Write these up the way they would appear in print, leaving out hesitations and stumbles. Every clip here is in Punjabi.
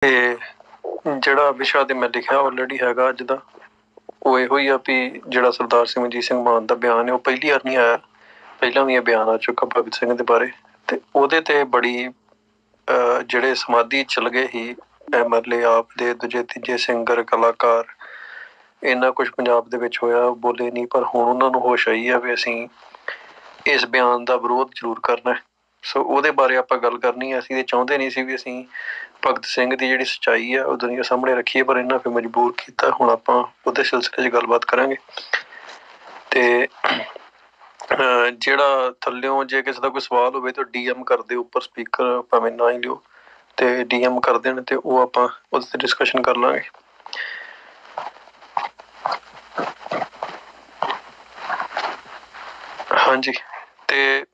ਤੇ ਜਿਹੜਾ ਵਿਸ਼ਾ ਤੇ ਮੈਂ ਲਿਖਿਆ ਆਲਰੇਡੀ ਹੈਗਾ ਅੱਜ ਦਾ, ਉਹ ਇਹੋ ਹੀ ਆ ਵੀ ਜਿਹੜਾ ਸਰਦਾਰ ਸਿਮਰਜੀਤ ਸਿੰਘ ਮਾਨ ਦਾ ਬਿਆਨ ਹੈ ਉਹ ਪਹਿਲੀ ਵਾਰ ਨਹੀਂ ਆਇਆ, ਪਹਿਲਾਂ ਵੀ ਇਹ ਬਿਆਨ ਆ ਚੁੱਕਾ ਭਗਤ ਸਿੰਘ ਦੇ ਬਾਰੇ। ਤੇ ਉਹਦੇ ਤੇ ਬੜੀ ਜਿਹੜੇ ਸਮਾਧੀ ਚਲ ਗਏ ਸੀ MLA ਆਪ ਦੇ, ਦੂਜੇ ਤੀਜੇ ਸਿੰਗਰ, ਕਲਾਕਾਰ, ਇੰਨਾ ਕੁਝ ਪੰਜਾਬ ਦੇ ਵਿੱਚ ਹੋਇਆ, ਬੋਲੇ ਨਹੀਂ। ਪਰ ਹੁਣ ਉਹਨਾਂ ਨੂੰ ਹੋਸ਼ ਆਈ ਆ ਵੀ ਅਸੀਂ ਇਸ ਬਿਆਨ ਦਾ ਵਿਰੋਧ ਜ਼ਰੂਰ ਕਰਨਾ। ਸੋ ਉਹਦੇ ਬਾਰੇ ਆਪਾਂ ਗੱਲ ਕਰਨੀ ਹੈ। ਅਸੀਂ ਇਹ ਚਾਹੁੰਦੇ ਨਹੀਂ ਸੀ ਵੀ ਅਸੀਂ ਭਗਤ ਸਿੰਘ ਦੀ ਜਿਹੜੀ ਸੱਚਾਈ ਆ ਉਹ ਦੁਨੀਆ ਸਾਹਮਣੇ ਰੱਖੀਏ, ਪਰ ਇਹਨਾਂ ਫਿਰ ਮਜਬੂਰ ਕੀਤਾ। ਹੁਣ ਆਪਾਂ ਉਹਦੇ ਸਿਲਸਿਲੇ 'ਚ ਗੱਲਬਾਤ ਕਰਾਂਗੇ। ਤੇ ਜਿਹੜਾ ਥੱਲਿਓਂ ਜੇ ਕਿਸੇ ਦਾ ਕੋਈ ਸਵਾਲ ਹੋਵੇ ਤਾਂ DM ਕਰ ਦਿਓ, ਉੱਪਰ ਸਪੀਕਰ ਭਾਵੇਂ ਨਾ ਹੀ ਲਿਓ, ਤੇ DM ਕਰ ਦੇਣ ਤੇ ਉਹ ਆਪਾਂ ਉਹਦੇ ਤੇ ਡਿਸਕਸ਼ਨ ਕਰ ਲਾਂਗੇ। ਹਾਂਜੀ, ਤੇ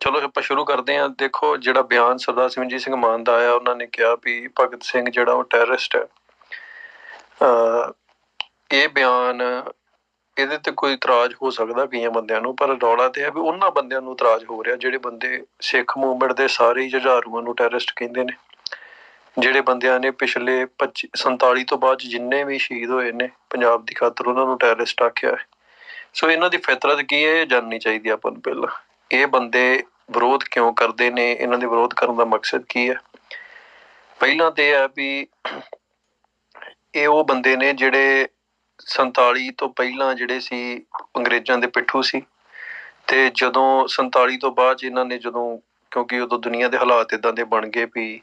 ਚਲੋ ਆਪਾਂ ਸ਼ੁਰੂ ਕਰਦੇ ਹਾਂ। ਦੇਖੋ, ਜਿਹੜਾ ਬਿਆਨ ਸਰਦਾਰ ਸਿਮਰਜੀਤ ਸਿੰਘ ਮਾਨ ਦਾ ਆਇਆ, ਉਹਨਾਂ ਨੇ ਕਿਹਾ ਵੀ ਭਗਤ ਸਿੰਘ ਜਿਹੜਾ ਉਹ ਟੈਰਰਿਸਟ ਹੈ। ਇਹ ਬਿਆਨ, ਇਹਦੇ ਤੇ ਕੋਈ ਇਤਰਾਜ਼ ਹੋ ਸਕਦਾ ਕਈਆਂ ਬੰਦਿਆਂ ਨੂੰ, ਪਰ ਰੌਲਾ ਤੇ ਹੈ ਵੀ ਉਹਨਾਂ ਬੰਦਿਆਂ ਨੂੰ ਇਤਰਾਜ਼ ਹੋ ਰਿਹਾ ਜਿਹੜੇ ਬੰਦੇ ਸਿੱਖ ਮੂਵਮੈਂਟ ਦੇ ਸਾਰੇ ਹੀ ਜੁਝਾਰੂਆਂ ਨੂੰ ਟੈਰਰਿਸਟ ਕਹਿੰਦੇ ਨੇ, ਜਿਹੜੇ ਬੰਦਿਆਂ ਨੇ ਪਿਛਲੇ 47 ਤੋਂ ਬਾਅਦ ਜਿੰਨੇ ਵੀ ਸ਼ਹੀਦ ਹੋਏ ਨੇ ਪੰਜਾਬ ਦੀ ਖਾਤਰ, ਉਹਨਾਂ ਨੂੰ ਟੈਰਰਿਸਟ ਆਖਿਆ ਹੈ। ਸੋ ਇਹਨਾਂ ਦੀ ਫਿਤਰਤ ਕੀ ਹੈ, ਇਹ ਜਾਣਨੀ ਚਾਹੀਦੀ ਆਪਾਂ ਨੂੰ ਪਹਿਲਾਂ। ਇਹ ਬੰਦੇ ਵਿਰੋਧ ਕਿਉਂ ਕਰਦੇ ਨੇ, ਇਹਨਾਂ ਦੇ ਵਿਰੋਧ ਕਰਨ ਦਾ ਮਕਸਦ ਕੀ ਹੈ? ਪਹਿਲਾਂ ਤੇ ਹੈ ਵੀ ਇਹ ਉਹ ਬੰਦੇ ਨੇ ਜਿਹੜੇ 47 ਤੋਂ ਪਹਿਲਾਂ ਜਿਹੜੇ ਸੀ ਅੰਗਰੇਜ਼ਾਂ ਦੇ ਪਿੱਠੂ ਸੀ, ਤੇ ਜਦੋਂ 47 ਤੋਂ ਬਾਅਦ ਇਹਨਾਂ ਨੇ ਕਿਉਂਕਿ ਉਦੋਂ ਦੁਨੀਆ ਦੇ ਹਾਲਾਤ ਇਦਾਂ ਦੇ ਬਣ ਗਏ ਵੀ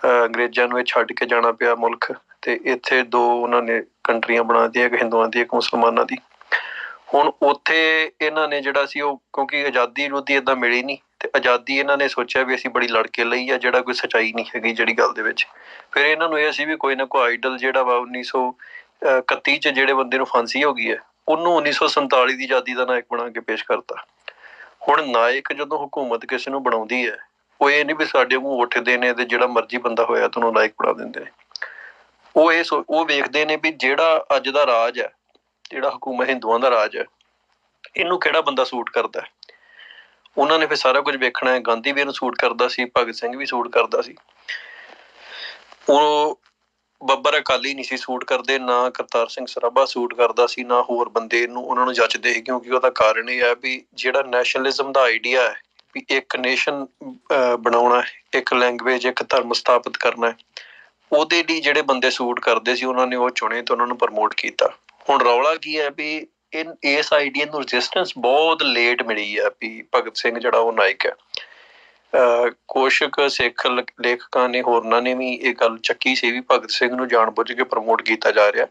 ਅੰਗਰੇਜ਼ਾਂ ਨੂੰ ਇਹ ਛੱਡ ਕੇ ਜਾਣਾ ਪਿਆ ਮੁਲਕ, ਤੇ ਇੱਥੇ ਦੋ ਉਹਨਾਂ ਨੇ ਕੰਟਰੀਆਂ ਬਣਾ ਦਿੱਤੀਆਂ, ਇੱਕ ਹਿੰਦੂਆਂ ਦੀ ਇੱਕ ਮੁਸਲਮਾਨਾਂ ਦੀ। ਹੁਣ ਉੱਥੇ ਇਹਨਾਂ ਨੇ ਜਿਹੜਾ ਸੀ ਉਹ, ਕਿਉਂਕਿ ਆਜ਼ਾਦੀ ਰੂਦੀ ਏਦਾਂ ਮਿਲੀ ਨਹੀਂ, ਤੇ ਆਜ਼ਾਦੀ ਇਹਨਾਂ ਨੇ ਸੋਚਿਆ ਵੀ ਅਸੀਂ ਬੜੀ ਲੜ ਕੇ ਲਈ ਆ, ਜਿਹੜਾ ਕੋਈ ਸੱਚਾਈ ਨਹੀਂ ਹੈਗੀ ਜਿਹੜੀ ਗੱਲ ਦੇ ਵਿੱਚ। ਫਿਰ ਇਹਨਾਂ ਨੂੰ ਇਹ ਸੀ ਵੀ ਕੋਈ ਨਾ ਕੋਈ ਆਈਡਲ ਜਿਹੜਾ ਵਾ 1931 ਚ ਜਿਹੜੇ ਬੰਦੇ ਨੂੰ ਫਾਂਸੀ ਹੋ ਗਈ ਹੈ, ਉਹਨੂੰ 1947 ਦੀ ਆਜ਼ਾਦੀ ਦਾ ਨਾਇਕ ਬਣਾ ਕੇ ਪੇਸ਼ ਕਰਤਾ। ਹੁਣ ਨਾਇਕ ਜਦੋਂ ਹੁਕੂਮਤ ਕਿਸੇ ਨੂੰ ਬਣਾਉਂਦੀ ਹੈ, ਉਹ ਇਹ ਨਹੀਂ ਵੀ ਸਾਡੇ ਮੂੰਹ ਉੱਠਦੇ ਨੇ ਤੇ ਜਿਹੜਾ ਮਰਜ਼ੀ ਬੰਦਾ ਹੋਇਆ ਤੁਹਾਨੂੰ ਨਾਇਕ ਬਣਾ ਦਿੰਦੇ ਨੇ। ਉਹ ਵੇਖਦੇ ਨੇ ਵੀ ਜਿਹੜਾ ਅੱਜ ਦਾ ਰਾਜ ਹੈ, ਜਿਹੜਾ ਹਕੂਮਤ ਹਿੰਦੂਆਂ ਦਾ ਰਾਜ ਹੈ, ਇਹਨੂੰ ਕਿਹੜਾ ਬੰਦਾ ਸੂਟ ਕਰਦਾ। ਉਹਨਾਂ ਨੇ ਫਿਰ ਸਾਰਾ ਕੁਝ ਵੇਖਣਾ ਹੈ। ਗਾਂਧੀ ਵੀ ਇਹਨੂੰ ਸੂਟ ਕਰਦਾ ਸੀ, ਭਗਤ ਸਿੰਘ ਵੀ ਸੂਟ ਕਰਦਾ ਸੀ। ਉਹ ਬੱਬਰ ਅਕਾਲੀ ਨਹੀਂ ਸੀ ਸੂਟ ਕਰਦੇ, ਨਾ ਕਰਤਾਰ ਸਿੰਘ ਸਰਾਭਾ ਸੂਟ ਕਰਦਾ ਸੀ, ਨਾ ਹੋਰ ਬੰਦੇ ਇਹਨੂੰ ਉਹਨਾਂ ਨੂੰ ਜੱਚਦੇ ਸੀ। ਕਿਉਂਕਿ ਉਹਦਾ ਕਾਰਨ ਇਹ ਹੈ ਵੀ ਜਿਹੜਾ ਨੈਸ਼ਨਲਿਜ਼ਮ ਦਾ ਆਈਡੀਆ ਹੈ ਵੀ ਇੱਕ ਨੇਸ਼ਨ ਬਣਾਉਣਾ, ਇੱਕ ਲੈਂਗੁਏਜ, ਇੱਕ ਧਰਮ ਸਥਾਪਿਤ ਕਰਨਾ, ਉਹਦੇ ਲਈ ਜਿਹੜੇ ਬੰਦੇ ਸੂਟ ਕਰਦੇ ਸੀ ਉਹਨਾਂ ਨੇ ਉਹ ਚੁਣੇ ਤੇ ਉਹਨਾਂ ਨੂੰ ਪ੍ਰਮੋਟ ਕੀਤਾ। ਹੁਣ ਰੌਲਾ ਕੀ ਹੈ ਵੀ ਇਸ ਆਈਡੀਆ ਨੂੰ ਰੈਜ਼ਿਸਟੈਂਸ ਬਹੁਤ ਲੇਟ ਮਿਲੀ ਹੈ ਵੀ ਭਗਤ ਸਿੰਘ ਜਿਹੜਾ ਉਹ ਨਾਇਕ ਹੈ। ਕੁਛ ਕੁ ਸਿੱਖ ਲੇਖਕਾਂ ਨੇ, ਹੋਰਨਾਂ ਨੇ ਵੀ ਇਹ ਗੱਲ ਚੱਕੀ ਸੀ ਵੀ ਭਗਤ ਸਿੰਘ ਨੂੰ ਜਾਣਬੁੱਝ ਕੇ ਪ੍ਰਮੋਟ ਕੀਤਾ ਜਾ ਰਿਹਾ।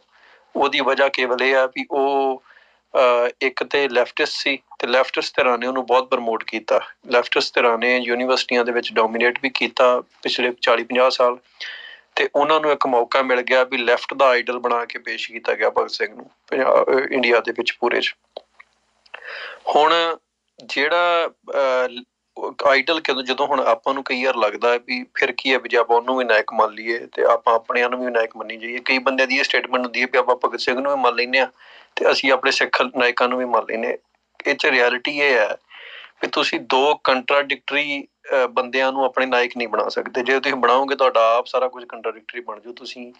ਉਹਦੀ ਵਜ੍ਹਾ ਕੇਵਲ ਇਹ ਆ ਵੀ ਉਹ ਇੱਕ ਤੇ ਲੈਫਟਿਸਟ ਸੀ, ਤੇ ਲੈਫਟਿਸਟ ਧਿਰਾਂ ਨੇ ਉਹਨੂੰ ਬਹੁਤ ਪ੍ਰਮੋਟ ਕੀਤਾ। ਲੈਫਟਿਸਟ ਧਿਰਾਂ ਨੇ ਯੂਨੀਵਰਸਿਟੀਆਂ ਦੇ ਵਿੱਚ ਡੋਮੀਨੇਟ ਵੀ ਕੀਤਾ ਪਿਛਲੇ 40-50 ਸਾਲ, ਤੇ ਉਹਨਾਂ ਨੂੰ ਇੱਕ ਮੌਕਾ ਮਿਲ ਗਿਆ ਵੀ ਲੈਫਟ ਦਾ ਆਈਡਲ ਬਣਾ ਕੇ ਪੇਸ਼ ਕੀਤਾ ਗਿਆ ਭਗਤ ਸਿੰਘ ਨੂੰ ਇੰਡੀਆ ਦੇ ਵਿੱਚ ਪੂਰੇ 'ਚ। ਹੁਣ ਜਿਹੜਾ ਆਈਡਲ ਜਦੋਂ ਹੁਣ ਆਪਾਂ ਨੂੰ ਕਈ ਵਾਰ ਲੱਗਦਾ ਵੀ ਫਿਰ ਕੀ ਹੈ ਵੀ ਜੇ ਆਪਾਂ ਉਹਨੂੰ ਵੀ ਨਾਇਕ ਮੰਨ ਲਈਏ ਤੇ ਆਪਾਂ ਆਪਣਿਆਂ ਨੂੰ ਵੀ ਨਾਇਕ ਮੰਨੀ ਜਾਈਏ। ਕਈ ਬੰਦਿਆਂ ਦੀ ਇਹ ਸਟੇਟਮੈਂਟ ਹੁੰਦੀ ਹੈ ਵੀ ਆਪਾਂ ਭਗਤ ਸਿੰਘ ਨੂੰ ਵੀ ਮੰਨ ਲੈਂਦੇ ਹਾਂ ਤੇ ਅਸੀਂ ਆਪਣੇ ਸਿੱਖ ਨਾਇਕਾਂ ਨੂੰ ਵੀ ਮੰਨ ਲੈਂਦੇ। ਇਹ 'ਚ ਰਿਐਲਿਟੀ ਇਹ ਹੈ ਵੀ ਤੁਸੀਂ ਦੋ ਕੰਟਰਾਡਿਕਟਰੀ ਬੰਦਿਆਂ ਨੂੰ ਆਪਣੇ ਨਾਇਕ ਨਹੀਂ ਬਣਾ ਸਕਦੇ। ਜੇ ਤੁਸੀਂ ਬਣਾਓਗੇ ਤੁਹਾਡਾ ਆਪ ਸਾਰਾ ਕੁਝ ਕੰਟਰਾਡਿਕਟਰੀ ਬਣ ਜਾਊ। ਤੁਸੀਂ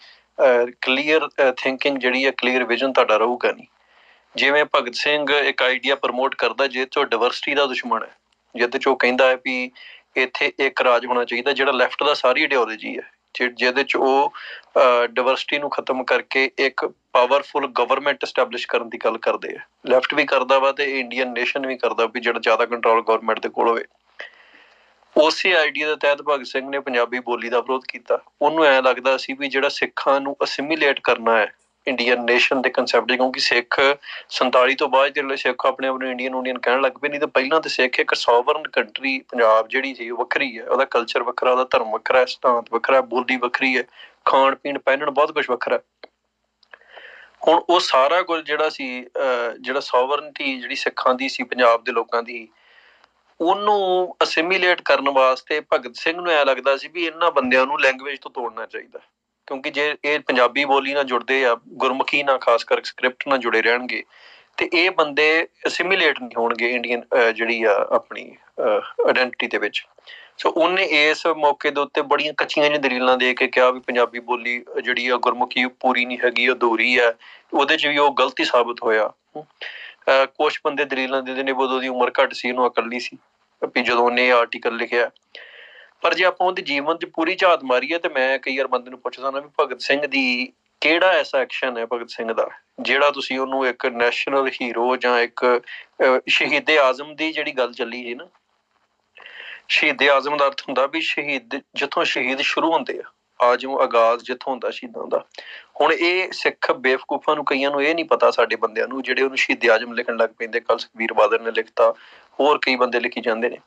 ਕਲੀਅਰ ਥਿੰਕਿੰਗ ਜਿਹੜੀ ਹੈ, ਕਲੀਅਰ ਵਿਜ਼ਨ ਤੁਹਾਡਾ ਰਹੂਗਾ ਨਹੀਂ। ਜਿਵੇਂ ਭਗਤ ਸਿੰਘ ਇੱਕ ਆਈਡੀਆ ਪ੍ਰਮੋਟ ਕਰਦਾ ਜਿਹਦੇ 'ਚੋਂ ਡਿਵਰਸਿਟੀ ਦਾ ਦੁਸ਼ਮਣ ਹੈ, ਜਿਹਦੇ 'ਚ ਉਹ ਕਹਿੰਦਾ ਹੈ ਵੀ ਇੱਥੇ ਇੱਕ ਰਾਜ ਹੋਣਾ ਚਾਹੀਦਾ, ਜਿਹੜਾ ਲੈਫਟ ਦਾ ਸਾਰੀ ਆਈਡੀਓਲੋਜੀ ਹੈ, ਜਿਹਦੇ 'ਚ ਉਹ ਡਿਵਰਸਿਟੀ ਨੂੰ ਖਤਮ ਕਰਕੇ ਇੱਕ ਪਾਵਰਫੁਲ ਗਵਰਨਮੈਂਟ ਸਟੈਬਲਿਸ਼ ਕਰਨ ਦੀ ਗੱਲ ਕਰਦੇ ਆ। ਲੈਫਟ ਵੀ ਕਰਦਾ ਵਾ ਤੇ ਇੰਡੀਅਨ ਨੇਸ਼ਨ ਵੀ ਕਰਦਾ ਵੀ ਜਿਹੜਾ ਜ਼ਿਆਦਾ ਕੰਟਰੋਲ ਗਵਰਨਮੈਂਟ ਦੇ ਕੋਲ ਹੋਵੇ। ਉਸੇ ਆਈਡੀਆ ਦੇ ਤਹਿਤ ਭਗਤ ਸਿੰਘ ਨੇ ਪੰਜਾਬੀ ਬੋਲੀ ਦਾ ਵਿਰੋਧ ਕੀਤਾ। ਉਹਨੂੰ ਐਂ ਲੱਗਦਾ ਸੀ ਵੀ ਜਿਹੜਾ ਸਿੱਖਾਂ ਨੂੰ ਅਸਿਮੀਲੇਟ ਕਰਨਾ ਹੈ ਇੰਡੀਅਨ ਨੇਸ਼ਨ ਦੇ ਕੰਸੈਪਟ 'ਚ, ਕਿਉਂਕਿ ਸਿੱਖ 47 ਤੋਂ ਬਾਅਦ ਜਿਹੜੇ ਸਿੱਖ ਆਪਣੇ ਆਪ ਨੂੰ ਇੰਡੀਅਨ ਕਹਿਣ ਲੱਗ ਪਏ। ਨਹੀਂ ਤਾਂ ਪਹਿਲਾਂ ਤਾਂ ਸਿੱਖ ਇੱਕ ਸੋਵਰਨ ਕੰਟਰੀ ਪੰਜਾਬ ਜਿਹੜੀ ਸੀ ਉਹ ਵੱਖਰੀ ਹੈ, ਉਹਦਾ ਕਲਚਰ ਵੱਖਰਾ, ਉਹਦਾ ਧਰਮ ਵੱਖਰਾ, ਸਿਧਾਂਤ ਵੱਖਰਾ, ਬੋਲੀ ਵੱਖਰੀ ਹੈ, ਖਾਣ ਪੀਣ ਪਹਿਨਣ ਬਹੁਤ ਕੁਛ ਵੱਖਰਾ। ਹੁਣ ਉਹ ਸਾਰਾ ਕੁਝ ਜਿਹੜਾ ਸੀ, ਜਿਹੜਾ ਸੋਵਰਨਟੀ ਜਿਹੜੀ ਸਿੱਖਾਂ ਦੀ ਸੀ, ਪੰਜਾਬ ਦੇ ਲੋਕਾਂ ਦੀ, ਉਹਨੂੰ ਅਸਿਮੀਲੇਟ ਕਰਨ ਵਾਸਤੇ ਭਗਤ ਸਿੰਘ ਨੂੰ ਐਂ ਲੱਗਦਾ ਸੀ ਵੀ ਇਹਨਾਂ ਬੰਦਿਆਂ ਨੂੰ ਲੈਂਗੁਏਜ ਤੋਂ ਤੋੜਨਾ ਚਾਹੀਦਾ। ਕਿਉਂਕਿ ਜੇ ਇਹ ਪੰਜਾਬੀ ਬੋਲੀ ਨਾਲ ਜੁੜਦੇ ਆ, ਗੁਰਮੁਖੀ ਨਾਲ, ਖਾਸ ਕਰਕੇ ਸਕ੍ਰਿਪਟ ਨਾਲ ਜੁੜੇ ਰਹਿਣਗੇ, ਤੇ ਇਹ ਬੰਦੇ ਅਸਿਮੀਲੇਟ ਨਹੀਂ ਹੋਣਗੇ ਇੰਡੀਅਨ ਜਿਹੜੀ ਆ ਆਪਣੀ ਆਇਡੈਂਟਿਟੀ ਦੇ ਵਿੱਚ। ਸੋ ਉਹਨੇ ਇਸ ਮੌਕੇ ਦੇ ਉੱਤੇ ਬੜੀਆਂ ਕੱਚੀਆਂ ਜਿਹੀਆਂ ਦਲੀਲਾਂ ਦੇ ਕੇ ਕਿਹਾ ਵੀ ਪੰਜਾਬੀ ਬੋਲੀ ਜਿਹੜੀ ਆ ਗੁਰਮੁਖੀ ਪੂਰੀ ਨਹੀਂ ਹੈਗੀ, ਅਧੂਰੀ ਹੈ। ਉਹਦੇ 'ਚ ਵੀ ਉਹ ਗਲਤੀ ਸਾਬਤ ਹੋਇਆ। ਕੁਛ ਬੰਦੇ ਦਲੀਲਾਂ ਦਿੰਦੇ ਨੇ ਉਦੋਂ ਦੀ ਉਮਰ ਘੱਟ ਸੀ, ਉਹਨੂੰ ਅਕਲ ਨਹੀਂ ਸੀ ਵੀ ਜਦੋਂ ਉਹਨੇ ਇਹ ਆਰਟੀਕਲ ਲਿਖਿਆ। ਪਰ ਜੇ ਆਪਾਂ ਉਹਦੇ ਜੀਵਨ 'ਚ ਪੂਰੀ ਝਾਤ ਮਾਰੀਏ ਤੇ ਮੈਂ ਕਈ ਵਾਰ ਬੰਦੇ ਨੂੰ ਪੁੱਛਦਾ ਨਾ ਵੀ ਭਗਤ ਸਿੰਘ ਦੀ ਕਿਹੜਾ ਐਸਾ ਐਕਸ਼ਨ ਹੈ ਭਗਤ ਸਿੰਘ ਦਾ ਜਿਹੜਾ ਤੁਸੀਂ ਉਹਨੂੰ ਇੱਕ ਨੈਸ਼ਨਲ ਹੀਰੋ ਜਾਂ ਇੱਕ ਸ਼ਹੀਦੇ ਆਜ਼ਮ ਦੀ ਜਿਹੜੀ ਗੱਲ ਚੱਲੀ ਹੈ ਨਾ, ਸ਼ਹੀਦੇ ਆਜ਼ਮ ਦਾ ਅਰਥ ਹੁੰਦਾ ਵੀ ਸ਼ਹੀਦ ਜਿੱਥੋਂ ਸ਼ਹੀਦ ਸ਼ੁਰੂ ਹੁੰਦੇ ਆ, ਆਜ਼ਮ ਆਗਾਜ਼ ਜਿੱਥੋਂ ਹੁੰਦਾ ਸ਼ਹੀਦਾਂ ਦਾ। ਹੁਣ ਇਹ ਸਿੱਖ ਬੇਵਕੂਫਾਂ ਨੂੰ ਕਈਆਂ ਨੂੰ ਇਹ ਨਹੀਂ ਪਤਾ, ਸਾਡੇ ਬੰਦਿਆਂ ਨੂੰ ਜਿਹੜੇ ਉਹਨੂੰ ਸ਼ਹੀਦੇ ਆਜ਼ਮ ਲਿਖਣ ਲੱਗ ਪੈਂਦੇ। ਕੱਲ ਸੁਖਬੀਰ ਬਾਦਲ ਨੇ ਲਿਖਤਾ, ਹੋਰ ਕਈ ਬੰਦੇ ਲਿਖੀ ਜਾਂਦੇ ਨੇ।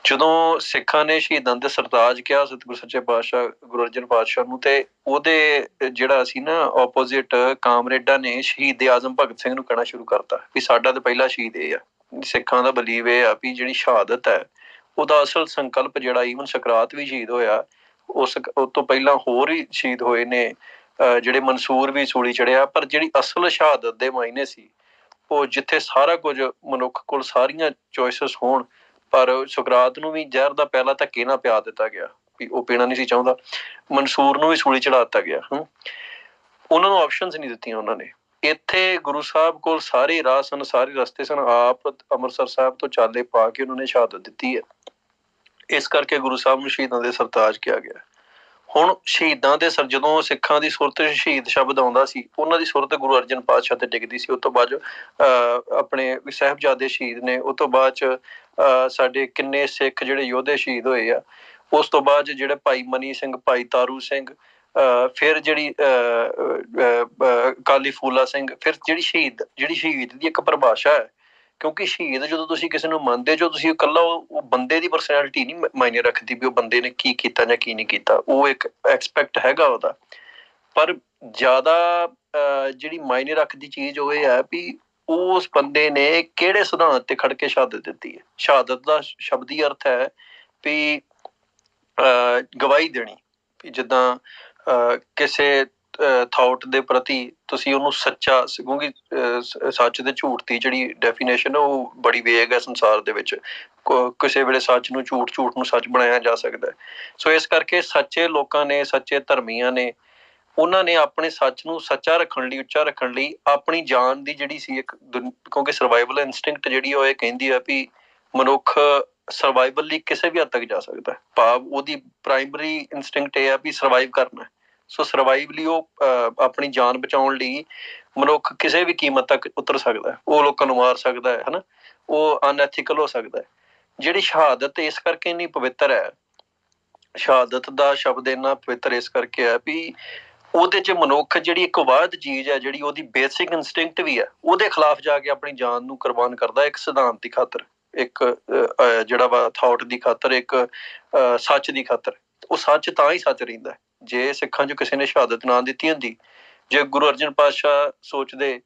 ਜਦੋਂ ਸਿੱਖਾਂ ਨੇ ਸ਼ਹੀਦਾਂ ਦੇ ਸਰਤਾਜ ਕਿਹਾ ਸਤਿਗੁਰ ਸੱਚੇ ਪਾਤਸ਼ਾਹ ਗੁਰੂ ਅਰਜਨ ਪਾਤਸ਼ਾਹ ਨੂੰ, ਤੇ ਉਹਦੇ ਜਿਹੜਾ ਸੀ ਨਾ ਆਪੋਜ਼ਿਟ ਕਾਮਰੇਡਾਂ ਨੇ ਸ਼ਹੀਦ ਆਜ਼ਮ ਭਗਤ ਸਿੰਘ ਨੂੰ ਕਹਿਣਾ ਸ਼ੁਰੂ ਕਰਤਾ ਵੀ ਸਾਡਾ ਤਾਂ ਪਹਿਲਾ ਸ਼ਹੀਦ ਇਹ ਆ। ਸਿੱਖਾਂ ਦਾ ਬਲੀਵ ਇਹ ਆ ਵੀ ਜਿਹੜੀ ਸ਼ਹਾਦਤ ਹੈ ਉਹਦਾ ਅਸਲ ਸੰਕਲਪ ਜਿਹੜਾ ਈਵਨ ਸਕਰਾਤ ਵੀ ਸ਼ਹੀਦ ਹੋਇਆ, ਉਸ ਤੋਂ ਪਹਿਲਾਂ ਹੋਰ ਹੀ ਸ਼ਹੀਦ ਹੋਏ ਨੇ, ਜਿਹੜੇ ਮਨਸੂਰ ਵੀ ਸੂਲੀ ਚੜਿਆ। ਪਰ ਜਿਹੜੀ ਅਸਲ ਸ਼ਹਾਦਤ ਦੇ ਮਾਇਨੇ ਸੀ ਉਹ ਜਿੱਥੇ ਸਾਰਾ ਕੁਝ ਮਨੁੱਖ ਕੋਲ ਸਾਰੀਆਂ ਚੋਇਸਸ ਹੋਣ, ਪਰ ਸੁਕਰਾਤ ਨੂੰ ਵੀ ਜ਼ਹਿਰ ਦਾ ਪਿਆਲਾ ਧੱਕੇ ਨਾਲ ਪਿਆ ਦਿੱਤਾ ਗਿਆ ਵੀ ਉਹ ਪੀਣਾ ਨਹੀਂ ਸੀ ਚਾਹੁੰਦਾ। ਮਨਸੂਰ ਨੂੰ ਵੀ ਸੂਲੀ ਚੜਾ ਦਿੱਤਾ ਗਿਆ। ਉਹਨਾਂ ਨੂੰ ਆਪਸ਼ਨਸ ਨਹੀਂ ਦਿੱਤੀਆਂ ਉਹਨਾਂ ਨੇ। ਇੱਥੇ ਗੁਰੂ ਸਾਹਿਬ ਕੋਲ ਸਾਰੇ ਰਾਹ ਸਨ, ਸਾਰੇ ਰਸਤੇ ਸਨ। ਆਪ ਅੰਮ੍ਰਿਤਸਰ ਸਾਹਿਬ ਤੋਂ ਚਾਲੇ ਪਾ ਕੇ ਉਹਨਾਂ ਨੇ ਸ਼ਹਾਦਤ ਦਿੱਤੀ ਹੈ। ਇਸ ਕਰਕੇ ਗੁਰੂ ਸਾਹਿਬ ਨੂੰ ਸ਼ਹੀਦਾਂ ਦੇ ਸਰਤਾਜ ਕਿਹਾ ਗਿਆ। ਹੁਣ ਸ਼ਹੀਦਾਂ ਦੇ ਜਦੋਂ ਸਿੱਖਾਂ ਦੀ ਸੁਰਤ ਸ਼ਹੀਦ ਸ਼ਬਦ ਆਉਂਦਾ ਸੀ, ਉਹਨਾਂ ਦੀ ਸੁਰਤ ਗੁਰੂ ਅਰਜਨ ਪਾਤਸ਼ਾਹ ਤੇ ਡਿੱਗਦੀ ਸੀ। ਉਸ ਤੋਂ ਬਾਅਦ ਆਪਣੇ ਸਾਹਿਬਜ਼ਾਦੇ ਸ਼ਹੀਦ ਨੇ, ਉਸ ਤੋਂ ਬਾਅਦ ਚ ਸਾਡੇ ਕਿੰਨੇ ਸਿੱਖ ਜਿਹੜੇ ਯੋਧੇ ਸ਼ਹੀਦ ਹੋਏ ਆ। ਉਸ ਤੋਂ ਬਾਅਦ ਜਿਹੜੇ ਭਾਈ ਮਨੀ ਸਿੰਘ, ਭਾਈ ਤਾਰੂ ਸਿੰਘ, ਫਿਰ ਜਿਹੜੀ ਅਕਾਲੀ ਫੂਲਾ ਸਿੰਘ, ਫਿਰ ਜਿਹੜੀ ਸ਼ਹੀਦ ਦੀ ਇੱਕ ਪਰਿਭਾਸ਼ਾ ਹੈ। ਕਿਉਂਕਿ ਸ਼ਹੀਦ ਜਦੋਂ ਤੁਸੀਂ ਕਿਸੇ ਨੂੰ ਮੰਨਦੇ ਜੋ, ਤੁਸੀਂ ਇਕੱਲਾ ਉਹ ਬੰਦੇ ਦੀ ਪਰਸਨੈਲਿਟੀ ਨਹੀਂ ਮਾਇਨੇ ਰੱਖਦੀ ਵੀ ਉਹ ਬੰਦੇ ਨੇ ਕੀ ਕੀਤਾ ਜਾਂ ਕੀ ਨਹੀਂ ਕੀਤਾ, ਉਹ ਇੱਕ ਐਕਸਪੈਕਟ ਹੈਗਾ ਉਹਦਾ। ਪਰ ਜ਼ਿਆਦਾ ਜਿਹੜੀ ਮਾਇਨੇ ਰੱਖਦੀ ਚੀਜ਼ ਉਹ ਇਹ ਹੈ ਵੀ ਉਸ ਬੰਦੇ ਨੇ ਕਿਹੜੇ ਸਿਧਾਂਤ ਤੇ ਖੜ ਕੇ ਸ਼ਹਾਦਤ ਦਿੱਤੀ ਹੈ। ਸ਼ਹਾਦਤ ਦਾ ਸ਼ਬਦੀ ਅਰਥ ਹੈ ਵੀ ਗਵਾਹੀ ਦੇਣੀ, ਵੀ ਜਿੱਦਾਂ ਕਿਸੇ ਥਾਟ ਦੇ ਪ੍ਰਤੀ ਤੁਸੀਂ ਉਹਨੂੰ ਸੱਚਾ, ਕਿਉਂਕਿ ਸੱਚ ਤੇ ਝੂਠ ਦੀ ਜਿਹੜੀ ਡੈਫੀਨੇਸ਼ਨ ਉਹ ਬੜੀ ਵੇਗ ਹੈ ਸੰਸਾਰ ਦੇ ਵਿੱਚ। ਕਿਸੇ ਵੇਲੇ ਸੱਚ ਨੂੰ ਝੂਠ, ਝੂਠ ਨੂੰ ਸੱਚ ਬਣਾਇਆ ਜਾ ਸਕਦਾ। ਸੋ ਇਸ ਕਰਕੇ ਸੱਚੇ ਲੋਕਾਂ ਨੇ, ਸੱਚੇ ਧਰਮੀਆਂ ਨੇ, ਉਹਨਾਂ ਨੇ ਆਪਣੇ ਸੱਚ ਨੂੰ ਸੱਚਾ ਰੱਖਣ ਲਈ, ਉੱਚਾ ਰੱਖਣ ਲਈ ਆਪਣੀ ਜਾਨ ਦੀ ਜਿਹੜੀ ਸੀ ਇੱਕ, ਕਿਉਂਕਿ ਸਰਵਾਈਵਲ ਇਨਸਟਿੰਕਟ ਜਿਹੜੀ ਉਹ ਇਹ ਕਹਿੰਦੀ ਆ ਵੀ ਮਨੁੱਖ ਸਰਵਾਈਵਲ ਲਈ ਕਿਸੇ ਵੀ ਹੱਦ ਤੱਕ ਜਾ ਸਕਦਾ। ਭਾਵ ਉਹਦੀ ਪ੍ਰਾਇਮਰੀ ਇਨਸਟਿੰਕਟ ਇਹ ਆ ਵੀ ਸਰਵਾਈਵ ਕਰਨਾ। ਸੋ ਸਰਵਾਈਵ ਲਈ ਉਹ ਆਪਣੀ ਜਾਨ ਬਚਾਉਣ ਲਈ ਮਨੁੱਖ ਕਿਸੇ ਵੀ ਕੀਮਤ ਤੱਕ ਉਤਰ ਸਕਦਾ। ਉਹ ਲੋਕਾਂ ਨੂੰ ਮਾਰ ਸਕਦਾ ਹੈ, ਹਨਾ, ਉਹ ਅਨਐਥੀਕਲ ਹੋ ਸਕਦਾ ਹੈ। ਜਿਹੜੀ ਸ਼ਹਾਦਤ ਇਸ ਕਰਕੇ ਇੰਨੀ ਪਵਿੱਤਰ ਹੈ, ਸ਼ਹਾਦਤ ਦਾ ਸ਼ਬਦ ਇੰਨਾ ਪਵਿੱਤਰ ਇਸ ਕਰਕੇ ਹੈ ਵੀ ਉਹਦੇ 'ਚ ਮਨੁੱਖ ਜਿਹੜੀ ਇੱਕ ਵਾਹਿਦ ਚੀਜ਼ ਹੈ, ਜਿਹੜੀ ਉਹਦੀ ਬੇਸਿਕ ਇਨਸਟਿੰਕਟ ਵੀ ਹੈ, ਉਹਦੇ ਖਿਲਾਫ ਜਾ ਕੇ ਆਪਣੀ ਜਾਨ ਨੂੰ ਕੁਰਬਾਨ ਕਰਦਾ ਇੱਕ ਸਿਧਾਂਤ ਦੀ ਖਾਤਰ, ਇੱਕ ਜਿਹੜਾ ਵਾ ਥਾਟ ਦੀ ਖਾਤਰ, ਇੱਕ ਸੱਚ ਦੀ ਖਾਤਰ। ਉਹ ਸੱਚ ਤਾਂ ਹੀ ਸੱਚ ਰਹਿੰਦਾ ਜੇ ਸਿੱਖਾਂ 'ਚ ਕਿਸੇ ਨੇ ਸ਼ਹਾਦਤ ਨਾ ਦਿੱਤੀ ਹੁੰਦੀ। ਜੇ ਗੁਰੂ ਅਰਜਨ ਪਾਤਸ਼ਾਹ ਸੋਚਦੇ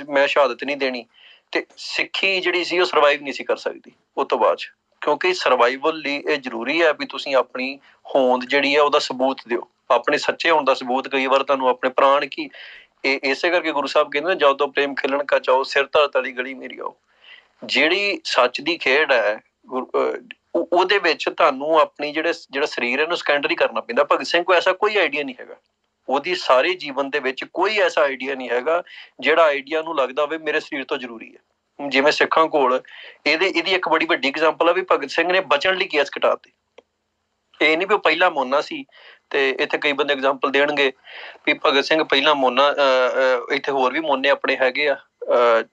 ਮੈਂ ਸ਼ਹਾਦਤ ਨਹੀਂ ਦੇਣੀ, ਤੇ ਸਿੱਖੀ ਜਿਹੜੀ ਸੀ ਉਹ ਸਰਵਾਈਵ ਨਹੀਂ ਸੀ ਕਰ ਸਕਦੀ ਉਹ ਤੋਂ ਬਾਅਦ। ਕਿਉਂਕਿ ਸਰਵਾਈਵਲ ਲਈ ਇਹ ਜ਼ਰੂਰੀ ਹੈ ਵੀ ਤੁਸੀਂ ਆਪਣੀ ਹੋਂਦ ਜਿਹੜੀ ਹੈ ਉਹਦਾ ਸਬੂਤ ਦਿਓ, ਆਪਣੇ ਸੱਚੇ ਹੋਣ ਦਾ ਸਬੂਤ। ਕਈ ਵਾਰ ਤੁਹਾਨੂੰ ਆਪਣੇ ਪ੍ਰਾਣ ਕੀ, ਇਹ ਇਸੇ ਕਰਕੇ ਗੁਰੂ ਸਾਹਿਬ ਕਹਿੰਦੇ ਨੇ ਜਦੋਂ ਪ੍ਰੇਮ ਖਿਲਣ ਕਾ ਚਾਓ, ਸਿਰ ਧਰ ਤਲੀ ਗਲੀ ਮੇਰੀ ਆਓ। ਜਿਹੜੀ ਸੱਚ ਦੀ ਖੇਡ ਹੈ ਉਹਦੇ ਵਿੱਚ ਤੁਹਾਨੂੰ ਆਪਣੀ ਜਿਹੜਾ ਸਰੀਰ ਹੈ ਇਹਨੂੰ ਸੈਕੰਡਰੀ ਕਰਨਾ ਪੈਂਦਾ। ਭਗਤ ਸਿੰਘ ਕੋਲ ਐਸਾ ਕੋਈ ਆਈਡੀਆ ਨਹੀਂ ਹੈਗਾ, ਉਹਦੀ ਸਾਰੇ ਜੀਵਨ ਦੇ ਵਿੱਚ ਕੋਈ ਐਸਾ ਆਈਡੀਆ ਨਹੀਂ ਹੈਗਾ ਜਿਹੜਾ ਆਈਡੀਆ ਨੂੰ ਲੱਗਦਾ ਹੋਵੇ ਮੇਰੇ ਸਰੀਰ ਤੋਂ ਜ਼ਰੂਰੀ ਹੈ। ਜਿਵੇਂ ਸਿੱਖਾਂ ਕੋਲ ਇਹਦੀ ਇੱਕ ਬੜੀ ਵੱਡੀ ਐਗਜ਼ਾਮਪਲ ਆ ਵੀ ਭਗਤ ਸਿੰਘ ਨੇ ਬਚਣ ਲਈ ਕੇਸ ਕਟਾਤੇ। ਇਹ ਨਹੀਂ ਵੀ ਉਹ ਪਹਿਲਾ ਮੋਨਾ ਸੀ, ਤੇ ਇੱਥੇ ਕਈ ਬੰਦੇ ਐਗਜ਼ਾਮਪਲ ਦੇਣਗੇ ਵੀ ਭਗਤ ਸਿੰਘ ਪਹਿਲਾਂ ਮੋਨਾ, ਇੱਥੇ ਹੋਰ ਵੀ ਮੋਨੇ ਆਪਣੇ ਹੈਗੇ ਆ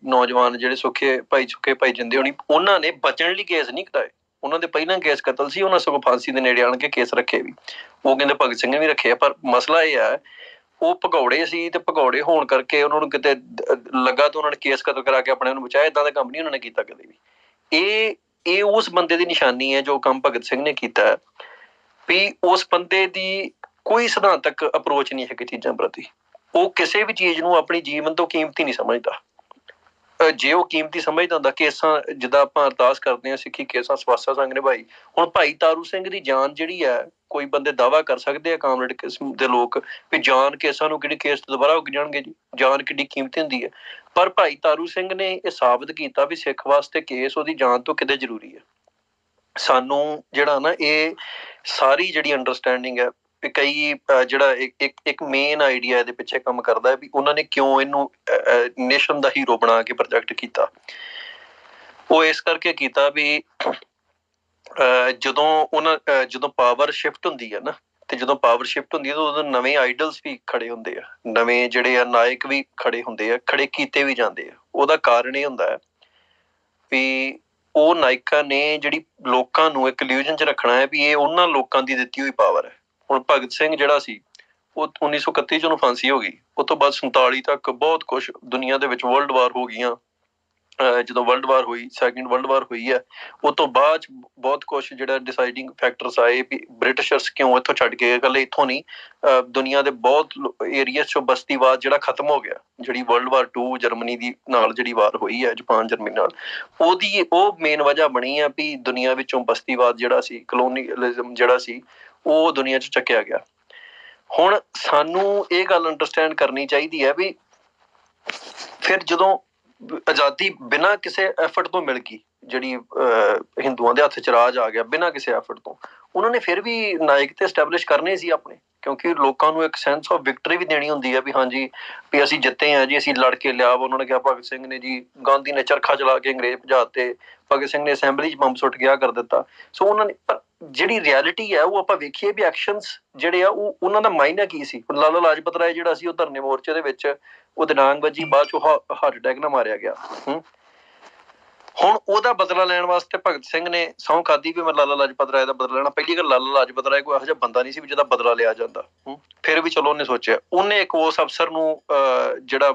ਨੌਜਵਾਨ ਜਿਹੜੇ ਸੁੱਖੇ ਭਾਈ ਜਿੰਦੇ ਹੋਣੀ, ਉਹਨਾਂ ਨੇ ਬਚਣ ਲਈ ਕੇਸ ਨਹੀਂ ਕਟਾਏ। ਉਹਨਾਂ ਦੇ ਪਹਿਲਾਂ ਕੇਸ ਕਤਲ ਸੀ, ਉਹਨਾਂ ਸਗੋਂ ਫਾਂਸੀ ਦੇ ਨੇੜੇ ਆਣ ਕੇ ਕੇਸ ਰੱਖੇ ਵੀ। ਉਹ ਕਹਿੰਦੇ ਭਗਤ ਸਿੰਘ ਨੇ ਵੀ ਰੱਖੇ ਆ। ਪਰ ਮਸਲਾ ਇਹ ਹੈ ਉਹ ਭਗੌੜੇ ਸੀ, ਤੇ ਭਗੌੜੇ ਹੋਣ ਕਰਕੇ ਉਹਨਾਂ ਨੂੰ ਕਿਤੇ ਲੱਗਾ ਤਾਂ ਉਹਨਾਂ ਨੇ ਕੇਸ ਕਤਲ ਕਰਾ ਕੇ ਆਪਣੇ ਨੂੰ ਬਚਾਇਆ। ਏਦਾਂ ਦਾ ਕੰਮ ਨਹੀਂ ਉਹਨਾਂ ਨੇ ਕੀਤਾ ਕਦੇ ਵੀ। ਇਹ ਉਸ ਬੰਦੇ ਦੀ ਨਿਸ਼ਾਨੀ ਹੈ ਜੋ ਕੰਮ ਭਗਤ ਸਿੰਘ ਨੇ ਕੀਤਾ ਹੈ, ਵੀ ਉਸ ਬੰਦੇ ਦੀ ਕੋਈ ਸਿਧਾਂਤਕ ਅਪਰੋਚ ਨਹੀਂ ਹੈਗੀ ਚੀਜ਼ਾਂ ਪ੍ਰਤੀ। ਉਹ ਕਿਸੇ ਵੀ ਚੀਜ਼ ਨੂੰ ਆਪਣੀ ਜੀਵਨ ਤੋਂ ਕੀਮਤੀ ਨਹੀਂ ਸਮਝਦਾ। ਜੇ ਉਹ ਕੀਮਤੀ ਸਮਝਦਾ ਹੁੰਦਾ, ਕੇਸਾਂ ਜਿੱਦਾਂ ਆਪਾਂ ਅਰਦਾਸ ਕਰਦੇ ਹਾਂ ਸਿੱਖੀ ਕੇਸਾਂ ਸਵਾਸਾ ਸੰਗ ਨਿਭਾਈ। ਹੁਣ ਭਾਈ ਤਾਰੂ ਸਿੰਘ ਦੀ ਜਾਨ ਜਿਹੜੀ ਹੈ, ਕੋਈ ਬੰਦੇ ਦਾਅਵਾ ਕਰ ਸਕਦੇ ਆ ਕਾਮਰੇਡ ਕਿਸਮ ਦੇ ਲੋਕ ਵੀ ਜਾਨ ਕੇਸਾਂ ਨੂੰ ਕਿਹੜੇ ਕੇਸ ਤੋਂ ਦੁਬਾਰਾ ਉੱਗ ਜਾਣਗੇ ਜੀ, ਜਾਨ ਕਿੱਡੀ ਕੀਮਤੀ ਹੁੰਦੀ ਹੈ। ਪਰ ਭਾਈ ਤਾਰੂ ਸਿੰਘ ਨੇ ਇਹ ਸਾਬਤ ਕੀਤਾ ਵੀ ਸਿੱਖ ਵਾਸਤੇ ਕੇਸ ਉਹਦੀ ਜਾਨ ਤੋਂ ਕਿਤੇ ਜ਼ਰੂਰੀ ਹੈ। ਸਾਨੂੰ ਜਿਹੜਾ ਨਾ ਇਹ ਸਾਰੀ ਜਿਹੜੀ ਅੰਡਰਸਟੈਂਡਿੰਗ ਹੈ, ਕਈ ਜਿਹੜਾ ਇੱਕ ਮੇਨ ਆਈਡੀਆ ਇਹਦੇ ਪਿੱਛੇ ਕੰਮ ਕਰਦਾ ਹੈ ਵੀ ਉਹਨਾਂ ਨੇ ਕਿਉਂ ਇਹਨੂੰ ਨੇਸ਼ਨ ਦਾ ਹੀਰੋ ਬਣਾ ਕੇ ਪ੍ਰੋਜੈਕਟ ਕੀਤਾ। ਉਹ ਇਸ ਕਰਕੇ ਕੀਤਾ ਵੀ ਜਦੋਂ ਪਾਵਰ ਸ਼ਿਫਟ ਹੁੰਦੀ ਹੈ ਨਾ, ਤੇ ਜਦੋਂ ਪਾਵਰ ਸ਼ਿਫਟ ਹੁੰਦੀ ਹੈ ਤਾਂ ਉਦੋਂ ਨਵੇਂ ਆਈਡਲਸ ਵੀ ਖੜੇ ਹੁੰਦੇ ਆ, ਨਵੇਂ ਜਿਹੜੇ ਆ ਨਾਇਕ ਵੀ ਖੜੇ ਹੁੰਦੇ ਆ, ਖੜੇ ਕੀਤੇ ਵੀ ਜਾਂਦੇ ਆ। ਉਹਦਾ ਕਾਰਨ ਇਹ ਹੁੰਦਾ ਹੈ ਵੀ ਉਹ ਨਾਇਕਾਂ ਨੇ ਜਿਹੜੀ ਲੋਕਾਂ ਨੂੰ ਇੱਕ ਇਲੂਜਨ 'ਚ ਰੱਖਣਾ ਹੈ ਵੀ ਇਹ ਉਹਨਾਂ ਲੋਕਾਂ ਦੀ ਦਿੱਤੀ ਹੋਈ ਪਾਵਰ ਹੈ। ਹੁਣ ਭਗਤ ਸਿੰਘ ਜਿਹੜਾ ਸੀ ਉਹ 1931 'ਚ ਉਹਨੂੰ ਫਾਂਸੀ ਹੋ ਗਈ। ਉਸ ਤੋਂ ਬਾਅਦ 47 ਤੱਕ ਬਹੁਤ ਕੁਛ ਦੁਨੀਆ ਦੇ ਵਿੱਚ ਵਰਲਡ ਵਾਰ ਹੋ ਗਈਆਂ। ਜਦੋਂ ਵਰਲਡ ਵਾਰ ਹੋਈ, ਸੈਕਿੰਡ ਵਰਲਡ ਵਾਰ ਹੋਈ ਹੈ, ਉਹ ਤੋਂ ਬਾਅਦ ਬਹੁਤ ਕੁਛ ਜਿਹੜਾ ਡਿਸਾਈਡਿੰਗ ਫੈਕਟਰਸ ਆਏ ਵੀ ਬ੍ਰਿਟਿਸ਼ਰਸ ਕਿਉਂ ਇੱਥੋਂ ਛੱਡ ਕੇ, ਇਕੱਲੇ ਇੱਥੋਂ ਨਹੀਂ, ਦੁਨੀਆ ਦੇ ਬਹੁਤ ਏਰੀਆ 'ਚੋਂ ਬਸਤੀਵਾਦ ਜਿਹੜਾ ਖਤਮ ਹੋ ਗਿਆ। ਜਿਹੜੀ ਵਰਲਡ ਵਾਰ 2 ਜਰਮਨੀ ਦੀ ਨਾਲ ਜਿਹੜੀ ਵਾਰ ਹੋਈ ਹੈ, ਜਾਪਾਨ ਜਰਮਨੀ ਨਾਲ, ਉਹ ਮੇਨ ਵਜ੍ਹਾ ਬਣੀ ਆ ਵੀ ਦੁਨੀਆ ਵਿੱਚੋਂ ਬਸਤੀਵਾਦ ਜਿਹੜਾ ਸੀ, ਕਲੋਨੀਅਲਿਜ਼ਮ ਜਿਹੜਾ ਸੀ, ਉਹ ਦੁਨੀਆ 'ਚ ਚੱਕਿਆ ਗਿਆ। ਹੁਣ ਸਾਨੂੰ ਇਹ ਗੱਲ ਅੰਡਰਸਟੈਂਡ ਕਰਨੀ ਚਾਹੀਦੀ ਹੈ ਵੀ ਫਿਰ ਜਦੋਂ ਆਜ਼ਾਦੀ ਬਿਨਾਂ ਕਿਸੇ ਐਫਰਟ ਤੋਂ ਮਿਲ ਗਈ, ਜਿਹੜੀ ਹਿੰਦੂਆਂ ਦੇ ਹੱਥ 'ਚ ਰਾਜ ਆ ਗਿਆ ਬਿਨਾਂ ਕਿਸੇ ਐਫਰਟ ਤੋਂ, ਉਹਨਾਂ ਨੇ ਫਿਰ ਵੀ ਨਾਇਕ ਤੇ ਐਸਟੈਬਲਿਸ਼ ਕਰਨੇ ਸੀ ਆਪਣੇ, ਕਿਉਂਕਿ ਲੋਕਾਂ ਨੂੰ ਇੱਕ ਸੈਂਸ ਆਫ ਵਿਕਟਰੀ ਵੀ ਦੇਣੀ ਹੁੰਦੀ ਹੈ ਵੀ ਹਾਂਜੀ ਵੀ ਅਸੀਂ ਜਿੱਤੇ ਹਾਂ ਜੀ, ਅਸੀਂ ਲੜ ਕੇ ਲਿਆ। ਉਹਨਾਂ ਨੇ ਕਿਹਾ ਭਗਤ ਸਿੰਘ ਨੇ ਜੀ, ਗਾਂਧੀ ਨੇ ਚਰਖਾ ਚਲਾ ਕੇ ਅੰਗਰੇਜ਼ ਭਜਾਤੇ, ਭਗਤ ਸਿੰਘ ਨੇ ਅਸੈਂਬਲੀ 'ਚ ਬੰਬ ਸੁੱਟ ਗਿਆ ਕਰ ਦਿੱਤਾ। ਸੋ ਉਹਨਾਂ ਨੇ, ਜਿਹੜੀ ਰਿਐਲਿਟੀ ਹੈ ਉਹ ਆਪਾਂ ਵੇਖੀਏ ਵੀ ਐਕਸ਼ਨਸ ਜਿਹੜੇ ਆ ਉਹ ਉਹਨਾਂ ਦਾ ਮਾਇਨਾ ਕੀ ਸੀ। ਲਾਲਾ ਲਾਜਪਤ ਰਾਏ ਜਿਹੜਾ ਸੀ ਉਹ ਧਰਨੇ ਮੋਰਚੇ ਦੇ ਵਿੱਚ ਉਹਦੇ ਡਾਂਗ ਵੱਜੀ, ਬਾਅਦ ਚੋਂ ਹਾਰਟ ਅਟੈਕ ਨਾਲ ਮਾਰਿਆ ਗਿਆ। ਹੁਣ ਉਹਦਾ ਬਦਲਾ ਲੈਣ ਵਾਸਤੇ ਭਗਤ ਸਿੰਘ ਨੇ ਸਹੁੰ ਖਾਧੀ ਵੀ ਮੈਂ ਲਾਲਾ ਲਾਜਪਤ ਰਾਏ ਦਾ ਬਦਲਾ ਲੈਣਾ। ਪਹਿਲੀ ਗੱਲ, ਲਾਲਾ ਲਾਜਪਤ ਰਾਏ ਕੋਈ ਇਹੋ ਜਿਹਾ ਬੰਦਾ ਨਹੀਂ ਸੀ ਵੀ ਜਿਹਦਾ ਬਦਲਾ ਲਿਆ ਜਾਂਦਾ। ਫਿਰ ਵੀ ਚਲੋ ਉਹਨੇ ਸੋਚਿਆ, ਉਹਨੇ ਇੱਕ ਉਸ ਅਫਸਰ ਨੂੰ ਜਿਹੜਾ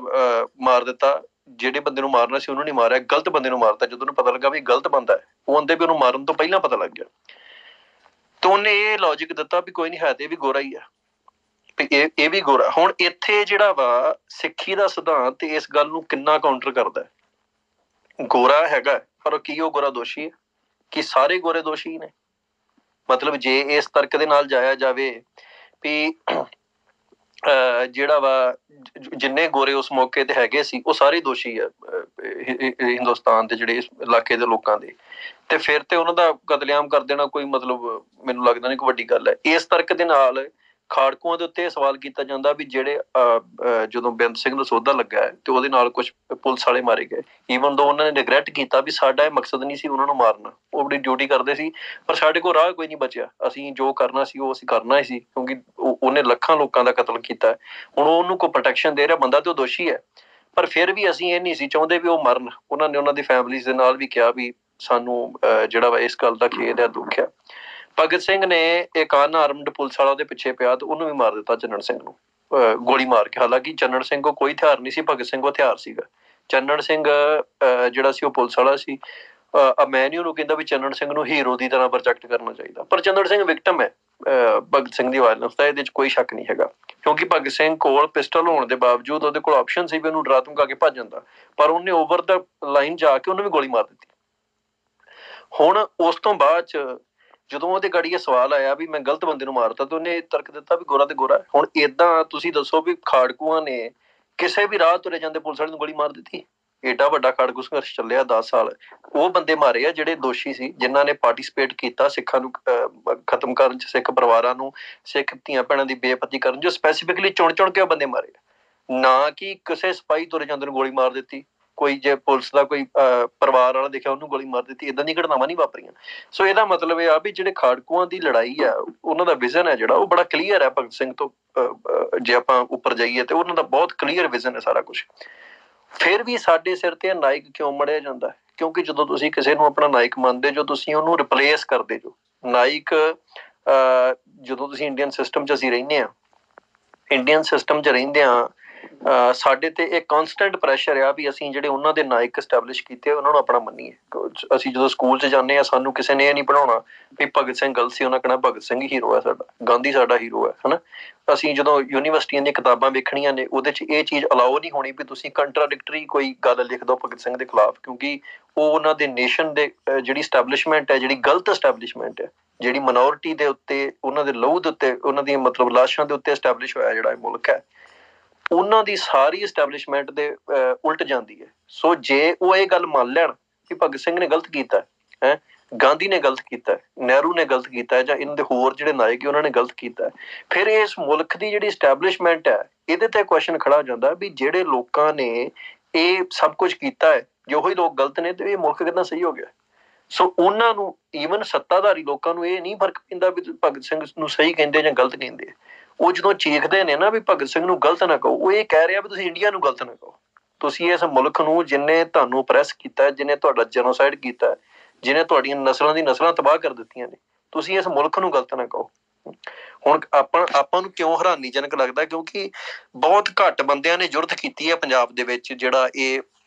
ਮਾਰ ਦਿੱਤਾ, ਜਿਹੜੇ ਬੰਦੇ ਨੂੰ ਮਾਰਨਾ ਸੀ ਉਹਨੂੰ ਨਹੀਂ ਮਾਰਿਆ, ਗਲਤ ਬੰਦੇ ਨੂੰ ਮਾਰਤਾ। ਜਦੋਂ ਉਹਨੂੰ ਪਤਾ ਲੱਗਾ ਵੀ ਗਲਤ ਬੰਦਾ ਹੈ, ਉਹ ਆਂਦੇ ਵੀ ਉਹਨੂੰ ਮਾਰਨ ਤੋਂ ਪਹਿਲਾਂ ਪਤਾ ਲੱਗ ਗਿਆ, ਤਾਂ ਉਹਨੇ ਇਹ ਲੌਜਿਕ ਦਿੱਤਾ ਵੀ ਕੋਈ ਨਹੀਂ, ਹੈ ਤੇ ਇਹ ਵੀ ਗੋਰਾ ਹੀ ਆ, ਇਹ ਵੀ ਗੋਰਾ। ਹੁਣ ਇੱਥੇ ਜਿਹੜਾ ਵਾ ਸਿੱਖੀ ਦਾ ਸਿਧਾਂਤ ਇਸ ਗੱਲ ਨੂੰ ਕਿੰਨਾ ਕਾਊਂਟਰ ਕਰਦਾ। ਗੋਰਾ ਹੈਗਾ ਪਰ ਕੀ ਉਹ ਗੋਰਾ ਦੋਸ਼ੀ ਹੈ? ਕਿ ਸਾਰੇ ਗੋਰੇ ਦੋਸ਼ੀ ਨੇ? ਮਤਲਬ ਜੇ ਇਸ ਤਰਕ ਦੇ ਨਾਲ ਜਾਇਆ ਜਾਵੇ ਵੀ ਜਿਹੜਾ ਵਾ ਜਿੰਨੇ ਗੋਰੇ ਉਸ ਮੌਕੇ ਤੇ ਹੈਗੇ ਸੀ ਉਹ ਸਾਰੇ ਦੋਸ਼ੀ ਆ ਹਿੰਦੁਸਤਾਨ ਦੇ ਜਿਹੜੇ ਇਸ ਇਲਾਕੇ ਦੇ ਲੋਕਾਂ ਦੇ, ਤੇ ਫਿਰ ਤੇ ਉਹਨਾਂ ਦਾ ਕਤਲੇਆਮ ਕਰ ਦੇਣਾ ਕੋਈ ਮਤਲਬ ਮੈਨੂੰ ਲੱਗਦਾ ਨਹੀਂ ਕੋਈ ਵੱਡੀ ਗੱਲ ਹੈ। ਇਸ ਤਰਕ ਦੇ ਨਾਲ ਖਾੜਕੂਆਂ ਦੇ ਉੱਤੇ ਇਹ ਸਵਾਲ ਕੀਤਾ ਜਾਂਦਾ ਵੀ ਜਿਹੜੇ ਜਦੋਂ ਬੇਅੰਤ ਸਿੰਘ ਦਾ ਸੌਦਾ ਲੱਗਾ ਹੈ ਤੇ ਉਹਦੇ ਨਾਲ ਕੁਝ ਪੁਲਿਸ ਵਾਲੇ ਮਾਰੇ ਗਏ, ਈਵਨ ਦੋ ਉਹਨਾਂ ਨੇ ਰਿਗਰੈਟ ਕੀਤਾ ਵੀ ਸਾਡਾ ਇਹ ਮਕਸਦ ਨਹੀਂ ਸੀ ਉਹਨਾਂ ਨੂੰ ਮਾਰਨਾ, ਉਹ ਆਪਣੀ ਡਿਊਟੀ ਕਰਦੇ ਸੀ, ਪਰ ਸਾਡੇ ਕੋਲ ਰਾਹ ਕੋਈ ਨਹੀਂ ਬਚਿਆ, ਅਸੀਂ ਜੋ ਕਰਨਾ ਸੀ ਉਹ ਅਸੀਂ ਕਰਨਾ ਹੀ ਸੀ, ਕਿਉਂਕਿ ਉਹਨੇ ਲੱਖਾਂ ਲੋਕਾਂ ਦਾ ਕਤਲ ਕੀਤਾ। ਹੁਣ ਉਹਨੂੰ ਕੋਈ ਪ੍ਰੋਟੈਕਸ਼ਨ ਦੇ ਰਿਹਾ ਬੰਦਾ ਤੇ ਉਹ ਦੋਸ਼ੀ ਹੈ, ਪਰ ਫਿਰ ਵੀ ਅਸੀਂ ਇਹ ਨਹੀਂ ਸੀ ਚਾਹੁੰਦੇ ਵੀ ਉਹ ਮਰਨ। ਉਹਨਾਂ ਨੇ ਉਹਨਾਂ ਦੀ ਫੈਮਿਲੀਜ਼ ਦੇ ਨਾਲ ਵੀ ਕਿਹਾ ਵੀ ਸਾਨੂੰ ਜਿਹੜਾ ਵਾ ਇਸ ਗੱਲ ਦਾ ਖੇਦ ਹੈ, ਦੁੱਖ ਹੈ। ਭਗਤ ਸਿੰਘ ਨੇ ਇੱਕ ਅਨਆਰਮਡ ਪੁਲਿਸ ਵਾਲਾ ਉਹਦੇ ਪਿੱਛੇ ਪਿਆ ਤੇ ਉਹਨੂੰ ਵੀ ਮਾਰ ਦਿੱਤਾ, ਚੰਨਣ ਸਿੰਘ ਨੂੰ ਗੋਲੀ ਮਾਰ ਕੇ। ਹਾਲਾਂਕਿ ਚੰਨਣ ਸਿੰਘ ਕੋਲ ਕੋਈ ਹਥਿਆਰ ਨਹੀਂ ਸੀ, ਭਗਤ ਸਿੰਘ ਕੋਲ ਹਥਿਆਰ ਸੀਗਾ। ਚੰਨਣ ਸਿੰਘ ਜਿਹੜਾ ਸੀ ਉਹ ਪੁਲਿਸ ਵਾਲਾ ਸੀ। ਮੈਂ ਨਹੀਂ ਉਹਨੂੰ ਕਹਿੰਦਾ ਵੀ ਚੰਨਣ ਸਿੰਘ ਨੂੰ ਹੀਰੋ ਦੀ ਤਰ੍ਹਾਂ ਪ੍ਰੋਜੈਕਟ ਕਰਨਾ ਚਾਹੀਦਾ, ਪਰ ਚੰਨਣ ਸਿੰਘ ਵਿਕਟਮ ਹੈ ਭਗਤ ਸਿੰਘ ਦੀ ਵਾਇਲੈਂਸ ਦਾ, ਇਹਦੇ 'ਚ ਕੋਈ ਸ਼ੱਕ ਨਹੀਂ ਹੈਗਾ। ਕਿਉਂਕਿ ਭਗਤ ਸਿੰਘ ਕੋਲ ਪਿਸਟਲ ਹੋਣ ਦੇ ਬਾਵਜੂਦ ਉਹਦੇ ਕੋਲ ਆਪਸ਼ਨ ਸੀ ਵੀ ਉਹਨੂੰ ਡਰਾ ਧਮਕਾ ਕੇ ਭੱਜ ਜਾਂਦਾ, ਪਰ ਉਹਨੇ ਓਵਰ ਦਾ ਲਾਈਨ ਜਾ ਕੇ ਉਹਨੂੰ ਵੀ ਗੋਲੀ ਮਾਰ ਦਿੱਤੀ। ਹੁਣ ਉਸ ਤੋਂ ਬਾਅਦ 'ਚ ਜਦੋਂ ਉਹਦੇ ਗਾੜੀ ਇਹ ਸਵਾਲ ਆਇਆ ਵੀ ਮੈਂ ਗਲਤ ਬੰਦੇ ਨੂੰ ਮਾਰਤਾ, ਤੇ ਉਹਨੇ ਤਰਕ ਦਿੱਤਾ ਵੀ ਗੋਰਾ ਤੇ ਗੋਰਾ। ਹੁਣ ਏਦਾਂ ਤੁਸੀਂ ਦੱਸੋ ਵੀ ਖਾੜਕੂਆਂ ਨੇ ਕਿਸੇ ਵੀ ਰਾਹ ਤੁਰੇ ਜਾਂਦੇ ਪੁਲਿਸ ਵਾਲੇ ਨੂੰ ਗੋਲੀ ਮਾਰ ਦਿੱਤੀ? ਏਡਾ ਵੱਡਾ ਖਾੜਕੂ ਸੰਘਰਸ਼ ਚੱਲਿਆ 10 ਸਾਲ, ਉਹ ਬੰਦੇ ਮਾਰੇ ਆ ਜਿਹੜੇ ਦੋਸ਼ੀ ਸੀ, ਜਿਨ੍ਹਾਂ ਨੇ ਪਾਰਟੀਸਪੇਟ ਕੀਤਾ ਸਿੱਖਾਂ ਨੂੰ ਖਤਮ ਕਰਨ 'ਚ, ਸਿੱਖ ਪਰਿਵਾਰਾਂ ਨੂੰ, ਸਿੱਖ ਧੀਆਂ ਭੈਣਾਂ ਦੀ ਬੇਪਤੀ ਕਰਨ 'ਚ। ਸਪੈਸੀਫਿਕਲੀ ਚੁਣ ਚੁਣ ਕੇ ਉਹ ਬੰਦੇ ਮਾਰੇ, ਨਾ ਕਿ ਕਿਸੇ ਸਿਪਾਹੀ ਤੁਰੇ ਜਾਂਦੇ ਨੂੰ ਗੋਲੀ ਮਾਰ ਦਿੱਤੀ, ਕੋਈ ਜੇ ਪੁਲਿਸ ਦਾ ਕੋਈ ਪਰਿਵਾਰ ਵਾਲਾ ਦੇਖਿਆ ਉਹਨੂੰ ਗੋਲੀ ਮਾਰ ਦਿੱਤੀ। ਏਦਾਂ ਦੀਆਂ ਘਟਨਾਵਾਂ ਨਹੀਂ ਵਾਪਰੀਆਂ। ਸੋ ਇਹਦਾ ਮਤਲਬ ਇਹ ਆ ਵੀ ਜਿਹੜੇ ਖਾੜਕੂਆਂ ਦੀ ਲੜਾਈ ਆ, ਉਹਨਾਂ ਦਾ ਵਿਜ਼ਨ ਹੈ ਜਿਹੜਾ ਉਹ ਬੜਾ ਕਲੀਅਰ ਹੈ। ਭਗਤ ਸਿੰਘ ਤੋਂ ਜੇ ਆਪਾਂ ਉੱਪਰ ਜਾਈਏ ਤੇ ਉਹਨਾਂ ਦਾ ਬਹੁਤ ਕਲੀਅਰ ਵਿਜ਼ਨ ਹੈ ਸਾਰਾ ਕੁਛ। ਫਿਰ ਵੀ ਸਾਡੇ ਸਿਰ ਤੇ ਨਾਇਕ ਕਿਉਂ ਮੜਿਆ ਜਾਂਦਾ? ਕਿਉਂਕਿ ਜਦੋਂ ਤੁਸੀਂ ਕਿਸੇ ਨੂੰ ਆਪਣਾ ਨਾਇਕ ਮੰਨਦੇ ਜੋ, ਤੁਸੀਂ ਉਹਨੂੰ ਰਿਪਲੇਸ ਕਰਦੇ ਜੋ। ਨਾਇਕ ਜਦੋਂ ਤੁਸੀਂ ਇੰਡੀਅਨ ਸਿਸਟਮ 'ਚ ਅਸੀਂ ਰਹਿੰਦੇ ਹਾਂ, ਇੰਡੀਅਨ ਸਿਸਟਮ 'ਚ ਰਹਿੰਦੇ ਹਾਂ, ਸਾਡੇ ਤੇ ਇੱਕ ਕਾਂਸਟੈਂਟ ਪ੍ਰੈਸ਼ਰ ਆ ਵੀ ਅਸੀਂ ਜਿਹੜੇ ਉਹਨਾਂ ਦੇ ਨਾਇਕ ਐਸਟੈਬਲਿਸ਼ ਕੀਤੇ ਉਹਨਾਂ ਨੂੰ ਆਪਣਾ ਮੰਨੀਏ। ਅਸੀਂ ਜਦੋਂ ਸਕੂਲ 'ਚ ਜਾਂਦੇ ਹਾਂ, ਸਾਨੂੰ ਕਿਸੇ ਨੇ ਇਹ ਨਹੀਂ ਪੜ੍ਹਾਉਣਾ ਵੀ ਭਗਤ ਸਿੰਘ ਗਲਤ ਸੀ, ਉਹਨਾਂ ਕਹਿਣਾ ਭਗਤ ਸਿੰਘ ਹੀਰੋ ਹੈ ਸਾਡਾ, ਗਾਂਧੀ ਸਾਡਾ ਹੀਰੋ ਹੈ, ਹਨਾ। ਅਸੀਂ ਜਦੋਂ ਯੂਨੀਵਰਸਿਟੀਆਂ ਦੀਆਂ ਕਿਤਾਬਾਂ ਵੇਖਣੀਆਂ ਨੇ, ਉਹਦੇ 'ਚ ਇਹ ਚੀਜ਼ ਅਲਾਓ ਨਹੀਂ ਹੋਣੀ ਵੀ ਤੁਸੀਂ ਕੰਟਰਾਡਿਕਟਰੀ ਕੋਈ ਗੱਲ ਲਿਖ ਦਿਓ ਭਗਤ ਸਿੰਘ ਦੇ ਖਿਲਾਫ, ਕਿਉਂਕਿ ਉਹ ਉਹਨਾਂ ਦੇ ਨੇਸ਼ਨ ਦੇ ਜਿਹੜੀ ਸਟੈਬਲਿਸ਼ਮੈਂਟ ਹੈ, ਜਿਹੜੀ ਗਲਤ ਸਟੈਬਲਿਸ਼ਮੈਂਟ ਹੈ, ਜਿਹੜੀ ਮਿਨੋਰਿਟੀ ਦੇ ਉੱਤੇ, ਉਹਨਾਂ ਦੇ ਲਹੂ ਦੇ ਉੱਤੇ, ਉਹਨਾਂ ਦੀਆਂ ਮਤਲਬ ਲਾਸ਼ਾਂ ਦੇ ਉੱਤੇ ਐਸਟੈਬਲਿਸ਼ ਹੋਇਆ ਜਿਹੜਾ ਇਹ ਮੁਲਕ ਹੈ, ਉਹਨਾਂ ਦੀ ਸਾਰੀ ਐਸਟੈਬਲਿਸ਼ਮੈਂਟ ਦੇ ਉਲਟ ਜਾਂਦੀ ਹੈ। ਸੋ ਜੇ ਉਹ ਇਹ ਗੱਲ ਮੰਨ ਲੈਣ ਕਿ ਭਗਤ ਸਿੰਘ ਨੇ ਗਲਤ ਕੀਤਾ ਹੈ, ਗਾਂਧੀ ਨੇ ਗਲਤ ਕੀਤਾ, ਨਹਿਰੂ ਨੇ ਗਲਤ ਕੀਤਾ, ਜਾਂ ਇਹਨਾਂ ਦੇ ਹੋਰ ਜਿਹੜੇ ਨਾਇਕ ਉਹਨਾਂ ਨੇ ਗਲਤ ਕੀਤਾ। ਫਿਰ ਇਸ ਮੁਲਕ ਦੀ ਜਿਹੜੀ ਇਸਟੈਬਲਿਸ਼ਮੈਂਟ ਹੈ ਇਹਦੇ ਤੇ ਕੁਐਸਚਨ ਖੜਾ ਹੋ ਜਾਂਦਾ ਵੀ ਜਿਹੜੇ ਲੋਕਾਂ ਨੇ ਇਹ ਸਭ ਕੁਝ ਕੀਤਾ ਹੈ, ਜੇ ਉਹੀ ਲੋਕ ਗਲਤ ਨੇ ਤੇ ਇਹ ਮੁਲਕ ਕਿੱਦਾਂ ਸਹੀ ਹੋ ਗਿਆ। ਸੋ ਉਹਨਾਂ ਨੂੰ ਈਵਨ ਸੱਤਾਧਾਰੀ ਲੋਕਾਂ ਨੂੰ ਇਹ ਨਹੀਂ ਫਰਕ ਪੈਂਦਾ ਵੀ ਭਗਤ ਸਿੰਘ ਨੂੰ ਸਹੀ ਕਹਿੰਦੇ ਜਾਂ ਗਲਤ ਕਹਿੰਦੇ। ਉਹ ਜਦੋਂ ਚੀਖਦੇ ਨੇ ਨਾ ਵੀ ਭਗਤ ਸਿੰਘ ਨੂੰ ਗਲਤ ਨਾ ਕਹੋ, ਉਹ ਇਹ ਕਹਿ ਰਿਹਾ ਵੀ ਤੁਸੀਂ ਇੰਡੀਆ ਨੂੰ ਗਲਤ ਨਾ ਕਹੋ। ਤੁਸੀਂ ਇਸ ਮੁਲਕ ਨੂੰ ਜਿਹਨੇ ਤੁਹਾਨੂੰ ਪ੍ਰੈਸ ਕੀਤਾ, ਜਿਹਨੇ ਤੁਹਾਡਾ ਜੈਨੋਸਾਈਡ ਕੀਤਾ, ਜਿਹਨੇ ਤੁਹਾਡੀਆਂ ਨਸਲਾਂ ਦੀ ਨਸਲਾਂ ਤਬਾਹ ਕਰ ਦਿੱਤੀਆਂ ਨੇ, ਤੁਸੀਂ ਇਸ ਮੁਲਕ ਨੂੰ ਗਲਤ ਨਾ ਕਹੋ। ਹੁਣ ਆਪਾਂ ਨੂੰ ਕਿਉਂ ਹੈਰਾਨੀਜਨਕ ਲੱਗਦਾ, ਕਿਉਂਕਿ ਬਹੁਤ ਘੱਟ ਬੰਦਿਆਂ ਨੇ ਜੁਰਤ ਕੀਤੀ ਹੈ ਪੰਜਾਬ ਦੇ ਵਿੱਚ ਜਿਹੜਾ ਇਹ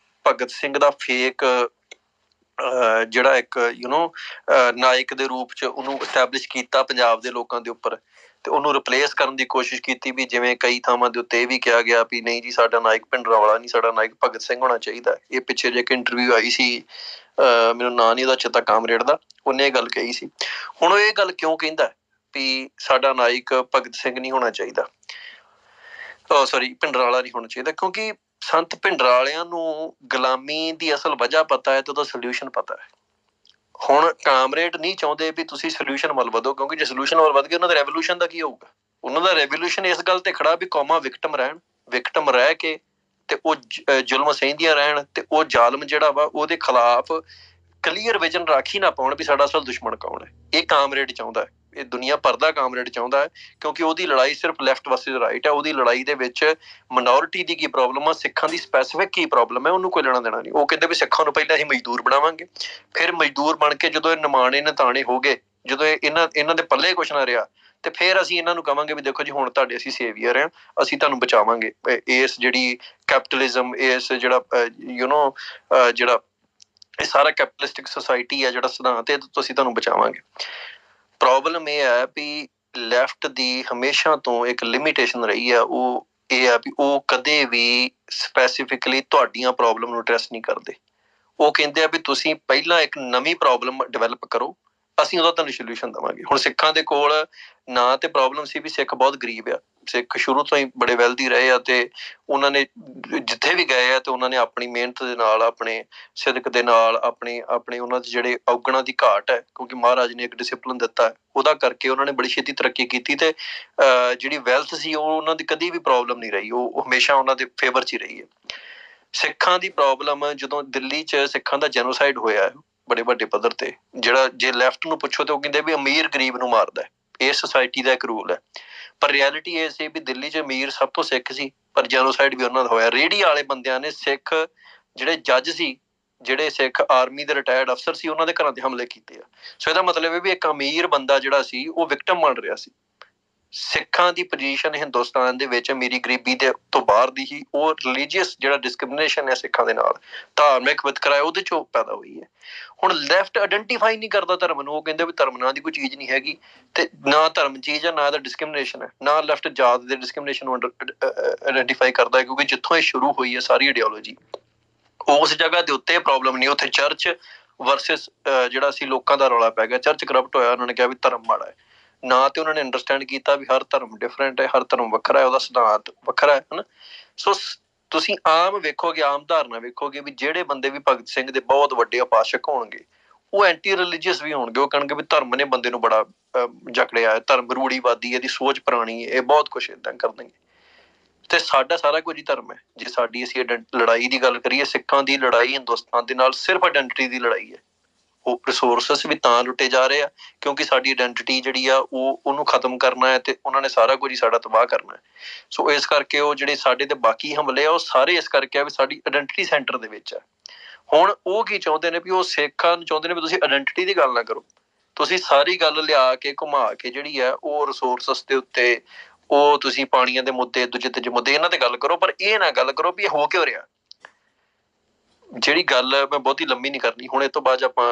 ਭਗਤ ਸਿੰਘ ਦਾ ਫੇਕ ਜਿਹੜਾ ਇੱਕ ਨਾਇਕ ਦੇ ਰੂਪ ਚ ਉਹਨੂੰ ਐਸਟੈਬਲਿਸ਼ ਕੀਤਾ ਪੰਜਾਬ ਦੇ ਲੋਕਾਂ ਦੇ ਉੱਪਰ, ਤੇ ਉਹਨੂੰ ਰਿਪਲੇਸ ਕਰਨ ਦੀ ਕੋਸ਼ਿਸ਼ ਕੀਤੀ। ਵੀ ਜਿਵੇਂ ਕਈ ਥਾਵਾਂ ਦੇ ਉੱਤੇ ਇਹ ਵੀ ਕਿਹਾ ਗਿਆ ਵੀ ਨਹੀਂ ਜੀ ਸਾਡਾ ਨਾਇਕ ਭਿੰਡਰਾਂਵਾਲਾ ਨਹੀਂ, ਸਾਡਾ ਨਾਇਕ ਭਗਤ ਸਿੰਘ ਹੋਣਾ ਚਾਹੀਦਾ। ਇਹ ਪਿੱਛੇ ਜੇ ਇੱਕ ਇੰਟਰਵਿਊ ਆਈ ਸੀ, ਮੈਨੂੰ ਨਾਂ ਨਹੀਂ ਉਹਦਾ ਚੇਤਾ, ਕਾਮਰੇਡ ਦਾ, ਉਹਨੇ ਇਹ ਗੱਲ ਕਹੀ ਸੀ। ਹੁਣ ਉਹ ਇਹ ਗੱਲ ਕਿਉਂ ਕਹਿੰਦਾ ਵੀ ਸਾਡਾ ਨਾਇਕ ਭਗਤ ਸਿੰਘ ਨਹੀਂ ਹੋਣਾ ਚਾਹੀਦਾ, ਸੌਰੀ ਭਿੰਡਰਾਂਵਾਲਾ ਨਹੀਂ ਹੋਣਾ ਚਾਹੀਦਾ? ਕਿਉਂਕਿ ਸੰਤ ਭਿੰਡਰਾਂਵਾਲਿਆਂ ਨੂੰ ਗੁਲਾਮੀ ਦੀ ਅਸਲ ਵਜ੍ਹਾ ਪਤਾ ਹੈ ਤੇ ਉਹਦਾ ਸੋਲਿਊਸ਼ਨ ਪਤਾ ਹੈ। ਹੁਣ ਕਾਮਰੇਡ ਨਹੀਂ ਚਾਹੁੰਦੇ ਵੀ ਤੁਸੀਂ ਸੋਲਿਊਸ਼ਨ ਵੱਲ ਵਧੋ, ਕਿਉਂਕਿ ਜੇ ਸੋਲਿਊਸ਼ਨ ਵੱਲ ਵਧ ਗਏ ਉਹਨਾਂ ਦਾ ਰੈਵੋਲੂਸ਼ਨ ਦਾ ਕੀ ਹੋਊਗਾ? ਉਹਨਾਂ ਦਾ ਰੈਵੋਲੂਸ਼ਨ ਇਸ ਗੱਲ ਤੇ ਖੜਾ ਵੀ ਕੌਮਾਂ ਵਿਕਟਮ ਰਹਿਣ, ਵਿਕਟਮ ਰਹਿ ਕੇ ਤੇ ਉਹ ਜ਼ੁਲਮ ਸਹਿੰਦੀਆਂ ਰਹਿਣ, ਤੇ ਉਹ ਜ਼ਾਲਮ ਜਿਹੜਾ ਵਾ ਉਹਦੇ ਖਿਲਾਫ ਕਲੀਅਰ ਵਿਜ਼ਨ ਰੱਖ ਹੀ ਨਾ ਪਾਉਣ ਵੀ ਸਾਡਾ ਅਸਲ ਦੁਸ਼ਮਣ ਕੌਣ ਹੈ। ਇਹ ਕਾਮਰੇਡ ਚਾਹੁੰਦਾ ਹੈ, ਇਹ ਦੁਨੀਆ ਭਰ ਦਾ ਕਾਮਰੇਡ ਚਾਹੁੰਦਾ ਹੈ, ਕਿਉਂਕਿ ਉਹਦੀ ਲੜਾਈ ਸਿਰਫ ਲੈਫਟ ਵਰਸਸ ਰਾਈਟ ਹੈ। ਉਹਦੀ ਲੜਾਈ ਦੇ ਵਿੱਚ ਮਿਨੋਰਿਟੀ ਦੀ ਕੀ ਪ੍ਰੋਬਲਮ ਆ, ਸਿੱਖਾਂ ਦੀ ਸਪੈਸੀਫਿਕ ਕੀ ਪ੍ਰੋਬਲਮ ਹੈ, ਉਹਨੂੰ ਕੋਈ ਲੈਣਾ ਦੇਣਾ ਨਹੀਂ। ਉਹ ਕਹਿੰਦੇ ਵੀ ਸਿੱਖਾਂ ਨੂੰ ਪਹਿਲਾਂ ਅਸੀਂ ਮਜ਼ਦੂਰ ਬਣਾਵਾਂਗੇ, ਫਿਰ ਮਜ਼ਦੂਰ ਬਣ ਕੇ ਜਦੋਂ ਇਹ ਨਿਮਾਣੇ ਨਤਾਣੇ ਹੋ ਗਏ, ਜਦੋਂ ਇਹਨਾਂ ਦੇ ਪੱਲੇ ਕੁਛ ਨਾ ਰਿਹਾ, ਤੇ ਫਿਰ ਅਸੀਂ ਇਹਨਾਂ ਨੂੰ ਕਵਾਂਗੇ ਵੀ ਦੇਖੋ ਜੀ ਹੁਣ ਤੁਹਾਡੇ ਅਸੀਂ ਸੇਵੀਅਰ ਹਾਂ, ਅਸੀਂ ਤੁਹਾਨੂੰ ਬਚਾਵਾਂਗੇ ਇਸ ਜਿਹੜੀ ਕੈਪੀਟਲਿਜ਼ਮ, ਇਸ ਜਿਹੜਾ ਜਿਹੜਾ ਇਹ ਸਾਰਾ ਕੈਪੀਟਲਿਸਟਿਕ ਸੋਸਾਇਟੀ ਹੈ ਜਿਹੜਾ ਸਿਧਾਂਤ, ਇਹ ਤੋਂ ਅਸੀਂ ਤੁਹਾਨੂੰ ਬਚਾਵਾਂਗੇ। ਪ੍ਰੋਬਲਮ ਇਹ ਹੈ ਵੀ ਲੈਫਟ ਦੀ ਹਮੇਸ਼ਾ ਤੋਂ ਇੱਕ ਲਿਮਿਟੇਸ਼ਨ ਰਹੀ ਹੈ, ਉਹ ਇਹ ਹੈ ਵੀ ਉਹ ਕਦੇ ਵੀ ਸਪੈਸੀਫਿਕਲੀ ਤੁਹਾਡੀਆਂ ਪ੍ਰੋਬਲਮ ਨੂੰ ਐਡਰੈਸ ਨਹੀਂ ਕਰਦੇ। ਉਹ ਕਹਿੰਦੇ ਆ ਵੀ ਤੁਸੀਂ ਪਹਿਲਾਂ ਇੱਕ ਨਵੀਂ ਪ੍ਰੋਬਲਮ ਡਿਵੈਲਪ ਕਰੋ, ਅਸੀਂ ਉਹਦਾ ਤੁਹਾਨੂੰ ਸੋਲਿਊਸ਼ਨ ਦੇਵਾਂਗੇ। ਹੁਣ ਸਿੱਖਾਂ ਦੇ ਕੋਲ ਨਾ ਤੇ ਪ੍ਰੋਬਲਮ ਸੀ ਵੀ ਸਿੱਖ ਬਹੁਤ ਗਰੀਬ ਆ, ਸਿੱਖ ਸ਼ੁਰੂ ਤੋਂ ਹੀ ਬੜੇ ਵੈਲਦੀ ਰਹੇ ਆ, ਤੇ ਉਹਨਾਂ ਨੇ ਜਿੱਥੇ ਵੀ ਗਏ ਆ ਤੇ ਉਹਨਾਂ ਨੇ ਆਪਣੀ ਮਿਹਨਤ ਦੇ ਨਾਲ, ਆਪਣੇ ਸਿਦਕ ਦੇ ਨਾਲ, ਆਪਣੇ ਉਹਨਾਂ ਦੇ ਜਿਹੜੇ ਔਗਣਾਂ ਦੀ ਘਾਟ ਹੈ, ਕਿਉਂਕਿ ਮਹਾਰਾਜ ਨੇ ਇੱਕ ਡਿਸਿਪਲਿਨ ਦਿੱਤਾ, ਉਹਦਾ ਕਰਕੇ ਉਹਨਾਂ ਨੇ ਬੜੀ ਛੇਤੀ ਤਰੱਕੀ ਕੀਤੀ, ਤੇ ਜਿਹੜੀ ਵੈਲਥ ਸੀ ਉਹ ਉਹਨਾਂ ਦੀ ਕਦੀ ਵੀ ਪ੍ਰੋਬਲਮ ਨਹੀਂ ਰਹੀ, ਉਹ ਹਮੇਸ਼ਾ ਉਹਨਾਂ ਦੇ ਫੇਵਰ 'ਚ ਹੀ ਰਹੀ ਹੈ। ਸਿੱਖਾਂ ਦੀ ਪ੍ਰੋਬਲਮ ਜਦੋਂ ਦਿੱਲੀ 'ਚ ਸਿੱਖਾਂ ਦਾ ਜੈਨੋਸਾਈਡ ਹੋਇਆ ਬੜੇ ਵੱਡੇ ਪੱਧਰ ਤੇ, ਜਿਹੜਾ ਜੇ ਲੈਫਟ ਨੂੰ ਪੁੱਛੋ ਤੇ ਉਹ ਕਹਿੰਦੇ ਵੀ ਅਮੀਰ ਗਰੀਬ ਨੂੰ ਮਾਰਦਾ, ਇਹ ਸੋਸਾਇਟੀ ਦਾ ਇੱਕ ਰੂਲ ਹੈ। ਪਰ ਰਿਐਲਿਟੀ ਇਹ ਸੀ ਵੀ ਦਿੱਲੀ 'ਚ ਅਮੀਰ ਸਭ ਤੋਂ ਸਿੱਖ ਸੀ, ਪਰ ਜੈਨੋਸਾਈਡ ਵੀ ਉਹਨਾਂ ਦਾ ਹੋਇਆ। ਰੇਹੜੀ ਵਾਲੇ ਬੰਦਿਆਂ ਨੇ ਸਿੱਖ ਜਿਹੜੇ ਜੱਜ ਸੀ, ਜਿਹੜੇ ਸਿੱਖ ਆਰਮੀ ਦੇ ਰਿਟਾਇਰਡ ਅਫਸਰ ਸੀ, ਉਹਨਾਂ ਦੇ ਘਰਾਂ ਤੇ ਹਮਲੇ ਕੀਤੇ ਆ। ਸੋ ਇਹਦਾ ਮਤਲਬ ਇਹ ਵੀ ਇੱਕ ਅਮੀਰ ਬੰਦਾ ਜਿਹੜਾ ਸੀ ਉਹ ਵਿਕਟਮ ਬਣ ਰਿਹਾ ਸੀ। ਸਿੱਖਾਂ ਦੀ ਪੋਜੀਸ਼ਨ ਹਿੰਦੁਸਤਾਨ ਦੇ ਵਿੱਚ ਅਮੀਰੀ ਗਰੀਬੀ ਦੇ ਤੋਂ ਬਾਹਰ ਦੀ ਹੀ, ਉਹ ਰਿਲੀਜੀਅਸ ਜਿਹੜਾ ਡਿਸਕ੍ਰਿਮੀਨੇਸ਼ਨ ਹੈ ਸਿੱਖਾਂ ਦੇ ਨਾਲ, ਧਾਰਮਿਕ ਵਿਤਕਰਾ ਹੈ, ਉਹਦੇ ਚੋਂ ਪੈਦਾ ਹੋਈ ਹੈ। ਹੁਣ ਲੈਫਟ ਆਇਡੈਂਟੀਫਾਈ ਨਹੀਂ ਕਰਦਾ ਧਰਮ ਨੂੰ, ਉਹ ਕਹਿੰਦੇ ਵੀ ਧਰਮ ਨਾਂ ਦੀ ਕੋਈ ਚੀਜ਼ ਨਹੀਂ ਹੈਗੀ, ਤੇ ਨਾ ਧਰਮ ਚੀਜ਼ ਹੈ, ਨਾ ਇਹਦਾ ਡਿਸਕ੍ਰਿਮੀਨੇਸ਼ਨ ਹੈ। ਨਾ ਲੈਫਟ ਜਾਤ ਦੇ ਡਿਸਕ੍ਰਿਮੀਨੇਸ਼ਨ ਨੂੰ ਆਇਡੈਂਟੀਫਾਈ ਕਰਦਾ, ਕਿਉਂਕਿ ਜਿੱਥੋਂ ਇਹ ਸ਼ੁਰੂ ਹੋਈ ਹੈ ਸਾਰੀ ਆਈਡੀਓਲੋਜੀ, ਉਸ ਜਗ੍ਹਾ ਦੇ ਉੱਤੇ ਪ੍ਰੋਬਲਮ ਨਹੀਂ। ਉੱਥੇ ਚਰਚ ਵਰਸਸ ਜਿਹੜਾ ਸੀ ਲੋਕਾਂ ਦਾ ਰੌਲਾ ਪੈ ਗਿਆ, ਚਰਚ ਕਰਪਟ ਹੋਇਆ, ਉਹਨਾਂ ਨੇ ਕਿਹਾ ਵੀ ਧਰਮ ਮਾੜਾ ਹੈ। ਨਾ ਤੇ ਉਹਨਾਂ ਨੇ ਅੰਡਰਸਟੈਂਡ ਕੀਤਾ ਵੀ ਹਰ ਧਰਮ ਡਿਫਰੈਂਟ ਹੈ, ਹਰ ਧਰਮ ਵੱਖਰਾ ਹੈ, ਉਹਦਾ ਸਿਧਾਂਤ ਵੱਖਰਾ ਹੈ, ਹਨਾ। ਸੋ ਤੁਸੀਂ ਆਮ ਵੇਖੋਗੇ, ਆਮ ਧਾਰਨਾ ਵੇਖੋਗੇ ਵੀ ਜਿਹੜੇ ਬੰਦੇ ਵੀ ਭਗਤ ਸਿੰਘ ਦੇ ਬਹੁਤ ਵੱਡੇ ਉਪਾਸ਼ਕ ਹੋਣਗੇ, ਉਹ ਐਂਟੀ ਰਿਲੀਜੀਅਸ ਵੀ ਹੋਣਗੇ। ਉਹ ਕਹਿਣਗੇ ਵੀ ਧਰਮ ਨੇ ਬੰਦੇ ਨੂੰ ਬੜਾ ਜਕੜਿਆ ਹੈ, ਧਰਮ ਰੂੜੀਵਾਦੀ, ਇਹਦੀ ਸੋਚ ਪੁਰਾਣੀ ਹੈ, ਇਹ ਬਹੁਤ ਕੁਛ ਏਦਾਂ ਕਰ ਦੇਣਗੇ। ਤੇ ਸਾਡਾ ਸਾਰਾ ਕੁਝ ਹੀ ਧਰਮ ਹੈ। ਜੇ ਸਾਡੀ ਅਸੀਂ ਲੜਾਈ ਦੀ ਗੱਲ ਕਰੀਏ, ਸਿੱਖਾਂ ਦੀ ਲੜਾਈ ਹਿੰਦੁਸਤਾਨ ਦੇ ਨਾਲ ਸਿਰਫ ਆਇਡੈਂਟੀਟੀ ਦੀ ਲੜਾਈ ਹੈ। ਉਹ ਰਿਸੋਰਸਿਸ ਵੀ ਤਾਂ ਲੁੱਟੇ ਜਾ ਰਹੇ ਆ ਕਿਉਂਕਿ ਸਾਡੀ ਆਇਡੈਂਟੀਟੀ ਜਿਹੜੀ ਆ ਉਹਨੂੰ ਖਤਮ ਕਰਨਾ ਹੈ, ਤੇ ਉਹਨਾਂ ਨੇ ਸਾਰਾ ਕੁਝ ਹੀ ਸਾਡਾ ਤਬਾਹ ਕਰਨਾ ਹੈ। ਸੋ ਇਸ ਕਰਕੇ ਉਹ ਜਿਹੜੇ ਸਾਡੇ ਤੇ ਬਾਕੀ ਹਮਲੇ ਆ, ਉਹ ਸਾਰੇ ਇਸ ਕਰਕੇ ਆ ਵੀ ਸਾਡੀ ਆਇਡੈਂਟੀਟੀ ਸੈਂਟਰ ਦੇ ਵਿੱਚ ਆ। ਹੁਣ ਉਹ ਕੀ ਚਾਹੁੰਦੇ ਨੇ ਵੀ ਉਹ ਸਿੱਖਾਂ ਨੂੰ ਚਾਹੁੰਦੇ ਨੇ ਵੀ ਤੁਸੀਂ ਆਇਡੈਂਟੀਟੀ ਦੀ ਗੱਲ ਨਾ ਕਰੋ, ਤੁਸੀਂ ਸਾਰੀ ਗੱਲ ਲਿਆ ਕੇ ਘੁਮਾ ਕੇ ਜਿਹੜੀ ਹੈ ਉਹ ਰਿਸੋਰਸਿਸ ਦੇ ਉੱਤੇ, ਉਹ ਤੁਸੀਂ ਪਾਣੀਆਂ ਦੇ ਮੁੱਦੇ, ਦੂਜੇ ਤੀਜੇ ਮੁੱਦੇ, ਇਹਨਾਂ ਤੇ ਗੱਲ ਕਰੋ, ਪਰ ਇਹ ਨਾ ਗੱਲ ਕਰੋ ਵੀ ਇਹ ਹੋ ਕਿਉਂ ਰਿਹਾ। ਜਿਹੜੀ ਗੱਲ ਮੈਂ ਬਹੁਤੀ ਲੰਮੀ ਨਹੀਂ ਕਰਨੀ। ਹੁਣ ਇਹ ਤੋਂ ਬਾਅਦ ਆਪਾਂ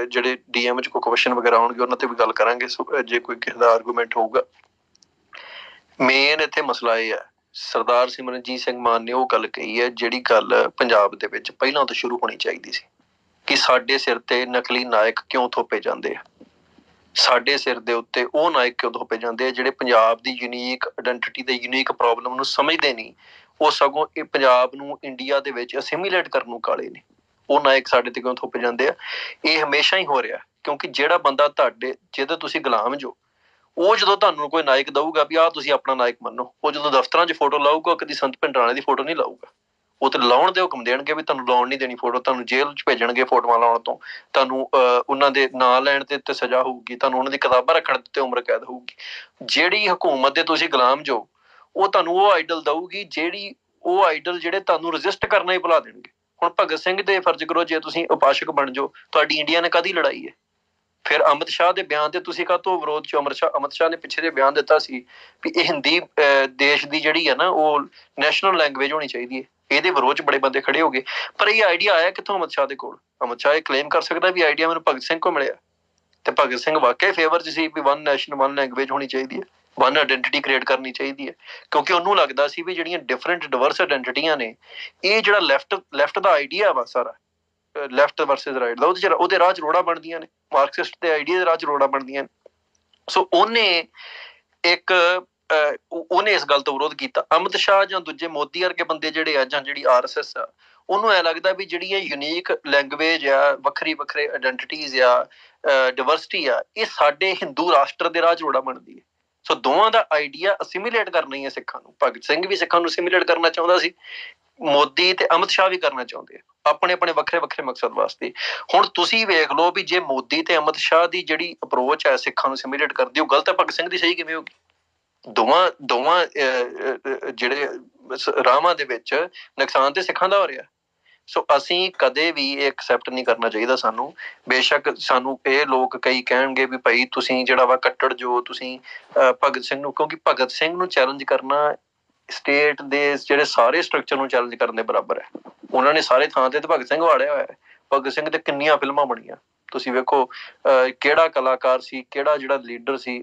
ਜਿਹੜੇ DM 'ਚ ਕੋਈ ਕੁਐਸਚਨ ਵਗੈਰਾ ਆਉਣਗੇ ਉਹਨਾਂ ਤੇ ਵੀ ਗੱਲ ਕਰਾਂਗੇ, ਜੇ ਕੋਈ ਕਿਸੇ ਦਾ ਆਰਗੂਮੈਂਟ ਹੋਊਗਾ। ਮੇਨ ਇੱਥੇ ਮਸਲਾ ਇਹ ਹੈ, ਸਰਦਾਰ ਸਿਮਰਨਜੀਤ ਸਿੰਘ ਮਾਨ ਨੇ ਉਹ ਗੱਲ ਕਹੀ ਹੈ ਜਿਹੜੀ ਗੱਲ ਪੰਜਾਬ ਦੇ ਵਿੱਚ ਪਹਿਲਾਂ ਤੋਂ ਸ਼ੁਰੂ ਹੋਣੀ ਚਾਹੀਦੀ ਸੀ, ਕਿ ਸਾਡੇ ਸਿਰ ਤੇ ਨਕਲੀ ਨਾਇਕ ਕਿਉਂ ਥੋਪੇ ਜਾਂਦੇ ਆ। ਸਾਡੇ ਸਿਰ ਦੇ ਉੱਤੇ ਉਹ ਨਾਇਕ ਕਿਉਂ ਥੋਪੇ ਜਾਂਦੇ ਆ ਜਿਹੜੇ ਪੰਜਾਬ ਦੀ ਯੂਨੀਕ ਆਇਡੈਂਟੀਟੀ ਤੇ ਯੂਨੀਕ ਪ੍ਰੋਬਲਮ ਨੂੰ ਸਮਝਦੇ ਨਹੀਂ, ਉਹ ਸਗੋਂ ਇਹ ਪੰਜਾਬ ਨੂੰ ਇੰਡੀਆ ਦੇ ਵਿੱਚ ਅਸਿਮੀਲੇਟ ਕਰਨ ਨੂੰ ਕਾਲੇ ਨੇ। ਉਹ ਨਾਇਕ ਸਾਡੇ ਤੇ ਕਿਉਂ ਥੋਪੇ ਜਾਂਦੇ ਆ। ਇਹ ਹਮੇਸ਼ਾ ਹੀ ਹੋ ਰਿਹਾ, ਕਿਉਂਕਿ ਜਿਹੜਾ ਬੰਦਾ ਤੁਹਾਡੇ ਜਿਹਦੇ ਤੁਸੀਂ ਗੁਲਾਮ ਜੋ, ਉਹ ਜਦੋਂ ਤੁਹਾਨੂੰ ਕੋਈ ਨਾਇਕ ਦਊਗਾ ਵੀ ਆਹ ਤੁਸੀਂ ਆਪਣਾ ਨਾਇਕ ਮੰਨੋ, ਉਹ ਜਦੋਂ ਦਫ਼ਤਰਾਂ 'ਚ ਫੋਟੋ ਲਾਊਗਾ ਕਦੀ ਸੰਤ ਭਿੰਡਰਾਣੇ ਦੀ ਫੋਟੋ ਨਹੀਂ ਲਾਊਗਾ। ਉਹ ਤੇ ਲਾਉਣ ਦੇ ਹੁਕਮ ਦੇਣਗੇ ਵੀ ਤੁਹਾਨੂੰ ਲਾਉਣ ਨਹੀਂ ਦੇਣੀ ਫੋਟੋ, ਤੁਹਾਨੂੰ ਜੇਲ੍ਹ 'ਚ ਭੇਜਣਗੇ ਫੋਟੋਆਂ ਲਾਉਣ ਤੋਂ, ਤੁਹਾਨੂੰ ਉਹਨਾਂ ਦੇ ਨਾਂ ਲੈਣ ਦੇ ਉੱਤੇ ਸਜ਼ਾ ਹੋਊਗੀ, ਤੁਹਾਨੂੰ ਉਹਨਾਂ ਦੀ ਕਿਤਾਬਾਂ ਰੱਖਣ ਦੇ ਉੱਤੇ ਉਮਰ ਕੈਦ ਹੋਊਗੀ। ਜਿਹੜੀ ਹਕੂਮਤ ਦੇ ਤੁਸੀਂ ਗੁਲਾਮ ਜੋ, ਉਹ ਤੁਹਾਨੂੰ ਉਹ ਆਈਡਲ ਦਊਗੀ ਉਹ ਆਈਡਲ ਜਿਹੜੇ ਤੁਹਾਨੂੰ ਰਜਿਸਟ ਕਰਨਾ ਹੀ ਭੁਲਾ ਦੇਣਗੇ। ਹੁਣ ਭਗਤ ਸਿੰਘ ਦੇ ਫਰਜ਼ ਕਰੋ, ਜੇ ਤੁਸੀਂ ਉਪਾਸ਼ਕ ਬਣ ਜਾਓ, ਤੁਹਾਡੀ ਇੰਡੀਆ ਨੇ ਕਾਹਦੀ ਲੜਾਈ ਹੈ? ਫਿਰ ਅਮਿਤ ਸ਼ਾਹ ਦੇ ਬਿਆਨ ਤੇ ਤੁਸੀਂ ਕਾਹਤੋਂ ਵਿਰੋਧ 'ਚ? ਅਮਿਤ ਸ਼ਾਹ ਨੇ ਪਿੱਛੇ ਜੇ ਬਿਆਨ ਦਿੱਤਾ ਸੀ ਵੀ ਇਹ ਹਿੰਦੀ ਦੇਸ਼ ਦੀ ਜਿਹੜੀ ਹੈ ਨਾ ਉਹ ਨੈਸ਼ਨਲ ਲੈਂਗੁਏਜ ਹੋਣੀ ਚਾਹੀਦੀ ਹੈ। ਇਹਦੇ ਵਿਰੋਧ 'ਚ ਬੜੇ ਬੰਦੇ ਖੜੇ ਹੋ ਗਏ। ਪਰ ਇਹ ਆਈਡੀਆ ਆਇਆ ਕਿੱਥੋਂ ਅਮਿਤ ਸ਼ਾਹ ਦੇ ਕੋਲ? ਅਮਿਤ ਸ਼ਾਹ ਇਹ ਕਲੇਮ ਕਰ ਸਕਦਾ ਵੀ ਆਈਡੀਆ ਮੈਨੂੰ ਭਗਤ ਸਿੰਘ ਕੋਲ ਮਿਲਿਆ, ਤੇ ਭਗਤ ਸਿੰਘ ਵਾਕਿਆ ਫੇਵਰ 'ਚ ਸੀ ਵੀ ਵਨ ਨੈਸ਼ਨ ਵਨ ਲੈਂਗੁਏਜ ਹੋਣੀ ਚਾਹੀਦੀ ਹੈ, ਵਨ ਆਇਡੈਂਟੀਟੀ ਕ੍ਰੀਏਟ ਕਰਨੀ ਚਾਹੀਦੀ ਹੈ। ਕਿਉਂਕਿ ਉਹਨੂੰ ਲੱਗਦਾ ਸੀ ਵੀ ਜਿਹੜੀਆਂ ਡਿਫਰੈਂਟ ਡਿਵਰਸ ਆਇਡੈਂਟੀਟੀਆਂ ਨੇ, ਇਹ ਜਿਹੜਾ ਲੈਫਟ ਦਾ ਆਈਡੀਆ ਵਾ ਸਾਰਾ, ਲੈਫਟ ਵਰਸਸ ਰਾਈਟ ਦਾ, ਉਹਦੇ ਰਾਹ 'ਚ ਰੋੜਾ ਬਣਦੀਆਂ ਨੇ, ਮਾਰਕਸਿਸਟ ਦੇ ਆਈਡੀਆ ਦੇ ਰਾਹ 'ਚ ਰੋੜਾ ਬਣਦੀਆਂ ਨੇ। ਸੋ ਉਹਨੇ ਇਸ ਗੱਲ ਤੋਂ ਵਿਰੋਧ ਕੀਤਾ। ਅਮਿਤ ਸ਼ਾਹ ਜਾਂ ਦੂਜੇ ਮੋਦੀ ਵਰਗੇ ਬੰਦੇ ਜਿਹੜੇ ਆ, ਜਾਂ ਜਿਹੜੀ RSS ਆ, ਉਹਨੂੰ ਐ ਲੱਗਦਾ ਵੀ ਜਿਹੜੀ ਇਹ ਯੂਨੀਕ ਲੈਂਗੁਏਜ ਆ, ਵੱਖਰੇ ਆਇਡੈਂਟੀਟੀਜ਼ ਆ, ਡਿਵਰਸਿਟੀ ਆ, ਇਹ ਸਾਡੇ ਹਿੰਦੂ ਰਾਸ਼ਟਰ ਦੇ ਰਾਹ 'ਚ ਰੋੜਾ ਬਣਦੀ ਹੈ। ਸੋ ਦੋਵਾਂ ਦਾ ਆਈਡੀਆ ਅਸਿਮੀਲੇਟ ਕਰਨਾ ਹੀ ਹੈ ਸਿੱਖਾਂ ਨੂੰ। ਭਗਤ ਸਿੰਘ ਵੀ ਸਿੱਖਾਂ ਨੂੰ ਅਸਿਮੀਲੇਟ ਕਰਨਾ ਚਾਹੁੰਦਾ ਸੀ, ਮੋਦੀ ਤੇ ਅਮਿਤ ਸ਼ਾਹ ਵੀ ਕਰਨਾ ਚਾਹੁੰਦੇ ਆ, ਆਪਣੇ ਵੱਖਰੇ ਮਕਸਦ ਵਾਸਤੇ। ਹੁਣ ਤੁਸੀਂ ਵੇਖ ਲਓ ਵੀ ਜੇ ਮੋਦੀ ਤੇ ਅਮਿਤ ਸ਼ਾਹ ਦੀ ਜਿਹੜੀ ਅਪਰੋਚ ਹੈ ਸਿੱਖਾਂ ਨੂੰ ਅਸਿਮੀਲੇਟ ਕਰਦੀ, ਉਹ ਗਲਤ ਹੈ, ਭਗਤ ਸਿੰਘ ਦੀ ਸਹੀ ਕਿਵੇਂ ਹੋਗੀ? ਦੋਵਾਂ ਜਿਹੜੇ ਰਾਹਾਂ ਦੇ ਵਿੱਚ ਨੁਕਸਾਨ ਤੇ ਸਿੱਖਾਂ ਦਾ ਹੋ ਰਿਹਾ। ਸੋ ਅਸੀਂ ਕਦੇ ਵੀ ਇਹ ਐਕਸੈਪਟ ਨਹੀਂ ਕਰਨਾ ਚਾਹੀਦਾ ਸਾਨੂੰ। ਬੇਸ਼ੱਕ ਸਾਨੂੰ ਇਹ ਲੋਕ ਕਈ ਕਹਿਣਗੇ ਵੀ ਭਾਈ ਤੁਸੀਂ ਜਿਹੜਾ ਵਾ ਕੱਟੜ ਜੋ ਤੁਸੀਂ ਭਗਤ ਸਿੰਘ ਨੂੰ, ਕਿਉਂਕਿ ਭਗਤ ਸਿੰਘ ਨੂੰ ਚੈਲੰਜ ਕਰਨਾ ਸਟੇਟ ਦੇ ਜਿਹੜੇ ਸਾਰੇ ਸਟਰਕਚਰ ਨੂੰ ਚੈਲੰਜ ਕਰਨ ਦੇ ਬਰਾਬਰ ਹੈ। ਉਹਨਾਂ ਨੇ ਸਾਰੇ ਥਾਂ ਤੇ ਭਗਤ ਸਿੰਘ ਵਾੜਿਆ ਹੋਇਆ ਹੈ। ਭਗਤ ਸਿੰਘ ਤੇ ਕਿੰਨੀਆਂ ਫਿਲਮਾਂ ਬਣੀਆਂ ਤੁਸੀਂ ਵੇਖੋ। ਕਿਹੜਾ ਕਲਾਕਾਰ ਸੀ, ਕਿਹੜਾ ਜਿਹੜਾ ਲੀਡਰ ਸੀ,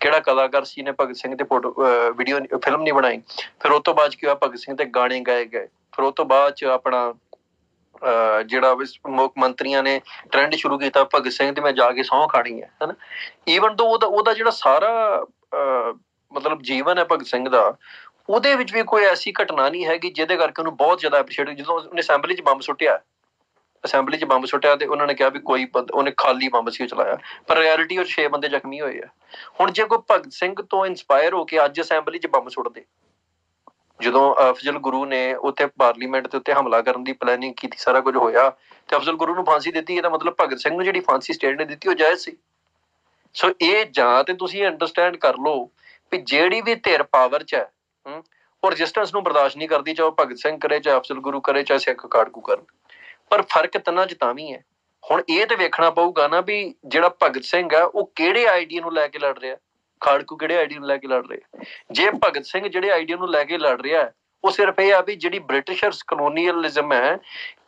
ਕਿਹੜਾ ਕਲਾਕਾਰ ਸੀ ਨੇ ਭਗਤ ਸਿੰਘ ਤੇ ਫੋਟੋ ਵੀਡੀਓ ਫਿਲਮ ਨਹੀਂ ਬਣਾਈ। ਫਿਰ ਉਹ ਤੋਂ ਬਾਅਦ ਕੀ ਹੋਇਆ, ਭਗਤ ਸਿੰਘ ਤੇ ਗਾਣੇ ਗਾਏ ਗਏ। ਫਿਰ ਉਹ ਤੋਂ ਬਾਅਦ ਚ ਜਿਹੜਾ ਮੁੱਖ ਮੰਤਰੀਆਂ ਨੇ ਟ੍ਰੈਂਡ ਸ਼ੁਰੂ ਕੀਤਾ, ਭਗਤ ਸਿੰਘ ਤੇ ਮੈਂ ਜਾ ਕੇ ਸਹੁੰ ਖਾਣੀ ਹੈ, ਹਨਾ। ਈਵਨ ਤੋਂ ਉਹਦਾ ਜਿਹੜਾ ਸਾਰਾ ਮਤਲਬ ਜੀਵਨ ਹੈ ਭਗਤ ਸਿੰਘ ਦਾ, ਉਹਦੇ ਵਿੱਚ ਵੀ ਕੋਈ ਐਸੀ ਘਟਨਾ ਨਹੀਂ ਹੈਗੀ ਜਿਹਦੇ ਕਰਕੇ ਉਹਨੂੰ ਬਹੁਤ ਜ਼ਿਆਦਾ ਐਪਰੀਸ਼ੀਏਟ। ਜਦੋਂ ਉਹਨੇ ਅਸੈਂਬਲੀ 'ਚ ਬੰਬ ਸੁੱਟਿਆ ਤੇ ਉਹਨਾਂ ਨੇ ਕਿਹਾ ਵੀ ਉਹਨੇ ਖਾਲੀ ਬੰਬ ਸੀ ਚਲਾਇਆ, ਪਰ ਰਿਐਲਿਟੀ ਉਹ 'ਚ 6 ਬੰਦੇ ਜ਼ਖਮੀ ਹੋਏ ਆ। ਹੁਣ ਜੇ ਕੋਈ ਭਗਤ ਸਿੰਘ ਤੋਂ ਇੰਸਪਾਇਰ ਹੋ ਕੇ ਅੱਜ ਅਸੈਂਬਲੀ 'ਚ ਬੰਬ ਸੁੱਟਦੇ, ਜਦੋਂ ਅਫਜ਼ਲ ਗੁਰੂ ਨੇ ਉੱਥੇ ਪਾਰਲੀਮੈਂਟ ਦੇ ਉੱਤੇ ਹਮਲਾ ਕਰਨ ਦੀ ਪਲੈਨਿੰਗ ਕੀਤੀ, ਸਾਰਾ ਕੁਝ ਹੋਇਆ ਤੇ ਅਫਜ਼ਲ ਗੁਰੂ ਨੂੰ ਫਾਂਸੀ ਦਿੱਤੀ, ਇਹਦਾ ਮਤਲਬ ਭਗਤ ਸਿੰਘ ਨੂੰ ਜਿਹੜੀ ਫਾਂਸੀ ਸਟੇਟ ਨੇ ਦਿੱਤੀ ਉਹ ਜਾਇਜ਼ ਸੀ। ਸੋ ਇਹ ਜਾਂ ਤੇ ਤੁਸੀਂ ਅੰਡਰਸਟੈਂਡ ਕਰ ਲਓ ਵੀ ਜਿਹੜੀ ਵੀ ਧਿਰ ਪਾਵਰ 'ਚ ਹੈ, ਉਹ ਰਜਿਸਟੈਂਸ ਨੂੰ ਬਰਦਾਸ਼ਤ ਨਹੀਂ ਕਰਦੀ, ਚਾਹੇ ਭਗਤ ਸਿੰਘ ਕਰੇ, ਚਾਹੇ ਅਫਜ਼ਲ ਗੁਰੂ ਕਰੇ, ਚਾਹੇ ਸਿੱਖ ਖਾੜਕੂ ਕਰਨ। ਪਰ ਫਰਕ ਤਿੰਨਾਂ 'ਚ ਤਾਂ ਵੀ ਹੈ। ਹੁਣ ਇਹ ਤੇ ਵੇਖਣਾ ਪਊਗਾ ਨਾ ਵੀ ਜਿਹੜਾ ਭਗਤ ਸਿੰਘ ਆ ਉਹ ਕਿਹੜੇ ਆਈਡੀਆ ਨੂੰ ਲੈ ਕੇ ਲੜ ਰਿਹਾ, ਖਾੜਕੂ ਕਿਹੜੇ ਆਈਡੀਆ ਨੂੰ ਲੈ ਕੇ ਲੜ ਰਿਹਾ। ਜੇ ਭਗਤ ਸਿੰਘ ਜਿਹੜੇ ਆਈਡੀਆ ਨੂੰ ਲੈ ਕੇ ਲੜ ਰਿਹਾ ਹੈ, ਉਹ ਸਿਰਫ ਇਹ ਆ ਵੀ ਜਿਹੜੀ ਬ੍ਰਿਟਿਸ਼ਰਸ ਕਲੋਨੀਅਲਿਜ਼ਮ ਹੈ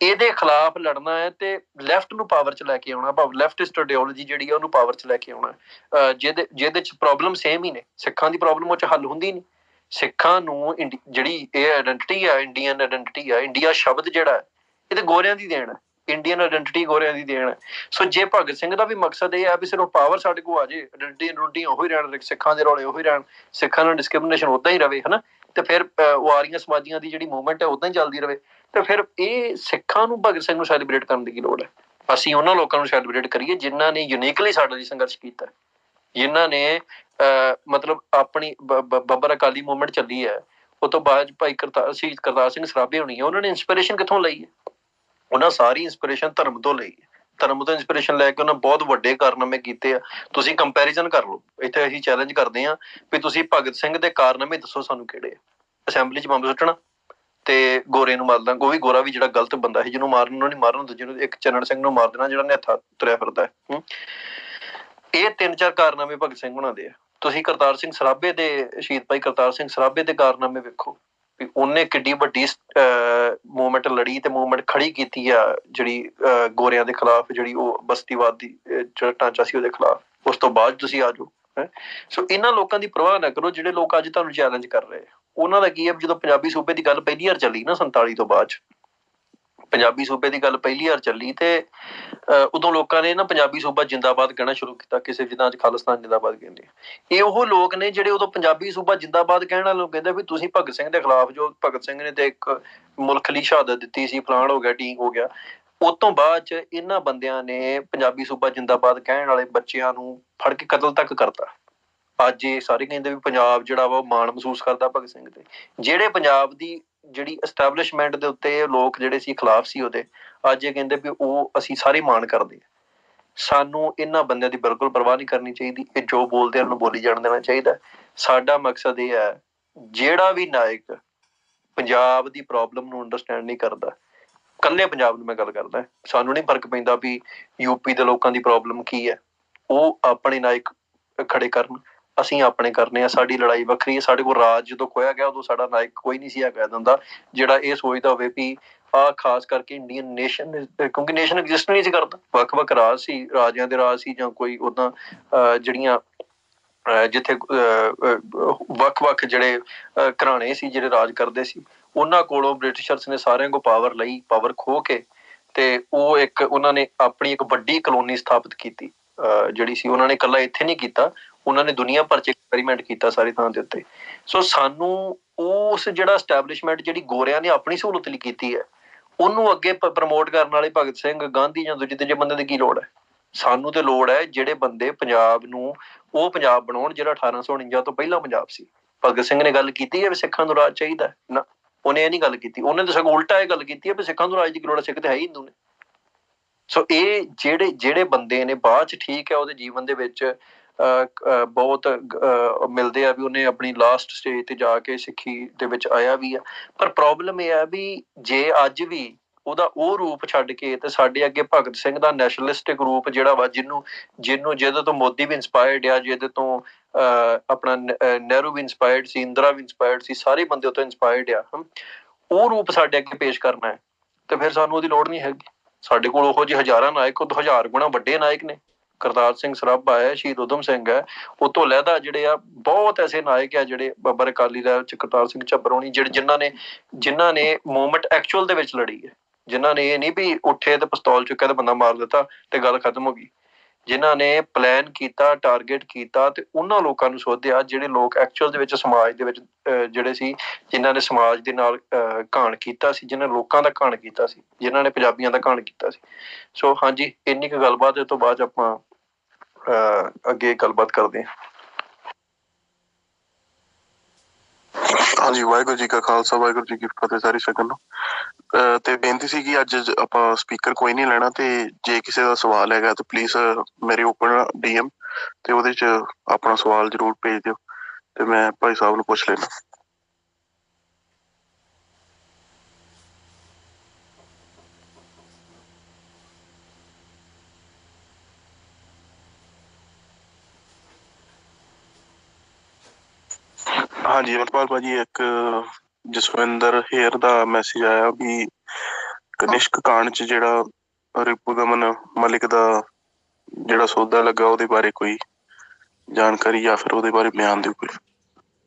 ਇਹਦੇ ਖਿਲਾਫ ਲੜਨਾ ਹੈ ਤੇ ਲੈਫਟ ਨੂੰ ਪਾਵਰ 'ਚ ਲੈ ਕੇ ਆਉਣਾ, ਭਾਵ ਲੈਫਟਿਸਟ ਆਈਡੀਓਲੋਜੀ ਜਿਹੜੀ ਆ ਉਹਨੂੰ ਪਾਵਰ 'ਚ ਲੈ ਕੇ ਆਉਣਾ। ਜਿਹਦੇ 'ਚ ਪ੍ਰੋਬਲਮ ਸੇਮ ਹੀ ਨੇ, ਸਿੱਖਾਂ ਦੀ ਪ੍ਰੋਬਲਮ ਉਹ 'ਚ ਹੱਲ ਹੁੰਦੀ ਨਹੀਂ। ਸਿੱਖਾਂ ਨੂੰ ਜਿਹੜੀ ਇਹ ਆਇਡੈਂਟੀਟੀ ਆ, ਇੰਡੀਅਨ ਆਇਡੈਂਟੀਟੀ ਆ, ਇੰਡੀਆ ਸ਼ਬਦ ਜਿਹੜਾ ਇਹ ਤੇ ਗੋਰਿਆਂ ਦੀ ਦੇਣ ਹੈ, ਇੰਡੀਅਨ ਆਇਡੈਂਟੀਟੀ ਗੋਰਿਆਂ ਦੀ ਦੇਣ ਹੈ। ਸੋ ਜੇ ਭਗਤ ਸਿੰਘ ਦਾ ਵੀ ਮਕਸਦ ਇਹ ਹੈ ਵੀ ਸਿਰਫ ਪਾਵਰ ਸਾਡੇ ਕੋਲ ਆ ਜੇ, ਆਇਡੈਂਟੀਟੀ ਉਹੀ ਰਹਿਣ, ਸਿੱਖਾਂ ਦੇ ਰੌਲੇ ਉਹੀ ਰਹਿਣ, ਸਿੱਖਾਂ ਨਾਲ ਡਿਸਕ੍ਰਿਮੀਨੇਸ਼ਨ ਉਦਾਂ ਹੀ ਰਵੇ, ਹਨਾ, ਤੇ ਫਿਰ ਉਹ ਆਰੀਆ ਸਮਾਜੀਆਂ ਦੀ ਜਿਹੜੀ ਮੂਵਮੈਂਟ ਹੈ ਉਦਾਂ ਹੀ ਚੱਲਦੀ ਰਵੇ, ਤੇ ਫਿਰ ਇਹ ਸਿੱਖਾਂ ਨੂੰ ਭਗਤ ਸਿੰਘ ਨੂੰ ਸੈਲੀਬ੍ਰੇਟ ਕਰਨ ਦੀ ਕੀ ਲੋੜ ਹੈ? ਅਸੀਂ ਉਹਨਾਂ ਲੋਕਾਂ ਨੂੰ ਸੈਲੀਬ੍ਰੇਟ ਕਰੀਏ ਜਿਨ੍ਹਾਂ ਨੇ ਯੂਨੀਕਲੀ ਸਾਡੇ ਲਈ ਸੰਘਰਸ਼ ਕੀਤਾ, ਜਿਨ੍ਹਾਂ ਨੇ ਮਤਲਬ ਆਪਣੀ ਬੱਬਰ ਅਕਾਲੀ ਮੂਵਮੈਂਟ ਚੱਲੀ ਹੈ। ਉਹ ਤੋਂ ਬਾਅਦ ਭਾਈ ਕਰਤਾਰ ਸਿੰਘ ਸਰਾਭੇ ਹੋਣੀ ਹੈ, ਉਹਨਾਂ ਨੇ ਇੰਸਪੀਰੇਸ਼ਨ ਕਿੱਥੋਂ ਲਈ ਹੈ? ਉਹਨਾਂ ਸਾਰੀ ਇੰਸਪੀਰੇਸ਼ਨ ਧਰਮ ਤੋਂ ਲਈ ਹੈ। ਧਰਮ ਤੋਂ ਇੰਸਪੀਰੇਸ਼ਨ ਲੈ ਕੇ ਉਹਨਾਂ ਬਹੁਤ ਵੱਡੇ ਕਾਰਨਾਮੇ ਕੀਤੇ ਆ। ਤੁਸੀਂ ਕੰਪੈਰੀਜ਼ਨ ਕਰ ਲਓ। ਇੱਥੇ ਅਸੀਂ ਚੈਲੰਜ ਕਰਦੇ ਹਾਂ ਵੀ ਤੁਸੀਂ ਭਗਤ ਸਿੰਘ ਦੇ ਕਾਰਨਾਮੇ ਦੱਸੋ ਸਾਨੂੰ ਕਿਹੜੇ ਆ। ਅਸੈਂਬਲੀ 'ਚ ਬੰਬ ਸੁੱਟਣਾ ਤੇ ਗੋਰੇ ਨੂੰ ਮਾਰ ਦਾਂਗੇ, ਉਹ ਵੀ ਗੋਰਾ ਵੀ ਜਿਹੜਾ ਗਲਤ ਬੰਦਾ ਸੀ, ਜਿਹਨੂੰ ਮਾਰਨ ਨੂੰ ਨਹੀਂ ਮਾਰਨ, ਦੂਜੇ ਨੂੰ ਇੱਕ ਚੰਨਣ ਸਿੰਘ ਨੂੰ ਮਾਰ ਦੇਣਾ ਜਿਹੜਾ ਨਿਹੱਥਾ ਤੁਰਿਆ ਫਿਰਦਾ ਹੈ। ਇਹ 3-4 ਕਾਰਨਾਮੇ ਭਗਤ ਸਿੰਘ ਹੋਣਾ ਦੇ ਆ। ਤੁਸੀਂ ਕਰਤਾਰ ਸਿੰਘ ਸਰਾਭੇ ਦੇ, ਸ਼ਹੀਦ ਭਾਈ ਕਰਤਾਰ ਸਿੰਘ ਸਰਾਭੇ ਦੇ ਕਾਰਨਾਮੇ ਵੇਖੋ ਵੀ ਉਹਨੇ ਕਿੱਡੀ ਵੱਡੀ ਮੂਵਮੈਂਟ ਲੜੀ ਤੇ ਮੂਵਮੈਂਟ ਖੜੀ ਕੀਤੀ ਆ, ਜਿਹੜੀ ਗੋਰਿਆਂ ਦੇ ਖਿਲਾਫ, ਜਿਹੜੀ ਉਹ ਬਸਤੀਵਾਦ ਦੀ ਜਿਹੜਾ ਢਾਂਚਾ ਸੀ ਉਹਦੇ ਖਿਲਾਫ। ਉਸ ਤੋਂ ਬਾਅਦ ਤੁਸੀਂ ਆ ਜਾਓ। ਸੋ ਇਹਨਾਂ ਲੋਕਾਂ ਦੀ ਪਰਵਾਹ ਨਾ ਕਰੋ ਜਿਹੜੇ ਲੋਕ ਅੱਜ ਤੁਹਾਨੂੰ ਚੈਲੰਜ ਕਰ ਰਹੇ ਆ। ਉਹਨਾਂ ਦਾ ਕੀ ਹੈ, ਜਦੋਂ ਪੰਜਾਬੀ ਸੂਬੇ ਦੀ ਗੱਲ ਪਹਿਲੀ ਵਾਰ ਚੱਲੀ ਨਾ 47 ਤੋਂ ਬਾਅਦ 'ਚ, ਪੰਜਾਬੀ ਸੂਬੇ ਦੀ ਗੱਲ ਪਹਿਲੀ ਵਾਰ ਚੱਲੀ ਤੇ ਉਦੋਂ ਲੋਕਾਂ ਨੇ ਨਾ ਪੰਜਾਬੀ ਸੂਬਾ ਜਿੰਦਾਬਾਦ ਕਹਿਣਾ ਸ਼ੁਰੂ ਕੀਤਾ। ਕਿਸੇ ਜਿੱਦਾਂ ਅੱਜ ਖਾਲਿਸਤਾਨ ਜਿੰਦਾਬਾਦ ਕਹਿੰਦੇ, ਇਹ ਉਹ ਲੋਕ ਨੇ ਜਿਹੜੇ ਉਦੋਂ ਪੰਜਾਬੀ ਸੂਬਾ ਜਿੰਦਾਬਾਦ ਕਹਿਣ ਵਾਲੇ ਲੋਕ ਕਹਿੰਦੇ ਵੀ ਤੁਸੀਂ ਭਗਤ ਸਿੰਘ ਦੇ ਖਿਲਾਫ, ਜੋ ਭਗਤ ਸਿੰਘ ਨੇ ਤੇ ਇੱਕ ਮੁਲਕ ਲਈ ਸ਼ਹਾਦਤ ਦਿੱਤੀ ਸੀ, ਫਲਾਣ ਹੋ ਗਿਆ, ਢੀਂਗ ਹੋ ਗਿਆ। ਉਸ ਤੋਂ ਬਾਅਦ ਚ ਇਹਨਾਂ ਬੰਦਿਆਂ ਨੇ ਪੰਜਾਬੀ ਸੂਬਾ ਜਿੰਦਾਬਾਦ ਕਹਿਣ ਵਾਲੇ ਬੱਚਿਆਂ ਨੂੰ ਫੜ ਕੇ ਕਤਲ ਤੱਕ ਕਰਤਾ। ਅੱਜ ਇਹ ਸਾਰੇ ਕਹਿੰਦੇ ਵੀ ਪੰਜਾਬ ਜਿਹੜਾ ਵਾ ਉਹ ਮਾਣ ਮਹਿਸੂਸ ਕਰਦਾ ਭਗਤ ਸਿੰਘ ਤੇ। ਜਿਹੜੇ ਪੰਜਾਬ ਦੀ ਜਿਹੜੀ ਐਸਟੈਬਲਿਸ਼ਮੈਂਟ ਦੇ ਉੱਤੇ ਲੋਕ ਜਿਹੜੇ ਸੀ ਖਿਲਾਫ ਸੀ ਉਹਦੇ, ਅੱਜ ਇਹ ਕਹਿੰਦੇ ਵੀ ਉਹ ਅਸੀਂ ਸਾਰੇ ਮਾਣ ਕਰਦੇ। ਸਾਨੂੰ ਇਹਨਾਂ ਬੰਦਿਆਂ ਦੀ ਬਿਲਕੁਲ ਪਰਵਾਹ ਨਹੀਂ ਕਰਨੀ ਚਾਹੀਦੀ। ਇਹ ਜੋ ਬੋਲਦੇ ਉਹਨੂੰ ਬੋਲੀ ਜਾਣ ਦੇਣਾ ਚਾਹੀਦਾ। ਸਾਡਾ ਮਕਸਦ ਇਹ ਹੈ, ਜਿਹੜਾ ਵੀ ਨਾਇਕ ਪੰਜਾਬ ਦੀ ਪ੍ਰੋਬਲਮ ਨੂੰ ਅੰਡਰਸਟੈਂਡ ਨਹੀਂ ਕਰਦਾ, ਇਕੱਲੇ ਪੰਜਾਬ ਨੂੰ ਮੈਂ ਗੱਲ ਕਰਦਾ, ਸਾਨੂੰ ਨਹੀਂ ਫਰਕ ਪੈਂਦਾ ਵੀ ਯੂਪੀ ਦੇ ਲੋਕਾਂ ਦੀ ਪ੍ਰੋਬਲਮ ਕੀ ਹੈ, ਉਹ ਆਪਣੇ ਨਾਇਕ ਖੜੇ ਕਰਨ, ਅਸੀਂ ਆਪਣੇ ਕਰਨੇ ਆ। ਸਾਡੀ ਲੜਾਈ ਵੱਖਰੀ ਹੈ। ਸਾਡੇ ਕੋਲ ਰਾਜ ਜਦੋਂ ਖੋਇਆ ਗਿਆ ਉਦੋਂ ਸਾਡਾ ਨਾਇਕ ਕੋਈ ਨਹੀਂ ਸੀ ਹੈਗਾ ਏਦਾਂ ਦਾ ਜਿਹੜਾ ਇਹ ਸੋਚਦਾ ਹੋਵੇ ਵੀ ਆਹ ਖਾਸ ਕਰਕੇ ਇੰਡੀਅਨ ਨੇਸ਼ਨ, ਕਿਉਂਕਿ ਨੇਸ਼ਨ ਐਗਜ਼ਿਸਟ ਨਹੀਂ ਸੀ ਕਰਦਾ। ਵੱਖ ਵੱਖ ਰਾਜ ਸੀ, ਰਾਜਿਆਂ ਦੇ ਰਾਜ ਸੀ ਜਾਂ ਕੋਈ ਉੱਦਾਂ ਜਿਹੜੀਆਂ ਜਿੱਥੇ ਵੱਖ ਵੱਖ ਜਿਹੜੇ ਘਰਾਣੇ ਸੀ ਜਿਹੜੇ ਰਾਜ ਕਰਦੇ ਸੀ, ਉਹਨਾਂ ਕੋਲੋਂ ਬ੍ਰਿਟਿਸ਼ਰਸ ਨੇ ਸਾਰਿਆਂ ਕੋਲ ਪਾਵਰ ਲਈ, ਪਾਵਰ ਖੋਹ ਕੇ ਤੇ ਉਹ ਇੱਕ ਉਹਨਾਂ ਨੇ ਆਪਣੀ ਇੱਕ ਵੱਡੀ ਕਲੋਨੀ ਸਥਾਪਿਤ ਕੀਤੀ। ਜਿਹੜੀ ਸੀ ਉਹਨਾਂ ਨੇ ਇਕੱਲਾ ਇੱਥੇ ਨਹੀਂ ਕੀਤਾ, ਉਹਨਾਂ ਨੇ ਦੁਨੀਆ ਭਰ ਚ ਐਕਸਪੈਰੀਮੈਂਟ ਕੀਤਾ ਸਾਰੀ ਥਾਂ ਦੇ ਉੱਤੇ। ਸੋ ਸਾਨੂੰ ਉਸ ਜਿਹੜਾ ਐਸਟੈਬਲਿਸ਼ਮੈਂਟ ਜਿਹੜੀ ਗੋਰਿਆਂ ਨੇ ਆਪਣੀ ਸਹੂਲਤ ਲਈ ਕੀਤੀ ਹੈ, ਉਹਨੂੰ ਅੱਗੇ ਪ੍ਰਮੋਟ ਕਰਨ ਵਾਲੇ ਭਗਤ ਸਿੰਘ, ਗਾਂਧੀ ਜਾਂ ਦੂਜੇ ਤੀਜੇ ਬੰਦੇ ਦੀ ਕੀ ਲੋੜ ਹੈ? ਸਾਨੂੰ ਤੇ ਲੋੜ ਹੈ ਜਿਹੜੇ ਬੰਦੇ ਪੰਜਾਬ ਨੂੰ ਉਹ ਪੰਜਾਬ ਬਣਾਉਣ ਜਿਹੜਾ 1849 ਤੋਂ ਪਹਿਲਾਂ ਪੰਜਾਬ ਸੀ। ਭਗਤ ਸਿੰਘ ਨੇ ਗੱਲ ਕੀਤੀ ਹੈ ਵੀ ਸਿੱਖਾਂ ਨੂੰ ਰਾਜ ਚਾਹੀਦਾ ਨਾ, ਉਹਨੇ ਇਹ ਨਹੀਂ ਗੱਲ ਕੀਤੀ। ਉਹਨੇ ਤਾਂ ਸਗੋਂ ਉਲਟਾ ਇਹ ਗੱਲ ਕੀਤੀ ਹੈ ਵੀ ਸਿੱਖਾਂ ਨੂੰ ਰਾਜ ਦੀ ਲੋੜ ਹੈ, ਸਿੱਖ ਤੇ ਹੈ ਹੀ ਹਿੰਦੂ ਨੇ। ਸੋ ਇਹ ਜਿਹੜੇ ਬੰਦੇ ਨੇ ਬਾਅਦ ਚ, ਠੀਕ ਹੈ, ਉਹਦੇ ਜੀਵਨ ਦੇ ਵਿੱਚ ਬਹੁਤ ਮਿਲਦੇ ਆ ਵੀ ਉਹਨੇ ਆਪਣੀ ਲਾਸਟ ਸਟੇਜ ਤੇ ਜਾ ਕੇ ਸਿੱਖੀ ਦੇ ਵਿੱਚ ਆਇਆ ਵੀ ਆ। ਪਰ ਪ੍ਰੋਬਲਮ ਇਹ ਆ ਵੀ ਜੇ ਅੱਜ ਵੀ ਉਹਦਾ ਉਹ ਰੂਪ ਛੱਡ ਕੇ ਤੇ ਸਾਡੇ ਅੱਗੇ ਭਗਤ ਸਿੰਘ ਦਾ ਨੈਸ਼ਨਲਿਸਟਿਕ ਰੂਪ ਜਿਹੜਾ ਵਾ, ਜਿਹਦੇ ਤੋਂ ਮੋਦੀ ਵੀ ਇੰਸਪਾਇਰਡ ਆ, ਜਿਹਦੇ ਤੋਂ ਆਪਣਾ ਨਹਿਰੂ ਵੀ ਇੰਸਪਾਇਰਡ ਸੀ, ਇੰਦਰਾ ਵੀ ਇੰਸਪਾਇਰਡ ਸੀ, ਸਾਰੇ ਬੰਦੇ ਉਹ ਤੋਂ ਇੰਸਪਾਇਰਡ ਆ, ਉਹ ਰੂਪ ਸਾਡੇ ਅੱਗੇ ਪੇਸ਼ ਕਰਨਾ ਹੈ ਤੇ ਫਿਰ ਸਾਨੂੰ ਉਹਦੀ ਲੋੜ ਨਹੀਂ ਹੈਗੀ। ਸਾਡੇ ਕੋਲ ਉਹੋ ਜਿਹੇ ਹਜ਼ਾਰਾਂ ਨਾਇਕ, ਉਹ 1000 ਗੁਣਾ ਵੱਡੇ ਨਾਇਕ ਨੇ। ਕਰਤਾਰ ਸਿੰਘ ਸਰਾਭਾ ਹੈ, ਸ਼ਹੀਦ ਊਧਮ ਸਿੰਘ ਹੈ, ਉਹ ਤੋਂ ਲਹਿਦਾ ਜਿਹੜੇ ਆ ਬਹੁਤ ਐਸੇ ਨਾਇਕ ਆ ਜਿਹੜੇ ਬਾਬਰ ਅਕਾਲੀ ਦਲ ਚ ਕਰਤਾਰ ਸਿੰਘ ਝੱਬਰ ਹੋਣੀ, ਜਿਨ੍ਹਾਂ ਨੇ ਮੂਵਮੈਂਟ ਐਕਚੁਅਲ ਦੇ ਵਿੱਚ ਲੜੀ ਹੈ, ਜਿਨ੍ਹਾਂ ਨੇ ਇਹ ਨਹੀਂ ਵੀ ਉੱਠੇ ਤੇ ਪਿਸਤੌਲ ਚੁੱਕਿਆ ਤੇ ਬੰਦਾ ਮਾਰ ਦਿੱਤਾ ਤੇ ਗੱਲ ਖਤਮ ਹੋ ਗਈ। ਜਿਨ੍ਹਾਂ ਨੇ ਪਲਾਨ ਕੀਤਾ, ਟਾਰਗੇਟ ਕੀਤਾ ਤੇ ਉਹਨਾਂ ਲੋਕਾਂ ਨੂੰ ਸੋਧਿਆ ਜਿਹੜੇ ਲੋਕ ਐਕਚੁਅਲ ਦੇ ਵਿੱਚ ਸਮਾਜ ਦੇ ਵਿੱਚ ਜਿਹੜੇ ਸੀ, ਜਿਨ੍ਹਾਂ ਨੇ ਸਮਾਜ ਦੇ ਨਾਲ ਘਾਣ ਕੀਤਾ ਸੀ, ਜਿਨ੍ਹਾਂ ਲੋਕਾਂ ਦਾ ਘਾਣ ਕੀਤਾ ਸੀ, ਜਿਨ੍ਹਾਂ ਨੇ ਪੰਜਾਬੀਆਂ ਦਾ ਘਾਣ ਕੀਤਾ ਸੀ। ਸੋ ਹਾਂਜੀ, ਇੰਨੀ ਕੁ ਗੱਲਬਾਤ। ਇਹ ਤੋਂ ਬਾਅਦ ਆਪਾਂ ਅੱਗੇ ਗੱਲਬਾਤ ਕਰਦੇ ਹਾਂ। ਹਾਂਜੀ, ਵਾਹਿਗੁਰੂ ਜੀ ਕਾ ਖਾਲਸਾ, ਵਾਹਿਗੁਰੂ ਜੀ ਕੀ ਫਤਿਹ ਸਾਰੀ ਸੰਗਤ ਨੂੰ। ਤੇ ਬੇਨਤੀ ਸੀ ਕਿ ਅੱਜ ਆਪਾਂ ਸਪੀਕਰ ਕੋਈ ਨਹੀਂ ਲੈਣਾ, ਤੇ ਜੇ ਕਿਸੇ ਦਾ ਸਵਾਲ ਹੈਗਾ ਤਾਂ ਪਲੀਜ਼ ਮੇਰੇ ਓਪਨ DM ਤੇ ਉਹਦੇ ਚ ਆਪਣਾ ਸਵਾਲ ਜ਼ਰੂਰ ਭੇਜ ਦਿਓ ਤੇ ਮੈਂ ਭਾਈ ਸਾਹਿਬ ਨੂੰ ਪੁੱਛ ਲੈਣਾ। ਹਾਂਜੀ ਅਮਰਪਾਲ ਭਾਜੀ, ਇੱਕ ਜਸਵਿੰਦਰ ਹੇਅਰ ਦਾ ਮੈਸੇਜ ਆਇਆ ਵੀ ਕਨਿਸ਼ਕ ਕਾਂਡ ਚ ਜਿਹੜਾ ਰਿਪੁਦਮਨ ਮਲਿਕ ਦਾ ਜਿਹੜਾ ਸੌਦਾ ਲੱਗਾ ਉਹਦੇ ਬਾਰੇ ਕੋਈ ਜਾਣਕਾਰੀ ਜਾਂ ਫਿਰ ਉਹਦੇ ਬਾਰੇ ਬਿਆਨ ਦਿਓ ਕੋਈ।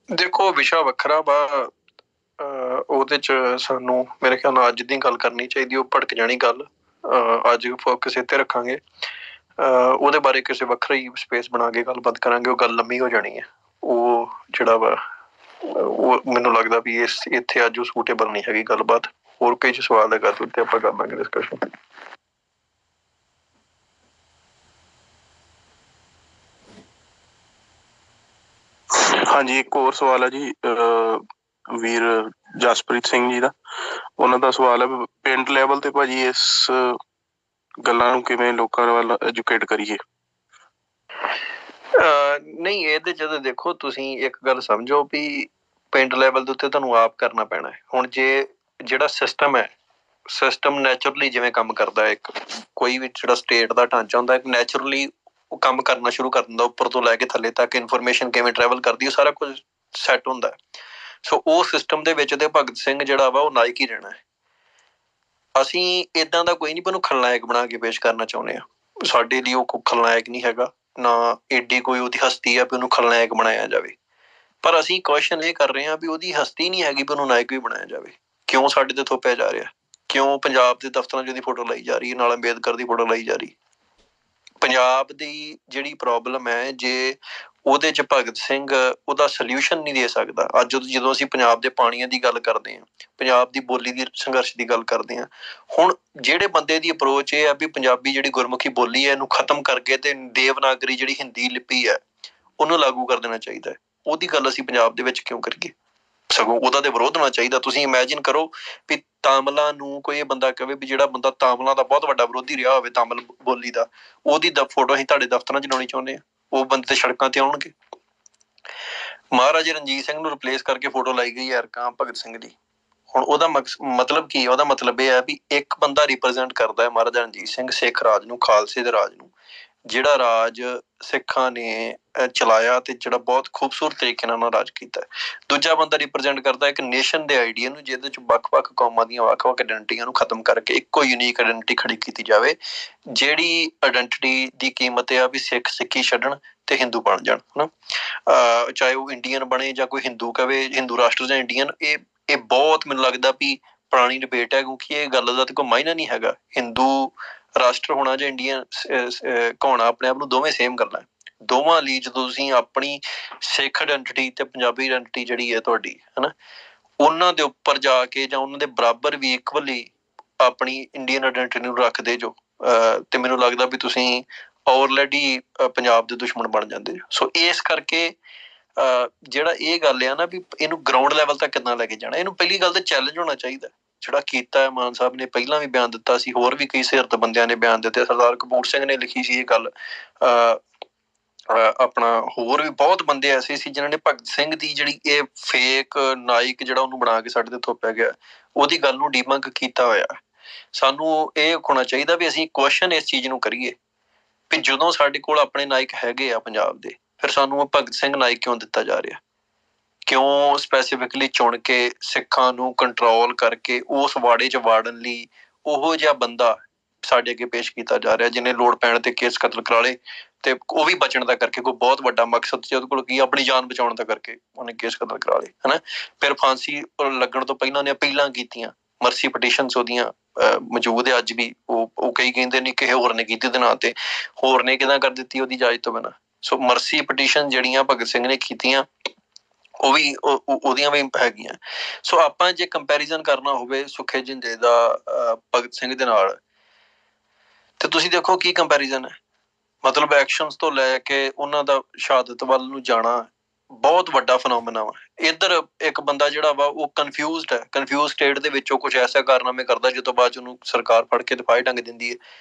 ਦੇਖੋ, ਵਿਸ਼ਾ ਵੱਖਰਾ ਵਾ, ਉਹਦੇ ਚ ਸਾਨੂੰ ਮੇਰੇ ਖਿਆਲ ਨਾਲ ਅੱਜ ਦੀ ਗੱਲ ਕਰਨੀ ਚਾਹੀਦੀ, ਉਹ ਭੜਕ ਜਾਣੀ ਗੱਲ। ਅੱਜ ਫੋਕਸ ਇੱਥੇ ਰੱਖਾਂਗੇ, ਉਹਦੇ ਬਾਰੇ ਕਿਸੇ ਵੱਖਰੀ ਸਪੇਸ ਬਣਾ ਕੇ ਗੱਲਬਾਤ ਕਰਾਂਗੇ, ਉਹ ਗੱਲ ਲੰਮੀ ਹੋ ਜਾਣੀ ਹੈ। ਉਹ ਜਿਹੜਾ ਵਾ ਉਹ ਮੈਨੂੰ ਲੱਗਦਾ ਵੀ ਇੱਥੇ ਅੱਜ ਉਹ ਸੂਟੇਬਲ ਨਹੀਂ ਹੈਗੀ ਗੱਲਬਾਤ। ਹੋਰ ਕਈ ਸਵਾਲ ਹੈਗਾ ਤੇ ਉੱਤੇ ਆਪਾਂ ਕਰ ਲਾਂਗੇ ਡਿਸਕਸ਼ਨ। ਹਾਂਜੀ, ਇੱਕ ਹੋਰ ਸਵਾਲ ਹੈ ਜੀ ਵੀਰ ਜਸਪ੍ਰੀਤ ਸਿੰਘ ਜੀ ਦਾ। ਉਹਨਾਂ ਦਾ ਸਵਾਲ ਹੈ ਪਿੰਡ ਲੈਵਲ ਤੇ ਭਾਜੀ ਇਸ ਗੱਲਾਂ ਨੂੰ ਕਿਵੇਂ ਲੋਕਾਂ ਵੱਲ ਐਜੂਕੇਟ ਕਰੀਏ? ਨਹੀਂ, ਇਹਦੇ ਚ ਦੇਖੋ, ਤੁਸੀਂ ਇੱਕ ਗੱਲ ਸਮਝੋ ਵੀ ਪਿੰਡ ਲੈਵਲ ਦੇ ਉੱਤੇ ਤੁਹਾਨੂੰ ਆਪ ਕਰਨਾ ਪੈਣਾ ਹੈ। ਹੁਣ ਜੇ ਜਿਹੜਾ ਸਿਸਟਮ ਹੈ, ਸਿਸਟਮ ਨੈਚੁਰਲੀ ਜਿਵੇਂ ਕੰਮ ਕਰਦਾ ਹੈ, ਇੱਕ ਕੋਈ ਵੀ ਜਿਹੜਾ ਸਟੇਟ ਦਾ ਢਾਂਚਾ ਹੁੰਦਾ, ਇੱਕ ਨੈਚੁਰਲੀ ਉਹ ਕੰਮ ਕਰਨਾ ਸ਼ੁਰੂ ਕਰ ਦਿੰਦਾ, ਉੱਪਰ ਤੋਂ ਲੈ ਕੇ ਥੱਲੇ ਤੱਕ ਇਨਫੋਰਮੇਸ਼ਨ ਕਿਵੇਂ ਟਰੈਵਲ ਕਰਦੀ, ਉਹ ਸਾਰਾ ਕੁਝ ਸੈੱਟ ਹੁੰਦਾ। ਸੋ ਉਹ ਸਿਸਟਮ ਦੇ ਵਿੱਚ ਤੇ ਭਗਤ ਸਿੰਘ ਜਿਹੜਾ ਵਾ ਉਹ ਨਾਇਕ ਹੀ ਰਹਿਣਾ ਹੈ। ਅਸੀਂ ਏਦਾਂ ਦਾ ਕੋਈ ਨਹੀਂ ਉਹਨੂੰ ਖਲਨਾਇਕ ਬਣਾ ਕੇ ਪੇਸ਼ ਕਰਨਾ ਚਾਹੁੰਦੇ ਹਾਂ। ਸਾਡੇ ਲਈ ਉਹ ਕੋਈ ਖਲਨਾਇਕ ਨਹੀਂ ਹੈਗਾ, ਨਾ ਏਡੀ ਕੋਈ ਉਹਦੀ ਹਸਤੀ ਆ ਵੀ ਉਹਨੂੰ ਖਲਨਾਇਕ ਬਣਾਇਆ ਜਾਵੇ। ਪਰ ਅਸੀਂ ਕੁਐਸਚਨ ਇਹ ਕਰ ਰਹੇ ਹਾਂ ਵੀ ਉਹਦੀ ਹਸਤੀ ਨਹੀਂ ਹੈਗੀ ਵੀ ਉਹਨੂੰ ਨਾਇਕ ਵੀ ਬਣਾਇਆ ਜਾਵੇ। ਕਿਉਂ ਸਾਡੇ ਤੇ ਥੋਪਿਆ ਜਾ ਰਿਹਾ? ਕਿਉਂ ਪੰਜਾਬ ਦੇ ਦਫ਼ਤਰਾਂ 'ਚ ਉਹਦੀ ਫੋਟੋ ਲਾਈ ਜਾ ਰਹੀ ਹੈ, ਨਾਲ ਅੰਬੇਦਕਰ ਦੀ ਫੋਟੋ ਲਾਈ ਜਾ ਰਹੀ? ਪੰਜਾਬ ਦੀ ਜਿਹੜੀ ਪ੍ਰੋਬਲਮ ਹੈ, ਜੇ ਉਹਦੇ 'ਚ ਭਗਤ ਸਿੰਘ ਉਹਦਾ ਸਲਿਊਸ਼ਨ ਨਹੀਂ ਦੇ ਸਕਦਾ। ਅੱਜ ਜਦੋਂ ਅਸੀਂ ਪੰਜਾਬ ਦੇ ਪਾਣੀਆਂ ਦੀ ਗੱਲ ਕਰਦੇ ਹਾਂ, ਪੰਜਾਬ ਦੀ ਬੋਲੀ ਦੀ ਸੰਘਰਸ਼ ਦੀ ਗੱਲ ਕਰਦੇ ਹਾਂ, ਹੁਣ ਜਿਹੜੇ ਬੰਦੇ ਦੀ ਅਪਰੋਚ ਇਹ ਆ ਵੀ ਪੰਜਾਬੀ ਜਿਹੜੀ ਗੁਰਮੁਖੀ ਬੋਲੀ ਹੈ ਇਹਨੂੰ ਖਤਮ ਕਰਕੇ ਤੇ ਦੇਵਨਾਗਰੀ ਜਿਹੜੀ ਹਿੰਦੀ ਲਿਪੀ ਹੈ ਉਹਨੂੰ ਲਾਗੂ ਕਰ ਦੇਣਾ ਚਾਹੀਦਾ ਹੈ, ਉਹਦੀ ਗੱਲ ਅਸੀਂ ਪੰਜਾਬ ਦੇ ਵਿੱਚ ਕਿਉਂ ਕਰੀਏ? ਸਗੋਂ ਉਹਦਾ ਤੇ ਵਿਰੋਧ ਹੋਣਾ ਚਾਹੀਦਾ। ਤੁਸੀਂ ਇਮੈਜਿਨ ਕਰੋ ਵੀ ਤਾਮਿਲਾਂ ਨੂੰ ਕੋਈ ਇਹ ਬੰਦਾ ਕਹੇ ਵੀ ਜਿਹੜਾ ਬੰਦਾ ਤਾਮਿਲਾਂ ਦਾ ਬਹੁਤ ਵੱਡਾ ਵਿਰੋਧੀ ਰਿਹਾ ਹੋਵੇ ਤਾਮਿਲ ਬੋਲੀ ਦਾ, ਉਹਦੀ ਫੋਟੋ ਅਸੀਂ ਤੁਹਾਡੇ ਦਫ਼ਤਰਾਂ 'ਚ ਲਾਉਣੀ ਚਾਹੁੰਦੇ ਹਾਂ, ਉਹ ਬੰਦੇ ਤੇ ਸੜਕਾਂ ਤੇ ਆਉਣਗੇ। ਮਹਾਰਾਜੇ ਰਣਜੀਤ ਸਿੰਘ ਨੂੰ ਰਿਪਲੇਸ ਕਰਕੇ ਫੋਟੋ ਲਾਈ ਗਈ ਹੈ ਭਗਤ ਸਿੰਘ ਦੀ। ਹੁਣ ਉਹਦਾ ਮਤਲਬ ਕੀ ਹੈ? ਉਹਦਾ ਮਤਲਬ ਇਹ ਹੈ ਵੀ ਇੱਕ ਬੰਦਾ ਰਿਪਰੈਜ਼ੈਂਟ ਕਰਦਾ ਹੈ ਮਹਾਰਾਜਾ ਰਣਜੀਤ ਸਿੰਘ ਸਿੱਖ ਰਾਜ ਨੂੰ, ਖਾਲਸੇ ਦੇ ਰਾਜ ਨੂੰ, ਜਿਹੜਾ ਰਾਜ ਸਿੱਖਾਂ ਨੇ ਚਲਾਇਆ ਤੇ ਜਿਹੜਾ ਬਹੁਤ ਖੂਬਸੂਰਤ ਤਰੀਕੇ ਨਾਲ ਉਹਨਾਂ ਰਾਜ ਕੀਤਾ। ਦੂਜਾ ਬੰਦਾ ਰਿਪਰੈਜ਼ੈਂਟ ਕਰਦਾ ਇੱਕ ਨੇਸ਼ਨ ਦੇ ਆਈਡੀਆ ਨੂੰ, ਜਿਹਦੇ ਚ ਵੱਖ-ਵੱਖ ਕੌਮਾਂ ਦੀਆਂ ਵੱਖ-ਵੱਖ ਆਇਡੈਂਟੀਟੀਆਂ ਨੂੰ ਖਤਮ ਕਰਕੇ ਇੱਕੋ ਯੂਨੀਕ ਆਇਡੈਂਟੀਟੀ ਖੜੀ ਕੀਤੀ ਜਾਵੇ, ਜਿਹੜੀ ਆਇਡੈਂਟੀਟੀ ਦੀ ਕੀਮਤ ਇਹ ਆ ਵੀ ਸਿੱਖ ਸਿੱਖੀ ਛੱਡਣ ਤੇ ਹਿੰਦੂ ਬਣ ਜਾਣ। ਹਨਾ, ਚਾਹੇ ਉਹ ਇੰਡੀਅਨ ਬਣੇ ਜਾਂ ਕੋਈ ਹਿੰਦੂ ਕਵੇ, ਹਿੰਦੂ ਰਾਸ਼ਟਰ ਜਾਂ ਇੰਡੀਅਨ, ਇਹ ਬਹੁਤ ਮੈਨੂੰ ਲੱਗਦਾ ਵੀ ਪੁਰਾਣੀ ਡਿਬੇਟ ਹੈ, ਕਿਉਂਕਿ ਇਹ ਗੱਲ ਦਾ ਤਾਂ ਕੋਈ ਮਾਇਨਾ ਨਹੀਂ ਹੈਗਾ। ਹਿੰਦੂ ਰਾਸ਼ਟਰ ਹੋਣਾ ਜਾਂ ਇੰਡੀਅਨ ਕਹਾਉਣਾ ਆਪਣੇ ਆਪ ਨੂੰ ਦੋਵੇਂ ਸੇਮ ਗੱਲਾਂ। ਦੋਵਾਂ ਲਈ ਜਦੋਂ ਤੁਸੀਂ ਆਪਣੀ ਸਿੱਖ ਆਇਡੈਂਟੀਟੀ ਤੇ ਪੰਜਾਬੀ ਆਇਡੈਂਟੀਟੀ ਜਿਹੜੀ ਹੈ ਤੁਹਾਡੀ, ਹਨਾ, ਉਹਨਾਂ ਦੇ ਉੱਪਰ ਜਾ ਕੇ ਜਾਂ ਉਹਨਾਂ ਦੇ ਬਰਾਬਰ ਵੀ ਇਕਵਲੀ ਆਪਣੀ ਇੰਡੀਅਨ ਆਇਡੈਂਟੀਟੀ ਨੂੰ ਰੱਖਦੇ ਜੋ, ਤੇ ਮੈਨੂੰ ਲੱਗਦਾ ਵੀ ਤੁਸੀਂ ਆਲਰੇਡੀ ਪੰਜਾਬ ਦੇ ਦੁਸ਼ਮਣ ਬਣ ਜਾਂਦੇ। ਸੋ ਇਸ ਕਰਕੇ ਜਿਹੜਾ ਇਹ ਗੱਲ ਆ ਨਾ ਵੀ ਇਹਨੂੰ ਗਰਾਊਂਡ ਲੈਵਲ ਤੱਕ ਕਿੱਦਾਂ ਲੈ ਕੇ ਜਾਣਾ, ਇਹਨੂੰ ਪਹਿਲੀ ਗੱਲ ਤਾਂ ਚੈਲੰਜ ਹੋਣਾ ਚਾਹੀਦਾ। ਜਿਹੜਾ ਕੀਤਾ ਹੈ ਮਾਨ ਸਾਹਿਬ ਨੇ ਪਹਿਲਾਂ ਵੀ ਬਿਆਨ ਦਿੱਤਾ ਸੀ, ਹੋਰ ਵੀ ਕਈ ਸਿਰਤ ਬੰਦਿਆਂ ਨੇ ਬਿਆਨ ਦਿੱਤੇ, ਸਰਦਾਰ ਕਪੂਰ ਸਿੰਘ ਨੇ ਲਿਖੀ ਸੀ ਇਹ ਗੱਲ, ਆਪਣਾ ਹੋਰ ਵੀ ਬਹੁਤ ਬੰਦੇ ਐਸੇ ਸੀ ਜਿਨ੍ਹਾਂ ਨੇ ਭਗਤ ਸਿੰਘ ਦੀ ਜਿਹੜੀ ਇਹ ਫੇਕ ਨਾਇਕ ਜਿਹੜਾ ਉਹਨੂੰ ਬਣਾ ਕੇ ਸਾਡੇ ਤੇ ਥੋਪਿਆ ਗਿਆ, ਉਹਦੀ ਗੱਲ ਨੂੰ ਡੀਬੰਕ ਕੀਤਾ ਹੋਇਆ। ਸਾਨੂੰ ਇਹ ਹੋਣਾ ਚਾਹੀਦਾ ਵੀ ਅਸੀਂ ਕੁਐਸਚਨ ਇਸ ਚੀਜ਼ ਨੂੰ ਕਰੀਏ ਵੀ ਜਦੋਂ ਸਾਡੇ ਕੋਲ ਆਪਣੇ ਨਾਇਕ ਹੈਗੇ ਆ ਪੰਜਾਬ ਦੇ, ਫਿਰ ਸਾਨੂੰ ਭਗਤ ਸਿੰਘ ਨਾਇਕ ਕਿਉਂ ਦਿੱਤਾ ਜਾ ਰਿਹਾ? ਕਿਉਂ ਸਪੈਸੀਫਿਕਲੀ ਚੁਣ ਕੇ ਸਿੱਖਾਂ ਨੂੰ ਕੰਟਰੋਲ ਕਰਕੇ ਉਸ ਵਾੜੇ 'ਚ ਵਾੜਨ ਲਈ ਉਹੋ ਜਿਹਾ ਬੰਦਾ ਸਾਡੇ ਅੱਗੇ ਪੇਸ਼ ਕੀਤਾ ਜਾ ਰਿਹਾ, ਜਿਹਨੇ ਲੋੜ ਪੈਣ ਤੇ ਕੇਸ ਕਤਲ ਕਰਾ ਲਏ, ਤੇ ਉਹ ਵੀ ਬਚਣ ਦਾ ਕਰਕੇ, ਕੋਈ ਬਹੁਤ ਵੱਡਾ ਮਕਸਦ ਸੀ ਉਹਦੇ ਕੋਲ, ਕੀ ਆਪਣੀ ਜਾਨ ਬਚਾਉਣ ਦਾ ਕਰਕੇ ਉਹਨੇ ਕੇਸ ਕਤਲ ਕਰਾ ਲਏ। ਹਨਾ, ਫਿਰ ਫਾਂਸੀ ਲੱਗਣ ਤੋਂ ਪਹਿਲਾਂ ਉਹਨੇ ਅਪੀਲਾਂ ਕੀਤੀਆਂ, ਮਰਸੀ ਪਟੀਸ਼ਨਸ ਉਹਦੀਆਂ ਮੌਜੂਦ ਹੈ ਅੱਜ ਵੀ। ਉਹ ਕਈ ਕਹਿੰਦੇ ਨੇ ਕਿਸੇ ਹੋਰ ਨੇ ਕੀਤੀ ਉਹਦੇ ਨਾਂ ਤੇ, ਹੋਰ ਨੇ ਕਿੱਦਾਂ ਕਰ ਦਿੱਤੀ ਉਹਦੀ ਇਜਾਜ਼ਤ ਤੋਂ ਬਿਨਾਂ। ਸੋ ਮਰਸੀ ਪਟੀਸ਼ਨ ਜਿਹੜੀਆਂ ਭਗਤ ਸਿੰਘ ਨੇ ਕੀਤੀਆਂ ਉਹ ਵੀ ਉਹਦੀਆਂ ਵੀ ਹੈਗੀਆਂ। ਸੋ ਆਪਾਂ ਜੇ ਕੰਪੈਰੀਜ਼ਨ ਕਰਨਾ ਹੋਵੇ ਸੁਖੇ ਜਿੰਦੇ ਦਾ ਭਗਤ ਸਿੰਘ ਦੇ ਨਾਲ, ਤੇ ਤੁਸੀਂ ਦੇਖੋ ਕੀ ਕੰਪੈਰੀਜ਼ਨ ਹੈ। ਮਤਲਬ ਐਕਸ਼ਨਸ ਤੋਂ ਲੈ ਕੇ ਉਹਨਾਂ ਦਾ ਸ਼ਹਾਦਤ ਵੱਲ ਨੂੰ ਜਾਣਾ ਬਹੁਤ ਵੱਡਾ ਫਨੋਮੀਨਾ ਵਾ। ਇੱਧਰ ਇੱਕ ਬੰਦਾ ਜਿਹੜਾ ਵਾ ਉਹ ਕਨਫਿਊਜ਼ਡ ਹੈ, ਕਨਫਿਊਜ਼ ਸਟੇਟ ਦੇ ਵਿੱਚ ਉਹ ਕੁਛ ਐਸਾ ਕਾਰਨਾਮੇ ਕਰਦਾ ਜਿਸ ਤੋਂ ਬਾਅਦ ਉਹਨੂੰ ਸਰਕਾਰ ਫੜ ਕੇ ਦਫਾਏ ਟੰਗ ਦਿੰਦੀ ਹੈ।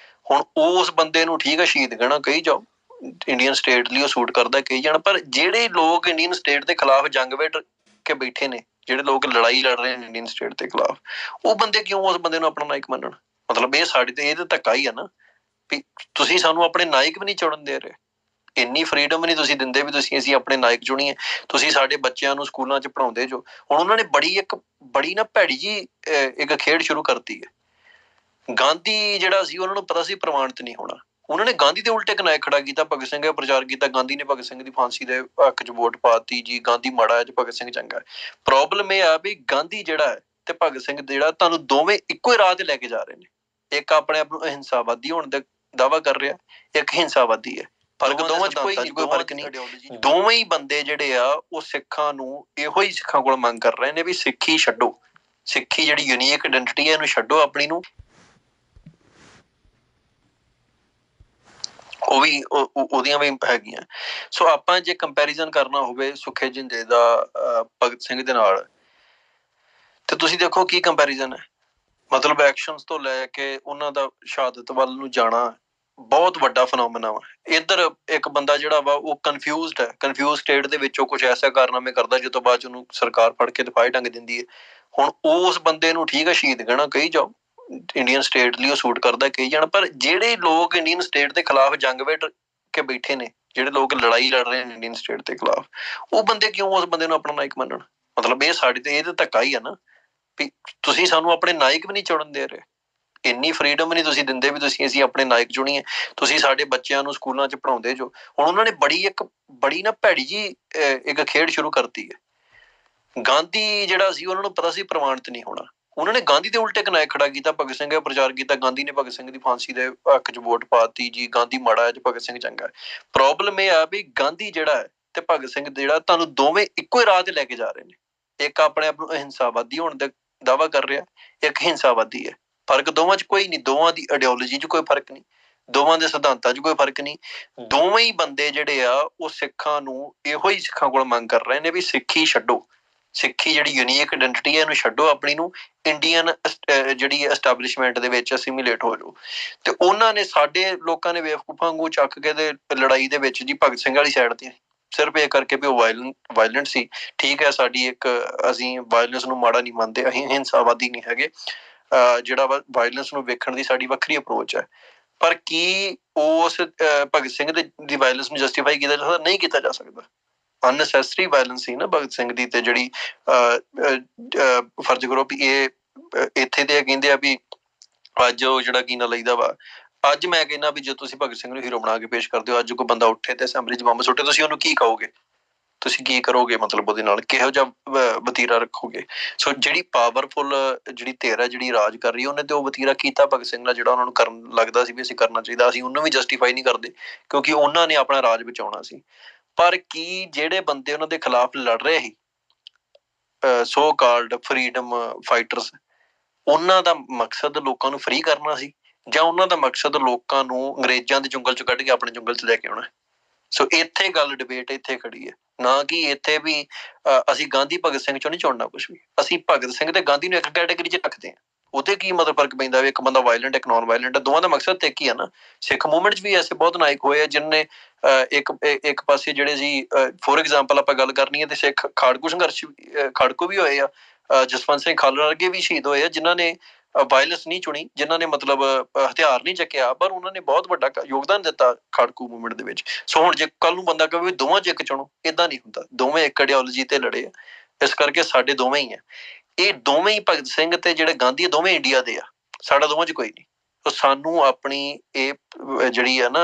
ਹੁਣ ਉਸ ਬੰਦੇ ਨੂੰ ਠੀਕ ਹੈ ਸ਼ਹੀਦ ਕਹਿਣਾ, ਕਹੀ ਜਾਓ, ਇੰਡੀਅਨ ਸਟੇਟ ਲਈ ਉਹ ਸੂਟ ਕਰਦਾ ਕਹੀ ਜਾਣ, ਪਰ ਜਿਹੜੇ ਲੋਕ ਇੰਡੀਅਨ ਸਟੇਟ ਦੇ ਖਿਲਾਫ ਜੰਗ ਵਿੱਚ ਕੇ ਬੈਠੇ ਨੇ, ਜਿਹੜੇ ਲੋਕ ਲੜਾਈ ਲੜ ਰਹੇ ਨੇ ਇੰਡੀਅਨ ਸਟੇਟ ਦੇ ਖਿਲਾਫ, ਉਹ ਬੰਦੇ ਕਿਉਂ ਉਸ ਬੰਦੇ ਨੂੰ ਆਪਣਾ ਨਾਇਕ ਮੰਨਣ? ਮਤਲਬ ਇਹ ਸਾਡੇ ਤੇ ਇਹ ਤਾਂ ਧੱਕਾ ਹੀ ਆ ਨਾ ਵੀ ਤੁਸੀਂ ਸਾਨੂੰ ਆਪਣੇ ਨਾਇਕ ਵੀ ਨਹੀਂ ਚੁਣਨ ਦੇ ਰਹੇ, ਇੰਨੀ ਫਰੀਡਮ ਨਹੀਂ ਤੁਸੀਂ ਦਿੰਦੇ ਵੀ ਅਸੀਂ ਆਪਣੇ ਨਾਇਕ ਚੁਣੀਏ। ਤੁਸੀਂ ਸਾਡੇ ਬੱਚਿਆਂ ਨੂੰ ਸਕੂਲਾਂ 'ਚ ਪੜ੍ਹਾਉਂਦੇ ਜੋ। ਹੁਣ ਉਹਨਾਂ ਨੇ ਬੜੀ ਨਾ ਭੈੜੀ ਜੀ ਇੱਕ ਖੇਡ ਸ਼ੁਰੂ ਕਰਤੀ ਹੈ। ਗਾਂਧੀ ਜਿਹੜਾ ਸੀ ਉਹਨਾਂ ਨੂੰ ਪਤਾ ਸੀ ਪ੍ਰਮਾਣਿਤ ਨਹੀਂ ਹੋਣਾ, ਉਹਨਾਂ ਨੇ ਗਾਂਧੀ ਦੇ ਉਲਟੇ ਇੱਕ ਨਾਇਕ ਖੜਾ ਕੀਤਾ, ਭਗਤ ਸਿੰਘ ਦਾ ਪ੍ਰਚਾਰ ਕੀਤਾ। ਗਾਂਧੀ ਨੇ ਭਗਤ ਸਿੰਘ ਦੀ ਫਾਂਸੀ ਦੇ ਹੱਕ 'ਚ ਵੋਟ ਪਾਤੀ ਜੀ, ਗਾਂਧੀ ਮਾੜਾ ਹੈ, ਭਗਤ ਸਿੰਘ ਚੰਗਾ ਹੈ। ਪ੍ਰੋਬਲਮ ਇਹ ਆ ਵੀ ਗਾਂਧੀ ਜਿਹੜਾ ਹੈ ਤੇ ਭਗਤ ਸਿੰਘ ਜਿਹੜਾ, ਤੁਹਾਨੂੰ ਦੋਵੇਂ ਇੱਕੋ ਹੀ ਰਾਹ ਤੇ ਲੈ ਕੇ ਜਾ ਰਹੇ ਨੇ। ਇੱਕ ਆਪਣੇ ਆਪ ਨੂੰ ਅਹਿੰਸਾਵਾਦੀ ਹੋਣ ਦਾ ਦਾਅਵਾ ਕਰ ਰਿਹਾ, ਇੱਕ ਹਿੰਸਾਵਾਦੀ ਹੈ। ਫਰਕ ਦੋਵਾਂ 'ਚ ਕੋਈ ਫਰਕ ਨਹੀਂ। ਦੋਵੇਂ ਹੀ ਬੰਦੇ ਜਿਹੜੇ ਆ ਉਹ ਸਿੱਖਾਂ ਨੂੰ ਇਹੋ ਹੀ ਸਿੱਖਾਂ ਕੋਲ ਮੰਗ ਕਰ ਰਹੇ ਨੇ ਵੀ ਸਿੱਖੀ ਛੱਡੋ, ਸਿੱਖੀ ਜਿਹੜੀ ਯੂਨੀਕ ਆਇਡੈਂਟੀਟੀ ਹੈ ਇਹਨੂੰ ਛੱਡੋ ਆਪਣੀ ਨੂੰ। ਉਹ ਵੀ ਉਹਦੀਆਂ ਵੀ ਹੈਗੀਆਂ। ਸੋ ਆਪਾਂ ਜੇ ਕੰਪੈਰੀਜ਼ਨ ਕਰਨਾ ਹੋਵੇ ਸੁਖੇ ਜਿੰਦੇ ਦਾ ਭਗਤ ਸਿੰਘ ਦੇ ਨਾਲ, ਤੇ ਤੁਸੀਂ ਦੇਖੋ ਕੀ ਕੰਪੈਰੀਜ਼ਨ ਹੈ। ਮਤਲਬ ਐਕਸ਼ਨਸ ਤੋਂ ਲੈ ਕੇ ਉਹਨਾਂ ਦਾ ਸ਼ਹਾਦਤ ਵੱਲ ਨੂੰ ਜਾਣਾ ਬਹੁਤ ਵੱਡਾ ਫਨੋਮੀਨਾ ਵਾ। ਇੱਧਰ ਇੱਕ ਬੰਦਾ ਜਿਹੜਾ ਵਾ ਉਹ ਕਨਫਿਊਜ਼ਡ ਹੈ, ਕਨਫਿਊਜ਼ ਸਟੇਟ ਦੇ ਵਿੱਚ ਉਹ ਕੁਛ ਐਸਾ ਕਾਰਨਾਮੇ ਕਰਦਾ ਜਿਸ ਤੋਂ ਬਾਅਦ ਉਹਨੂੰ ਸਰਕਾਰ ਫੜ ਕੇ ਦਫਾਏ ਟੰਗ ਦਿੰਦੀ ਹੈ। ਹੁਣ ਉਸ ਬੰਦੇ ਨੂੰ ਠੀਕ ਹੈ ਸ਼ਹੀਦ ਕਹਿਣਾ, ਕਹੀ ਜਾਓ, ਇੰਡੀਅਨ ਸਟੇਟ ਲਈ ਉਹ ਸੂਟ ਕਰਦਾ ਕਹੀ ਜਾਣ, ਪਰ ਜਿਹੜੇ ਲੋਕ ਇੰਡੀਅਨ ਸਟੇਟ ਦੇ ਖਿਲਾਫ ਜੰਗ ਵਿੱਚ ਕੇ ਬੈਠੇ ਨੇ, ਜਿਹੜੇ ਲੋਕ ਲੜਾਈ ਲੜ ਰਹੇ ਨੇ ਇੰਡੀਅਨ ਸਟੇਟ ਦੇ ਖਿਲਾਫ, ਉਹ ਬੰਦੇ ਕਿਉਂ ਉਸ ਬੰਦੇ ਨੂੰ ਆਪਣਾ ਨਾਇਕ ਮੰਨਣ? ਮਤਲਬ ਇਹ ਸਾਡੇ ਤੇ ਇਹ ਤਾਂ ਧੱਕਾ ਹੀ ਆ ਨਾ ਵੀ ਤੁਸੀਂ ਸਾਨੂੰ ਆਪਣੇ ਨਾਇਕ ਵੀ ਨਹੀਂ ਚੁਣਨ ਦੇ ਰਹੇ, ਇੰਨੀ ਫਰੀਡਮ ਨਹੀਂ ਤੁਸੀਂ ਦਿੰਦੇ ਵੀ ਅਸੀਂ ਆਪਣੇ ਨਾਇਕ ਚੁਣੀਏ। ਤੁਸੀਂ ਸਾਡੇ ਬੱਚਿਆਂ ਨੂੰ ਸਕੂਲਾਂ 'ਚ ਪੜ੍ਹਾਉਂਦੇ ਜੋ। ਹੁਣ ਉਹਨਾਂ ਨੇ ਬੜੀ ਨਾ ਭੈੜੀ ਜੀ ਇੱਕ ਖੇਡ ਸ਼ੁਰੂ ਕਰਤੀ ਹੈ। ਗਾਂਧੀ ਜਿਹੜਾ ਸੀ ਉਹਨਾਂ ਨੂੰ ਪਤਾ ਸੀ ਪ੍ਰਮਾਣਿਤ ਨਹੀਂ ਹੋਣਾ, ਉਹਨਾਂ ਨੇ ਗਾਂਧੀ ਦੇ ਉਲਟੇ ਇੱਕ ਨਾਇਕ ਖੜਾ ਕੀਤਾ, ਭਗਤ ਸਿੰਘ ਦਾ ਪ੍ਰਚਾਰ ਕੀਤਾ। ਗਾਂਧੀ ਨੇ ਭਗਤ ਸਿੰਘ ਦੀ ਫਾਂਸੀ ਦੇ ਹੱਕ 'ਚ ਵੋਟ ਪਾਤੀ ਜੀ, ਗਾਂਧੀ ਮਾੜਾ ਹੈ, ਭਗਤ ਸਿੰਘ ਚੰਗਾ ਹੈ। ਪ੍ਰੋਬਲਮ ਇਹ ਆ ਵੀ ਗਾਂਧੀ ਜਿਹੜਾ ਹੈ ਤੇ ਭਗਤ ਸਿੰਘ ਜਿਹੜਾ ਤੁਹਾਨੂੰ ਦੋਵੇਂ ਇੱਕੋ ਹੀ ਰਾਹ ਤੇ ਲੈ ਕੇ ਜਾ ਰਹੇ ਨੇ। ਇੱਕ ਆਪਣੇ ਆਪ ਨੂੰ ਅਹਿੰਸਾਵਾਦੀ ਹੋਣ ਦਾ ਦਾਅਵਾ ਕਰ ਰਿਹਾ, ਇੱਕ ਹਿੰਸਾਵਾਦੀ ਹੈ। ਫਰਕ ਦੋਵਾਂ ਚ ਕੋਈ ਨਹੀਂ, ਦੋਵਾਂ ਦੀ ਆਈਡੀਓਲੋਜੀ ਚ ਕੋਈ ਫਰਕ ਨਹੀਂ, ਦੋਵਾਂ ਦੇ ਸਿਧਾਂਤਾਂ ਚ ਕੋਈ ਫਰਕ ਨਹੀਂ। ਦੋਵੇਂ ਹੀ ਬੰਦੇ ਜਿਹੜੇ ਆ ਉਹ ਸਿੱਖਾਂ ਨੂੰ ਇਹੋ ਹੀ ਸਿੱਖਾਂ ਕੋਲ ਮੰਗ ਕਰ ਰਹੇ ਨੇ ਵੀ ਸਿੱਖੀ ਛੱਡੋ, ਸਿੱਖੀ ਜਿਹੜੀ ਯੂਨੀਕ ਆਇਡੈਂਟੀਟੀ ਹੈ ਇਹਨੂੰ ਛੱਡੋ, ਆਪਣੀ ਨੂੰ ਇੰਡੀਅਨ ਜਿਹੜੀ ਐਸਟੈਬਲਿਸ਼ਮੈਂਟ ਦੇ ਵਿੱਚ ਅਸੀਮੀਲੇਟ ਹੋ ਜਾਓ। ਤੇ ਉਹਨਾਂ ਨੇ ਸਾਡੇ ਲੋਕਾਂ ਨੇ ਬੇਵਕੂਫਾਂ ਵਾਂਗੂ ਚੱਕ ਕੇ ਤੇ ਲੜਾਈ ਦੇ ਵਿੱਚ ਜੀ ਭਗਤ ਸਿੰਘ ਵਾਲੀ ਸਾਈਡ ਤੇ ਸਿਰਫ ਇਹ ਕਰਕੇ ਵੀ ਉਹ ਵਾਇਲੈਂਟ ਸੀ। ਠੀਕ ਹੈ, ਸਾਡੀ ਇੱਕ ਅਸੀਂ ਵਾਇਲੈਂਸ ਨੂੰ ਮਾੜਾ ਨਹੀਂ ਮੰਨਦੇ, ਅਸੀਂ ਹਿੰਸਾਵਾਦੀ ਨਹੀਂ ਹੈਗੇ। ਜਿਹੜਾ ਵਾ ਵਾਇਲੈਂਸ ਨੂੰ ਵੇਖਣ ਦੀ ਸਾਡੀ ਵੱਖਰੀ ਅਪਰੋਚ ਹੈ। ਪਰ ਕੀ ਉਸ ਭਗਤ ਸਿੰਘ ਦੀ ਵਾਇਲੈਂਸ ਨੂੰ ਜਸਟੀਫਾਈ ਕੀਤਾ ਜਾ ਸਕਦਾ? ਨਹੀਂ ਕੀਤਾ ਜਾ ਸਕਦਾ। ਅਨਨੈਸੈਸਰੀ ਵਾਇਲੈਂਸ ਸੀ ਨਾ ਭਗਤ ਸਿੰਘ ਦੀ। ਤੇ ਜਿਹੜੀ ਫਰਜ਼ ਕਰੋ ਵੀ ਇਹ ਇੱਥੇ ਤੇ ਕਹਿੰਦੇ ਆ ਵੀ ਅੱਜ ਉਹ ਜਿਹੜਾ ਕੀ ਨਾ ਲਈਦਾ ਵਾ, ਅੱਜ ਮੈਂ ਕਹਿੰਦਾ ਵੀ ਜੇ ਤੁਸੀਂ ਭਗਤ ਸਿੰਘ ਨੂੰ ਹੀਰੋ ਬਣਾ ਕੇ ਪੇਸ਼ ਕਰਦੇ ਹੋ, ਅੱਜ ਕੋਈ ਬੰਦਾ ਉੱਠੇ ਤੇ ਅਸੈਂਬਲੀ 'ਚ ਬੰਬ ਸੁੱਟੇ, ਤੁਸੀਂ ਉਹਨੂੰ ਕੀ ਕਹੋਗੇ? ਤੁਸੀਂ ਕੀ ਕਰੋਗੇ? ਮਤਲਬ ਉਹਦੇ ਨਾਲ ਕਿਹੋ ਜਿਹਾ ਵਤੀਰਾ ਰੱਖੋਗੇ? ਸੋ ਜਿਹੜੀ ਪਾਵਰਫੁਲ ਜਿਹੜੀ ਧਿਰ ਹੈ ਜਿਹੜੀ ਰਾਜ ਕਰ ਰਹੀ ਹੈ, ਉਹਨੇ ਤੇ ਉਹ ਵਤੀਰਾ ਕੀਤਾ ਭਗਤ ਸਿੰਘ ਨਾਲ ਜਿਹੜਾ ਉਹਨਾਂ ਨੂੰ ਕਰਨ ਲੱਗਦਾ ਸੀ ਵੀ ਅਸੀਂ ਕਰਨਾ ਚਾਹੀਦਾ। ਅਸੀਂ ਉਹਨੂੰ ਵੀ ਜਸਟੀਫਾਈ ਨਹੀਂ ਕਰਦੇ ਕਿਉਂਕਿ ਉਹਨਾਂ ਨੇ ਆਪਣਾ ਰਾਜ ਬਚਾਉਣਾ ਸੀ। ਪਰ ਕੀ ਜਿਹੜੇ ਬੰਦੇ ਉਹਨਾਂ ਦੇ ਖਿਲਾਫ ਲੜ ਰਹੇ ਸੀ, ਸੋ ਕਾਲਡ ਫਰੀਡਮ ਫਾਈਟਰਸ, ਉਹਨਾਂ ਦਾ ਮਕਸਦ ਲੋਕਾਂ ਨੂੰ ਫਰੀ ਕਰਨਾ ਸੀ ਜਾਂ ਉਹਨਾਂ ਦਾ ਮਕਸਦ ਲੋਕਾਂ ਨੂੰ ਅੰਗਰੇਜ਼ਾਂ ਦੇ ਜੰਗਲ ਚ ਕੱਢ ਕੇ ਆਪਣੇ ਜੰਗਲ ਚ ਲੈ ਕੇ ਆਉਣਾ? ਸੋ ਇੱਥੇ ਗੱਲ ਡਿਬੇਟ ਇੱਥੇ ਖੜੀ ਹੈ, ਨਾ ਕਿ ਇੱਥੇ ਵੀ ਅਸੀਂ ਗਾਂਧੀ ਭਗਤ ਸਿੰਘ ਚੋਂ ਨਹੀਂ ਚੁਣਨਾ ਕੁਛ ਵੀ। ਅਸੀਂ ਭਗਤ ਸਿੰਘ ਤੇ ਗਾਂਧੀ ਨੂੰ ਇੱਕ ਕੈਟੇਗਰੀ ਚ ਰੱਖਦੇ ਹਾਂ। ਉਹਦੇ ਕੀ ਮਤਲਬ ਫਰਕ ਪੈਂਦਾ ਵੀ ਇੱਕ ਬੰਦਾ ਵਾਇਲੈਂਟ, ਇੱਕ ਨੋਨ ਵਾਇਲੈਂਟ, ਦੋਵਾਂ ਦਾ ਮਕਸਦ ਤੇ ਇੱਕ ਹੀ ਆ ਨਾ। ਸਿੱਖ ਮੂਵਮੈਂਟ ਚ ਵੀ ਐਸੇ ਬਹੁਤ ਨਾਇਕ ਹੋਏ ਆ ਜਿਨ੍ਹਾਂ ਇੱਕ ਪਾਸੇ ਜਿਹੜੇ ਸੀ, ਫੋਰ ਐਗਜ਼ਾਮਪਲ ਆਪਾਂ ਗੱਲ ਕਰਨੀ ਹੈ ਤੇ ਸਿੱਖ ਖਾੜਕੂ ਸੰਘਰਸ਼ ਖਾੜਕੂ ਵੀ ਹੋਏ ਆ, ਜਸਵੰਤ ਸਿੰਘ ਖਾਲੜਾ ਵਰਗੇ ਵੀ ਸ਼ਹੀਦ ਹੋਏ ਆ ਜਿਨ੍ਹਾਂ ਨੇ ਵਾਇਲੈਂਸ ਨਹੀਂ ਚੁਣੀ, ਜਿਨ੍ਹਾਂ ਨੇ ਮਤਲਬ ਹਥਿਆਰ ਨਹੀਂ ਚੱਕਿਆ, ਪਰ ਉਹਨਾਂ ਨੇ ਬਹੁਤ ਵੱਡਾ ਯੋਗਦਾਨ ਦਿੱਤਾ ਖਾੜਕੂ ਮੂਵਮੈਂਟ ਦੇ ਵਿੱਚ। ਸੋ ਹੁਣ ਜੇ ਕੱਲ ਨੂੰ ਬੰਦਾ ਕਹੇ ਵੀ ਦੋਵਾਂ ਚ ਇੱਕ ਚੁਣੋ, ਏਦਾਂ ਨਹੀਂ ਹੁੰਦਾ। ਦੋਵੇਂ ਇੱਕ ਆਈਡੀਓਲੋਜੀ ਤੇ ਲੜੇ ਆ, ਇਸ ਕਰਕੇ ਸਾਡੇ ਦੋਵੇਂ ਹੀ ਆ। ਇਹ ਦੋਵੇਂ ਹੀ ਭਗਤ ਸਿੰਘ ਤੇ ਜਿਹੜੇ ਗਾਂਧੀ ਦੋਵੇਂ ਇੰਡੀਆ ਦੇ ਆ, ਸਾਡਾ ਦੋਵਾਂ ਚ ਕੋਈ ਨਹੀਂ। ਸਾਨੂੰ ਆਪਣੀ ਇਹ ਜਿਹੜੀ ਆ ਨਾ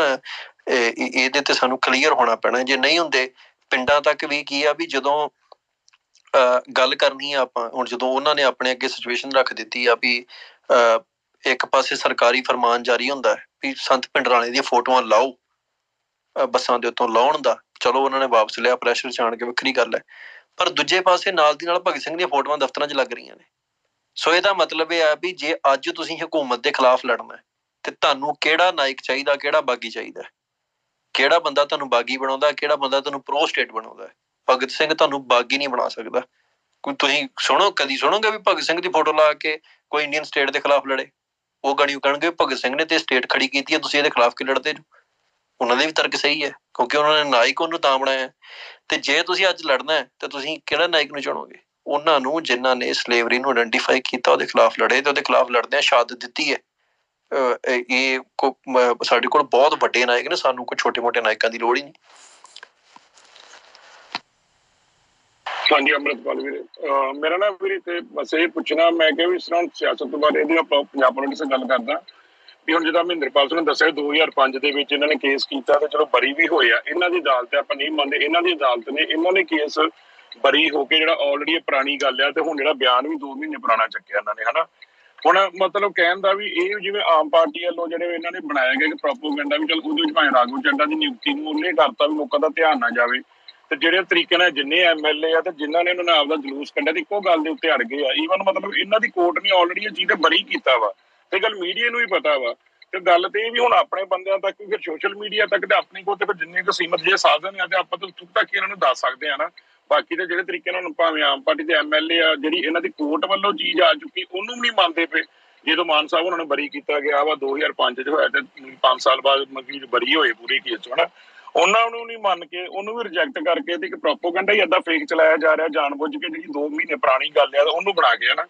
ਇਹਦੇ ਤੇ ਸਾਨੂੰ ਕਲੀਅਰ ਹੋਣਾ ਪੈਣਾ। ਜੇ ਨਹੀਂ ਹੁੰਦੇ ਪਿੰਡਾਂ ਤੱਕ ਵੀ ਕੀ ਆ ਵੀ ਜਦੋਂ ਗੱਲ ਕਰਨੀ ਆ ਆਪਾਂ ਹੁਣ, ਜਦੋਂ ਉਹਨਾਂ ਨੇ ਆਪਣੇ ਅੱਗੇ ਸਿਚੁਏਸ਼ਨ ਰੱਖ ਦਿੱਤੀ ਆ ਵੀ ਇੱਕ ਪਾਸੇ ਸਰਕਾਰੀ ਫਰਮਾਨ ਜਾਰੀ ਹੁੰਦਾ ਵੀ ਸੰਤ ਭਿੰਡਰਾਣੇ ਦੀਆਂ ਫੋਟੋਆਂ ਲਾਓ ਬੱਸਾਂ ਦੇ ਉੱਤੋਂ ਲਾਉਣ ਦਾ, ਚਲੋ ਉਹਨਾਂ ਨੇ ਵਾਪਸ ਲਿਆ, ਪ੍ਰੈਸ਼ਰ ਚ ਆਣ ਕੇ ਵੱਖਰੀ ਗੱਲ ਹੈ। ਪਰ ਦੂਜੇ ਪਾਸੇ ਨਾਲ ਦੀ ਨਾਲ ਭਗਤ ਸਿੰਘ ਦੀਆਂ ਫੋਟੋਆਂ ਦਫ਼ਤਰਾਂ 'ਚ ਲੱਗ ਰਹੀਆਂ ਨੇ। ਸੋ ਇਹਦਾ ਮਤਲਬ ਇਹ ਆ ਵੀ ਜੇ ਅੱਜ ਤੁਸੀਂ ਹਕੂਮਤ ਦੇ ਖਿਲਾਫ ਲੜਨਾ ਤੇ ਤੁਹਾਨੂੰ ਕਿਹੜਾ ਨਾਇਕ ਚਾਹੀਦਾ, ਕਿਹੜਾ ਬਾਗੀ ਚਾਹੀਦਾ, ਕਿਹੜਾ ਬੰਦਾ ਤੁਹਾਨੂੰ ਬਾਗੀ ਬਣਾਉਂਦਾ, ਕਿਹੜਾ ਬੰਦਾ ਤੁਹਾਨੂੰ ਪ੍ਰੋ ਸਟੇਟ ਬਣਾਉਂਦਾ। ਭਗਤ ਸਿੰਘ ਤੁਹਾਨੂੰ ਬਾਗੀ ਨਹੀਂ ਬਣਾ ਸਕਦਾ। ਕੋਈ ਤੁਸੀਂ ਕਦੀ ਸੁਣੋਗੇ ਵੀ ਭਗਤ ਸਿੰਘ ਦੀ ਫੋਟੋ ਲਾ ਕੇ ਕੋਈ ਇੰਡੀਅਨ ਸਟੇਟ ਦੇ ਖਿਲਾਫ ਲੜੇ? ਉਹ ਗਾੜੀ ਕਹਿਣਗੇ ਭਗਤ ਸਿੰਘ ਨੇ ਤੇ ਸਟੇਟ ਖੜੀ ਕੀਤੀ ਹੈ, ਤੁਸੀਂ ਇਹਦੇ ਖਿਲਾਫ ਕੀ ਲੜਦੇ ਜੋ? ਉਹਨਾਂ ਦੇ ਵੀ ਤਰਕ ਸਹੀ ਹੈ ਕਿਉਂਕਿ ਉਹਨਾਂ ਨੇ ਨਾਇਕ ਉਹਨੂੰ ਤਾਂ ਬਣਾਇਆ। ਤੇ ਜੇ ਤੁਸੀਂ ਅੱਜ ਲੜਨਾ ਹੈ ਤੇ ਤੁਸੀਂ ਕਿਹੜਾ ਨਾਇਕ ਨੂੰ ਚੁਣੋਗੇ? ਉਹਨਾਂ ਨੂੰ ਜਿਨ੍ਹਾਂ ਨੇ ਸਲੇਵਰੀ ਨੂੰ ਆਇਡੈਂਟੀਫਾਈ ਕੀਤਾ, ਉਹਦੇ ਖਿਲਾਫ ਲੜੇ ਤੇ ਉਹਦੇ ਖਿਲਾਫ ਲੜਦਿਆਂ ਸ਼ਹਾਦਤ ਦਿੱਤੀ ਹੈ। ਇਹ ਸਾਡੇ ਕੋਲ ਬਹੁਤ ਵੱਡੇ ਨਾਇਕ ਨੇ, ਸਾਨੂੰ ਕੋਈ ਛੋਟੇ ਮੋਟੇ ਨਾਇਕਾਂ ਦੀ ਲੋੜ ਹੀ ਨਹੀਂ। ਹਾਂਜੀ ਅੰਮ੍ਰਿਤਪਾਲ ਵੀਰੇ, ਮੇਰਾ ਨਾ ਵੀਰੇ ਤੇ ਬਸ ਇਹ ਪੁੱਛਣਾ, ਮੈਂ ਕਿਹਾ ਵੀ ਇਸ ਤਰ੍ਹਾਂ ਸਿਆਸਤ ਤੋਂ ਬਾਰੇ ਇਹਦੀ ਆਪਾਂ ਪੰਜਾਬ ਪੋਲੀਟਿਕਸ ਗੱਲ ਕਰਦਾ ਵੀ ਹੁਣ ਜਿੱਦਾਂ ਮਹਿੰਦਰਪਾਲ ਸਿੰਘ ਨੇ ਦੱਸਿਆ 2005 ਦੇ ਵਿੱਚ ਇਹਨਾਂ ਨੇ ਕੇਸ ਕੀਤਾ ਤੇ ਚਲੋ ਬਰੀ ਵੀ ਹੋਏ ਆ। ਇਹਨਾਂ ਦੀ ਅਦਾਲਤ ਆਪਾਂ ਨਹੀਂ ਮੰਨਦੇ, ਇਹਨਾਂ ਦੀ ਅਦਾਲਤ ਨੇ ਇਹਨਾਂ ਨੇ ਕੇਸ ਬਰੀ ਹੋ ਕੇ ਜਿਹੜਾ ਆਲਰੇਡੀ ਇਹ ਪੁਰਾਣੀ ਗੱਲ ਆ ਤੇ ਹੁਣ ਜਿਹੜਾ ਬਿਆਨ ਵੀ 2 ਮਹੀਨੇ ਪੁਰਾਣਾ ਚੱਕਿਆ ਇਹਨਾਂ ਨੇ, ਹਨਾ। ਹੁਣ ਮਤਲਬ ਕਹਿਣ ਦਾ ਵੀ ਇਹ ਜਿਵੇਂ ਆਮ ਪਾਰਟੀ ਵੱਲੋਂ ਜਿਹੜੇ ਇਹਨਾਂ ਨੇ ਬਣਾਇਆ ਗਿਆ ਕਿ ਪ੍ਰੋਪੋਗੈਂਡਾ ਵੀ ਚਲ ਉਹਦੇ ਵਿੱਚ ਭਾਵੇਂ ਰਾਘਵ ਚੱਡਾ ਦੀ ਨਿਯੁਕਤੀ ਨੂੰ ਉਹਨੇ ਕਰਤਾ ਵੀ ਲੋਕਾਂ ਦਾ ਧਿਆਨ ਨਾ ਜਾਵੇ, ਤੇ ਜਿਹੜੇ ਤਰੀਕੇ ਨਾਲ ਜਿੰਨੇ ਐਮਐਲਏ ਆ ਤੇ ਜਿਨ੍ਹਾਂ ਨੇ ਉਹਨਾਂ ਨੇ ਆਪਦਾ ਜਲੂਸ ਕੱਢਿਆ ਤੇ ਇੱਕੋ ਗੱਲ ਦੇ ਉੱਤੇ ਅੜ ਗਏ ਆ। ਈਵਨ ਮਤਲਬ ਇਹਨਾਂ ਦੀ ਕੋਰਟ ਨੇ ਆਲਰੇਡੀ ਇਹ ਚੀਜ਼ ਤੇ ਬਰੀ ਕੀਤਾ ਵਾ ਤੇ ਗੱਲ ਮੀਡੀਆ ਨੂੰ ਵੀ ਪਤਾ ਵਾ। ਤੇ ਗੱਲ ਤੇ ਇਹ ਵੀ ਹੁਣ ਆਪਣੇ ਬੰਦਿਆਂ ਤੱਕ ਫਿਰ ਸੋਸ਼ਲ ਮੀਡੀਆ ਤੱਕ ਤੇ ਆਪਣੇ ਕੋਲ ਤੇ ਫਿਰ ਜਿੰਨੇ ਕੁ ਸੀਮਤ ਜਿਹੇ ਸਾਧਨ ਆ ਤੇ ਆਪਾਂ ਤਾਂ ਉੱਥੋਂ ਤੱਕ ਇਹਨਾਂ ਨੂੰ ਦੱਸ ਸਕਦੇ ਆ ਨਾ। ਬਾਕੀ ਤੇ ਜਿਹੜੇ ਤਰੀਕੇ ਨਾਲ ਭਾਵੇਂ ਆਮ ਪਾਰਟੀ ਦੇ ਐਮਐਲਏ ਆ, ਜਿਹੜੀ ਇਹਨਾਂ ਦੀ ਕੋਰਟ ਵੱਲੋਂ ਚੀਜ਼ ਆ ਚੁੱਕੀ, ਉਹਨੂੰ ਵੀ ਨਹੀਂ ਮੰਨਦੇ ਪਏ। ਜਦੋਂ ਮਾਨ ਸਾਹਿਬ ਉਹਨਾਂ ਨੂੰ ਬਰੀ ਕੀਤਾ ਗਿਆ ਵਾ 2005 ਚ ਹੋਇਆ ਤੇ 5 ਸਾਲ ਬਾਅਦ ਮਤਲਬ ਬਰੀ ਹੋਏ ਪੂਰੇ ਕੇਸ ਚ, ਹਨਾ। ਉਹਨਾਂ ਨੂੰ ਨਹੀਂ ਮੰਨ ਕੇ ਉਹਨੂੰ ਵੀ ਰਿਜੈਕਟ ਕਰਕੇ ਤੇ ਇੱਕ ਪ੍ਰੋਪੋਗੈਂਡਾ ਹੀ ਏਦਾਂ ਫੇਕ ਚਲਾਇਆ ਜਾ ਰਿਹਾ ਜਾਣਬੁੱਝ ਕੇ, ਜਿਹੜੀ 2 ਮਹੀਨੇ ਪੁਰਾਣੀ ਗੱਲ ਆ ਉਹਨੂੰ ਬਣਾ ਕੇ, ਹਨਾ।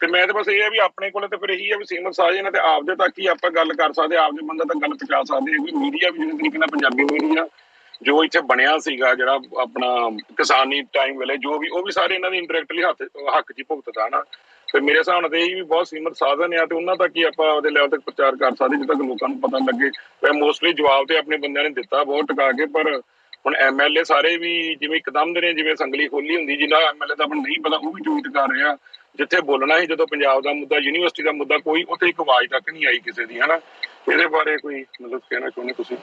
ਤੇ ਮੈਂ ਤਾਂ ਬਸ ਇਹ ਆ ਵੀ ਆਪਣੇ ਕੋਲ ਤੇ ਫਿਰ ਇਹੀ ਆ ਵੀ ਸੀਮਤ ਸਾਜੇ ਨੇ ਤੇ ਆਪਦੇ ਤੱਕ ਹੀ ਆਪਾਂ ਗੱਲ ਕਰ ਸਕਦੇ, ਆਪਦੇ ਬੰਦੇ ਤੱਕ ਗੱਲ ਪਹੁੰਚਾ ਸਕਦੇ ਹਾਂ। ਮੀਡੀਆ ਵੀ ਜਿਹੜੇ ਤਰੀਕੇ ਨਾਲ ਪੰਜਾਬੀ ਮੀਡੀਆ ਜੋ ਇੱਥੇ ਬਣਿਆ ਸੀਗਾ, ਜਿਹੜਾ ਆਪਣਾ ਕਿਸਾਨੀ ਟਾਈਮ ਵੇਲੇ ਜੋ ਵੀ, ਉਹ ਵੀ ਸਾਰੇ ਇਹਨਾਂ ਦੇ ਇੰਡਾਇਰੈਕਟਲੀ ਹੱਕ 'ਚ ਭੁਗਤਦਾ ਨਾ। ਤੇ ਮੇਰੇ ਹਿਸਾਬ ਨਾਲ ਇਹ ਵੀ ਬਹੁਤ ਸੀਮਤ ਸਾਧਨ ਆ ਤੇ ਉਹਨਾਂ ਤੱਕ ਹੀ ਆਪਾਂ ਉਹਦੇ ਲੈਵਲ ਤੱਕ ਪ੍ਰਚਾਰ ਕਰ ਸਕਦੇ ਜਿੱਦ ਤੱਕ ਲੋਕਾਂ ਨੂੰ ਪਤਾ ਲੱਗੇ। ਮੋਸਟਲੀ ਜਵਾਬ ਤੇ ਆਪਣੇ ਬੰਦਿਆਂ ਨੇ ਦਿੱਤਾ ਬਹੁਤ ਟਿਕਾ ਕੇ, ਪਰ ਹੁਣ ਐਮਐਲਏ ਸਾਰੇ ਵੀ ਜਿਵੇਂ ਇੱਕਦਮ ਦੇ ਨੇ, ਜਿਵੇਂ ਸੰਗਲੀ ਖੋਲੀ ਹੁੰਦੀ, ਜਿਹਨਾਂ ਐਮਐਲਏ ਦਾ ਆਪਾਂ ਨਹੀਂ ਪਤਾ ਉਹ ਵੀ ਟਵੀਟ ਕਰ ਰਿਹਾ। ਜਿੱਥੇ ਬੋਲਣਾ ਸੀ ਜਦੋਂ ਪੰਜਾਬ ਦਾ ਮੁੱਦਾ, ਯੂਨੀਵਰਸਿਟੀ ਦਾ ਮੁੱਦਾ, ਕੋਈ ਉੱਥੇ ਇੱਕ ਆਵਾਜ਼ ਤੱਕ ਨਹੀਂ ਆਈ ਕਿਸੇ ਦੀ, ਹਨਾ। ਇਹਦੇ ਬਾਰੇ ਕੋਈ ਮਤਲਬ ਕਹਿਣਾ ਚਾਹੁੰਦੇ ਤੁਸੀਂ?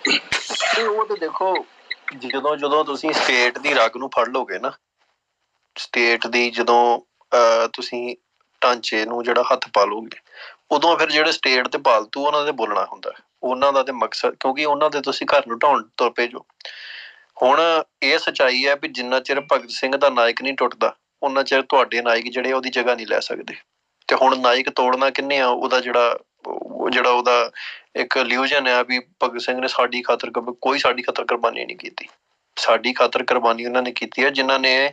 ਉਹ ਤਾਂ ਦੇਖੋ ਜਦੋਂ ਜਦੋਂ ਤੁਸੀਂ ਸਟੇਟ ਦੀ ਰਗ ਨੂੰ ਫੜ ਲਓਗੇ ਨਾ, ਸਟੇਟ ਦੀ ਜਦੋਂ ਤੁਸੀਂ ਢਾਂਚੇ ਨੂੰ ਜਿਹੜਾ ਹੱਥ ਪਾ ਲਓਗੇ, ਉਦੋਂ ਫਿਰ ਜਿਹੜੇ ਸਟੇਟ ਤੇ ਪਾਲਤੂ ਉਹਨਾਂ ਦੇ ਬੋਲਣਾ ਹੁੰਦਾ, ਉਹਨਾਂ ਦਾ ਤੇ ਮਕਸਦ, ਕਿਉਂਕਿ ਉਹਨਾਂ ਦੇ ਤੁਸੀਂ ਘਰ ਨੂੰ ਢਾਉਣ ਤੁਰ ਪਏ ਜੋ। ਹੁਣ ਇਹ ਸੱਚਾਈ ਹੈ ਵੀ ਜਿੰਨਾ ਚਿਰ ਭਗਤ ਸਿੰਘ ਦਾ ਨਾਇਕ ਨਹੀਂ ਟੁੱਟਦਾ, ਉਹਨਾਂ ਚਿਰ ਤੁਹਾਡੇ ਨਾਇਕ ਜਿਹੜੇ ਉਹਦੀ ਜਗ੍ਹਾ ਨਹੀਂ ਲੈ ਸਕਦੇ। ਤੇ ਹੁਣ ਨਾਇਕ ਤੋੜਨਾ ਕਿੰਨੇ ਆ, ਉਹਦਾ ਜਿਹੜਾ ਉਹਦਾ ਇੱਕ ਇਲੂਜਨ ਹੈ ਵੀ ਭਗਤ ਸਿੰਘ ਨੇ ਸਾਡੀ ਖਾਤਰ ਕੋਈ ਸਾਡੀ ਖਾਤਰ ਕੁਰਬਾਨੀ ਨਹੀਂ ਕੀਤੀ। ਸਾਡੀ ਖਾਤਰ ਕੁਰਬਾਨੀ ਉਹਨਾਂ ਨੇ ਕੀਤੀ ਹੈ ਜਿਨ੍ਹਾਂ ਨੇ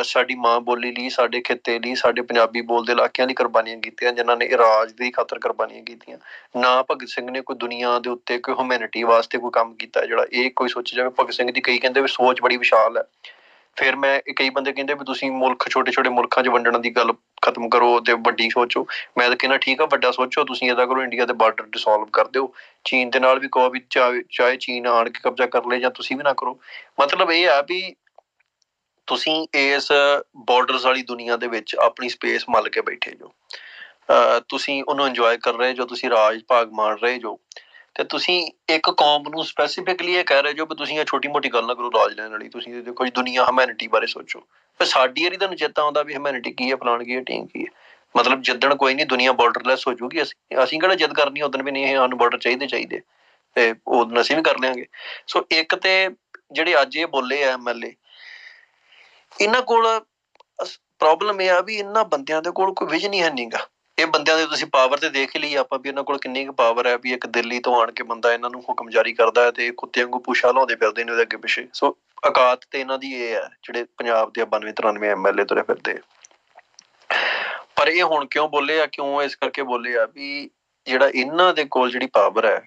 ਸਾਡੀ ਮਾਂ ਬੋਲੀ ਲਈ, ਸਾਡੇ ਖਿੱਤੇ ਲਈ, ਸਾਡੇ ਪੰਜਾਬੀ ਬੋਲਦੇ ਇਲਾਕਿਆਂ ਲਈ ਕੁਰਬਾਨੀਆਂ ਕੀਤੀਆਂ, ਜਿਨ੍ਹਾਂ ਨੇ ਰਾਜ ਦੀ ਖਾਤਰ ਕੁਰਬਾਨੀਆਂ ਕੀਤੀਆਂ। ਨਾ ਭਗਤ ਸਿੰਘ ਨੇ ਕੋਈ ਦੁਨੀਆ ਦੇ ਉੱਤੇ ਕੋਈ ਹਿਊਮੈਨਿਟੀ ਵਾਸਤੇ ਕੋਈ ਕੰਮ ਕੀਤਾ ਜਿਹੜਾ ਇਹ ਕੋਈ ਸੋਚੀ ਜਾਵੇ। ਭਗਤ ਸਿੰਘ ਦੀ ਕਈ ਕਹਿੰਦੇ ਵੀ ਸੋਚ ਬੜੀ ਵਿਸ਼ਾਲ ਹੈ। ਫਿਰ ਮੈਂ ਕਈ ਬੰਦੇ ਕਹਿੰਦੇ ਵੀ ਤੁਸੀਂ ਮੁਲਕ ਛੋਟੇ ਛੋਟੇ ਮੁਲਕਾਂ 'ਚ ਵੰਡਣ ਦੀ ਗੱਲ ਖਤਮ ਕਰੋ ਤੇ ਵੱਡੀ ਸੋਚੋ। ਮੈਂ ਤਾਂ ਕਹਿੰਦਾ ਠੀਕ ਆ, ਵੱਡਾ ਸੋਚੋ, ਤੁਸੀਂ ਏਦਾਂ ਕਰੋ ਇੰਡੀਆ ਦੇ ਬਾਰਡਰ ਡਿਸੋਲਵ ਕਰ ਦਿਓ, ਚੀਨ ਦੇ ਨਾਲ ਵੀ ਕਹੋ ਵੀ ਚਾਹੇ ਚੀਨ ਆਣ ਕੇ ਕਬਜ਼ਾ ਕਰ ਲਏ ਜਾਂ ਤੁਸੀਂ ਵੀ ਨਾ ਕਰੋ। ਮਤਲਬ ਇਹ ਆ ਵੀ ਤੁਸੀਂ ਇਸ ਬਾਰਡਰਸ ਵਾਲੀ ਦੁਨੀਆ ਦੇ ਵਿੱਚ ਆਪਣੀ ਸਪੇਸ ਮੱਲ ਕੇ ਬੈਠੇ ਜੋ, ਤੁਸੀਂ ਉਹਨੂੰ ਇੰਜੋਏ ਕਰ ਰਹੇ ਜੋ, ਤੁਸੀਂ ਰਾਜ ਭਾਗ ਮਾਣ ਰਹੇ ਜੋ, ਤੇ ਤੁਸੀਂ ਇੱਕ ਕੌਮ ਨੂੰ ਸਪੈਸੀਫਿਕਲੀ ਇਹ ਕਹਿ ਰਹੇ ਜੋ ਵੀ ਤੁਸੀਂ ਇਹ ਛੋਟੀ ਮੋਟੀ ਗੱਲ ਨਾ ਕਰੋ ਰਾਜ ਲੈਣ ਵਾਲੀ। ਤੁਸੀਂ ਦੇਖੋ ਜੀ ਦੁਨੀਆ ਹਿਊਮੈਨਿਟੀ ਬਾਰੇ ਸੋਚੋ। ਪਰ ਸਾਡੀ ਵਾਰੀ ਤੁਹਾਨੂੰ ਚੇਤਾ ਆਉਂਦਾ ਵੀ ਹਿਊਮੈਨਿਟੀ ਕੀ ਹੈ, ਫਲਾਣ ਕੀ ਹੈ, ਟੀਮ ਕੀ ਹੈ। ਮਤਲਬ ਜਿੱਦਣ ਕੋਈ ਨਹੀਂ ਦੁਨੀਆ ਬਾਰਡਰਲੈਸ ਹੋ ਜਾਊਗੀ, ਅਸੀਂ ਕਿਹੜਾ ਜਿੱਦ ਕਰਨੀ ਉਦਣ ਵੀ ਨਹੀਂ ਇਹ ਸਾਨੂੰ ਬਾਰਡਰ ਚਾਹੀਦੇ ਤੇ ਉਦੋਂ ਅਸੀਂ ਵੀ ਕਰ ਲਿਆਂਗੇ। ਸੋ ਇੱਕ ਤੇ ਜਿਹੜੇ ਅੱਜ ਇਹ ਬੋਲੇ ਆ MLA, ਇਹਨਾਂ ਕੋਲ ਪ੍ਰੋਬਲਮ ਇਹ ਆ ਵੀ ਇਹਨਾਂ ਬੰਦਿਆਂ ਦੇ ਕੋਲ ਕੋਈ ਵਿਜ਼ਨ ਹੀ ਹੈ ਨੀਗਾ। ਇਹ ਬੰਦਿਆਂ ਦੇ ਤੁਸੀਂ ਪਾਵਰ ਤੇ ਦੇਖ ਹੀ ਲਈ ਆਪਾਂ ਵੀ ਇਹਨਾਂ ਕੋਲ ਕਿੰਨੀ ਕੁ ਪਾਵਰ ਹੈ ਵੀ ਇੱਕ ਦਿੱਲੀ ਤੋਂ ਆਣ ਕੇ ਬੰਦਾ ਇਹਨਾਂ ਨੂੰ ਹੁਕਮ ਜਾਰੀ ਕਰਦਾ ਹੈ ਤੇ ਕੁੱਤਿਆਂ ਵਾਂਗੂ ਪੂਛਾਂ ਹਿਲਾਉਂਦੇ ਫਿਰਦੇ ਨੇ ਉਹਦੇ ਅੱਗੇ ਪਿੱਛੇ। ਸੋ ਔਕਾਤ ਤੇ ਇਹਨਾਂ ਦੀ ਇਹ ਹੈ ਜਿਹੜੇ ਪੰਜਾਬ ਦੇ 92-93 MLA ਤੁਰੇ ਫਿਰਦੇ। ਪਰ ਇਹ ਹੁਣ ਕਿਉਂ ਬੋਲੇ ਆ, ਕਿਉਂ ਇਸ ਕਰਕੇ ਬੋਲੇ ਆ ਵੀ ਜਿਹੜਾ ਇਹਨਾਂ ਦੇ ਕੋਲ ਜਿਹੜੀ ਪਾਵਰ ਹੈ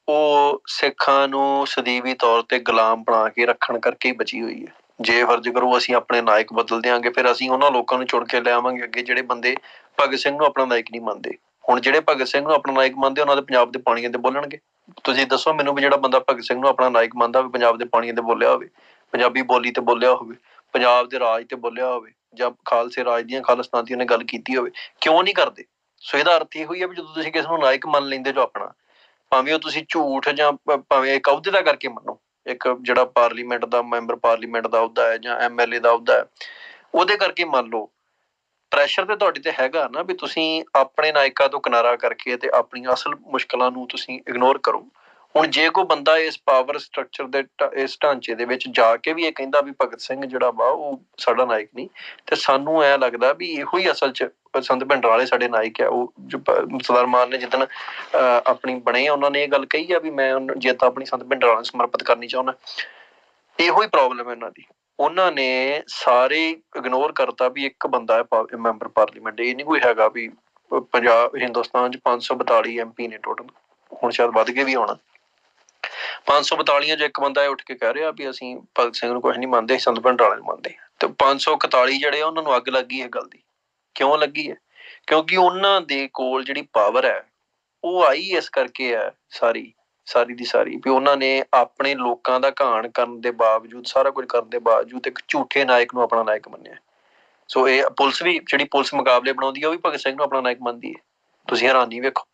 ਉਹ ਸਿੱਖਾਂ ਨੂੰ ਸਦੀਵੀ ਤੌਰ ਤੇ ਗੁਲਾਮ ਬਣਾ ਕੇ ਰੱਖਣ ਕਰਕੇ ਹੀ ਬਚੀ ਹੋਈ ਹੈ। ਜੇ ਫਰਜ਼ ਕਰੋ ਅਸੀਂ ਆਪਣੇ ਨਾਇਕ ਬਦਲ ਦਿਆਂਗੇ, ਫਿਰ ਅਸੀਂ ਉਹਨਾਂ ਲੋਕਾਂ ਨੂੰ ਚੁਣ ਕੇ ਲਿਆਵਾਂਗੇ ਅੱਗੇ ਜਿਹੜੇ ਬੰਦੇ ਭਗਤ ਸਿੰਘ ਨੂੰ ਆਪਣਾ ਨਾਇਕ ਨਹੀਂ ਮੰਨਦੇ। ਹੁਣ ਜਿਹੜੇ ਭਗਤ ਸਿੰਘ ਨੂੰ ਆਪਣਾ ਨਾਇਕ ਮੰਨਦੇ ਉਹਨਾਂ ਦੇ ਪੰਜਾਬ ਦੇ ਪਾਣੀਆਂ ਤੇ ਬੋਲਣਗੇ। ਤੁਸੀਂ ਦੱਸੋ ਮੈਨੂੰ ਵੀ ਜਿਹੜਾ ਬੰਦਾ ਭਗਤ ਸਿੰਘ ਨੂੰ ਆਪਣਾ ਨਾਇਕ ਮੰਨਦਾ ਹੋਵੇ, ਪੰਜਾਬ ਦੇ ਪਾਣੀਆਂ ਤੇ ਬੋਲਿਆ ਹੋਵੇ, ਪੰਜਾਬੀ ਬੋਲੀ ਤੇ ਬੋਲਿਆ ਹੋਵੇ, ਪੰਜਾਬ ਦੇ ਰਾਜ ਤੇ ਬੋਲਿਆ ਹੋਵੇ, ਜਾਂ ਖਾਲਸੇ ਰਾਜ ਦੀਆਂ ਖਾਲਿਸਤਾਨ ਦੀ ਉਹਨੇ ਗੱਲ ਕੀਤੀ ਹੋਵੇ, ਕਿਉਂ ਨਹੀਂ ਕਰਦੇ? ਸੋ ਇਹਦਾ ਅਰਥ ਇਹੋ ਹੀ ਹੈ ਵੀ ਜਦੋਂ ਤੁਸੀਂ ਕਿਸੇ ਨੂੰ ਨਾਇਕ ਮੰਨ ਲੈਂਦੇ ਜੋ ਆਪਣਾ, ਭਾਵੇਂ ਉਹ ਤੁਸੀਂ ਝੂਠ ਜਾਂ ਭਾਵੇਂ ਇੱਕ ਅਹੁਦੇ ਦਾ ਕਰਕੇ ਮੰਨੋ, ਇੱਕ ਜਿਹੜਾ ਪਾਰਲੀਮੈਂਟ ਦਾ ਮੈਂਬਰ ਪਾਰਲੀਮੈਂਟ ਦਾ ਅਹੁਦਾ ਹੈ ਜਾਂ MLA ਦਾ ਅਹੁਦਾ ਹੈ, ਉਹਦੇ ਕਰਕੇ ਮੰਨ ਲਓ, ਪ੍ਰੈਸ਼ਰ ਤੇ ਤੁਹਾਡੇ ਤੇ ਹੈਗਾ ਨਾ ਵੀ ਤੁਸੀਂ ਆਪਣੇ ਨਾਇਕਾਂ ਤੋਂ ਕਿਨਾਰਾ ਕਰਕੇ ਤੇ ਆਪਣੀਆਂ ਅਸਲ ਮੁਸ਼ਕਲਾਂ ਨੂੰ ਤੁਸੀਂ ਇਗਨੋਰ ਕਰੋ। ਹੁਣ ਜੇ ਕੋਈ ਬੰਦਾ ਇਸ ਪਾਵਰ ਸਟਰਕਚਰ ਦੇ ਇਸ ਢਾਂਚੇ ਦੇ ਵਿੱਚ ਜਾ ਕੇ ਵੀ ਇਹ ਕਹਿੰਦਾ ਵੀ ਭਗਤ ਸਿੰਘ ਜਿਹੜਾ ਵਾ ਉਹ ਸਾਡਾ ਨਾਇਕ ਨਹੀਂ, ਤੇ ਸਾਨੂੰ ਐ ਲੱਗਦਾ ਵੀ ਇਹੋ ਹੀ ਅਸਲ 'ਚ ਸੰਤ ਭਿੰਡਰਾਂਵਾਲੇ ਸਾਡੇ ਨਾਇਕ ਆ। ਉਹ ਸਰਦਾਰ ਮਾਨ ਨੇ ਜਿੱਦਣ ਆਪਣੀ ਬਣੇ ਉਹਨਾਂ ਨੇ ਇਹ ਗੱਲ ਕਹੀ ਆ ਵੀ ਮੈਂ ਜੇ ਤਾਂ ਆਪਣੀ ਸੰਤ ਭਿੰਡਰਾਂਵਾਲੇ ਨੂੰ ਸਮਰਪਿਤ ਕਰਨੀ ਚਾਹੁੰਦਾ। ਇਹੋ ਹੀ ਪ੍ਰੋਬਲਮ ਹੈ ਇਹਨਾਂ ਦੀ। ਉਹਨਾਂ ਨੇ ਸਾਰੇ ਇਗਨੋਰ ਕਰਤਾ ਵੀ ਇੱਕ ਬੰਦਾ ਹੈ ਮੈਂਬਰ ਪਾਰਲੀਮੈਂਟ। ਇਹ ਨਹੀਂ ਕੋਈ ਹੈਗਾ ਵੀ ਪੰਜਾਬ ਹਿੰਦੁਸਤਾਨ 'ਚ 542 MP ਨੇ ਟੋਟਲ, ਹੁਣ ਸ਼ਾਇਦ ਵੱਧ ਕੇ ਵੀ ਹੋਣਾ। 542 'ਚ ਇੱਕ ਬੰਦਾ ਉੱਠ ਕੇ ਕਹਿ ਰਿਹਾ ਵੀ ਅਸੀਂ ਭਗਤ ਸਿੰਘ ਨੂੰ ਕੁਛ ਨਹੀਂ ਮੰਨਦੇ, ਸੰਤ ਭਿੰਡਰਾਂਵਾਲੇ ਨੂੰ ਮੰਨਦੇ। ਤੇ 541 ਜਿਹੜੇ ਆ ਉਹਨਾਂ ਨੂੰ ਅੱਗ ਲੱਗੀ ਇਹ ਗੱਲ ਦੀ। ਕਿਉਂ ਲੱਗੀ ਹੈ? ਕਿਉਂਕਿ ਉਹਨਾਂ ਦੇ ਕੋਲ ਜਿਹੜੀ ਪਾਵਰ ਹੈ ਉਹ ਆਈ ਇਸ ਕਰਕੇ ਹੈ ਸਾਰੀ ਦੀ ਸਾਰੀ ਵੀ ਉਹਨਾਂ ਨੇ ਆਪਣੇ ਲੋਕਾਂ ਦਾ ਘਾਣ ਕਰਨ ਦੇ ਬਾਵਜੂਦ, ਸਾਰਾ ਕੁਝ ਕਰਨ ਦੇ ਬਾਵਜੂਦ ਇੱਕ ਝੂਠੇ ਨਾਇਕ ਨੂੰ ਆਪਣਾ ਨਾਇਕ ਮੰਨਿਆ। ਸੋ ਇਹ ਪੁਲਿਸ ਵੀ ਜਿਹੜੀ ਪੁਲਿਸ ਮੁਕਾਬਲੇ ਬਣਾਉਂਦੀ ਹੈ ਉਹ ਵੀ ਭਗਤ ਸਿੰਘ ਨੂੰ ਆਪਣਾ ਨਾਇਕ ਮੰਨਦੀ ਹੈ। ਤੁਸੀਂ ਹੈਰਾਨੀ ਵੇਖੋ।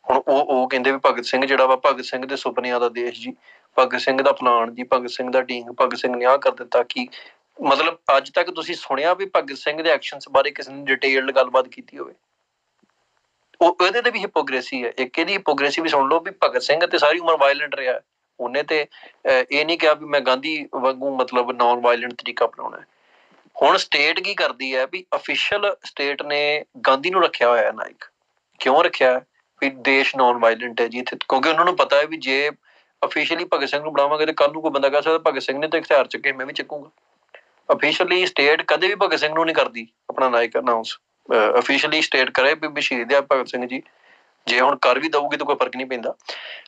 ਹੁਣ ਉਹ ਕਹਿੰਦੇ ਵੀ ਭਗਤ ਸਿੰਘ ਜਿਹੜਾ ਵਾ ਭਗਤ ਸਿੰਘ ਦੇ ਸੁਪਨਿਆਂ ਦਾ ਦੇਸ਼ ਜੀ, ਭਗਤ ਸਿੰਘ ਦਾ ਫਲਾਣ ਜੀ, ਭਗਤ ਸਿੰਘ ਦਾ ਢੀਂਗ, ਭਗਤ ਸਿੰਘ ਨੇ ਆਹ ਕਰ ਦਿੱਤਾ। ਕੀ ਮਤਲਬ ਅੱਜ ਤੱਕ ਤੁਸੀਂ ਸੁਣਿਆ ਵੀ ਭਗਤ ਸਿੰਘ ਦੇ ਐਕਸ਼ਨਸ ਬਾਰੇ ਕਿਸੇ ਨੇ ਡਿਟੇਲਡ ਗੱਲਬਾਤ ਕੀਤੀ ਹੋਵੇ? ਉਹ ਇਹਦੇ ਤੇ ਵੀ ਹਿਪੋਕ੍ਰੇਸੀ ਹੈ। ਇੱਕ ਇਹਦੀ ਹਿਪੋਕ੍ਰੇਸੀ ਵੀ ਸੁਣ ਲਓ ਵੀ ਭਗਤ ਸਿੰਘ ਤੇ ਸਾਰੀ ਉਮਰ ਵਾਇਲੈਂਟ ਰਿਹਾ। ਉਹਨੇ ਤੇ ਇਹ ਨਹੀਂ ਕਿਹਾ ਵੀ ਮੈਂ ਗਾਂਧੀ ਵਾਂਗੂ ਮਤਲਬ ਨੋਨ ਵਾਇਲੈਂਟ ਤਰੀਕਾ ਅਪਣਾਉਣਾ। ਹੁਣ ਸਟੇਟ ਕੀ ਕਰਦੀ ਹੈ ਵੀ ਅਫੀਸ਼ੀਅਲ ਸਟੇਟ ਨੇ ਗਾਂਧੀ ਨੂੰ ਰੱਖਿਆ ਹੋਇਆ ਨਾਇਕ। ਕਿਉਂ ਰੱਖਿਆ? ਵੀ ਦੇਸ਼ ਨੋਨ ਵਾਇਲੈਂਟ ਹੈ ਜੀ ਇੱਥੇ, ਕਿਉਂਕਿ ਉਹਨਾਂ ਨੂੰ ਪਤਾ ਹੈ ਵੀ ਜੇ ਅਫੀਸ਼ੀਅਲੀ ਭਗਤ ਸਿੰਘ ਨੂੰ ਬਣਾਵਾਂਗੇ ਤੇ ਕੱਲ ਨੂੰ ਕੋਈ ਬੰਦਾ ਕਹਿ ਸਕਦਾ ਭਗਤ ਸਿੰਘ ਨੇ ਤਾਂ ਹਥਿਆਰ ਚੱਕੇ, ਮੈਂ ਵੀ ਚੱਕੂਗਾ। ਅਫੀਸ਼ੀਅਲੀ ਸਟੇਟ ਕਦੇ ਵੀ ਭਗਤ ਸਿੰਘ ਨੂੰ ਨਹੀਂ ਕਰਦੀ ਆਪਣਾ ਨਾਇਕ ਅਨਾਊਂਸ। ਅਫੀਸ਼ੀਅਲੀ ਸਟੇਟ ਕਰੇ ਵੀ ਸ਼ਹੀਦ ਆ ਭਗਤ ਸਿੰਘ ਜੀ, ਜੇ ਹੁਣ ਕਰ ਵੀ ਦਊਗੀ ਤਾਂ ਕੋਈ ਫਰਕ ਨਹੀਂ ਪੈਂਦਾ।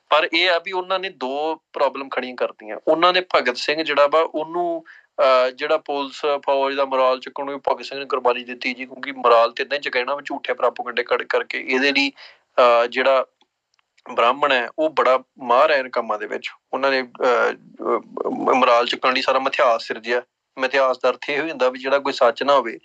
ਪਰ ਇਹ ਆ ਵੀ ਉਹਨਾਂ ਨੇ ਦੋ ਪ੍ਰੋਬਲਮ ਖੜੀਆਂ ਕਰਤੀਆਂ। ਉਹਨਾਂ ਨੇ ਭਗਤ ਸਿੰਘ ਜਿਹੜਾ ਵਾ ਉਹਨੂੰ ਜਿਹੜਾ ਪੁਲਿਸ ਫੌਜ ਦਾ ਮੋਰਾਲ ਚੁੱਕਣ ਨੂੰ ਭਗਤ ਸਿੰਘ ਨੇ ਕੁਰਬਾਨੀ ਦਿੱਤੀ ਜੀ, ਕਿਉਂਕਿ ਮੋਰਾਲ ਤੇ ਏਦਾਂ ਹੀ ਚੁਕਾਉਣਾ ਵੀ ਝੂਠੇ ਪ੍ਰਾਪੋਗੰਡੇ ਕਰਕੇ। ਇਹਦੇ ਲਈ ਜਿਹੜਾ ਬ੍ਰਾਹਮਣ ਹੈ ਉਹ ਬੜਾ ਮਾਹਰ ਹੈ ਇਹਨਾਂ ਕੰਮਾਂ ਦੇ ਵਿੱਚ। ਉਹਨਾਂ ਨੇ ਮੋਰਾਲ ਚੁੱਕਣ ਲਈ ਸਾਰਾ ਮਿਥਿਹਾਸ ਸਿਰਜਿਆ ਮਿਥਿਹਾਸ ਦਾ ਅਰਥ ਇਹ ਹੋ ਜਾਂਦਾ ਵੀ ਜਿਹੜਾ ਕੋਈ ਸੱਚ ਨਾ ਹੋਵੇ,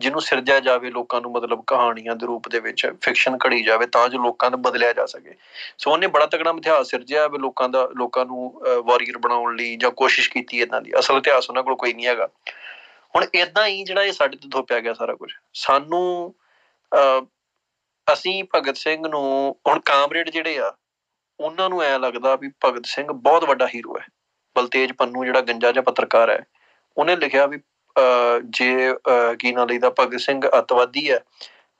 ਜਿਹਨੂੰ ਸਿਰਜਿਆ ਜਾਵੇ ਲੋਕਾਂ ਨੂੰ ਮਤਲਬ ਕਹਾਣੀਆਂ ਦੇ ਰੂਪ ਦੇ ਵਿੱਚ ਫਿਕਸ਼ਨ ਘੜੀ ਜਾਵੇ ਤਾਂ ਜੋ ਲੋਕਾਂ ਨੂੰ ਬਦਲਿਆ ਜਾ ਸਕੇ। ਸੋ ਉਹਨੇ ਬੜਾ ਤਕੜਾ ਮਿਥਿਹਾਸ ਸਿਰਜਿਆ ਵੀ ਲੋਕਾਂ ਨੂੰ ਵਾਰੀਅਰ ਬਣਾਉਣ ਲਈ ਜਾਂ ਕੋਸ਼ਿਸ਼ ਕੀਤੀ ਇੱਦਾਂ ਦੀ। ਅਸਲ ਇਤਿਹਾਸ ਉਹਨਾਂ ਕੋਲ ਕੋਈ ਨਹੀਂ ਹੈਗਾ। ਹੁਣ ਏਦਾਂ ਹੀ ਜਿਹੜਾ ਇਹ ਸਾਡੇ ਤੋਂ ਥੋਪਿਆ ਗਿਆ ਸਾਰਾ ਕੁਝ ਸਾਨੂੰ ਅਸੀਂ ਭਗਤ ਸਿੰਘ ਨੂੰ ਹੁਣ ਕਾਮਰੇਡ ਜਿਹੜੇ ਆ ਉਹਨਾਂ ਨੂੰ ਐਂ ਲੱਗਦਾ ਵੀ ਭਗਤ ਸਿੰਘ ਬਹੁਤ ਵੱਡਾ ਹੀਰੋ ਹੈ। ਬਲਤੇਜ ਪੰਨੂ ਜਿਹੜਾ ਗੰਜਾ ਜਿਹਾ ਪੱਤਰਕਾਰ ਹੈ ਉਹਨੇ ਲਿਖਿਆ ਵੀ ਜੇ ਕੀ ਨਾਂ ਲਈਦਾ ਭਗਤ ਸਿੰਘ ਅੱਤਵਾਦੀ ਹੈ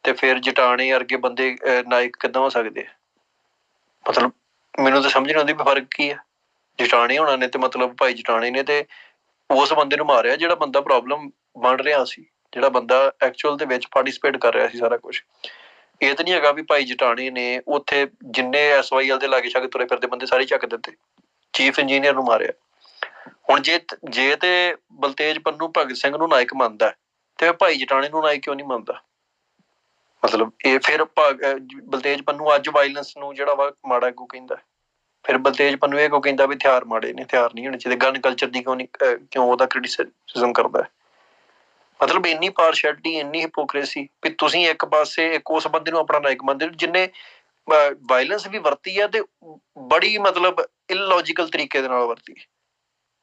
ਤੇ ਫਿਰ ਜਟਾਣੇ ਵਰਗੇ ਬੰਦੇ ਨਾਇਕ ਕਿੱਦਾਂ ਹੋ ਸਕਦੇ ਆ। ਮਤਲਬ ਮੈਨੂੰ ਤਾਂ ਸਮਝ ਨਹੀਂ ਆਉਂਦੀ ਵੀ ਫਰਕ ਕੀ ਹੈ। ਜਟਾਣੇ ਹੋਣਾ ਨੇ ਤੇ ਮਤਲਬ ਭਾਈ ਜਟਾਣੇ ਨੇ ਤੇ ਉਸ ਬੰਦੇ ਨੂੰ ਮਾਰਿਆ ਜਿਹੜਾ ਬੰਦਾ ਪ੍ਰੋਬਲਮ ਬਣ ਰਿਹਾ ਸੀ, ਜਿਹੜਾ ਬੰਦਾ ਐਕਚੁਅਲ ਦੇ ਵਿੱਚ ਪਾਰਟੀਸਪੇਟ ਕਰ ਰਿਹਾ ਸੀ ਸਾਰਾ ਕੁਛ। ਇਹ ਤਾਂ ਨਹੀਂ ਹੈਗਾ ਵੀ ਭਾਈ ਜਟਾਣੇ ਨੇ ਉੱਥੇ ਜਿੰਨੇ SYL ਦੇ ਲਾਗੇ ਛਾਗੇ ਤੁਰੇ ਫਿਰਦੇ ਬੰਦੇ ਸਾਰੇ ਚੱਕ ਦਿੱਤੇ, ਚੀਫ ਇੰਜੀਨੀਅਰ ਨੂੰ ਮਾਰਿਆ। ਹੁਣ ਜੇ ਤੇ ਬਲਤੇਜ ਪੰਨੂ ਭਗਤ ਸਿੰਘ ਨੂੰ ਨਾਇਕ ਮੰਨਦਾ ਤੇ ਭਾਈ ਜਟਾਣੇ ਨੂੰ ਨਾਇਕ ਕਿਉਂ ਨਹੀਂ ਮੰਨਦਾ? ਮਤਲਬ ਇਹ ਫਿਰ ਬਲਤੇਜ ਪੰਨੂ ਅੱਜ ਵਾਇਲੈਂਸ ਨੂੰ ਜਿਹੜਾ ਵਾ ਮਾੜਾ ਕਿਉਂ ਕਹਿੰਦਾ? ਫਿਰ ਬਲਤੇਜ ਪੰਨੂ ਇਹ ਕਿਉਂ ਕਹਿੰਦਾ ਵੀ ਹਥਿਆਰ ਮਾੜੇ ਨੇ, ਹਥਿਆਰ ਨਹੀਂ ਹੋਣੇ ਚਾਹੀਦੇ? ਗਨ ਕਲਚਰ ਦੀ ਕਿਉਂ ਉਹਦਾ ਕ੍ਰਿਟਿਸਿਜ਼ਮ ਕਰਦਾ? ਮਤਲਬ ਇੰਨੀ ਪਾਰਸ਼ੈਲਿਟੀ, ਇੰਨੀ ਹਿਪੋਕ੍ਰੇਸੀ ਵੀ ਤੁਸੀਂ ਇੱਕ ਪਾਸੇ ਇੱਕ ਉਸ ਬੰਦੇ ਨੂੰ ਆਪਣਾ ਨਾਇਕ ਮੰਨਦੇ ਹੋ ਜਿਹਨੇ ਵਾਇਲੈਂਸ ਵੀ ਵਰਤੀ ਹੈ ਤੇ ਬੜੀ ਮਤਲਬ ਇਲੌਜੀਕਲ ਤਰੀਕੇ ਦੇ ਨਾਲ ਵਰਤੀ।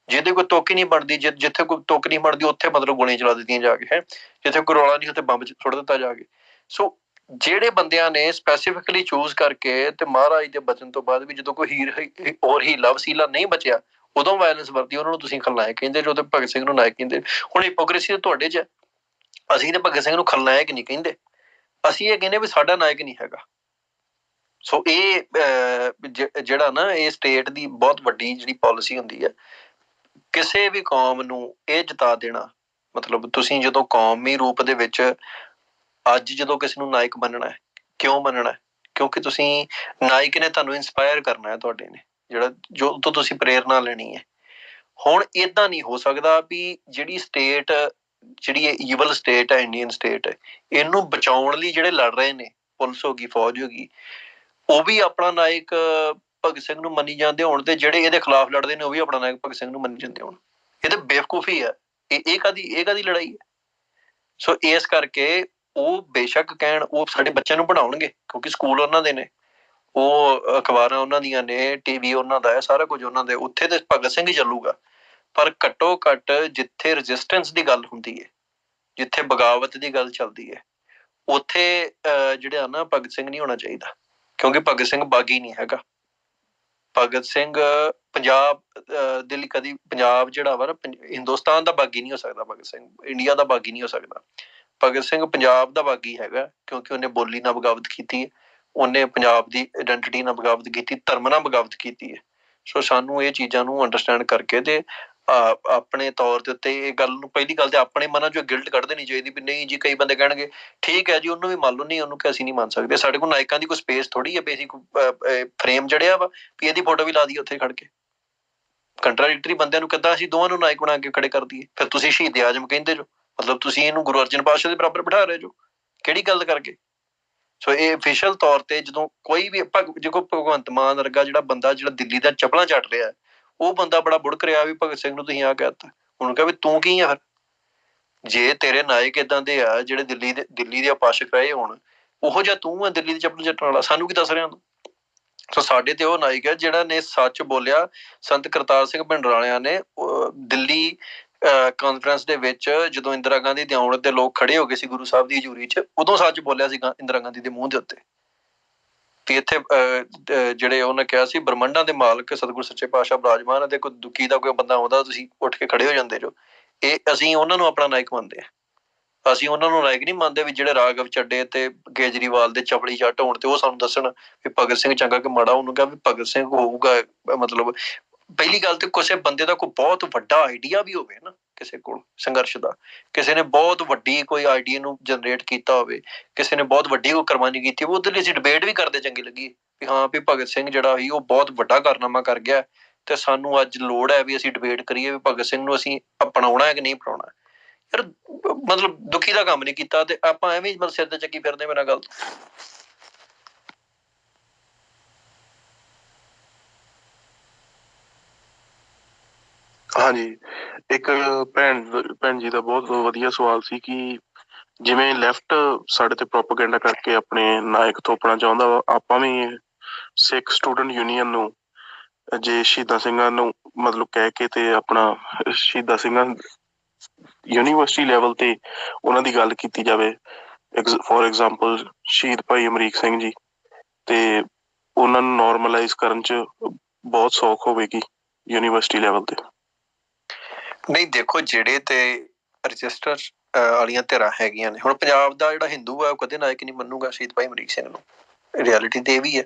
ਜਿਹਦੇ ਕੋਈ ਤੁੱਕ ਹੀ ਨਹੀਂ ਬਣਦੀ, ਜਿੱਥੇ ਕੋਈ ਤੁੱਕ ਨਹੀਂ ਬਣਦੀ ਉੱਥੇ ਮਤਲਬ ਗੋਲੀਆਂ ਚਲਾ ਦਿੱਤੀਆਂ ਜਾ ਕੇ, ਹੈ ਜਿੱਥੇ ਕੋਈ ਰੌਲਾ ਨਹੀਂ ਉੱਥੇ ਬੰਬ ਸੁੱਟ ਦਿੱਤਾ ਜਾ ਕੇ। ਸੋ ਜਿਹੜੇ ਬੰਦਿਆਂ ਨੇ ਸਪੈਸੀਫਿਕਲੀ ਚੂਜ਼ ਕਰਕੇ ਤੇ ਮਹਾਰਾਜ ਦੇ ਬਚਨ ਤੋਂ ਬਾਅਦ ਵੀ ਜਦੋਂ ਕੋਈ ਹੋਰ ਹੀਲਾ ਵਸੀਲਾ ਨਹੀਂ ਬਚਿਆ ਉਦੋਂ ਵਾਇਲੈਂਸ ਵਰਤੀ, ਉਹਨਾਂ ਨੂੰ ਤੁਸੀਂ ਖਲਨਾਇਕ ਕਹਿੰਦੇ ਜੋ ਤੇ ਭਗਤ ਸਿੰਘ ਨੂੰ ਨਾਇਕ ਕਹਿੰਦੇ। ਹੁਣ ਹਿਪੋਕ੍ਰੇਸੀ ਤੁਹਾਡੇ 'ਚ। ਅਸੀਂ ਤੇ ਭਗਤ ਸਿੰਘ ਨੂੰ ਖਲਨਾਇਕ ਨਹੀਂ ਕਹਿੰਦੇ, ਅਸੀਂ ਇਹ ਕਹਿੰਦੇ ਵੀ ਸਾਡਾ ਨਾਇਕ ਨਹੀਂ ਹੈਗਾ। ਸੋ ਇਹ ਜਿਹੜਾ ਨਾ ਇਹ ਸਟੇਟ ਦੀ ਬਹੁਤ ਵੱਡੀ ਜਿਹੜੀ ਪੋਲਿਸੀ ਹੁੰਦੀ ਹੈ, ਕਿਸੇ ਵੀ ਕੌਮ ਨੂੰ ਇਹ ਜਤਾ ਦੇਣਾ। ਮਤਲਬ ਤੁਸੀਂ ਜਦੋਂ ਕੌਮੀ ਰੂਪ ਦੇ ਵਿੱਚ ਅੱਜ ਜਦੋਂ ਕਿਸੇ ਨੂੰ ਨਾਇਕ ਮੰਨਣਾ ਹੈ, ਕਿਉਂ ਮੰਨਣਾ? ਕਿਉਂਕਿ ਤੁਸੀਂ ਨਾਇਕ ਨੇ ਤੁਹਾਨੂੰ ਇੰਸਪਾਇਰ ਕਰਨਾ ਹੈ, ਤੁਹਾਡੇ ਨੇ ਜਿਹੜਾ ਜੋ ਤੋਂ ਤੁਸੀਂ ਪ੍ਰੇਰਨਾ ਲੈਣੀ ਹੈ। ਹੁਣ ਏਦਾਂ ਨਹੀਂ ਹੋ ਸਕਦਾ ਵੀ ਜਿਹੜੀ ਸਟੇਟ, ਜਿਹੜੀ ਇਹ ਈਵਲ ਸਟੇਟ ਹੈ, ਇੰਡੀਅਨ ਸਟੇਟ ਹੈ, ਇਹਨੂੰ ਬਚਾਉਣ ਲਈ ਜਿਹੜੇ ਲੜ ਰਹੇ ਨੇ, ਪੁਲਿਸ ਹੋ ਗਈ, ਫੌਜ ਹੋ ਗਈ, ਉਹ ਵੀ ਆਪਣਾ ਨਾਇਕ ਭਗਤ ਸਿੰਘ ਨੂੰ ਮੰਨੀ ਜਾਂਦੇ ਹੋਣ ਤੇ ਜਿਹੜੇ ਇਹਦੇ ਖਿਲਾਫ ਲੜਦੇ ਨੇ ਉਹ ਵੀ ਆਪਣਾ ਨਾਇਕ ਭਗਤ ਸਿੰਘ ਨੂੰ ਮੰਨੀ ਜਾਂਦੇ ਹੋਣ। ਇਹ ਤਾਂ ਬੇਵਕੂਫੀ ਹੈ। ਇਹ ਕਾਹਦੀ ਲੜਾਈ ਹੈ? ਸੋ ਇਸ ਕਰਕੇ ਉਹ ਬੇਸ਼ੱਕ ਕਹਿਣ, ਉਹ ਸਾਡੇ ਬੱਚਿਆਂ ਨੂੰ ਪੜ੍ਹਾਉਣਗੇ ਕਿਉਂਕਿ ਸਕੂਲ ਉਹਨਾਂ ਦੇ ਨੇ, ਉਹ ਅਖਬਾਰਾਂ ਉਹਨਾਂ ਦੀਆਂ ਨੇ, TV ਉਹਨਾਂ ਦਾ ਹੈ, ਸਾਰਾ ਕੁਝ ਉਹਨਾਂ ਦੇ, ਉੱਥੇ ਤੇ ਭਗਤ ਸਿੰਘ ਹੀ ਚੱਲੂਗਾ। ਪਰ ਘੱਟੋ ਘੱਟ ਜਿੱਥੇ ਰਜਿਸਟੈਂਸ ਦੀ ਗੱਲ ਹੁੰਦੀ ਹੈ, ਜਿੱਥੇ ਬਗਾਵਤ ਦੀ ਗੱਲ ਚੱਲਦੀ ਹੈ, ਉੱਥੇ ਜਿਹੜਾ ਨਾ ਭਗਤ ਸਿੰਘ ਨਹੀਂ ਹੋਣਾ ਚਾਹੀਦਾ। ਕਿਉਂਕਿ ਭਗਤ ਸਿੰਘ ਬਾਗੀ ਨਹੀਂ ਹੈਗਾ। ਭਗਤ ਸਿੰਘ ਪੰਜਾਬ ਦੇ ਲਈ ਕਦੀ, ਪੰਜਾਬ ਜਿਹੜਾ ਵਾ ਨਾ ਹਿੰਦੁਸਤਾਨ ਦਾ ਬਾਗੀ ਨਹੀਂ ਹੋ ਸਕਦਾ। ਭਗਤ ਸਿੰਘ ਇੰਡੀਆ ਦਾ ਬਾਗੀ ਨਹੀਂ ਹੋ ਸਕਦਾ। ਭਗਤ ਸਿੰਘ ਪੰਜਾਬ ਦਾ ਬਾਗੀ ਹੈਗਾ ਕਿਉਂਕਿ ਉਹਨੇ ਬੋਲੀ ਨਾਲ ਬਗਾਵਤ ਕੀਤੀ ਹੈ, ਉਹਨੇ ਪੰਜਾਬ ਦੀ ਆਇਡੈਂਟੀਟੀ ਨਾਲ ਬਗਾਵਤ ਕੀਤੀ, ਧਰਮ ਨਾਲ ਬਗਾਵਤ ਕੀਤੀ ਹੈ। ਸੋ ਸਾਨੂੰ ਇਹ ਚੀਜ਼ਾਂ ਨੂੰ ਅੰਡਰਸਟੈਂਡ ਕਰਕੇ ਤੇ ਆਪਣੇ ਤੌਰ ਦੇ ਉੱਤੇ ਇਹ ਗੱਲ ਨੂੰ, ਪਹਿਲੀ ਗੱਲ ਤੇ ਆਪਣੇ ਮਨਾਂ ਚੋਂ ਗਿਲਟ ਕੱਢ ਦੇਣੀ ਚਾਹੀਦੀ ਵੀ ਨਹੀਂ ਜੀ। ਕਈ ਬੰਦੇ ਕਹਿਣਗੇ ਠੀਕ ਹੈ ਜੀ, ਉਹਨੂੰ ਵੀ ਮੰਨ ਲਓ, ਨਹੀਂ ਉਹਨੂੰ ਕਿ ਅਸੀਂ ਨਹੀਂ ਮੰਨ ਸਕਦੇ। ਸਾਡੇ ਕੋਲ ਨਾਇਕਾਂ ਦੀ ਕੋਈ ਸਪੇਸ ਥੋੜੀ ਹੈ ਵੀ ਅਸੀਂ ਫਰੇਮ ਜੜਿਆ ਵਾ ਵੀ ਇਹਦੀ ਫੋਟੋ ਵੀ ਲਾ ਦਈਏ ਉੱਥੇ ਖੜ ਕੇ। ਕੰਟਰਾਡਿਕਟਰੀ ਬੰਦਿਆਂ ਨੂੰ ਕਿੱਦਾਂ ਅਸੀਂ ਦੋਵਾਂ ਨੂੰ ਨਾਇਕ ਬਣਾ ਕੇ ਖੜੇ ਕਰ ਦਈਏ? ਫਿਰ ਤੁਸੀਂ ਸ਼ਹੀਦ ਆਜ਼ਮ ਕਹਿੰਦੇ ਜੋ, ਮਤਲਬ ਤੁਸੀਂ ਇਹਨੂੰ ਗੁਰੂ ਅਰਜਨ ਪਾਤਸ਼ਾਹ ਦੇ ਬਰਾਬਰ ਬਿਠਾ ਰਹੇ ਜੋ, ਕਿਹੜੀ ਗੱਲ ਕਰਕੇ? ਸੋ ਇਹ ਅਫੀਸ਼ੀਅਲ ਤੌਰ ਤੇ ਜਦੋਂ ਕੋਈ ਵੀ ਜੇ ਕੋਈ ਭਗਵੰਤ ਮਾਨ ਵਰਗਾ ਜਿਹੜਾ ਬੰਦਾ ਜਿਹੜਾ ਦਿੱਲੀ ਦਾ ਚੱਪਲਾਂ ਚੱਟ ਰਿਹਾ, ਉਹ ਬੰਦਾ ਬੜਾ ਬੁੜਕ ਰਿਹਾ ਵੀ ਭਗਤ ਸਿੰਘ ਨੂੰ ਤੁਸੀਂ ਆਹ ਕਹਿ ਦਿੱਤਾ, ਉਹਨੂੰ ਕਿਹਾ ਵੀ ਤੂੰ ਕੀ ਆ? ਫਿਰ ਜੇ ਤੇਰੇ ਨਾਇਕ ਏਦਾਂ ਦੇ ਆ ਜਿਹੜੇ ਦਿੱਲੀ ਦੇ ਉਪਾਸ਼ਕ ਰਹੇ ਹੋਣ, ਉਹੋ ਜਿਹਾ ਤੂੰ ਆ ਦਿੱਲੀ ਦੇ ਚੱਪਲ ਚੱਟਣ ਵਾਲਾ, ਸਾਨੂੰ ਕੀ ਦੱਸ ਰਿਹਾ ਤੂੰ? ਸੋ ਸਾਡੇ ਤੇ ਉਹ ਨਾਇਕ ਹੈ ਜਿਹੜਾ ਨੇ ਸੱਚ ਬੋਲਿਆ। ਸੰਤ ਕਰਤਾਰ ਸਿੰਘ ਭਿੰਡਰਾਲਿਆਂ ਨੇ ਦਿੱਲੀ ਕਾਨਫਰੰਸ ਦੇ ਵਿੱਚ ਜਦੋਂ ਇੰਦਰਾ ਗਾਂਧੀ ਦੇ ਆਉਣ ਤੇ ਲੋਕ ਖੜੇ ਹੋ ਗਏ ਸੀ ਗੁਰੂ ਸਾਹਿਬ ਦੀ ਹਜ਼ੂਰੀ 'ਚ, ਉਦੋਂ ਸੱਚ ਬੋਲਿਆ ਸੀ ਇੰਦਰਾ ਗਾਂਧੀ ਦੇ ਮੂੰਹ ਦੇ ਉੱਤੇ ਵੀ ਇੱਥੇ ਜਿਹੜੇ ਉਹਨੇ ਕਿਹਾ ਸੀ ਬ੍ਰਹਮੰਡਾਂ ਦੇ ਮਾਲਕ ਸਤਿਗੁਰ ਸੱਚੇ ਪਾਤਸ਼ਾਹ ਬਿਰਾਜਮਾਨ ਅਤੇ ਕੋਈ ਦੁਖੀ ਦਾ ਕੋਈ ਬੰਦਾ ਆਉਂਦਾ ਤੁਸੀਂ ਉੱਠ ਕੇ ਖੜੇ ਹੋ ਜਾਂਦੇ ਜੋ। ਇਹ ਅਸੀਂ ਉਹਨਾਂ ਨੂੰ ਆਪਣਾ ਨਾਇਕ ਮੰਨਦੇ ਹਾਂ। ਅਸੀਂ ਉਹਨਾਂ ਨੂੰ ਨਾਇਕ ਨਹੀਂ ਮੰਨਦੇ ਵੀ ਜਿਹੜੇ ਰਾਘਵ ਚੱਡੇ ਤੇ ਕੇਜਰੀਵਾਲ ਦੇ ਚਪਲੀ ਚੱਟ ਹੋਣ ਤੇ ਉਹ ਸਾਨੂੰ ਦੱਸਣ ਵੀ ਭਗਤ ਸਿੰਘ ਚੰਗਾ ਕਿ ਮਾੜਾ। ਉਹਨੂੰ ਕਿਹਾ ਵੀ ਭਗਤ ਸਿੰਘ ਹੋਊਗਾ, ਮਤਲਬ ਪਹਿਲੀ ਗੱਲ ਤੇ ਕਿਸੇ ਬੰਦੇ ਦਾ ਕੋਈ ਬਹੁਤ ਵੱਡਾ ਆਈਡੀਆ ਵੀ ਹੋਵੇ ਨਾ, ਕਿਸੇ ਕੋਲ ਸੰਘਰਸ਼ ਦਾ, ਕਿਸੇ ਨੇ ਬਹੁਤ ਵੱਡੀ ਕੋਈ ਆਈਡੀਆ ਨੂੰ ਜਨਰੇਟ ਕੀਤਾ ਹੋਵੇ, ਕਿਸੇ ਨੇ ਬਹੁਤ ਵੱਡੀ ਕੋਈ ਕੁਰਬਾਨੀ ਕੀਤੀ ਹੋਵੇ, ਉਹਦੇ ਲਈ ਅਸੀਂ ਡਿਬੇਟ ਵੀ ਕਰਦੇ ਚੰਗੀ ਲੱਗੀ ਵੀ ਹਾਂ ਵੀ ਭਗਤ ਸਿੰਘ ਜਿਹੜਾ ਸੀ ਉਹ ਬਹੁਤ ਵੱਡਾ ਕਾਰਨਾਮਾ ਕਰ ਗਿਆ ਤੇ ਸਾਨੂੰ ਅੱਜ ਲੋੜ ਹੈ ਵੀ ਅਸੀਂ ਡਿਬੇਟ ਕਰੀਏ ਵੀ ਭਗਤ ਸਿੰਘ ਨੂੰ ਅਸੀਂ ਅਪਣਾਉਣਾ ਹੈ ਕਿ ਨਹੀਂ ਅਪਣਾਉਣਾ। ਯਾਰ ਮਤਲਬ ਦੁਖੀ ਦਾ ਕੰਮ ਨਹੀਂ ਕੀਤਾ ਤੇ ਆਪਾਂ ਐਵੇਂ ਮਤਲਬ ਸਿਰ ਤੇ ਚੱਕੀ ਫਿਰਦੇ। ਮੇਰਾ ਗੱਲ ਹਾਂਜੀ, ਇੱਕ ਭੈਣ ਜੀ ਦਾ ਬਹੁਤ ਵਧੀਆ ਸਵਾਲ ਸੀ ਕਿ ਜਿਵੇਂ ਲੈਫਟ ਸਾਡੇ ਤੇ ਪ੍ਰੋਪੇਗੈਂਡਾ ਕਰਕੇ ਆਪਣੇ ਨਾਇਕ ਥੋਪਣਾ ਚਾਹੁੰਦਾ ਵਾ, ਆਪਾਂ ਵੀ ਸਿੱਖ ਸਟੂਡੈਂਟ ਯੂਨੀਅਨ ਨੂੰ ਜੇ ਸ਼ਹੀਦਾਂ ਸਿੰਘਾਂ ਨੂੰ ਮਤਲਬ ਕਹਿ ਕੇ ਤੇ ਆਪਣਾ ਸ਼ਹੀਦਾਂ ਸਿੰਘਾਂ ਯੂਨੀਵਰਸਿਟੀ ਲੈਵਲ ਤੇ ਉਹਨਾਂ ਦੀ ਗੱਲ ਕੀਤੀ ਜਾਵੇ, ਫੋਰ ਐਗਜ਼ਾਮਪਲ ਸ਼ਹੀਦ ਭਾਈ ਅਮਰੀਕ ਸਿੰਘ ਜੀ, ਤੇ ਉਹਨਾਂ ਨੂੰ ਨੋਰਮਲਾਈਜ਼ ਕਰਨ 'ਚ ਬਹੁਤ ਸੌਖ ਹੋਵੇਗੀ ਯੂਨੀਵਰਸਿਟੀ ਲੈਵਲ ਤੇ। ਨਹੀਂ ਦੇਖੋ, ਜਿਹੜੇ ਤੇ ਰਜਿਸਟਰ ਵਾਲੀਆਂ ਧਿਰਾਂ ਹੈਗੀਆਂ ਨੇ, ਹੁਣ ਪੰਜਾਬ ਦਾ ਜਿਹੜਾ ਹਿੰਦੂ ਹੈ ਉਹ ਕਦੇ ਨਾਇਕ ਨਹੀਂ ਮੰਨੂਗਾ ਸ਼ਹੀਦ ਭਾਈ ਅਮਰੀਕ ਸਿੰਘ ਨੂੰ। ਰਿਐਲਿਟੀ ਤੇ ਇਹ ਵੀ ਹੈ।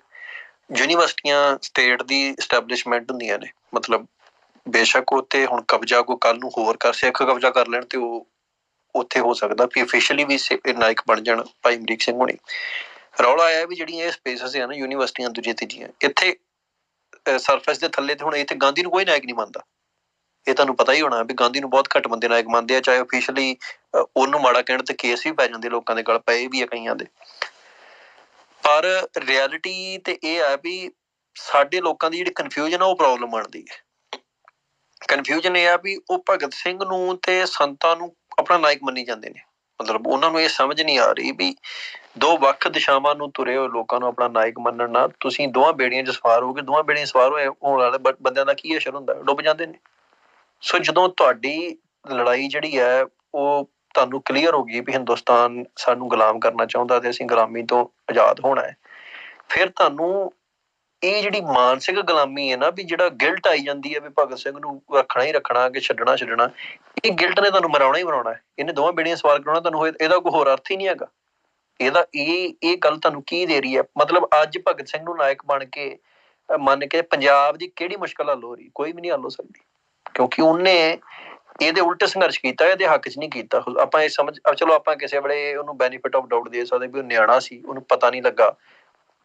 ਯੂਨੀਵਰਸਿਟੀਆਂ ਸਟੇਟ ਦੀ ਇਸਟੈਬਲਿਸ਼ਮੈਂਟ ਹੁੰਦੀਆਂ ਨੇ, ਮਤਲਬ ਬੇਸ਼ੱਕ ਉੱਥੇ ਹੁਣ ਕਬਜ਼ਾ ਕੋਈ ਕੱਲ ਨੂੰ ਹੋਰ ਸਿੱਖ ਕਬਜ਼ਾ ਕਰ ਲੈਣ ਤੇ ਉਹ ਉੱਥੇ ਹੋ ਸਕਦਾ ਵੀ ਅਫੀਸ਼ੀਅਲੀ ਵੀ ਨਾਇਕ ਬਣ ਜਾਣ ਭਾਈ ਅਮਰੀਕ ਸਿੰਘ ਹੋਣੀ। ਰੌਲਾ ਆਇਆ ਵੀ ਜਿਹੜੀਆਂ ਇਹ ਸਪੇਸਿਸ ਆ ਨਾ ਯੂਨੀਵਰਸਿਟੀਆਂ ਦੂਜੀਆਂ ਤੀਜੀਆਂ, ਇੱਥੇ ਸਰਫੇਸ ਦੇ ਥੱਲੇ ਤੇ ਹੁਣ ਇੱਥੇ ਗਾਂਧੀ ਨੂੰ ਕੋਈ ਨਾਇਕ ਨਹੀਂ ਮੰਨਦਾ। ਇਹ ਤੁਹਾਨੂੰ ਪਤਾ ਹੀ ਹੋਣਾ ਵੀ ਗਾਂਧੀ ਨੂੰ ਬਹੁਤ ਘੱਟ ਬੰਦੇ ਨਾਇਕ ਮੰਨਦੇ ਆ, ਚਾਹੇ ਅਫੀਸ਼ੀਅਲੀ ਉਹਨੂੰ ਮਾੜਾ ਕਹਿਣ ਤੇ ਕੇਸ ਵੀ ਪੈ ਜਾਂਦੇ, ਲੋਕਾਂ ਦੇ ਗਲ ਪਏ ਵੀ ਆ ਕਈਆਂ ਦੇ। ਪਰ ਰਿਐਲਿਟੀ ਤੇ ਇਹ ਆ ਵੀ ਸਾਡੇ ਲੋਕਾਂ ਦੀ ਜਿਹੜੀ ਕਨਫਿਊਜ਼ਨ ਆ ਉਹ ਪ੍ਰੋਬਲਮ ਬਣਦੀ ਹੈ। ਕਨਫਿਊਜ਼ਨ ਇਹ ਆ ਵੀ ਉਹ ਭਗਤ ਸਿੰਘ ਨੂੰ ਤੇ ਸੰਤਾਂ ਨੂੰ ਆਪਣਾ ਨਾਇਕ ਮੰਨੀ ਜਾਂਦੇ ਨੇ, ਮਤਲਬ ਉਹਨਾਂ ਨੂੰ ਇਹ ਸਮਝ ਨਹੀਂ ਆ ਰਹੀ ਵੀ ਦੋ ਵੱਖ ਦਿਸ਼ਾਵਾਂ ਨੂੰ ਤੁਰੇ ਹੋਏ ਲੋਕਾਂ ਨੂੰ ਆਪਣਾ ਨਾਇਕ ਮੰਨਣ ਨਾਲ ਤੁਸੀਂ ਦੋਵਾਂ ਬੇੜੀਆਂ 'ਚ ਸਵਾਰ ਹੋ ਕੇ ਦੋਵਾਂ ਬੇੜੀਆਂ ਸਵਾਰ ਹੋਣ ਵਾਲੇ ਬੰਦਿਆਂ ਦਾ ਕੀ ਅਸਰ ਹੁੰਦਾ, ਡੁੱਬ ਜਾਂਦੇ ਨੇ। ਸੋ ਜਦੋਂ ਤੁਹਾਡੀ ਲੜਾਈ ਜਿਹੜੀ ਹੈ ਉਹ ਤੁਹਾਨੂੰ ਕਲੀਅਰ ਹੋ ਗਈ ਵੀ ਹਿੰਦੁਸਤਾਨ ਸਾਨੂੰ ਗੁਲਾਮ ਕਰਨਾ ਚਾਹੁੰਦਾ ਤੇ ਅਸੀਂ ਗੁਲਾਮੀ ਤੋਂ ਆਜ਼ਾਦ ਹੋਣਾ ਹੈ, ਫਿਰ ਤੁਹਾਨੂੰ ਇਹ ਜਿਹੜੀ ਮਾਨਸਿਕ ਗੁਲਾਮੀ ਹੈ ਨਾ, ਵੀ ਜਿਹੜਾ ਗਿਲਟ ਆਈ ਜਾਂਦੀ ਹੈ ਵੀ ਭਗਤ ਸਿੰਘ ਨੂੰ ਰੱਖਣਾ ਹੀ ਰੱਖਣਾ ਕਿ ਛੱਡਣਾ ਛੱਡਣਾ, ਇਹ ਗਿਲਟ ਨੇ ਤੁਹਾਨੂੰ ਮਰਾਉਣਾ ਹੀ ਮਰਾਉਣਾ ਹੈ। ਇਹਨੇ ਦੋਵਾਂ ਬੇੜੀਆਂ ਸਵਾਰ ਕਰਾਉਣਾ ਤੁਹਾਨੂੰ, ਇਹਦਾ ਕੋਈ ਹੋਰ ਅਰਥ ਹੀ ਨਹੀਂ ਹੈਗਾ। ਇਹਦਾ ਇਹ ਗੱਲ ਤੁਹਾਨੂੰ ਕੀ ਦੇ ਰਹੀ ਹੈ? ਮਤਲਬ ਅੱਜ ਭਗਤ ਸਿੰਘ ਨੂੰ ਨਾਇਕ ਬਣ ਕੇ ਮੰਨ ਕੇ ਪੰਜਾਬ ਦੀ ਕਿਹੜੀ ਮੁਸ਼ਕਲ ਹੱਲ ਹੋ ਰਹੀ? ਕੋਈ ਵੀ ਨਹੀਂ ਹੱਲ ਹੋ ਸਕਦੀ, ਕਿਉਂਕਿ ਉਹਨੇ ਇਹਦੇ ਉਲਟ ਸੰਘਰਸ਼ ਕੀਤਾ, ਇਹਦੇ ਹੱਕ 'ਚ ਨਹੀਂ ਕੀਤਾ। ਆਪਾਂ ਇਹ ਸਮਝ, ਚਲੋ ਆਪਾਂ ਕਿਸੇ ਵੇਲੇ ਉਹਨੂੰ ਬੈਨੀਫਿਟ ਆਫ ਡਾਊਟ ਦੇ ਸਕਦੇ ਵੀ ਉਹ ਨਿਆਣਾ ਸੀ, ਉਹਨੂੰ ਪਤਾ ਨਹੀਂ ਲੱਗਾ,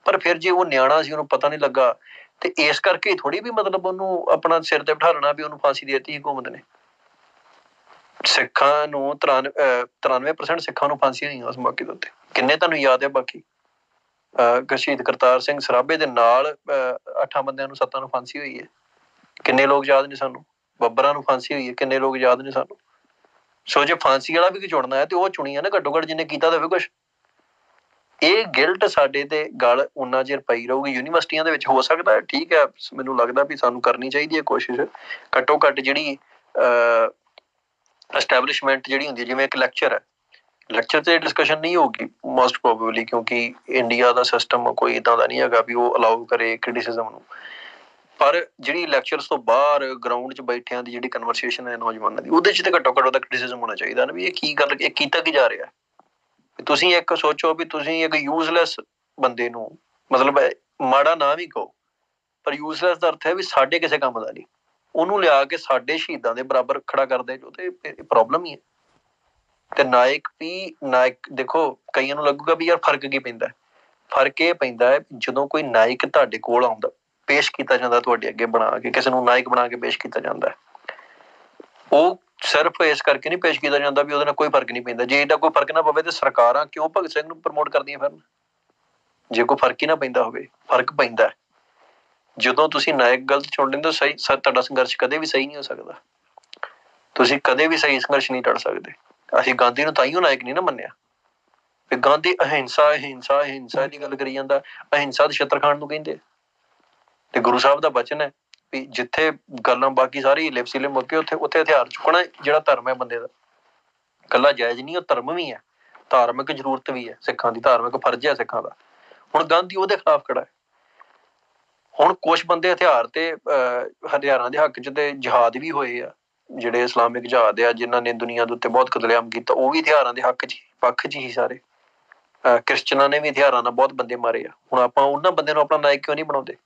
ਪਰ ਫਿਰ ਜੇ ਉਹ ਨਿਆਣਾ ਸੀ ਉਹਨੂੰ ਪਤਾ ਨਹੀਂ ਲੱਗਾ ਤੇ ਇਸ ਕਰਕੇ ਥੋੜੀ ਵੀ ਮਤਲਬ ਉਹਨੂੰ ਆਪਣਾ ਸਿਰ ਤੇ ਬਿਠਾ ਲੈਣਾ ਵੀ ਉਹਨੂੰ ਫਾਂਸੀ ਦੇ ਦਿੱਤੀ ਹਕੂਮਤ ਨੇ। ਸਿੱਖਾਂ ਨੂੰ 93% ਸਿੱਖਾਂ ਨੂੰ ਫਾਂਸੀ ਹੋਈਆਂ ਉਸ ਮੌਕੇ ਦੇ ਉੱਤੇ। ਕਿੰਨੇ ਤੁਹਾਨੂੰ ਯਾਦ ਹੈ? ਬਾਕੀ ਸ਼ਹੀਦ ਕਰਤਾਰ ਸਿੰਘ ਸਰਾਭੇ ਦੇ ਨਾਲ 8 ਬੰਦਿਆਂ ਨੂੰ 7 ਨੂੰ ਫਾਂਸੀ ਹੋਈ ਹੈ। ਕਿੰਨੇ ਲੋਕ ਯਾਦ ਨੇ ਸਾਨੂੰ? ਬੱਬਰਾਂ ਨੂੰ ਫਾਂਸੀ ਹੋਈ ਹੈ, ਕਿੰਨੇ ਲੋਕ ਯਾਦ ਨੇ ਸਾਨੂੰ? ਸੋ ਜੇ ਫਾਂਸੀ ਵਾਲਾ ਵੀ ਚੁਣਨਾ ਹੈ ਤੇ ਉਹ ਚੁਣੀ ਹੈ ਨਾ ਘੱਟੋ ਘੱਟ ਜਿਹਨੇ ਕੀਤਾ ਤਾਂ ਹੋਵੇ ਕੁਛ। ਇਹ ਗਿਲਟ ਸਾਡੇ ਤੇ ਗਲ ਉਨਾ ਚਿਰ ਪਈ ਰਹੂਗੀ ਯੂਨੀਵਰਸਿਟੀਆਂ ਦੇ ਵਿੱਚ। ਹੋ ਸਕਦਾ ਠੀਕ ਹੈ, ਮੈਨੂੰ ਲੱਗਦਾ ਵੀ ਸਾਨੂੰ ਕਰਨੀ ਚਾਹੀਦੀ ਹੈ ਕੋਸ਼ਿਸ਼, ਘੱਟੋ ਘੱਟ ਜਿਹੜੀ ਐਸਟੈਬਲਿਸ਼ਮੈਂਟ ਜਿਹੜੀ ਹੁੰਦੀ ਹੈ, ਜਿਵੇਂ ਇੱਕ ਲੈਕਚਰ ਹੈ, ਲੈਕਚਰ ਤੇ ਡਿਸਕਸ਼ਨ ਨਹੀਂ ਹੋਊਗੀ ਮੋਸਟ ਪ੍ਰੋਬੇਬਲੀ, ਕਿਉਂਕਿ ਇੰਡੀਆ ਦਾ ਸਿਸਟਮ ਕੋਈ ਇੱਦਾਂ ਦਾ ਨਹੀਂ ਹੈਗਾ ਵੀ ਉਹ ਅਲਾਉ ਕਰੇ ਕ੍ਰਿਟਿਸਿਜ਼ਮ ਨੂੰ। ਪਰ ਜਿਹੜੀ ਲੈਕਚਰਸ ਤੋਂ ਬਾਹਰ ਗਰਾਊਂਡ 'ਚ ਬੈਠਿਆਂ ਦੀ ਜਿਹੜੀ ਕਨਵਰਸੇਸ਼ਨ ਹੈ ਨੌਜਵਾਨਾਂ ਦੀ, ਉਹਦੇ 'ਚ ਤੇ ਘੱਟੋ ਘੱਟ ਉਹਦਾ ਕ੍ਰਿਟਿਸਿਜ਼ਮ ਹੋਣਾ ਚਾਹੀਦਾ ਨਾ ਵੀ ਇਹ ਕੀ ਗੱਲ, ਇਹ ਕੀਤਾ ਕੀ ਜਾ ਰਿਹਾ। ਤੁਸੀਂ ਇੱਕ ਸੋਚੋ ਵੀ ਤੁਸੀਂ ਇੱਕ ਯੂਜ਼ਲੈਸ ਬੰਦੇ ਨੂੰ, ਮਤਲਬ ਮਾੜਾ ਨਾ ਵੀ ਕਹੋ, ਪਰ ਯੂਜ਼ਲੈਸ ਦਾ ਅਰਥ ਹੈ ਵੀ ਸਾਡੇ ਕਿਸੇ ਕੰਮ ਦਾ ਨਹੀਂ, ਉਹਨੂੰ ਲਿਆ ਕੇ ਸਾਡੇ ਸ਼ਹੀਦਾਂ ਦੇ ਬਰਾਬਰ ਖੜਾ ਕਰਦੇ ਜੋ, ਤੇ ਪ੍ਰੋਬਲਮ ਹੀ ਹੈ। ਤੇ ਨਾਇਕ ਵੀ ਨਾਇਕ, ਦੇਖੋ ਕਈਆਂ ਨੂੰ ਲੱਗੂਗਾ ਵੀ ਯਾਰ ਫਰਕ ਕੀ ਪੈਂਦਾ। ਫਰਕ ਇਹ ਪੈਂਦਾ ਹੈ ਜਦੋਂ ਕੋਈ ਨਾਇਕ ਤੁਹਾਡੇ ਕੋਲ ਆਉਂਦਾ, ਪੇਸ਼ ਕੀਤਾ ਜਾਂਦਾ ਤੁਹਾਡੇ ਅੱਗੇ ਬਣਾ ਕੇ, ਕਿਸੇ ਨੂੰ ਨਾਇਕ ਬਣਾ ਕੇ ਪੇਸ਼ ਕੀਤਾ ਜਾਂਦਾ, ਉਹ ਸਿਰਫ ਇਸ ਕਰਕੇ ਨਹੀਂ ਪੇਸ਼ ਕੀਤਾ ਜਾਂਦਾ ਵੀ ਉਹਦੇ ਨਾਲ ਕੋਈ ਫਰਕ ਨਹੀਂ ਪੈਂਦਾ। ਜੇ ਇਹਦਾ ਕੋਈ ਫਰਕ ਨਾ ਪਵੇ ਤੇ ਸਰਕਾਰਾਂ ਕਿਉਂ ਭਗਤ ਸਿੰਘ ਨੂੰ ਪ੍ਰਮੋਟ ਕਰਦੀਆਂ ਫਿਰਨ? ਜੇ ਕੋਈ ਫਰਕ ਹੀ ਨਾ ਪੈਂਦਾ ਹੋਵੇ। ਫਰਕ ਪੈਂਦਾ ਜਦੋਂ ਤੁਸੀਂ ਨਾਇਕ ਗਲਤ ਚੁਣ ਲੈਂਦੇ ਹੋ। ਸਹੀ ਤੁਹਾਡਾ ਸੰਘਰਸ਼ ਕਦੇ ਵੀ ਸਹੀ ਨਹੀਂ ਹੋ ਸਕਦਾ, ਤੁਸੀਂ ਕਦੇ ਵੀ ਸਹੀ ਸੰਘਰਸ਼ ਨਹੀਂ ਲੜ ਸਕਦੇ। ਅਸੀਂ ਗਾਂਧੀ ਨੂੰ ਤਾਂਹੀਓ ਨਾਇਕ ਨਹੀਂ ਨਾ ਮੰਨਿਆ ਵੀ ਗਾਂਧੀ ਅਹਿੰਸਾ ਅਹਿੰਸਾ ਅਹਿੰਸਾ ਦੀ ਗੱਲ ਕਰੀ ਜਾਂਦਾ, ਅਹਿੰਸਾ ਦੇ ਛਿੱਤਰ ਖਾਣ ਨੂੰ ਕਹਿੰਦੇ। ਤੇ ਗੁਰੂ ਸਾਹਿਬ ਦਾ ਬਚਨ ਹੈ ਵੀ ਜਿੱਥੇ ਗੱਲਾਂ ਬਾਕੀ ਸਾਰੀ ਹਿੱਲੇ ਵਸੀਲੇ ਮੁੱਕੇ, ਉੱਥੇ ਹਥਿਆਰ ਚੁੱਕਣਾ ਜਿਹੜਾ ਧਰਮ ਹੈ ਬੰਦੇ ਦਾ ਇਕੱਲਾ ਜਾਇਜ਼ ਨਹੀਂ, ਉਹ ਧਰਮ ਵੀ ਹੈ, ਧਾਰਮਿਕ ਜ਼ਰੂਰਤ ਵੀ ਹੈ, ਸਿੱਖਾਂ ਦੀ ਧਾਰਮਿਕ ਫਰਜ਼ ਹੈ ਸਿੱਖਾਂ ਦਾ। ਹੁਣ ਗਾਂਧੀ ਉਹਦੇ ਖਿਲਾਫ ਖੜਾ ਹੈ। ਹੁਣ ਕੁਛ ਬੰਦੇ ਹਥਿਆਰ ਤੇ ਹਥਿਆਰਾਂ ਦੇ ਹੱਕ 'ਚ ਤੇ ਜਹਾਦ ਵੀ ਹੋਏ ਆ, ਜਿਹੜੇ ਇਸਲਾਮਿਕ ਜਹਾਦ ਆ ਜਿਨ੍ਹਾਂ ਨੇ ਦੁਨੀਆ ਦੇ ਉੱਤੇ ਬਹੁਤ ਕਤਲੇਆਮ ਕੀਤਾ, ਉਹ ਵੀ ਹਥਿਆਰਾਂ ਦੇ ਹੱਕ 'ਚ ਪੱਖ 'ਚ ਹੀ ਸਾਰੇ। ਕ੍ਰਿਸਚਨਾਂ ਨੇ ਵੀ ਹਥਿਆਰਾਂ ਨਾਲ ਬਹੁਤ ਬੰਦੇ ਮਾਰੇ ਆ। ਹੁਣ ਆਪਾਂ ਉਹਨਾਂ ਬੰਦਿਆਂ ਨੂੰ ਆਪਣਾ ਨਾਇਕ ਕਿਉਂ ਨਹੀਂ ਬਣਾਉਂਦੇ?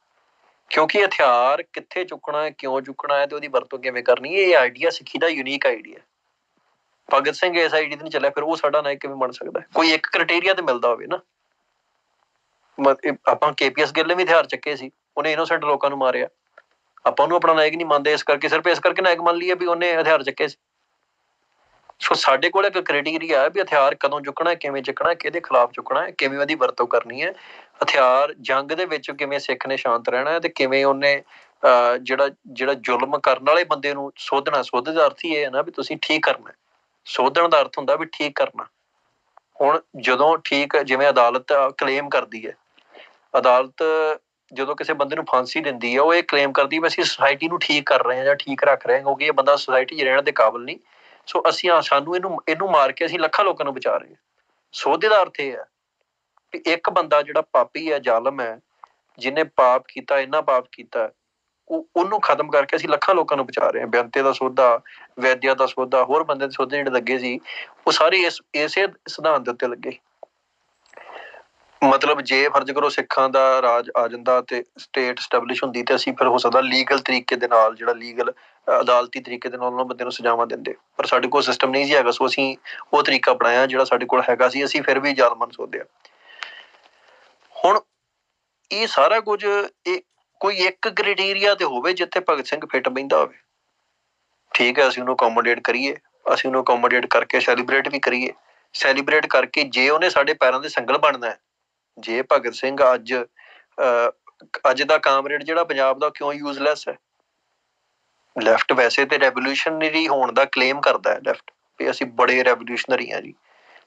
ਕਿਉਂਕਿ ਹਥਿਆਰ ਕਿੱਥੇ ਚੁੱਕਣਾ ਹੈ, ਕਿਉਂ ਚੁੱਕਣਾ ਹੈ ਤੇ ਉਹਦੀ ਵਰਤੋਂ ਕਿਵੇਂ ਕਰਨੀ ਹੈ, ਇਹ ਆਈਡੀਆ ਸਿੱਖੀ ਦਾ ਯੂਨੀਕ ਆਈਡੀਆ। ਭਗਤ ਸਿੰਘ ਇਸ ਆਈਡੀਆ ਤੇ ਨਹੀਂ ਚੱਲਿਆ, ਫਿਰ ਉਹ ਸਾਡਾ ਨਾਇਕ ਕਿਵੇਂ ਬਣ ਸਕਦਾ? ਕੋਈ ਇੱਕ ਕ੍ਰਾਈਟੇਰੀਆ ਤੇ ਮਿਲਦਾ ਹੋਵੇ ਨਾ। ਆਪਾਂ KPS ਗਿੱਲ ਨੇ ਵੀ ਹਥਿਆਰ ਚੱਕੇ ਸੀ, ਉਹਨੇ ਇਨੋਸੈਂਟ ਲੋਕਾਂ ਨੂੰ ਮਾਰਿਆ, ਆਪਾਂ ਉਹਨੂੰ ਆਪਣਾ ਨਾਇਕ ਨਹੀਂ ਮੰਨਦੇ ਇਸ ਕਰਕੇ, ਸਿਰਫ ਇਸ ਕਰਕੇ ਨਾਇਕ ਮੰਨ ਲਈਏ ਵੀ ਉਹਨੇ ਹਥਿਆਰ ਚੱਕੇ ਸੀ। ਸੋ ਸਾਡੇ ਕੋਲ ਇੱਕ ਕ੍ਰਾਈਟੇਰੀਆ ਹੈ ਵੀ ਹਥਿਆਰ ਕਦੋਂ ਚੁੱਕਣਾ, ਕਿਵੇਂ ਚੁੱਕਣਾ, ਕਿਹਦੇ ਖਿਲਾਫ ਚੁੱਕਣਾ ਹੈ, ਕਿਵੇਂ ਉਹਦੀ ਵਰਤੋਂ ਕਰਨੀ ਹੈ। ਹਥਿਆਰ ਜੰਗ ਦੇ ਵਿੱਚ ਕਿਵੇਂ ਸਿੱਖ ਨੇ ਸ਼ਾਂਤ ਰਹਿਣਾ ਹੈ ਤੇ ਕਿਵੇਂ ਉਹਨੇ ਜਿਹੜਾ ਜ਼ੁਲਮ ਕਰਨ ਵਾਲੇ ਬੰਦੇ ਨੂੰ ਸੋਧਣਾ। ਸੋਧ ਦਾ ਅਰਥ ਹੀ ਇਹ ਹੈ ਨਾ ਵੀ ਤੁਸੀਂ ਠੀਕ ਕਰਨਾ। ਸੋਧਣ ਦਾ ਅਰਥ ਹੁੰਦਾ ਵੀ ਠੀਕ ਕਰਨਾ। ਹੁਣ ਜਦੋਂ ਠੀਕ, ਜਿਵੇਂ ਅਦਾਲਤ ਕਲੇਮ ਕਰਦੀ ਹੈ, ਅਦਾਲਤ ਜਦੋਂ ਕਿਸੇ ਬੰਦੇ ਨੂੰ ਫਾਂਸੀ ਦਿੰਦੀ ਹੈ ਉਹ ਇਹ ਕਲੇਮ ਕਰਦੀ ਵੀ ਅਸੀਂ ਸੁਸਾਇਟੀ ਨੂੰ ਠੀਕ ਕਰ ਰਹੇ ਹਾਂ ਜਾਂ ਠੀਕ ਰੱਖ ਰਹੇ ਹਾਂ, ਕਿਉਂਕਿ ਇਹ ਬੰਦਾ ਸੁਸਾਇਟੀ 'ਚ ਰਹਿਣ ਦੇ ਕਾਬਿਲ ਨਹੀਂ। ਸੋ ਸਾਨੂੰ ਇਹਨੂੰ ਮਾਰ ਕੇ ਅਸੀਂ ਲੱਖਾਂ ਲੋਕਾਂ ਨੂੰ ਬਚਾ ਰਹੇ ਹਾਂ। ਸੋਧੇ ਦਾ ਅਰਥ ਇਹ ਹੈ ਵੀ ਇੱਕ ਬੰਦਾ ਜਿਹੜਾ ਪਾਪੀ ਹੈ, ਜ਼ਾਲਮ ਹੈ, ਜਿਹਨੇ ਪਾਪ ਕੀਤਾ, ਇੰਨਾ ਪਾਪ ਕੀਤਾ, ਉਹਨੂੰ ਖਤਮ ਕਰਕੇ ਅਸੀਂ ਲੱਖਾਂ ਲੋਕਾਂ ਨੂੰ ਬਚਾ ਰਹੇ ਹਾਂ। ਬੇਅੰਤੇ ਦਾ ਸੌਦਾ, ਵੈਦਿਆ ਦਾ ਸੌਦਾ, ਹੋਰ ਬੰਦੇ ਦੇ ਸੌਦੇ ਜਿਹੜੇ ਲੱਗੇ ਸੀ ਉਹ ਸਾਰੇ ਇਸੇ ਸਿਧਾਂਤ ਦੇ ਉੱਤੇ ਲੱਗੇ। ਮਤਲਬ ਜੇ ਫਰਜ਼ ਕਰੋ ਸਿੱਖਾਂ ਦਾ ਰਾਜ ਆ ਜਾਂਦਾ ਤੇ ਸਟੇਟ ਸਟੈਬਲਿਸ਼ ਹੁੰਦੀ ਤੇ ਅਸੀਂ ਫਿਰ ਹੋ ਸਕਦਾ ਲੀਗਲ ਤਰੀਕੇ ਦੇ ਨਾਲ, ਜਿਹੜਾ ਲੀਗਲ ਅਦਾਲਤੀ ਤਰੀਕੇ ਦੇ ਨਾਲ ਉਹਨਾਂ ਬੰਦੇ ਨੂੰ ਸਜ਼ਾਵਾਂ ਦਿੰਦੇ। ਪਰ ਸਾਡੇ ਕੋਲ ਸਿਸਟਮ ਨਹੀਂ ਸੀ ਹੈਗਾ, ਸੋ ਅਸੀਂ ਉਹ ਤਰੀਕਾ ਅਪਣਾਇਆ ਜਿਹੜਾ ਸਾਡੇ ਕੋਲ ਹੈਗਾ ਸੀ। ਅਸੀਂ ਫਿਰ ਵੀ ਜ਼ਾਲਮਾਂ ਸੋਧਿਆ। ਹੁਣ ਇਹ ਸਾਰਾ ਕੁਝ ਕੋਈ ਇੱਕ ਕ੍ਰਾਈਟੇਰੀਆ ਤੇ ਹੋਵੇ ਜਿੱਥੇ ਭਗਤ ਸਿੰਘ ਫਿੱਟ ਬਹਿੰਦਾ ਹੋਵੇ। ਠੀਕ ਹੈ, ਅਸੀਂ ਉਹਨੂੰ ਅਕੋਮੋਡੇਟ ਕਰੀਏ, ਅਸੀਂ ਉਹਨੂੰ ਅਕੋਮੋਡੇਟ ਕਰਕੇ ਸੈਲੀਬ੍ਰੇਟ ਵੀ ਕਰੀਏ। ਸੈਲੀਬ੍ਰੇਟ ਕਰਕੇ ਜੇ ਉਹਨੇ ਸਾਡੇ ਪੈਰਾਂ ਦੇ ਸੰਗਲ ਬਣਨਾ, ਜੇ ਭਗਤ ਸਿੰਘ ਅੱਜ ਦਾ ਕਾਮਰੇਡ ਜਿਹੜਾ ਪੰਜਾਬ ਦਾ ਕਿਉਂ ਯੂਜ਼ਲੈਸ ਹੈ? ਲੈਫਟ ਵੈਸੇ ਤੇ ਰੈਵੋਲੂਸ਼ਨਰੀ ਹੋਣ ਦਾ ਕਲੇਮ ਕਰਦਾ ਹੈ ਲੈਫਟ, ਵੀ ਅਸੀਂ ਬੜੇ ਰੈਵੋਲੂਸ਼ਨਰੀ ਹਾਂ ਜੀ,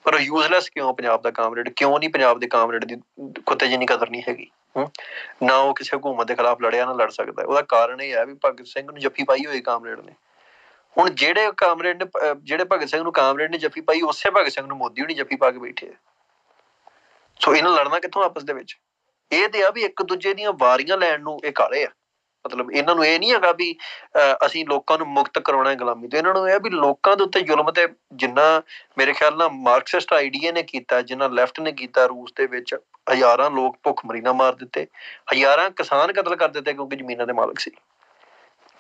ਪਰ ਯੂਜ਼ਲੈਸ ਕਿਉਂ ਪੰਜਾਬ ਦਾ ਕਾਮਰੇਡ? ਕਿਉਂ ਨਹੀਂ ਪੰਜਾਬ ਦੇ ਕਾਮਰੇਡ ਦੀ ਕੁੱਤੇ ਜਿੰਨੀ ਕਦਰ ਨਹੀਂ ਹੈਗੀ? ਨਾ ਉਹ ਕਿਸੇ ਹਕੂਮਤ ਦੇ ਖਿਲਾਫ ਲੜਿਆ, ਨਾ ਲੜ ਸਕਦਾ। ਉਹਦਾ ਕਾਰਨ ਇਹ ਹੈ ਵੀ ਭਗਤ ਸਿੰਘ ਨੂੰ ਜੱਫੀ ਪਾਈ ਹੋਈ ਕਾਮਰੇਡ ਨੇ। ਹੁਣ ਜਿਹੜੇ ਕਾਮਰੇਡ ਨੇ, ਜਿਹੜੇ ਭਗਤ ਸਿੰਘ ਨੂੰ ਕਾਮਰੇਡ ਨੇ ਜੱਫੀ ਪਾਈ, ਉਸੇ ਭਗਤ ਸਿੰਘ ਨੂੰ ਮੋਦੀ ਹੋਣੀ ਜੱਫੀ ਪਾ ਕੇ ਬੈਠੇ ਆ। ਸੋ ਇਹਨਾਂ ਲੜਨਾ ਕਿੱਥੋਂ ਆਪਸ ਦੇ ਵਿੱਚ? ਇਹ ਤੇ ਆ ਵੀ ਇੱਕ ਦੂਜੇ ਦੀਆਂ ਵਾਰੀਆਂ ਲੈਣ ਨੂੰ ਇਹ ਕਾਲੇ ਆ। ਮਤਲਬ ਇਹਨਾਂ ਨੂੰ ਇਹ ਨਹੀਂ ਹੈਗਾ ਵੀ ਅਸੀਂ ਲੋਕਾਂ ਨੂੰ ਮੁਕਤ ਕਰਾਉਣਾ ਗੁਲਾਮੀ ਤੋਂ। ਇਹਨਾਂ ਨੂੰ ਇਹ ਵੀ ਲੋਕਾਂ ਦੇ ਉੱਤੇ ਜ਼ੁਲਮ, ਤੇ ਜਿੰਨਾ ਮੇਰੇ ਖਿਆਲ ਨਾਲ ਮਾਰਕਸਿਸਟ ਆਈਡੀਆ ਨੇ ਕੀਤਾ, ਜਿੰਨਾ ਲੈਫਟ ਨੇ ਕੀਤਾ ਰੂਸ ਦੇ ਵਿੱਚ, ਹਜ਼ਾਰਾਂ ਲੋਕ ਭੁੱਖਮਰੀ ਨਾਲ ਮਾਰ ਦਿੱਤੇ, ਹਜ਼ਾਰਾਂ ਕਿਸਾਨ ਕਤਲ ਕਰ ਦਿੱਤੇ ਕਿਉਂਕਿ ਜ਼ਮੀਨਾਂ ਦੇ ਮਾਲਕ ਸੀ।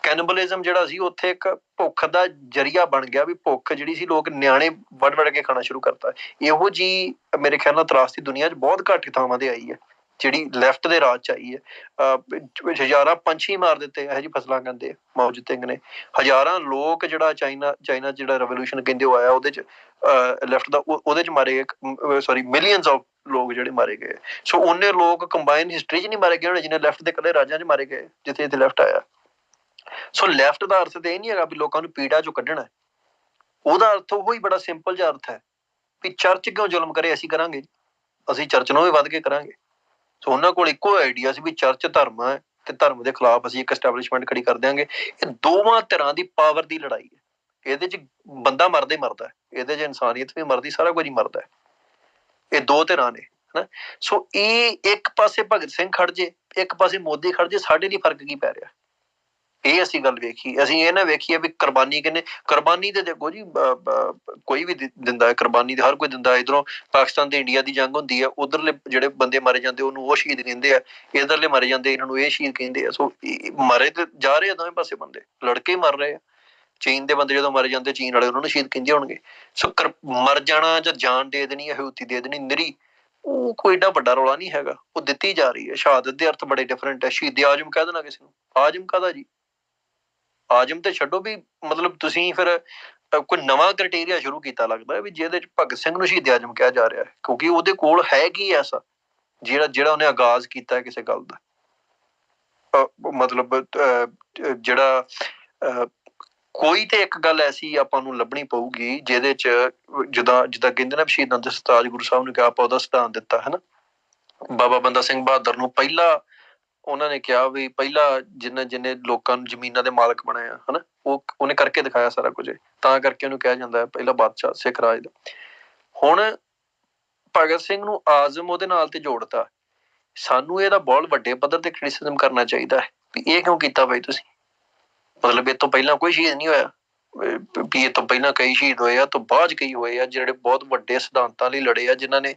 ਕੈਨਬਲਿਜ਼ਮ ਜਿਹੜਾ ਸੀ ਉੱਥੇ ਇੱਕ ਭੁੱਖ ਦਾ ਜ਼ਰੀਆ ਬਣ ਗਿਆ, ਵੀ ਭੁੱਖ ਜਿਹੜੀ ਸੀ ਲੋਕ ਨਿਆਣੇ ਵੱਢ ਵੱਢ ਕੇ ਖਾਣਾ ਸ਼ੁਰੂ ਕਰਤਾ। ਇਹੋ ਜਿਹੀ ਮੇਰੇ ਖਿਆਲ ਨਾਲ ਤਰਾਸਦੀ ਦੁਨੀਆ 'ਚ ਬਹੁਤ ਘੱਟ ਥਾਵਾਂ ਤੇ ਆਈ ਹੈ, ਜਿਹੜੀ ਲੈਫਟ ਦੇ ਰਾਜ 'ਚ ਆਈ ਹੈ। ਹਜ਼ਾਰਾਂ ਪੰਛੀ ਮਾਰ ਦਿੱਤੇ, ਇਹੋ ਜਿਹੀ ਫਸਲਾਂ ਕਹਿੰਦੇ ਮਾਓ ਜਿੱਤਿੰਗ ਨੇ। ਹਜ਼ਾਰਾਂ ਲੋਕ ਜਿਹੜਾ ਚਾਈਨਾ ਜਿਹੜਾ ਰੈਵੋਲੂਸ਼ਨ ਕਹਿੰਦੇ ਉਹ ਆਇਆ, ਉਹਦੇ 'ਚ ਲੈਫਟ ਦਾ ਉਹਦੇ 'ਚ ਮਾਰੇ, ਮਿਲੀਅਨਸ ਆਫ ਲੋਕ ਜਿਹੜੇ ਮਾਰੇ ਗਏ। ਸੋ ਉਹਨੇ ਲੋਕ ਕੰਬਾਈਨ ਹਿਸਟਰੀ 'ਚ ਨਹੀਂ ਮਾਰੇ ਗਏ ਹੋਣੇ ਜਿੰਨੇ ਲੈਫਟ ਦੇ ਇਕੱਲੇ ਰਾਜਾਂ 'ਚ ਮਾਰੇ ਗਏ ਜਿੱਥੇ ਜਿੱਥੇ ਲੈਫਟ ਆਇਆ। ਸੋ ਲੈਫਟ ਦਾ ਅਰਥ ਤੇ ਇਹ ਨਹੀਂ ਹੈਗਾ ਵੀ ਲੋਕਾਂ ਨੂੰ ਪੀੜਾ ਚੋਂ ਕੱਢਣਾ। ਉਹਦਾ ਅਰਥ ਉਹ ਹੀ ਬੜਾ ਸਿੰਪਲ ਜਿਹਾ ਅਰਥ ਹੈ ਵੀ ਚਰਚ ਕਿਉਂ ਜ਼ੁਲਮ ਕਰੇ, ਅਸੀਂ ਕਰਾਂਗੇ, ਅਸੀਂ ਚਰਚ ਨੂੰ ਵੀ ਵੱਧ ਕੇ ਕਰਾਂਗੇ। ਸੋ ਉਹਨਾਂ ਕੋਲ ਇੱਕੋ ਆਈਡੀਆ ਸੀ ਵੀ ਚਰਚ ਧਰਮ ਹੈ ਤੇ ਧਰਮ ਦੇ ਖਿਲਾਫ ਅਸੀਂ ਇੱਕ ਐਸਟੈਬਲਿਸ਼ਮੈਂਟ ਖੜੀ ਕਰ ਦਿਆਂਗੇ। ਇਹ ਦੋਵਾਂ ਧਿਰਾਂ ਦੀ ਪਾਵਰ ਦੀ ਲੜਾਈ ਹੈ। ਇਹਦੇ 'ਚ ਬੰਦਾ ਮਰਦਾ ਹੀ ਮਰਦਾ, ਇਹਦੇ 'ਚ ਇਨਸਾਨੀਅਤ ਵੀ ਮਰਦੀ, ਸਾਰਾ ਕੁਝ ਹੀ ਮਰਦਾ। ਇਹ ਦੋ ਧਿਰਾਂ ਨੇ, ਹਨਾ। ਸੋ ਇਹ ਇੱਕ ਪਾਸੇ ਭਗਤ ਸਿੰਘ ਖੜ ਜੇ, ਇੱਕ ਪਾਸੇ ਮੋਦੀ ਖੜ ਜੇ, ਸਾਡੇ ਲਈ ਫਰਕ ਕੀ ਪੈ ਰਿਹਾ? ਇਹ ਅਸੀਂ ਗੱਲ ਵੇਖੀ। ਅਸੀਂ ਇਹ ਨਾ ਵੇਖੀਏ ਵੀ ਕੁਰਬਾਨੀ ਕਿੰਨੇ, ਕੁਰਬਾਨੀ ਤੇ ਦੇਖੋ ਜੀ ਕੋਈ ਵੀ ਦਿੰਦਾ ਹੈ, ਕੁਰਬਾਨੀ ਤੇ ਹਰ ਕੋਈ ਦਿੰਦਾ। ਇੱਧਰੋਂ ਪਾਕਿਸਤਾਨ ਤੇ ਇੰਡੀਆ ਦੀ ਜੰਗ ਹੁੰਦੀ ਹੈ, ਉਧਰਲੇ ਜਿਹੜੇ ਬੰਦੇ ਮਾਰੇ ਜਾਂਦੇ ਉਹਨੂੰ ਉਹ ਸ਼ਹੀਦ ਕਹਿੰਦੇ ਆ, ਇੱਧਰਲੇ ਮਾਰੇ ਜਾਂਦੇ ਇਹਨਾਂ ਨੂੰ ਇਹ ਸ਼ਹੀਦ ਕਹਿੰਦੇ ਆ। ਸੋ ਮਾਰੇ ਤੇ ਜਾ ਰਹੇ ਆ ਦੋਵੇਂ ਪਾਸੇ ਬੰਦੇ, ਲੜਕੇ ਮਰ ਰਹੇ ਆ। ਚੀਨ ਦੇ ਬੰਦੇ ਜਦੋਂ ਮਾਰੇ ਜਾਂਦੇ, ਚੀਨ ਵਾਲੇ ਉਹਨਾਂ ਨੂੰ ਸ਼ਹੀਦ ਕਹਿੰਦੇ ਹੋਣਗੇ। ਸੋ ਮਰ ਜਾਣਾ ਜਾਂ ਜਾਨ ਦੇ ਦੇਣੀ, ਹਊਤੀ ਦੇ ਦੇਣੀ ਨਿਰੀ, ਉਹ ਕੋਈ ਏਡਾ ਵੱਡਾ ਰੌਲਾ ਨਹੀਂ ਹੈਗਾ। ਉਹ ਦਿੱਤੀ ਜਾ ਰਹੀ ਹੈ। ਸ਼ਹਾਦਤ ਦੇ ਅਰਥ ਬੜੇ ਡਿਫਰੈਂਟ ਹੈ। ਸ਼ਹੀਦ ਆਜਮ ਕਹਿ ਦੇਣਾ ਕਿਸੇ ਨੂੰ, ਆਜਮ ਕਾਹਦਾ ਜੀ? ਆਜਮ ਤੇ ਛੱਡੋ, ਵੀ ਮਤਲਬ ਤੁਸੀਂ ਫਿਰ ਕੋਈ ਨਵਾਂ ਕ੍ਰਾਈਟੇਰੀਆ ਸ਼ੁਰੂ ਕੀਤਾ ਲੱਗਦਾ ਵੀ ਜਿਹਦੇ ਚ ਭਗਤ ਸਿੰਘ ਨੂੰ ਸ਼ਹੀਦ ਆਜਮ ਕਿਹਾ ਜਾ ਰਿਹਾ ਹੈ, ਕਿਉਂਕਿ ਉਹਦੇ ਕੋਲ ਹੈ ਕੀ ਐਸਾ ਜਿਹੜਾ ਉਹਨੇ ਆਗਾਜ਼ ਕੀਤਾ ਕਿਸੇ ਗੱਲ ਦਾ। ਮਤਲਬ ਜਿਹੜਾ ਕੋਈ ਤੇ ਇੱਕ ਗੱਲ ਐਸੀ ਆਪਾਂ ਨੂੰ ਲੱਭਣੀ ਪਊਗੀ ਜਿਹਦੇ ਚ ਜਿੱਦਾਂ ਕਹਿੰਦੇ ਨਾ ਸ਼ਹੀਦਾਂ ਦੇ ਸਰਤਾਜ ਗੁਰੂ ਸਾਹਿਬ ਨੂੰ ਕਿਹਾ, ਆਪਾਂ ਉਹਦਾ ਸਿਧਾਂਤ ਦਿੱਤਾ ਹੈ ਨਾ। ਬਾਬਾ ਬੰਦਾ ਸਿੰਘ ਬਹਾਦਰ ਨੂੰ ਪਹਿਲਾ ਉਹਨਾਂ ਨੇ ਕਿਹਾ ਵੀ ਪਹਿਲਾਂ ਜਿੰਨੇ ਲੋਕਾਂ ਨੂੰ ਜ਼ਮੀਨਾਂ ਦੇ ਮਾਲਕ ਬਣਾਇਆ, ਹਨਾ, ਉਹਨੇ ਕਰਕੇ ਦਿਖਾਇਆ ਸਾਰਾ ਕੁਝ। ਤਾਂ ਕਰਕੇ ਉਹਨੂੰ ਕਿਹਾ ਜਾਂਦਾ ਹੈ ਪਹਿਲਾ ਬਾਦਸ਼ਾਹ ਸਿੱਖ ਰਾਜ ਦਾ। ਹੁਣ ਭਗਤ ਸਿੰਘ ਨੂੰ ਆਜ਼ਮ ਉਹਦੇ ਨਾਲ ਤੇ ਜੋੜਤਾ। ਸਾਨੂੰ ਇਹਦਾ ਬਹੁਤ ਵੱਡੇ ਪੱਧਰ ਤੇ ਕ੍ਰਿਟਿਸਿਜ਼ਮ ਕਰਨਾ ਚਾਹੀਦਾ ਹੈ ਵੀ ਇਹ ਕਿਉਂ ਕੀਤਾ ਬਾਈ ਤੁਸੀਂ? ਮਤਲਬ ਇਹ ਤੋਂ ਪਹਿਲਾਂ ਕੋਈ ਸ਼ਹੀਦ ਨਹੀਂ ਹੋਇਆ, ਵੀ ਇਹ ਤੋਂ ਪਹਿਲਾਂ ਕਈ ਸ਼ਹੀਦ ਹੋਏ ਆ, ਤੋਂ ਬਾਅਦ ਕਈ ਹੋਏ ਆ ਜਿਹੜੇ ਬਹੁਤ ਵੱਡੇ ਸਿਧਾਂਤਾਂ ਲਈ ਲੜੇ ਆ, ਜਿਨ੍ਹਾਂ ਨੇ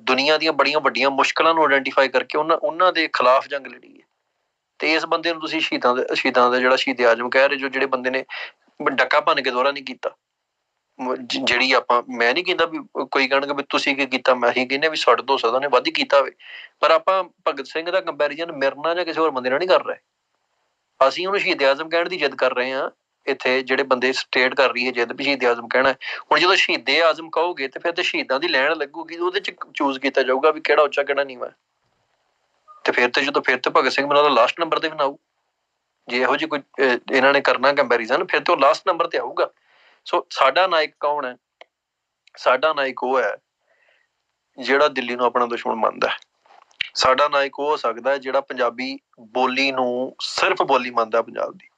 ਦੁਨੀਆ ਦੀਆਂ ਬੜੀਆਂ ਵੱਡੀਆਂ ਮੁਸ਼ਕਲਾਂ ਨੂੰ ਆਇਡੈਂਟੀਫਾਈ ਕਰਕੇ ਉਹਨਾਂ ਦੇ ਖਿਲਾਫ ਜੰਗ ਲੜੀ ਹੈ। ਤੇ ਇਸ ਬੰਦੇ ਨੂੰ ਤੁਸੀਂ ਸ਼ਹੀਦਾਂ ਦਾ ਜਿਹੜਾ ਸ਼ਹੀਦ ਆਜਮ ਕਹਿ ਰਹੇ, ਜਿਹੜੇ ਬੰਦੇ ਨੇ ਡੱਕਾ ਭੰਨ ਕੇ ਦੌਰਾ ਨਹੀਂ ਕੀਤਾ। ਜਿਹੜੀ ਮੈਂ ਨਹੀਂ ਕਹਿੰਦਾ ਵੀ ਕੋਈ ਕਹਿਣਗੇ ਵੀ ਤੁਸੀਂ ਕੀ ਕੀਤਾ, ਮੈਂ ਹੀ ਕਹਿੰਦੇ ਵੀ ਸਾਡੇ ਤੋਂ ਸਦਾ ਨੇ ਵੱਧ ਹੀ ਕੀਤਾ ਹੋਵੇ, ਪਰ ਆਪਾਂ ਭਗਤ ਸਿੰਘ ਦਾ ਕੰਪੈਰੀਜ਼ਨ ਮੇਰੇ ਨਾਲ ਜਾਂ ਕਿਸੇ ਹੋਰ ਬੰਦੇ ਨਾਲ ਨਹੀਂ ਕਰ ਰਹੇ। ਅਸੀਂ ਉਹਨੂੰ ਸ਼ਹੀਦ ਆਜ਼ਮ ਕਹਿਣ ਦੀ ਜਿੱਦ ਕਰ ਰਹੇ ਹਾਂ, ਇੱਥੇ ਜਿਹੜੇ ਬੰਦੇ ਸਟੇਟ ਕਰ ਰਹੀ ਹੈ ਜਿੱਦ ਵੀ ਸ਼ਹੀਦ ਆਜ਼ਮ ਕਹਿਣਾ। ਹੁਣ ਜਦੋਂ ਸ਼ਹੀਦੇ ਆਜ਼ਮ ਕਹੋਗੇ ਤੇ ਫਿਰ ਤੇ ਸ਼ਹੀਦਾਂ ਦੀ ਲੈਣ ਲੱਗੂਗੀ, ਉਹਦੇ ਚ ਚੂਜ਼ ਕੀਤਾ ਜਾਊਗਾ ਵੀ ਕਿਹੜਾ ਉੱਚਾ ਕਿਹੜਾ ਨੀਵਾਂ। ਤੇ ਫਿਰ ਤੇ ਜਦੋਂ ਫਿਰ ਤੇ ਭਗਤ ਸਿੰਘ ਮੈਨੂੰ ਲਾਸਟ ਨੰਬਰ ਤੇ ਬਣਾਊ। ਜੇ ਇਹੋ ਜਿਹੀ ਕੋਈ ਇਹਨਾਂ ਨੇ ਕਰਨਾ ਕੰਪੈਰੀਜ਼ਨ, ਫਿਰ ਤੇ ਉਹ ਲਾਸਟ ਨੰਬਰ ਤੇ ਆਊਗਾ। ਸੋ ਸਾਡਾ ਨਾਇਕ ਕੌਣ ਹੈ? ਸਾਡਾ ਨਾਇਕ ਉਹ ਹੈ ਜਿਹੜਾ ਦਿੱਲੀ ਨੂੰ ਆਪਣਾ ਦੁਸ਼ਮਣ ਮੰਨਦਾ ਹੈ। ਸਾਡਾ ਨਾਇਕ ਉਹ ਹੋ ਸਕਦਾ ਜਿਹੜਾ ਪੰਜਾਬੀ ਬੋਲੀ ਨੂੰ ਸਿਰਫ ਬੋਲੀ ਮੰਨਦਾ ਪੰਜਾਬ ਦੀ।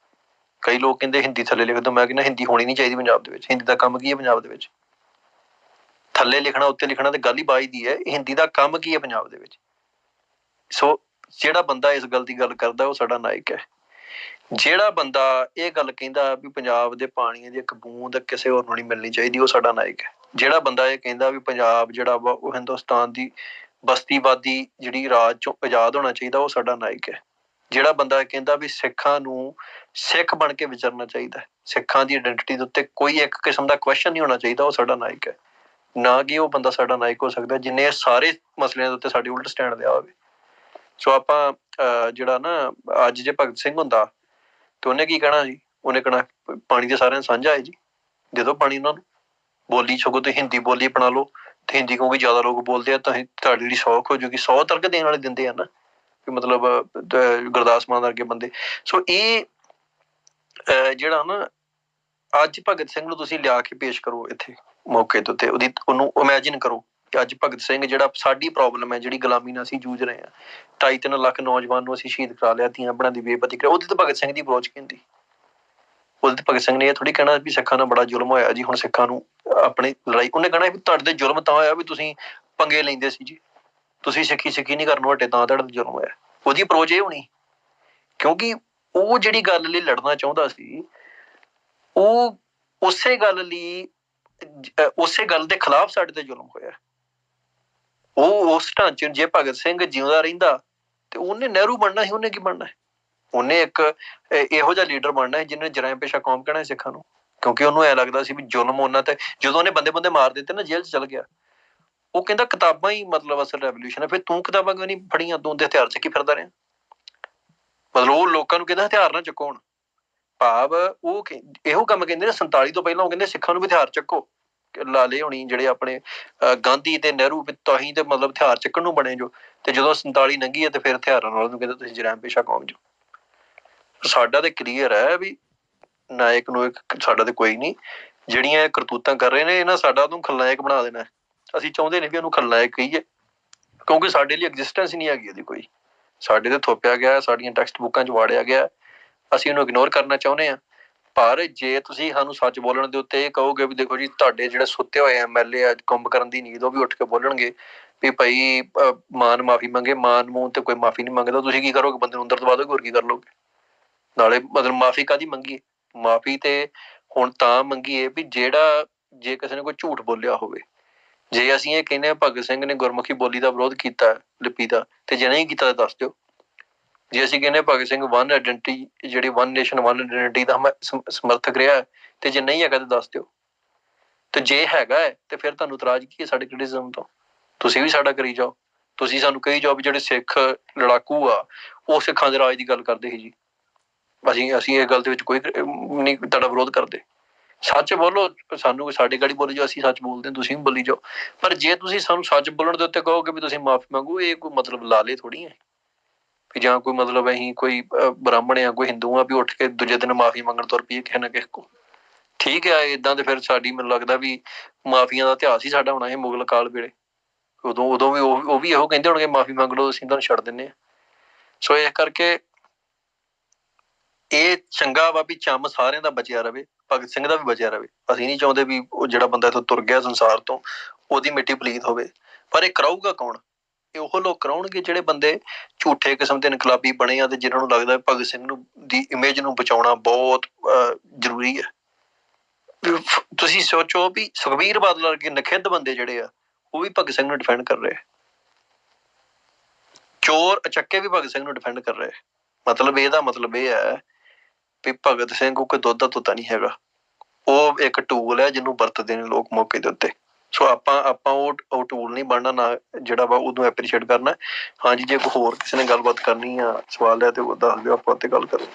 ਕਈ ਲੋਕ ਕਹਿੰਦੇ ਹਿੰਦੀ ਥੱਲੇ ਲਿਖ ਦਿਓ, ਮੈਂ ਕਹਿੰਦਾ ਹਿੰਦੀ ਹੋਣੀ ਨਹੀਂ ਚਾਹੀਦੀ ਪੰਜਾਬ ਦੇ ਵਿੱਚ। ਹਿੰਦੀ ਦਾ ਕੰਮ ਕੀ ਹੈ ਪੰਜਾਬ ਦੇ ਵਿੱਚ? ਥੱਲੇ ਲਿਖਣਾ ਉੱਤੇ ਲਿਖਣਾ ਤੇ ਗੱਲ ਹੀ ਬਾਈ ਦੀ ਹੈ। ਹਿੰਦੀ ਦਾ ਕੰਮ ਕੀ ਹੈ ਪੰਜਾਬ ਦੇ ਵਿੱਚ? ਸੋ ਜਿਹੜਾ ਬੰਦਾ ਇਸ ਗੱਲ ਦੀ ਗੱਲ ਕਰਦਾ ਉਹ ਸਾਡਾ ਨਾਇਕ ਹੈ। ਜਿਹੜਾ ਬੰਦਾ ਇਹ ਗੱਲ ਕਹਿੰਦਾ ਵੀ ਪੰਜਾਬ ਦੇ ਪਾਣੀ ਦੀ ਇੱਕ ਬੂੰਦ ਕਿਸੇ ਹੋਰ ਨੂੰ ਨਹੀਂ ਮਿਲਣੀ ਚਾਹੀਦੀ, ਉਹ ਸਾਡਾ ਨਾਇਕ ਹੈ। ਜਿਹੜਾ ਬੰਦਾ ਇਹ ਕਹਿੰਦਾ ਵੀ ਪੰਜਾਬ ਜਿਹੜਾ ਵਾ ਉਹ ਹਿੰਦੁਸਤਾਨ ਦੀ ਬਸਤੀਵਾਦੀ ਜਿਹੜੀ ਰਾਜ ਚੋਂ ਆਜ਼ਾਦ ਹੋਣਾ ਚਾਹੀਦਾ, ਉਹ ਸਾਡਾ ਨਾਇਕ ਹੈ। ਜਿਹੜਾ ਬੰਦਾ ਇਹ ਕਹਿੰਦਾ ਵੀ ਸਿੱਖਾਂ ਨੂੰ ਸਿੱਖ ਬਣ ਕੇ ਵਿਚਰਨਾ ਚਾਹੀਦਾ, ਸਿੱਖਾਂ ਦੀ ਆਇਡੈਂਟੀਟੀ ਦੇ ਉੱਤੇ ਕੋਈ ਇੱਕ ਕਿਸਮ ਦਾ ਕੁਐਸਚਨ ਨਹੀਂ ਹੋਣਾ ਚਾਹੀਦਾ, ਉਹ ਸਾਡਾ ਨਾਇਕ ਹੈ। ਨਾ ਕਿ ਉਹ ਬੰਦਾ ਸਾਡਾ ਨਾਇਕ ਹੋ ਸਕਦਾ ਜਿਹਨੇ ਸਾਰੇ ਮਸਲਿਆਂ ਦੇ ਉੱਤੇ ਸਾਡੇ ਉਲਟ ਸਟੈਂਡ ਲਿਆ ਹੋਵੇ। ਸੋ ਆਪਾਂ ਜਿਹੜਾ ਨਾ ਅੱਜ ਜੇ ਭਗਤ ਸਿੰਘ ਹੁੰਦਾ ਤੇ ਉਹਨੇ ਕੀ ਕਹਿਣਾ ਜੀ? ਉਹਨੇ ਕਹਿਣਾ ਪਾਣੀ ਦੇ ਸਾਰਿਆਂ ਨੂੰ ਸਾਂਝਾ ਹੈ ਜੀ, ਦੇ ਦਿਓ ਪਾਣੀ ਉਹਨਾਂ ਨੂੰ। ਬੋਲੀ ਸਗੋਂ ਤੁਸੀਂ ਹਿੰਦੀ ਬੋਲੀ ਅਪਣਾ ਲਓ ਤੇ ਹਿੰਦੀ ਕਿਉਂਕਿ ਜ਼ਿਆਦਾ ਲੋਕ ਬੋਲਦੇ ਆ, ਤਾਂ ਤੁਹਾਡੀ ਜਿਹੜੀ ਸੌਖ ਹੋ ਜਾਊਗੀ। 100 ਤਰਕ ਦੇਣ ਵਾਲੇ ਦਿੰਦੇ ਆ ਨਾ, ਮਤਲਬ ਗੁਰਦਾਸ ਮਾਨ ਵਰਗੇ ਬੰਦੇ। ਸੋ ਇਹ ਜਿਹੜਾ ਨਾ ਅੱਜ ਭਗਤ ਸਿੰਘ ਨੂੰ ਤੁਸੀਂ ਲਿਆ ਕੇ ਪੇਸ਼ ਕਰੋ ਇੱਥੇ ਮੌਕੇ ਦੇ ਉੱਤੇ, ਉਹਨੂੰ ਇਮੈਜਿਨ ਕਰੋ ਕਿ ਅੱਜ ਭਗਤ ਸਿੰਘ ਜਿਹੜਾ ਸਾਡੀ ਪ੍ਰੋਬਲਮ ਹੈ, ਜਿਹੜੀ ਗੁਲਾਮੀ ਨਾਲ ਅਸੀਂ ਜੂਝ ਰਹੇ ਹਾਂ, 2.5-3 ਲੱਖ ਨੌਜਵਾਨ ਨੂੰ ਅਸੀਂ ਸ਼ਹੀਦ ਕਰਾ ਲਿਆ, ਧੀਆਂ ਭੈਣਾਂ ਦੀ ਬੇਪਤੀ ਕਰਾ, ਉਹਦੀ ਤਾਂ ਭਗਤ ਸਿੰਘ ਦੀ ਅਪਰੋਚ ਕੀ ਹੁੰਦੀ? ਉਹਦੇ ਤੇ ਭਗਤ ਸਿੰਘ ਨੇ ਇਹ ਥੋੜ੍ਹੀ ਕਹਿਣਾ ਵੀ ਸਿੱਖਾਂ ਨਾਲ ਬੜਾ ਜ਼ੁਲਮ ਹੋਇਆ ਜੀ, ਹੁਣ ਸਿੱਖਾਂ ਨੂੰ ਆਪਣੀ ਲੜਾਈ। ਉਹਨੇ ਕਹਿਣਾ ਵੀ ਤੁਹਾਡੇ ਤੇ ਜ਼ੁਲਮ ਤਾਂ ਹੋਇਆ ਵੀ ਤੁਸੀਂ ਪੰਗੇ ਲੈਂਦੇ ਸੀ ਜੀ, ਤੁਸੀਂ ਸਿੱਖੀ ਨਹੀਂ ਕਰਨ ਹਟੇ, ਤਾਂ ਤੁਹਾਡੇ ਤੇ ਜ਼ੁਲਮ ਹੋਇਆ। ਉਹਦੀ ਅਪਰੋਚ ਇਹ ਹੋਣੀ, ਕਿਉਂਕਿ ਉਹ ਜਿਹੜੀ ਗੱਲ ਲਈ ਲੜਨਾ ਚਾਹੁੰਦਾ ਸੀ, ਉਹ ਉਸੇ ਗੱਲ ਲਈ ਉਸੇ ਗੱਲ ਦੇ ਖਿਲਾਫ ਸਾਡੇ ਤੇ ਜ਼ੁਲਮ ਹੋਇਆ। ਉਹ ਉਸ ਢਾਂਚੇ ਨੂੰ ਜੇ ਭਗਤ ਸਿੰਘ ਜਿਉਂਦਾ ਰਹਿੰਦਾ ਤੇ ਉਹਨੇ ਨਹਿਰੂ ਬਣਨਾ ਸੀ। ਉਹਨੇ ਕੀ ਬਣਨਾ? ਉਹਨੇ ਇੱਕ ਇਹੋ ਜਿਹਾ ਲੀਡਰ ਬਣਨਾ ਹੈ ਜਿਹਨੇ ਜਰਾਇਮ ਪੇਸ਼ਾ ਕੌਮ ਕਹਿਣਾ ਹੈ ਸਿੱਖਾਂ ਨੂੰ, ਕਿਉਂਕਿ ਉਹਨੂੰ ਐ ਲੱਗਦਾ ਸੀ ਵੀ ਜ਼ੁਲਮ ਉਹਨਾਂ ਤੇ। ਜਦੋਂ ਉਹਨੇ ਬੰਦੇ ਮਾਰ ਦਿੱਤੇ ਨਾ, ਜੇਲ੍ਹ 'ਚ ਚਲ ਗਿਆ, ਉਹ ਕਹਿੰਦਾ ਕਿਤਾਬਾਂ ਹੀ ਮਤਲਬ ਅਸਲ ਰੈਵੋਲਿਊਸ਼ਨ ਹੈ। ਫਿਰ ਤੂੰ ਕਿਤਾਬਾਂ ਕਿਉਂ ਨਹੀਂ ਫੜੀਆਂ? ਤੂੰ ਤੇ ਹਥਿਆਰ ਚੱਕੀ ਫਿਰਦਾ ਰਿਹਾ। ਮਤਲਬ ਉਹ ਲੋਕਾਂ ਨੂੰ ਕਹਿੰਦਾ ਹਥਿਆਰ ਨਾ ਚੱਕੋ। ਹੁਣ ਭਾਵ ਉਹ ਇਹੋ ਕੰਮ ਕਹਿੰਦੇ ਨੇ 47 ਤੋਂ ਪਹਿਲਾਂ। ਉਹ ਕਹਿੰਦੇ ਸਿੱਖਾਂ ਨੂੰ ਵੀ ਹਥਿਆਰ ਚੱਕੋ। ਲਾਲੇ ਹੋਣੀ ਜਿਹੜੇ ਆਪਣੇ ਗਾਂਧੀ ਤੇ ਨਹਿਰੂ, ਤਾਂਹੀ ਤੇ ਮਤਲਬ ਹਥਿਆਰ ਚੱਕਣ ਨੂੰ ਬਣੇ ਜੋ। ਤੇ ਜਦੋਂ 47 ਲੰਘੀ ਹੈ ਤੇ ਫਿਰ ਹਥਿਆਰਾਂ ਨਾਲ ਉਹਨੂੰ ਕਹਿੰਦੇ ਤੁਸੀਂ ਜਰਾਇਮ ਪੇਸ਼ਾ ਕੌਮ ਜੋ। ਸਾਡਾ ਤੇ ਕਲੀਅਰ ਹੈ ਵੀ ਨਾਇਕ ਨੂੰ ਸਾਡਾ ਤੇ ਕੋਈ ਨਹੀਂ। ਜਿਹੜੀਆਂ ਕਰਤੂਤਾਂ ਕਰ ਰਹੇ ਨੇ ਇਹਨਾਂ ਸਾਡਾ ਉਹਨੂੰ ਖਲਨਾਇਕ ਬਣਾ ਦੇਣਾ। ਅਸੀਂ ਚਾਹੁੰਦੇ ਨਹੀਂ ਵੀ ਉਹਨੂੰ ਖਲਨਾਇਕ ਕਹੀਏ, ਕਿਉਂਕਿ ਸਾਡੇ ਲਈ ਐਗਜ਼ਿਸਟੈਂਸ ਨਹੀਂ ਹੈਗੀ ਉਹਦੀ ਕੋਈ। ਸਾਡੇ ਤੇ ਥੋਪਿਆ ਗਿਆ, ਸਾਡੀਆਂ ਟੈਕਸਟ ਬੁੱਕਾਂ 'ਚ ਵਾੜਿਆ ਗਿਆ, ਅਸੀਂ ਉਹਨੂੰ ਇਗਨੋਰ ਕਰਨਾ ਚਾਹੁੰਦੇ ਹਾਂ। ਪਰ ਜੇ ਤੁਸੀਂ ਸਾਨੂੰ ਸੱਚ ਬੋਲਣ ਦੇ ਉੱਤੇ ਇਹ ਕਹੋਗੇ ਵੀ ਦੇਖੋ ਜੀ ਤੁਹਾਡੇ ਜਿਹੜੇ ਸੁੱਤੇ ਹੋਏ MLA ਅੱਜ ਕੁੰਭ ਕਰਨ ਦੀ ਨੀਂਦ, ਉਹ ਵੀ ਉੱਠ ਕੇ ਬੋਲਣਗੇ ਵੀ ਭਾਈ ਮਾਨ ਮਾਫੀ ਮੰਗੇ। ਮਾਨ ਮੂੰਹ ਤੇ ਕੋਈ ਮਾਫੀ ਨਹੀਂ ਮੰਗਦਾ। ਤੁਸੀਂ ਕੀ ਕਰੋਗੇ? ਬੰਦੇ ਨੂੰ ਅੰਦਰ ਦਬਾ ਦੋਗੇ, ਹੋਰ ਕੀ ਕਰ ਲਓਗੇ? ਨਾਲੇ ਮਤਲਬ ਮਾਫੀ ਕਾਹਦੀ ਮੰਗੀਏ? ਮਾਫੀ ਤੇ ਹੁਣ ਤਾਂ ਮੰਗੀਏ ਵੀ ਜਿਹੜਾ ਜੇ ਕਿਸੇ ਨੇ ਕੋਈ ਝੂਠ ਬੋਲਿਆ ਹੋਵੇ। ਜੇ ਅਸੀਂ ਇਹ ਕਹਿੰਦੇ ਹਾਂ ਭਗਤ ਸਿੰਘ ਨੇ ਗੁਰਮੁਖੀ ਬੋਲੀ ਦਾ ਵਿਰੋਧ ਕੀਤਾ, ਲਿਪੀ ਦਾ, ਤੇ ਜੇ ਨਹੀਂ ਕੀਤਾ ਤਾਂ ਦੱਸ ਦਿਓ। ਜੇ ਅਸੀਂ ਕਹਿੰਦੇ ਭਗਤ ਸਿੰਘ ਵਨ ਆਇਡੈਂਟੀਟੀ, ਜਿਹੜੀ ਵਨ ਨੇਸ਼ਨ ਵਨ ਆਇਡੈਂਟੀਟੀ ਦਾ ਸਮਰਥਕ ਰਿਹਾ, ਤੇ ਜੇ ਨਹੀਂ ਹੈਗਾ ਤਾਂ ਦੱਸ ਦਿਓ। ਤੇ ਜੇ ਹੈਗਾ ਹੈ ਤੇ ਫਿਰ ਤੁਹਾਨੂੰ ਇਤਰਾਜ਼ ਕੀ ਹੈ ਸਾਡੇ ਕ੍ਰਿਟਿਸਿਜ਼ਮ ਤੋਂ? ਤੁਸੀਂ ਵੀ ਸਾਡਾ ਕਰੀ ਜਾਓ। ਤੁਸੀਂ ਸਾਨੂੰ ਕਹੀ ਜਾਓ ਵੀ ਜਿਹੜੇ ਸਿੱਖ ਲੜਾਕੂ ਆ ਉਹ ਸਿੱਖਾਂ ਦੇ ਰਾਜ ਦੀ ਗੱਲ ਕਰਦੇ ਸੀ ਜੀ। ਅਸੀਂ ਇਹ ਗੱਲ ਦੇ ਵਿੱਚ ਕੋਈ ਨਹੀਂ ਤੁਹਾਡਾ ਵਿਰੋਧ ਕਰਦੇ। ਸੱਚ ਬੋਲੋ, ਸਾਨੂੰ ਸਾਡੇ ਗਾੜੀ ਬੋਲੀ ਜਾਓ, ਅਸੀਂ ਸੱਚ ਬੋਲਦੇ ਹਾਂ, ਤੁਸੀਂ ਵੀ ਬੋਲੀ ਜਾਓ। ਪਰ ਜੇ ਤੁਸੀਂ ਸਾਨੂੰ ਸੱਚ ਬੋਲਣ ਦੇ ਉੱਤੇ ਕਹੋਗੇ ਵੀ ਤੁਸੀਂ ਮਾਫੀ ਮੰਗੋ, ਇਹ ਕੋਈ ਮਤਲਬ ਲਾਲੇ ਥੋੜ੍ਹੀ ਹੈ ਵੀ ਜਾਂ ਕੋਈ ਮਤਲਬ ਅਸੀਂ ਕੋਈ ਬ੍ਰਾਹਮਣ ਆ, ਕੋਈ ਹਿੰਦੂ ਆ ਵੀ ਉੱਠ ਕੇ ਦੂਜੇ ਦਿਨ ਮਾਫੀ ਮੰਗਣ ਤੁਰ ਪਈਏ ਕਿਸੇ ਨਾ ਕਿਸੇ ਕੋਲ। ਠੀਕ ਹੈ, ਏਦਾਂ ਤੇ ਫਿਰ ਸਾਡੀ ਮੈਨੂੰ ਲੱਗਦਾ ਵੀ ਮਾਫੀਆਂ ਦਾ ਇਤਿਹਾਸ ਹੀ ਸਾਡਾ ਹੋਣਾ ਇਹ ਮੁਗਲ ਕਾਲ ਵੇਲੇ। ਉਦੋਂ ਵੀ ਉਹ ਵੀ ਇਹੋ ਕਹਿੰਦੇ ਹੋਣਗੇ ਮਾਫੀ ਮੰਗ ਲਓ, ਅਸੀਂ ਤੁਹਾਨੂੰ ਛੱਡ ਦਿੰਦੇ ਹਾਂ। ਸੋ ਇਸ ਕਰਕੇ ਇਹ ਚੰਗਾ ਵਾ ਵੀ ਚੰਮ ਸਾਰਿਆਂ ਦਾ ਬਚਿਆ ਰਵੇ, ਭਗਤ ਸਿੰਘ ਦਾ ਵੀ ਬਚਿਆ ਰਵੇ। ਅਸੀਂ ਨਹੀਂ ਚਾਹੁੰਦੇ ਵੀ ਉਹ ਜਿਹੜਾ ਬੰਦਾ ਇੱਥੋਂ ਤੁਰ ਗਿਆ ਸੰਸਾਰ ਤੋਂ ਉਹਦੀ ਮਿੱਟੀ ਪਲੀਤ ਹੋਵੇ। ਪਰ ਇਹ ਕਰਾਊਗਾ ਕੌਣ? ਇਹ ਉਹ ਲੋਕ ਕਰਾਉਣਗੇ ਜਿਹੜੇ ਬੰਦੇ ਝੂਠੇ ਕਿਸਮ ਦੇ ਇਨਕਲਾਬੀ ਬਣੇ ਆ ਤੇ ਜਿਹਨਾਂ ਨੂੰ ਲੱਗਦਾ ਭਗਤ ਸਿੰਘ ਨੂੰ ਦੀ ਇਮੇਜ ਨੂੰ ਬਚਾਉਣਾ ਬਹੁਤ ਜ਼ਰੂਰੀ ਹੈ। ਤੁਸੀਂ ਸੋਚੋ ਵੀ ਸੁਖਬੀਰ ਬਾਦਲ ਵਰਗੇ ਨਖਿੱਧ ਬੰਦੇ ਜਿਹੜੇ ਆ ਉਹ ਵੀ ਭਗਤ ਸਿੰਘ ਨੂੰ ਡਿਫੈਂਡ ਕਰ ਰਹੇ। ਚੋਰ ਅਚੱਕੇ ਵੀ ਭਗਤ ਸਿੰਘ ਨੂੰ ਡਿਫੈਂਡ ਕਰ ਰਹੇ। ਮਤਲਬ ਇਹਦਾ ਮਤਲਬ ਇਹ ਹੈ ਵੀ ਭਗਤ ਸਿੰਘ ਕੋਈ ਦੁੱਧ ਦਾ ਤੋਤਾ ਨਹੀਂ ਹੈਗਾ। ਉਹ ਇੱਕ ਟੂਲ ਹੈ ਜਿਹਨੂੰ ਵਰਤਦੇ ਨੇ ਲੋਕ ਮੌਕੇ ਦੇ ਉੱਤੇ। ਸੋ ਆਪਾਂ ਉਹ ਟੂਲ ਨਹੀਂ ਬਣਨਾ, ਨਾ ਜਿਹੜਾ ਵਾ ਉਹਨੂੰ ਐਪਰੀਸ਼ੀਏਟ ਕਰਨਾ। ਹਾਂਜੀ, ਜੇ ਕੋਈ ਹੋਰ ਕਿਸੇ ਨੇ ਗੱਲਬਾਤ ਕਰਨੀ ਆ, ਸਵਾਲ ਹੈ ਤੇ ਉਹ ਦੱਸ ਦਿਓ, ਆਪਾਂ ਉੱਤੇ ਗੱਲ ਕਰਾਂਗੇ।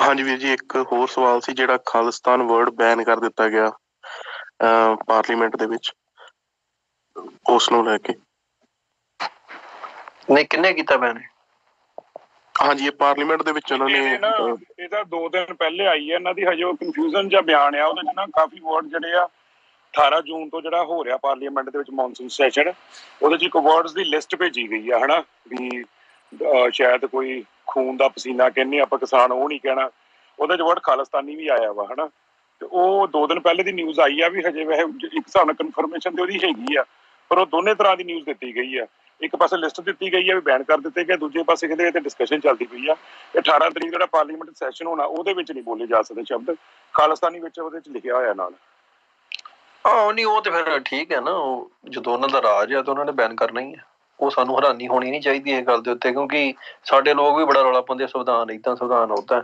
ਹਾਂਜੀ ਵੀਰ ਜੀ, ਇੱਕ ਹੋਰ ਸਵਾਲ ਸੀ ਜਿਹੜਾ ਖਾਲਿਸਤਾਨ ਵਰਡ ਬੈਨ ਕਰ ਦਿੱਤਾ ਗਿਆ ਪਾਰਲੀਮੈਂਟ ਦੇ ਵਿੱਚ, ਉਸ ਨੂੰ ਲੈ ਕੇ। ਨਹੀਂ, ਕਿੰਨੇ ਕੀਤਾ ਬੈਨ? ਹਾਂਜੀ, ਇਹ ਪਾਰਲੀਮੈਂਟ ਦੇ ਵਿੱਚ ਉਹਨਾਂ ਨੇ ਇਹ ਤਾਂ 2 ਦਿਨ ਪਹਿਲੇ ਆਈ ਹੈ ਇਹਨਾਂ ਦੀ, ਹਜੇ ਉਹ ਕਨਫਿਊਜ਼ਨ ਜਿਹਾ ਬਿਆਨ ਆ ਉਹਦੇ ਚ ਨਾ, ਕਾਫੀ ਵਰਡ ਜਿਹੜੇ ਆ 18 ਜੂਨ ਤੋਂ ਜਿਹੜਾ ਹੋ ਰਿਹਾ ਪਾਰਲੀਮੈਂਟ ਦੇ ਵਿੱਚ ਮੌਨਸੂਨ ਸੈਸ਼ਨ, ਉਹਦੇ ਚ ਇੱਕ ਵਰਡਸ ਦੀ ਲਿਸਟ ਭੇਜੀ ਗਈ ਆ, ਹਨਾ ਵੀ ਸ਼ਾਇਦ ਕੋਈ ਖੂਨ ਦਾ ਪਸੀਨਾ ਕਹਿੰਦੇ ਆਪਾਂ ਕਿਸਾਨ, ਉਹ ਨਹੀਂ ਕਹਿਣਾ, ਉਹਦੇ ਚ ਵਰਡ ਖਾਲਿਸਤਾਨੀ ਵੀ ਆਇਆ ਵਾ, ਹਨਾ। ਤੇ ਉਹ 2 ਦਿਨ ਪਹਿਲੇ ਦੀ ਨਿਊਜ਼ ਆਈ ਆ, ਵੀ ਹਜੇ ਵੈਸੇ ਇੱਕ ਹਿਸਾਬ ਨਾਲ ਕਨਫਰਮੇਸ਼ਨ ਤੇ ਉਹਦੀ ਹੈਗੀ ਆ, ਪਰ ਉਹ ਦੋਨੇ ਤਰ੍ਹਾਂ ਦੀ ਨਿਊਜ਼ ਦਿੱਤੀ ਗਈ ਆ। ਇੱਕ ਪਾਸੇ ਲਿਸਟ ਦਿੱਤੀ ਗਈ ਆ ਵੀ ਬੈਨ ਕਰ ਦਿੱਤੇ ਗਏ, ਦੂਜੇ ਪਾਸੇ ਕਹਿੰਦੇ ਤੇ ਡਿਸਕਸ਼ਨ ਚੱਲਦੀ ਪਈ ਆ। 18 ਤਰੀਕ ਜਿਹੜਾ ਪਾਰਲੀਮੈਂਟ ਸੈਸ਼ਨ ਹੋਣਾ ਉਹਦੇ ਵਿੱਚ ਨਹੀਂ ਬੋਲੇ ਜਾ ਸਕਦੇ ਸ਼ਬਦ ਖਾਲਿਸਤਾਨੀ, ਵਿੱਚ ਉਹਦੇ ਚ ਲਿਖਿਆ ਹੋਇਆ ਨਾਲ। ਨਹੀਂ, ਉਹ ਤੇ ਫਿਰ ਠੀਕ ਹੈ ਨਾ, ਉਹ ਜਦੋਂ ਉਹਨਾਂ ਦਾ ਰਾਜ ਆ ਤਾਂ ਉਹਨਾਂ ਨੇ ਬੈਨ ਕਰਨਾ ਹੀ ਹੈ। ਉਹ ਸਾਨੂੰ ਹੈਰਾਨੀ ਹੋਣੀ ਨਹੀਂ ਚਾਹੀਦੀ ਇਸ ਗੱਲ ਦੇ ਉੱਤੇ, ਕਿਉਂਕਿ ਸਾਡੇ ਲੋਕ ਵੀ ਬੜਾ ਰੌਲਾ ਪਾਉਂਦੇ, ਸੰਵਿਧਾਨ ਏਦਾਂ, ਸੰਵਿਧਾਨ ਓਦਾਂ।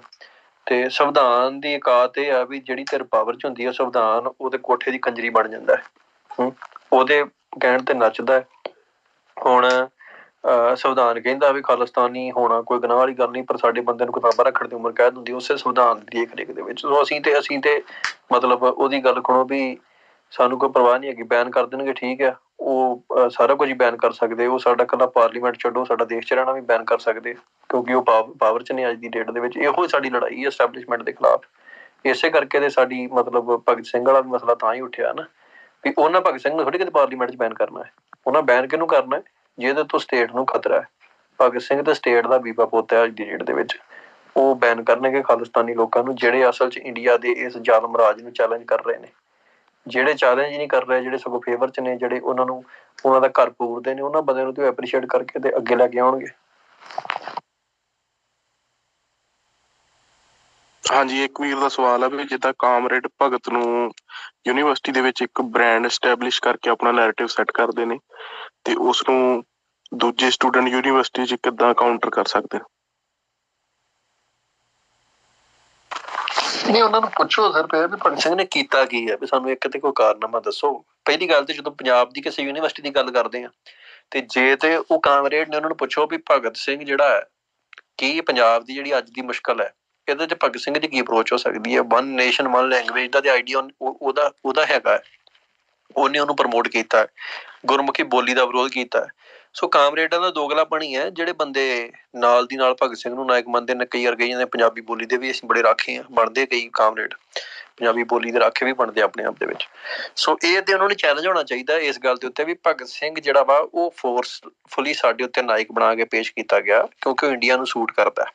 ਤੇ ਸੰਵਿਧਾਨ ਦੀ ਔਕਾਤ ਇਹ ਆ ਵੀ ਜਿਹੜੀ ਤੇਰੇ ਪਾਵਰ ਚ ਹੁੰਦੀ ਹੈ ਸੰਵਿਧਾਨ, ਉਹਦੇ ਕੋਠੇ ਦੀ ਕੰਜਰੀ ਬਣ ਜਾਂਦਾ ਹੈ, ਉਹਦੇ ਕਹਿਣ ਤੇ ਨੱਚਦਾ। ਹੁਣ ਸੰਵਿਧਾਨ ਕਹਿੰਦਾ ਵੀ ਖਾਲਿਸਤਾਨੀ ਹੋਣਾ ਕੋਈ ਗੁਨਾਹ ਵਾਲੀ ਗੱਲ ਨਹੀਂ, ਪਰ ਸਾਡੇ ਬੰਦੇ ਨੂੰ ਕਿਤਾਬਾਂ ਰੱਖਣ ਦੀ ਉਮਰ ਕਹਿ ਦਿੰਦੀ ਉਸੇ ਸੰਵਿਧਾਨ ਦੀ ਦੇਖ ਰੇਖ ਦੇ ਵਿੱਚ। ਅਸੀਂ ਤੇ ਮਤਲਬ ਉਹਦੀ ਗੱਲ ਸੁਣੋ ਵੀ ਸਾਨੂੰ ਕੋਈ ਪਰਵਾਹ ਨਹੀਂ ਹੈਗੀ, ਬੈਨ ਕਰ ਦੇਣਗੇ ਠੀਕ ਹੈ, ਉਹ ਸਾਰਾ ਕੁਝ ਹੀ ਬੈਨ ਕਰ ਸਕਦੇ, ਉਹ ਸਾਡਾ ਇਕੱਲਾ ਪਾਰਲੀਮੈਂਟ ਛੱਡੋ, ਸਾਡਾ ਦੇਸ਼ ਚ ਰਹਿਣਾ ਵੀ ਬੈਨ ਕਰ ਸਕਦੇ, ਕਿਉਂਕਿ ਉਹ ਪਾਵਰ ਚ ਨੇ ਅੱਜ ਦੀ ਡੇਟ ਦੇ ਵਿੱਚ। ਇਹੋ ਸਾਡੀ ਲੜਾਈ ਹੈ ਐਸਟੈਬਲਿਸ਼ਮੈਂਟ ਦੇ ਖਿਲਾਫ। ਇਸੇ ਕਰਕੇ ਤੇ ਸਾਡੀ ਮਤਲਬ ਭਗਤ ਸਿੰਘ ਵਾਲਾ ਵੀ ਮਸਲਾ ਤਾਂ ਹੀ ਉੱਠਿਆ ਨਾ, ਵੀ ਉਹਨਾਂ ਭਗਤ ਸਿੰਘ ਨੂੰ ਥੋੜ੍ਹੀ ਕਿਤੇ ਪਾਰਲੀਮੈਂਟ ਚ ਬੈਨ ਕਰਨਾ ਹੈ, ਉਹਨਾਂ ਬੈਨ ਕਿਹਨੂੰ ਕਰਨਾ ਹੈ ਜਿਹਦੇ ਤੋਂ ਸਟੇਟ ਨੂੰ ਖਤਰਾ ਹੈ। ਭਗਤ ਸਿੰਘ ਤੇ ਸਟੇਟ ਦਾ ਬੀਬਾ ਪੁੱਤ ਹੈ ਅੱਜ ਦੀ ਡੇਟ ਦੇ ਵਿੱਚ, ਉਹ ਬੈਨ ਕਰਨਗੇ ਖਾਲਿਸਤਾਨੀ ਲੋਕਾਂ ਨੂੰ ਜਿਹੜੇ ਅਸਲ ਚ ਇੰਡੀਆ ਦੇ ਇਸ ਜ਼ਾਲਮ ਰਾਜ ਨੂੰ ਚੈਲੰਜ ਕਰ ਰਹੇ ਨੇ। ਜਿਹੜੇ ਚੈਲੰਜ ਨਹੀਂ ਕਰ ਰਹੇ, ਜਿਹੜੇ ਸਗੋਂ ਫੇਵਰ ਚ ਨੇ, ਜਿਹੜੇ ਉਹਨਾਂ ਨੂੰ ਉਹਨਾਂ ਦਾ ਘਰ ਪੂਰਦੇ ਨੇ, ਉਹਨਾਂ ਬੰਦਿਆਂ ਨੂੰ ਤੇ ਐਪਰੀਸ਼ੀਏਟ ਕਰਕੇ ਤੇ ਅੱਗੇ ਲੈ ਕੇ ਆਉਣਗੇ। ਹਾਂਜੀ, ਇੱਕ ਵੀਰ ਦਾ ਸਵਾਲ ਆ ਵੀ ਜਿੱਦਾਂ ਕਾਮਰੇਡ ਭਗਤ ਨੂੰ ਯੂਨੀਵਰਸਿਟੀ ਦੇ ਵਿੱਚ ਇੱਕ ਬ੍ਰਾਂਡ ਐਸਟੈਬਲਿਸ਼ ਕਰਕੇ ਆਪਣਾ ਨੈਰੇਟਿਵ ਸੈੱਟ ਕਰਦੇ ਨੇ, ਤੇ ਉਸ ਨੂੰ ਦੂਜੇ ਸਟੂਡੈਂਟ ਯੂਨੀਵਰਸਿਟੀ 'ਚ ਕਿੱਦਾਂ ਕਾਊਂਟਰ ਕਰ ਸਕਦੇ ਨੇ? ਨਹੀਂ, ਉਹਨਾਂ ਨੂੰ ਪੁੱਛੋ ਸਰ ਵੀ ਭਗਤ ਸਿੰਘ ਨੇ ਕੀਤਾ ਕੀ ਹੈ, ਵੀ ਸਾਨੂੰ ਇੱਕ ਤੇ ਕੋਈ ਕਾਰਨਾਮਾ ਦੱਸੋ। ਪਹਿਲੀ ਗੱਲ ਤੇ ਜਦੋਂ ਪੰਜਾਬ ਦੀ ਕਿਸੇ ਯੂਨੀਵਰਸਿਟੀ ਦੀ ਗੱਲ ਕਰਦੇ ਆ, ਤੇ ਜੇ ਤੇ ਉਹ ਕਾਮਰੇਡ ਨੇ, ਉਹਨਾਂ ਨੂੰ ਪੁੱਛੋ ਵੀ ਭਗਤ ਸਿੰਘ ਜਿਹੜਾ ਹੈ, ਕੀ ਪੰਜਾਬ ਦੀ ਜਿਹੜੀ ਅੱਜ ਦੀ ਮੁਸ਼ਕਲ ਹੈ, ਇਹਦੇ ਚ ਭਗਤ ਸਿੰਘ ਦੀ ਕੀ ਅਪਰੋਚ ਹੋ ਸਕਦੀ ਹੈ। ਵਨ ਨੇਸ਼ਨ ਵਨ ਲੈਂਗੁਏਜ ਦਾ ਤੇ ਆਈਡੀਆ ਉਹਦਾ ਹੈਗਾ, ਉਹਨੇ ਉਹਨੂੰ ਪ੍ਰਮੋਟ ਕੀਤਾ, ਗੁਰਮੁਖੀ ਬੋਲੀ ਦਾ ਵਿਰੋਧ ਕੀਤਾ। ਸੋ ਕਾਮਰੇਡਾਂ ਦਾ ਦੋਗਲਾਪਣ ਹੀ ਹੈ। ਜਿਹੜੇ ਬੰਦੇ ਨਾਲ ਦੀ ਨਾਲ ਭਗਤ ਸਿੰਘ ਨੂੰ ਨਾਇਕ ਮੰਨਦੇ ਨੇ, ਕਈ ਵਾਰ ਕਹੀ ਜਾਂਦੇ ਪੰਜਾਬੀ ਬੋਲੀ ਦੇ ਵੀ ਅਸੀਂ ਬੜੇ ਰਾਖੇ ਹਾਂ, ਬਣਦੇ ਕਈ ਕਾਮਰੇਡ ਪੰਜਾਬੀ ਬੋਲੀ ਦੇ ਰਾਖੇ ਵੀ ਬਣਦੇ ਆਪਣੇ ਆਪ ਦੇ ਵਿੱਚ। ਸੋ ਇਹ ਤੇ ਉਹਨਾਂ ਨੂੰ ਚੈਲੰਜ ਹੋਣਾ ਚਾਹੀਦਾ ਇਸ ਗੱਲ ਦੇ ਉੱਤੇ ਵੀ ਭਗਤ ਸਿੰਘ ਜਿਹੜਾ ਵਾ ਉਹ ਫੋਰਸਫੁਲੀ ਸਾਡੇ ਉੱਤੇ ਨਾਇਕ ਬਣਾ ਕੇ ਪੇਸ਼ ਕੀਤਾ ਗਿਆ, ਕਿਉਂਕਿ ਉਹ ਇੰਡੀਆ ਨੂੰ ਸੂਟ ਕਰਦਾ।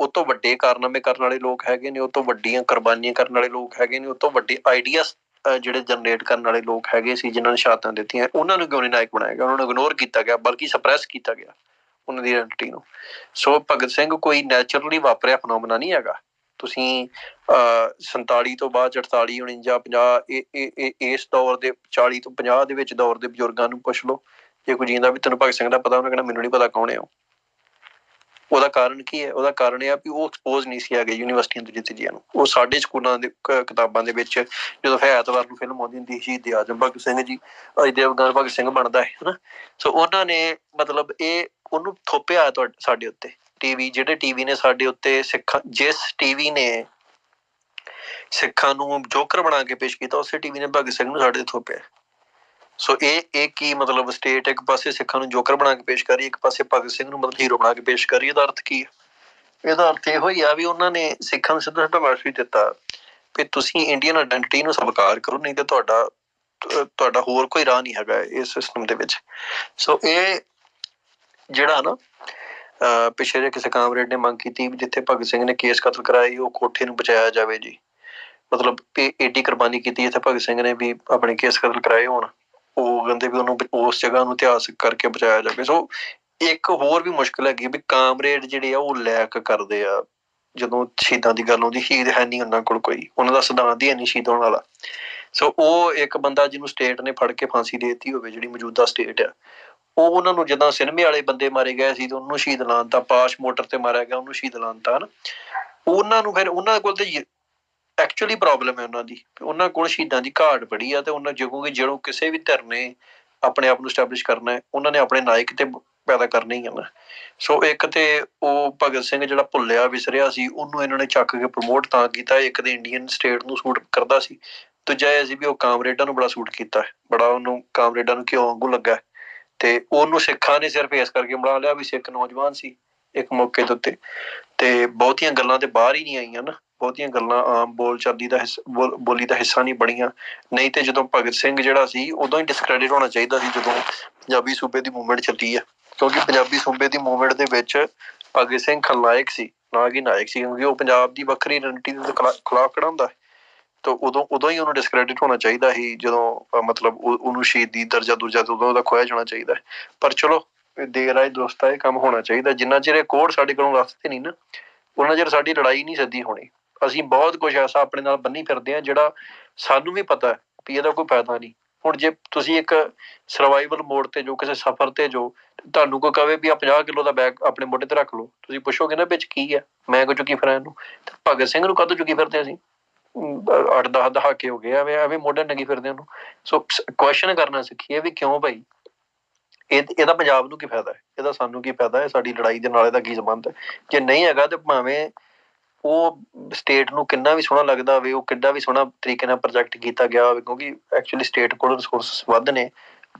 ਉਹ ਤੋਂ ਵੱਡੇ ਕਾਰਨਾਮੇ ਕਰਨ ਵਾਲੇ ਲੋਕ ਹੈਗੇ ਨੇ, ਉਹ ਤੋਂ ਵੱਡੀਆਂ ਕੁਰਬਾਨੀਆਂ ਕਰਨ ਵਾਲੇ ਲੋਕ ਹੈਗੇ ਨੇ, ਉਹ ਤੋਂ ਵੱਡੇ ਆਈਡੀਆਸ ਜਿਹੜੇ ਜਨਰੇਟ ਕਰਨ ਵਾਲੇ ਲੋਕ ਹੈਗੇ ਸੀ, ਜਿਨ੍ਹਾਂ ਨੇ ਸ਼ਹਾਦਤਾਂ ਦਿੱਤੀਆਂ, ਉਹਨਾਂ ਨੂੰ ਕਿਉਂ ਨਹੀਂ ਨਾਇਕ ਬਣਾਇਆ ਗਿਆ, ਉਹਨਾਂ ਨੂੰ ਇਗਨੋਰ ਕੀਤਾ ਗਿਆ, ਬਲਕਿ ਸਪਰੈਸ ਕੀਤਾ ਗਿਆ ਉਹਨਾਂ ਦੀ ਆਇਡੈਂਟੀਟੀ ਨੂੰ। ਸੋ ਭਗਤ ਸਿੰਘ ਕੋਈ ਨੈਚੁਰਲੀ ਵਾਪਰਿਆ ਫਨੋਮਨਾ ਨਹੀਂ ਹੈਗਾ। ਤੁਸੀਂ 47 ਤੋਂ ਬਾਅਦ 48, 49, 50 ਇਸ ਦੌਰ ਦੇ 40 ਤੋਂ 50 ਦੇ ਵਿੱਚ ਦੌਰ ਦੇ ਬਜ਼ੁਰਗਾਂ ਨੂੰ ਪੁੱਛ ਲਓ, ਜੇ ਕੋਈ ਜੀਂਦਾ ਵੀ ਤੈਨੂੰ ਭਗਤ ਸਿੰਘ ਦਾ ਪਤਾ, ਉਹਨੇ ਕਹਿਣਾ ਮੈਨੂੰ ਨਹੀਂ ਪਤਾ ਕੌਣ ਹੈ ਉਹ। ਉਹਦਾ ਕਾਰਨ ਕੀ ਹੈ? ਉਹਦਾ ਕਾਰਨ ਇਹ ਆ ਵੀ ਉਹ ਐਕਸਪੋਜ਼ ਨਹੀਂ ਸੀ ਹੈਗੇ ਯੂਨੀਵਰਸਿਟੀਆਂ ਤੋਂ ਜਿੱਥੇ ਜੀਆਂ ਨੂੰ। ਉਹ ਸਾਡੇ ਸਕੂਲਾਂ ਦੇ ਕਿਤਾਬਾਂ ਦੇ ਵਿੱਚ ਜਦੋਂ ਐਤਵਾਰ ਨੂੰ ਫਿਲਮ ਆਉਂਦੀ ਹੁੰਦੀ, ਸ਼ਹੀਦ ਆਜ਼ਮ ਭਗਤ ਸਿੰਘ ਜੀ, ਅਜੇ ਅਵਗਾਨ ਭਗਤ ਸਿੰਘ ਬਣਦਾ ਹੈ ਹਨਾ। ਸੋ ਉਹਨਾਂ ਨੇ ਮਤਲਬ ਇਹ ਉਹਨੂੰ ਥੋਪਿਆ ਸਾਡੇ ਉੱਤੇ। ਟੀਵੀ, ਜਿਹੜੇ ਟੀਵੀ ਨੇ ਸਾਡੇ ਉੱਤੇ ਜਿਸ ਟੀਵੀ ਨੇ ਸਿੱਖਾਂ ਨੂੰ ਜੋਕਰ ਬਣਾ ਕੇ ਪੇਸ਼ ਕੀਤਾ, ਉਸੇ ਟੀਵੀ ਨੇ ਭਗਤ ਸਿੰਘ ਨੂੰ ਸਾਡੇ ਤੇ ਥੋਪਿਆ। ਸੋ ਇਹ ਕੀ ਮਤਲਬ ਸਟੇਟ ਇੱਕ ਪਾਸੇ ਸਿੱਖਾਂ ਨੂੰ ਜੋਕਰ ਬਣਾ ਕੇ ਪੇਸ਼ ਕਰੀ, ਇੱਕ ਪਾਸੇ ਭਗਤ ਸਿੰਘ ਨੂੰ ਮਤਲਬ ਹੀਰੋ ਬਣਾ ਕੇ ਪੇਸ਼ ਕਰੀ। ਇਹਦਾ ਅਰਥ ਕੀ ਹੈ? ਇਹਦਾ ਅਰਥ ਇਹੋ ਹੀ ਆ ਵੀ ਉਹਨਾਂ ਨੇ ਸਿੱਖਾਂ ਨੂੰ ਸਿੱਧਾ ਸਿੱਧਾ ਮੈਸੇਜ ਦਿੱਤਾ ਵੀ ਤੁਸੀਂ ਇੰਡੀਅਨ ਆਇਡੈਂਟੀਟੀ ਨੂੰ ਸਵੀਕਾਰ ਕਰੋ, ਨਹੀਂ ਤੇ ਤੁਹਾਡਾ ਹੋਰ ਕੋਈ ਰਾਹ ਨਹੀਂ ਹੈਗਾ ਇਸ ਸਿਸਟਮ ਦੇ ਵਿੱਚ। ਸੋ ਇਹ ਜਿਹੜਾ ਨਾ ਪਿਛਲੇ ਜਿਹੇ ਕਿਸੇ ਕਾਮਰੇਡ ਨੇ ਮੰਗ ਕੀਤੀ ਵੀ ਜਿੱਥੇ ਭਗਤ ਸਿੰਘ ਨੇ ਕੇਸ ਕਤਲ ਕਰਾਏ, ਉਹ ਕੋਠੇ ਨੂੰ ਬਚਾਇਆ ਜਾਵੇ ਜੀ। ਮਤਲਬ ਏਡੀ ਕੁਰਬਾਨੀ ਕੀਤੀ ਜਿੱਥੇ ਭਗਤ ਸਿੰਘ ਨੇ ਵੀ ਆਪਣੇ ਕੇਸ ਕਤਲ ਕਰਾਏ ਹੋਣ, ਉਹ ਕਹਿੰਦੇ ਵੀ ਉਹਨੂੰ ਉਸ ਜਗ੍ਹਾ ਨੂੰ ਇਤਿਹਾਸਿਕ ਕਰਕੇ ਬਚਾਇਆ ਜਾਵੇ। ਸੋ ਇੱਕ ਹੋਰ ਵੀ ਮੁਸ਼ਕਿਲ ਹੈਗੀ ਵੀ ਕਾਮਰੇਡ ਜਿਹੜੇ ਆ ਉਹ ਲੈਕ ਕਰਦੇ ਆ ਜਦੋਂ ਸ਼ਹੀਦਾਂ ਦੀ ਗੱਲ ਆਉਂਦੀ। ਸ਼ਹੀਦ ਹੈ ਨਹੀਂ ਉਹਨਾਂ ਕੋਲ ਕੋਈ, ਉਹਨਾਂ ਦਾ ਸਿਧਾਂਤ ਹੀ ਹੈ ਨਹੀਂ ਸ਼ਹੀਦ ਹੋਣ ਵਾਲਾ। ਸੋ ਉਹ ਇੱਕ ਬੰਦਾ ਜਿਹਨੂੰ ਸਟੇਟ ਨੇ ਫੜ ਕੇ ਫਾਂਸੀ ਦੇ ਦਿੱਤੀ ਹੋਵੇ, ਜਿਹੜੀ ਮੌਜੂਦਾ ਸਟੇਟ ਆ, ਉਹ ਉਹਨਾਂ ਨੂੰ ਜਿੱਦਾਂ ਸਿਨੇਮੇ ਵਾਲੇ ਬੰਦੇ ਮਾਰੇ ਗਏ ਸੀ ਤੇ ਉਹਨੂੰ ਸ਼ਹੀਦ ਲਾਣਤਾ, ਪਾਸ਼ ਮੋਟਰ ਤੇ ਮਾਰਿਆ ਗਿਆ ਉਹਨੂੰ ਸ਼ਹੀਦ ਲਾਣਤਾ ਹਨਾ। ਉਹਨਾਂ ਨੂੰ ਫਿਰ ਉਹਨਾਂ ਕੋਲ ਤੇ ਐਕਚੁਅਲੀ ਪ੍ਰੋਬਲਮ ਹੈ ਉਹਨਾਂ ਦੀ, ਉਹਨਾਂ ਕੋਲ ਸ਼ਹੀਦਾਂ ਦੀ ਘਾਟ ਬੜੀ ਆ। ਤੇ ਉਹਨਾਂ ਜਦੋਂ ਕਿਸੇ ਵੀ ਧਿਰ ਨੇ ਆਪਣੇ ਆਪ ਨੂੰ ਸਟੈਬਲਿਸ਼ ਕਰਨਾ ਹੈ, ਉਹਨਾਂ ਨੇ ਆਪਣੇ ਨਾਇਕ ਤੇ ਪੈਦਾ ਕਰਨਾ ਹੀ ਹੈ ਨਾ। ਸੋ ਇੱਕ ਤੇ ਉਹ ਭਗਤ ਸਿੰਘ ਜਿਹੜਾ ਭੁੱਲਿਆ ਵਿਸਰਿਆ ਸੀ, ਉਹਨੂੰ ਇਹਨਾਂ ਨੇ ਚੱਕ ਕੇ ਪ੍ਰਮੋਟ ਤਾਂ ਕੀਤਾ, ਇੱਕ ਤੇ ਇੰਡੀਅਨ ਸਟੇਟ ਨੂੰ ਸੂਟ ਕਰਦਾ ਸੀ, ਦੂਜਾ ਇਹ ਸੀ ਵੀ ਉਹ ਕਾਮਰੇਡਾਂ ਨੂੰ ਬੜਾ ਸੂਟ ਕੀਤਾ, ਬੜਾ ਉਹਨੂੰ ਕਾਮਰੇਡਾਂ ਨੂੰ ਘਿਓ ਵਾਂਗੂ ਲੱਗਾ। ਤੇ ਉਹਨੂੰ ਸਿੱਖਾਂ ਨੇ ਸਿਰਫ ਇਸ ਕਰਕੇ ਬਣਾ ਲਿਆ ਵੀ ਸਿੱਖ ਨੌਜਵਾਨ ਸੀ ਇੱਕ ਮੌਕੇ ਦੇ ਉੱਤੇ, ਤੇ ਬਹੁਤੀਆਂ ਗੱਲਾਂ ਤੇ ਬਾਹਰ ਹੀ ਨਹੀਂ ਆਈਆਂ ਨਾ, ਬਹੁਤੀਆਂ ਗੱਲਾਂ ਆਮ ਬੋਲਚਾਲੀ ਦਾ ਬੋਲੀ ਦਾ ਹਿੱਸਾ ਨਹੀਂ ਬਣੀਆਂ। ਨਹੀਂ ਤੇ ਜਦੋਂ ਭਗਤ ਸਿੰਘ ਜਿਹੜਾ ਸੀ ਉਦੋਂ ਹੀ ਡਿਸਕ੍ਰੈਡਿਟ ਹੋਣਾ ਚਾਹੀਦਾ ਸੀ ਜਦੋਂ ਪੰਜਾਬੀ ਸੂਬੇ ਦੀ ਮੂਵਮੈਂਟ ਚੱਲੀ ਹੈ, ਕਿਉਂਕਿ ਪੰਜਾਬੀ ਸੂਬੇ ਦੀ ਮੂਵਮੈਂਟ ਦੇ ਵਿੱਚ ਭਗਤ ਸਿੰਘ ਖਲਨਾਇਕ ਸੀ ਨਾ ਕਿ ਨਾਇਕ ਸੀ, ਕਿਉਂਕਿ ਉਹ ਪੰਜਾਬ ਦੀ ਵੱਖਰੀ ਆਇਡੈਂਟੀਟੀ ਦੇ ਖਿਲਾਫ ਖੜਾ ਹੁੰਦਾ। ਤਾਂ ਉਦੋਂ ਹੀ ਉਹਨੂੰ ਡਿਸਕ੍ਰੈਡਿਟ ਹੋਣਾ ਚਾਹੀਦਾ ਸੀ, ਜਦੋਂ ਮਤਲਬ ਉਹਨੂੰ ਸ਼ਹੀਦੀ ਦਰਜਾ ਦੂਜਾ ਤੋਂ ਉਦੋਂ ਉਹਦਾ ਖੋਇਆ ਜਾਣਾ ਚਾਹੀਦਾ। ਪਰ ਚਲੋ ਦੇਰ ਆਏ ਦੁਰਸਤ ਆਏ, ਕੰਮ ਹੋਣਾ ਚਾਹੀਦਾ। ਜਿੰਨਾ ਚਿਰ ਇਹ ਕੋਡ ਸਾਡੇ ਕੋਲੋਂ ਰਸਤੇ ਨਹੀਂ ਨਾ, ਉਹਨਾਂ ਚਿਰ ਸਾਡੀ ਲੜਾਈ ਨਹੀਂ ਸਿੱਧੀ ਹੋਣੀ। ਅਸੀਂ ਬਹੁਤ ਕੁਛ ਐਸਾ ਆਪਣੇ ਨਾਲ ਬੰਨੀ ਫਿਰਦੇ ਹਾਂ ਜਿਹੜਾ ਸਾਨੂੰ ਵੀ ਪਤਾ ਵੀ ਇਹਦਾ ਕੋਈ ਫਾਇਦਾ ਨਹੀਂ। ਹੁਣ ਜੇ ਤੁਸੀਂ ਇੱਕ ਸਰਵਾਈਵਲ ਮੋਡ ਤੇ ਜੋ, ਕਿਸੇ ਸਫ਼ਰ ਤੇ ਜੋ, ਤੁਹਾਨੂੰ ਕੋਈ ਕਹੇ ਵੀ ਆ 50 ਕਿਲੋ ਦਾ ਬੈਗ ਆਪਣੇ ਮੋਢੇ ਤੇ ਰੱਖ ਲਓ, ਤੁਸੀਂ ਪੁੱਛੋਗੇ ਨਾ ਵਿੱਚ ਕੀ ਹੈ, ਮੈਂ ਕੋਈ ਚੁੱਕੀ ਫਿਰਾਂ ਇਹਨੂੰ। ਭਗਤ ਸਿੰਘ ਨੂੰ ਕਦੋਂ ਚੁੱਕੀ ਫਿਰਦੇ ਅਸੀਂ? 8-10 ਦਹਾਕੇ ਹੋ ਗਏ ਐਵੇਂ ਐਵੇਂ ਮੋਢੇ ਨੰਗੀ ਫਿਰਦੇ ਉਹਨੂੰ। ਸੋ ਕੁਐਸਚਨ ਕਰਨਾ ਸਿੱਖੀਏ ਵੀ ਕਿਉਂ ਭਾਈ, ਇਹਦਾ ਪੰਜਾਬ ਨੂੰ ਕੀ ਫਾਇਦਾ ਹੈ, ਇਹਦਾ ਸਾਨੂੰ ਕੀ ਫਾਇਦਾ ਹੈ, ਸਾਡੀ ਲੜਾਈ ਦੇ ਨਾਲ ਇਹਦਾ ਕੀ ਸੰਬੰਧ ਹੈ? ਜੇ ਨਹੀਂ ਹੈਗਾ ਤੇ ਭਾਵੇਂ ਉਹ ਸਟੇਟ ਨੂੰ ਕਿੰਨਾ ਵੀ ਸੋਹਣਾ ਲੱਗਦਾ ਹੋਵੇ, ਉਹ ਕਿੱਡਾ ਵੀ ਸੋਹਣਾ ਤਰੀਕੇ ਨਾਲ ਪ੍ਰੋਜੈਕਟ ਕੀਤਾ ਗਿਆ ਹੋਵੇ, ਕਿਉਂਕਿ ਐਕਚੁਅਲੀ ਸਟੇਟ ਕੋਲ ਰਿਸੋਰਸਿਸ ਵੱਧ ਨੇ,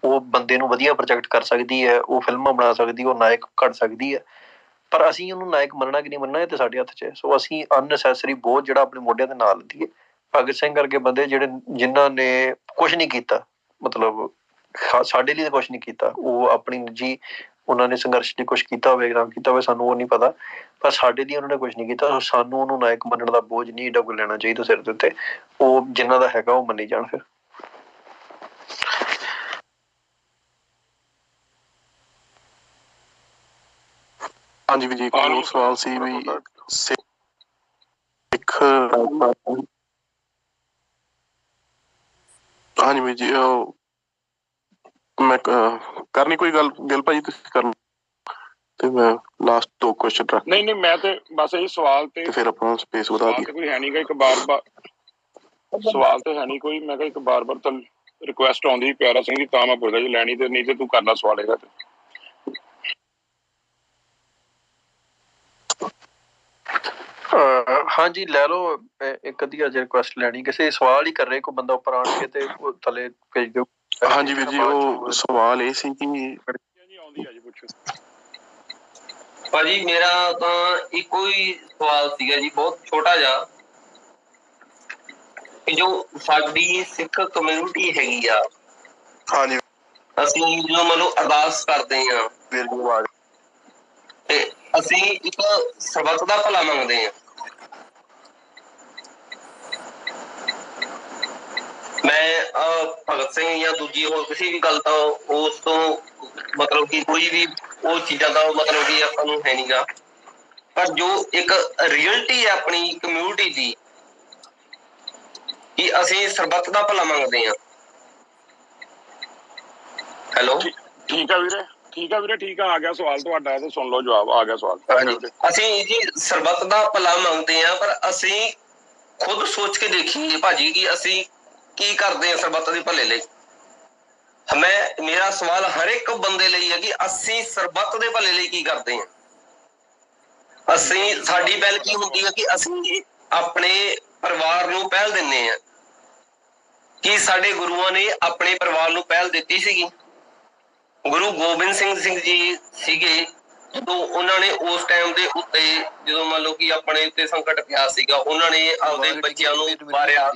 ਉਹ ਬੰਦੇ ਨੂੰ ਵਧੀਆ ਪ੍ਰੋਜੈਕਟ ਕਰ ਸਕਦੀ ਹੈ, ਉਹ ਫਿਲਮਾਂ ਬਣਾ ਸਕਦੀ, ਉਹ ਨਾਇਕ ਘੜ ਸਕਦੀ ਹੈ। ਪਰ ਅਸੀਂ ਉਹਨੂੰ ਨਾਇਕ ਮੰਨਣਾ ਕਿ ਨਹੀਂ ਮੰਨਣਾ ਇਹ ਤੇ ਸਾਡੇ ਹੱਥ 'ਚ ਹੈ। ਸੋ ਅਸੀਂ ਅਨਨੈਸੈਸਰੀ ਬੋਝ ਜਿਹੜਾ ਆਪਣੇ ਮੋਢਿਆਂ ਦੇ ਨਾਲ ਲੱਦੀਏ। ਭਗਤ ਸਿੰਘ ਵਰਗੇ ਬੰਦੇ ਜਿਨ੍ਹਾਂ ਨੇ ਕੁਛ ਨਹੀਂ ਕੀਤਾ, ਮਤਲਬ ਸਾਡੇ ਲਈ ਤਾਂ ਕੁਛ ਨਹੀਂ ਕੀਤਾ, ਉਹ ਆਪਣੀ ਨਿੱਜੀ ਉਹਨਾਂ ਨੇ ਸੰਘਰਸ਼ ਲਈ ਕੁਛ ਕੀਤਾ ਹੋਵੇ ਨਾ ਕੀਤਾ ਹੋਵੇ ਸਾਨੂੰ ਉਹ ਨਹੀਂ ਪਤਾ, ਪਰ ਸਾਡੇ ਲਈ ਉਹਨਾਂ ਨੇ ਕੁਛ ਨਹੀਂ ਕੀਤਾ। ਸਾਨੂੰ ਉਹਨੂੰ ਨਾਇਕ ਮੰਨਣ ਦਾ ਬੋਝ ਨਹੀਂ ਏਡਾ ਕੋਈ ਲੈਣਾ ਚਾਹੀਦਾ ਸਿਰ ਦੇ ਉੱਤੇ। ਉਹ ਜਿੰਨਾ ਦਾ ਹੈਗਾ ਉਹ ਮੰਨੀ ਜਾਣ। ਫਿਰ ਹਾਂਜੀ ਵੀ ਜੀ, ਉਹ ਸਵਾਲ ਸੀ ਵੀ ਸਿੱਖ, ਹਾਂਜੀ ਵੀ ਜੀ ਉਹ ਮੈਂ ਕਰਨੀ ਕੋਈ ਗੱਲ ਗਿੱਲ ਭਾਜੀ ਤੁਸੀਂ ਕਰਨ, ਤੇ ਮੈਂ ਲਾਸਟ 2 ਕੁਐਸਚਨ ਰੱਖ। ਨਹੀਂ ਮੈਂ ਤੇ ਬਸ ਇਹ ਸਵਾਲ ਤੇ ਫਿਰ ਆਪਾਂ ਸਪੇਸ ਵਧਾ ਦਈਏ। ਕੋਈ ਹੈ ਨਹੀਂ ਗਾ, ਇੱਕ ਬਾਰ ਸਵਾਲ ਤੇ ਹੈ ਨਹੀਂ ਕੋਈ, ਮੈਂ ਕਿਹਾ ਇੱਕ ਬਾਰ ਤਾਂ ਰਿਕੁਐਸਟ ਆਉਂਦੀ ਪਿਆਰਾ ਸਿੰਘ ਦੀ, ਤਾਂ ਮੈਂ ਪੁੱਛਦਾ ਜੀ, ਲੈਣੀ ਤੇ ਨਹੀਂ ਤੇ ਤੂੰ ਕਰਨਾ ਸਵਾਲ ਹੈਗਾ ਤੇ। ਹਾਂਜੀ ਲੈ ਲਓ, ਇੱਕ ਅੱਧੀ ਅਜੇ ਰਿਕੁਐਸਟ ਲੈਣੀ, ਕਿਸੇ ਸਵਾਲ ਹੀ ਕਰ ਰਹੇ ਕੋਈ ਬੰਦਾ ਉੱਪਰ ਆਣ ਕੇ ਤੇ ਉਹ ਥੱਲੇ ਭੇਜ ਦਿਓ। ਹਾਂਜੀ ਵੀਰ ਜੀ, ਉਹ ਸਵਾਲ ਇਹ ਸੀ ਕਿ ਆਉਂਦੀ ਆ ਜੀ, ਪੁੱਛੋ ਭਾਜੀ। ਮੇਰਾ ਤਾਂ ਇੱਕੋ ਹੀ ਸਵਾਲ ਸੀਗਾ ਜੀ, ਬਹੁਤ ਛੋਟਾ ਜਿਹਾ, ਕਿ ਜੋ ਸਾਡੀ ਸਿੱਖ ਕਮਿਊਨਿਟੀ ਹੈਗੀ ਆ, ਹਾਂਜੀ ਅਸੀਂ ਜਦੋਂ ਮੰਨ ਲਓ ਅਰਦਾਸ ਕਰਦੇ ਹਾਂ ਤੇ ਅਸੀਂ ਇੱਕ ਸਰਬੱਤ ਦਾ ਭਲਾ ਮੰਗਦੇ ਹਾਂ। ਮੈਂ ਭਗਤ ਸਿੰਘ ਜਾਂ ਦੂਜੀ ਹੋਰ ਕਿਸੇ ਵੀ ਗੱਲ ਤੋਂ ਉਸ ਤੋਂ ਮਤਲਬ ਕਿ ਕੋਈ ਵੀ ਉਹ ਚੀਜ਼ਾਂ ਦਾ ਮਤਲਬ ਕਿ ਆਪਾਂ ਨੂੰ ਹੈ ਨੀ ਗਾ, ਪਰ ਜੋ ਇੱਕ ਰਿਅਲਟੀ ਹੈ ਆਪਣੀ ਕਮਿਊਨਿਟੀ ਦੀ, ਕਿ ਅਸੀਂ ਸਰਬੱਤ ਦਾ ਭਲਾ ਮੰਗਦੇ ਹਾਂ। ਹੈਲੋ, ਠੀਕ ਆ ਵੀਰੇ, ਠੀਕ ਆ ਵੀਰੇ, ਠੀਕ ਆ ਗਿਆ ਸਵਾਲ ਤੁਹਾਡਾ, ਤੇ ਸੁਣ ਲਓ ਜਵਾਬ ਆ ਗਿਆ ਸਵਾਲ। ਅਸੀਂ ਜੀ ਸਰਬੱਤ ਦਾ ਭਲਾ ਮੰਗਦੇ ਹਾਂ, ਪਰ ਅਸੀਂ ਖੁਦ ਸੋਚ ਕੇ ਦੇਖੀਏ ਭਾਜੀ ਕਿ ਅਸੀਂ ਕੀ ਕਰਦੇ ਹਾਂ ਸਰਬੱਤ ਦੇ ਭਲੇ ਲਈ। ਮੇਰਾ ਸਵਾਲ ਹਰ ਇੱਕ ਬੰਦੇ ਲਈ ਹੈ ਕਿ ਅਸੀਂ ਸਰਬੱਤ ਦੇ ਭਲੇ ਲਈ ਕੀ ਕਰਦੇ ਹਾਂ। ਸਾਡੀ ਪਹਿਲ ਕੀ ਹੁੰਦੀ ਹੈ ਕਿ ਅਸੀਂ ਆਪਣੇ ਪਰਿਵਾਰ ਨੂੰ ਪਹਿਲ ਦਿੰਦੇ ਹਾਂ। ਕਿ ਸਾਡੇ ਗੁਰੂਆਂ ਨੇ ਆਪਣੇ ਪਰਿਵਾਰ ਨੂੰ ਪਹਿਲ ਦਿੱਤੀ ਸੀਗੀ? ਗੁਰੂ ਗੋਬਿੰਦ ਸਿੰਘ ਜੀ ਸੀਗੇ, ਜਦੋਂ ਉਹਨਾਂ ਨੇ ਉਸ ਟਾਈਮ ਦੇ ਉੱਤੇ, ਜਦੋਂ ਮੰਨ ਲਓ ਕਿ ਆਪਣੇ ਉੱਤੇ ਸੰਕਟ ਪਿਆ ਸੀਗਾ, ਉਹਨਾਂ ਨੇ ਆਪਦੇ ਬੱਚਿਆਂ ਨੂੰ ਵਾਰਿਆ।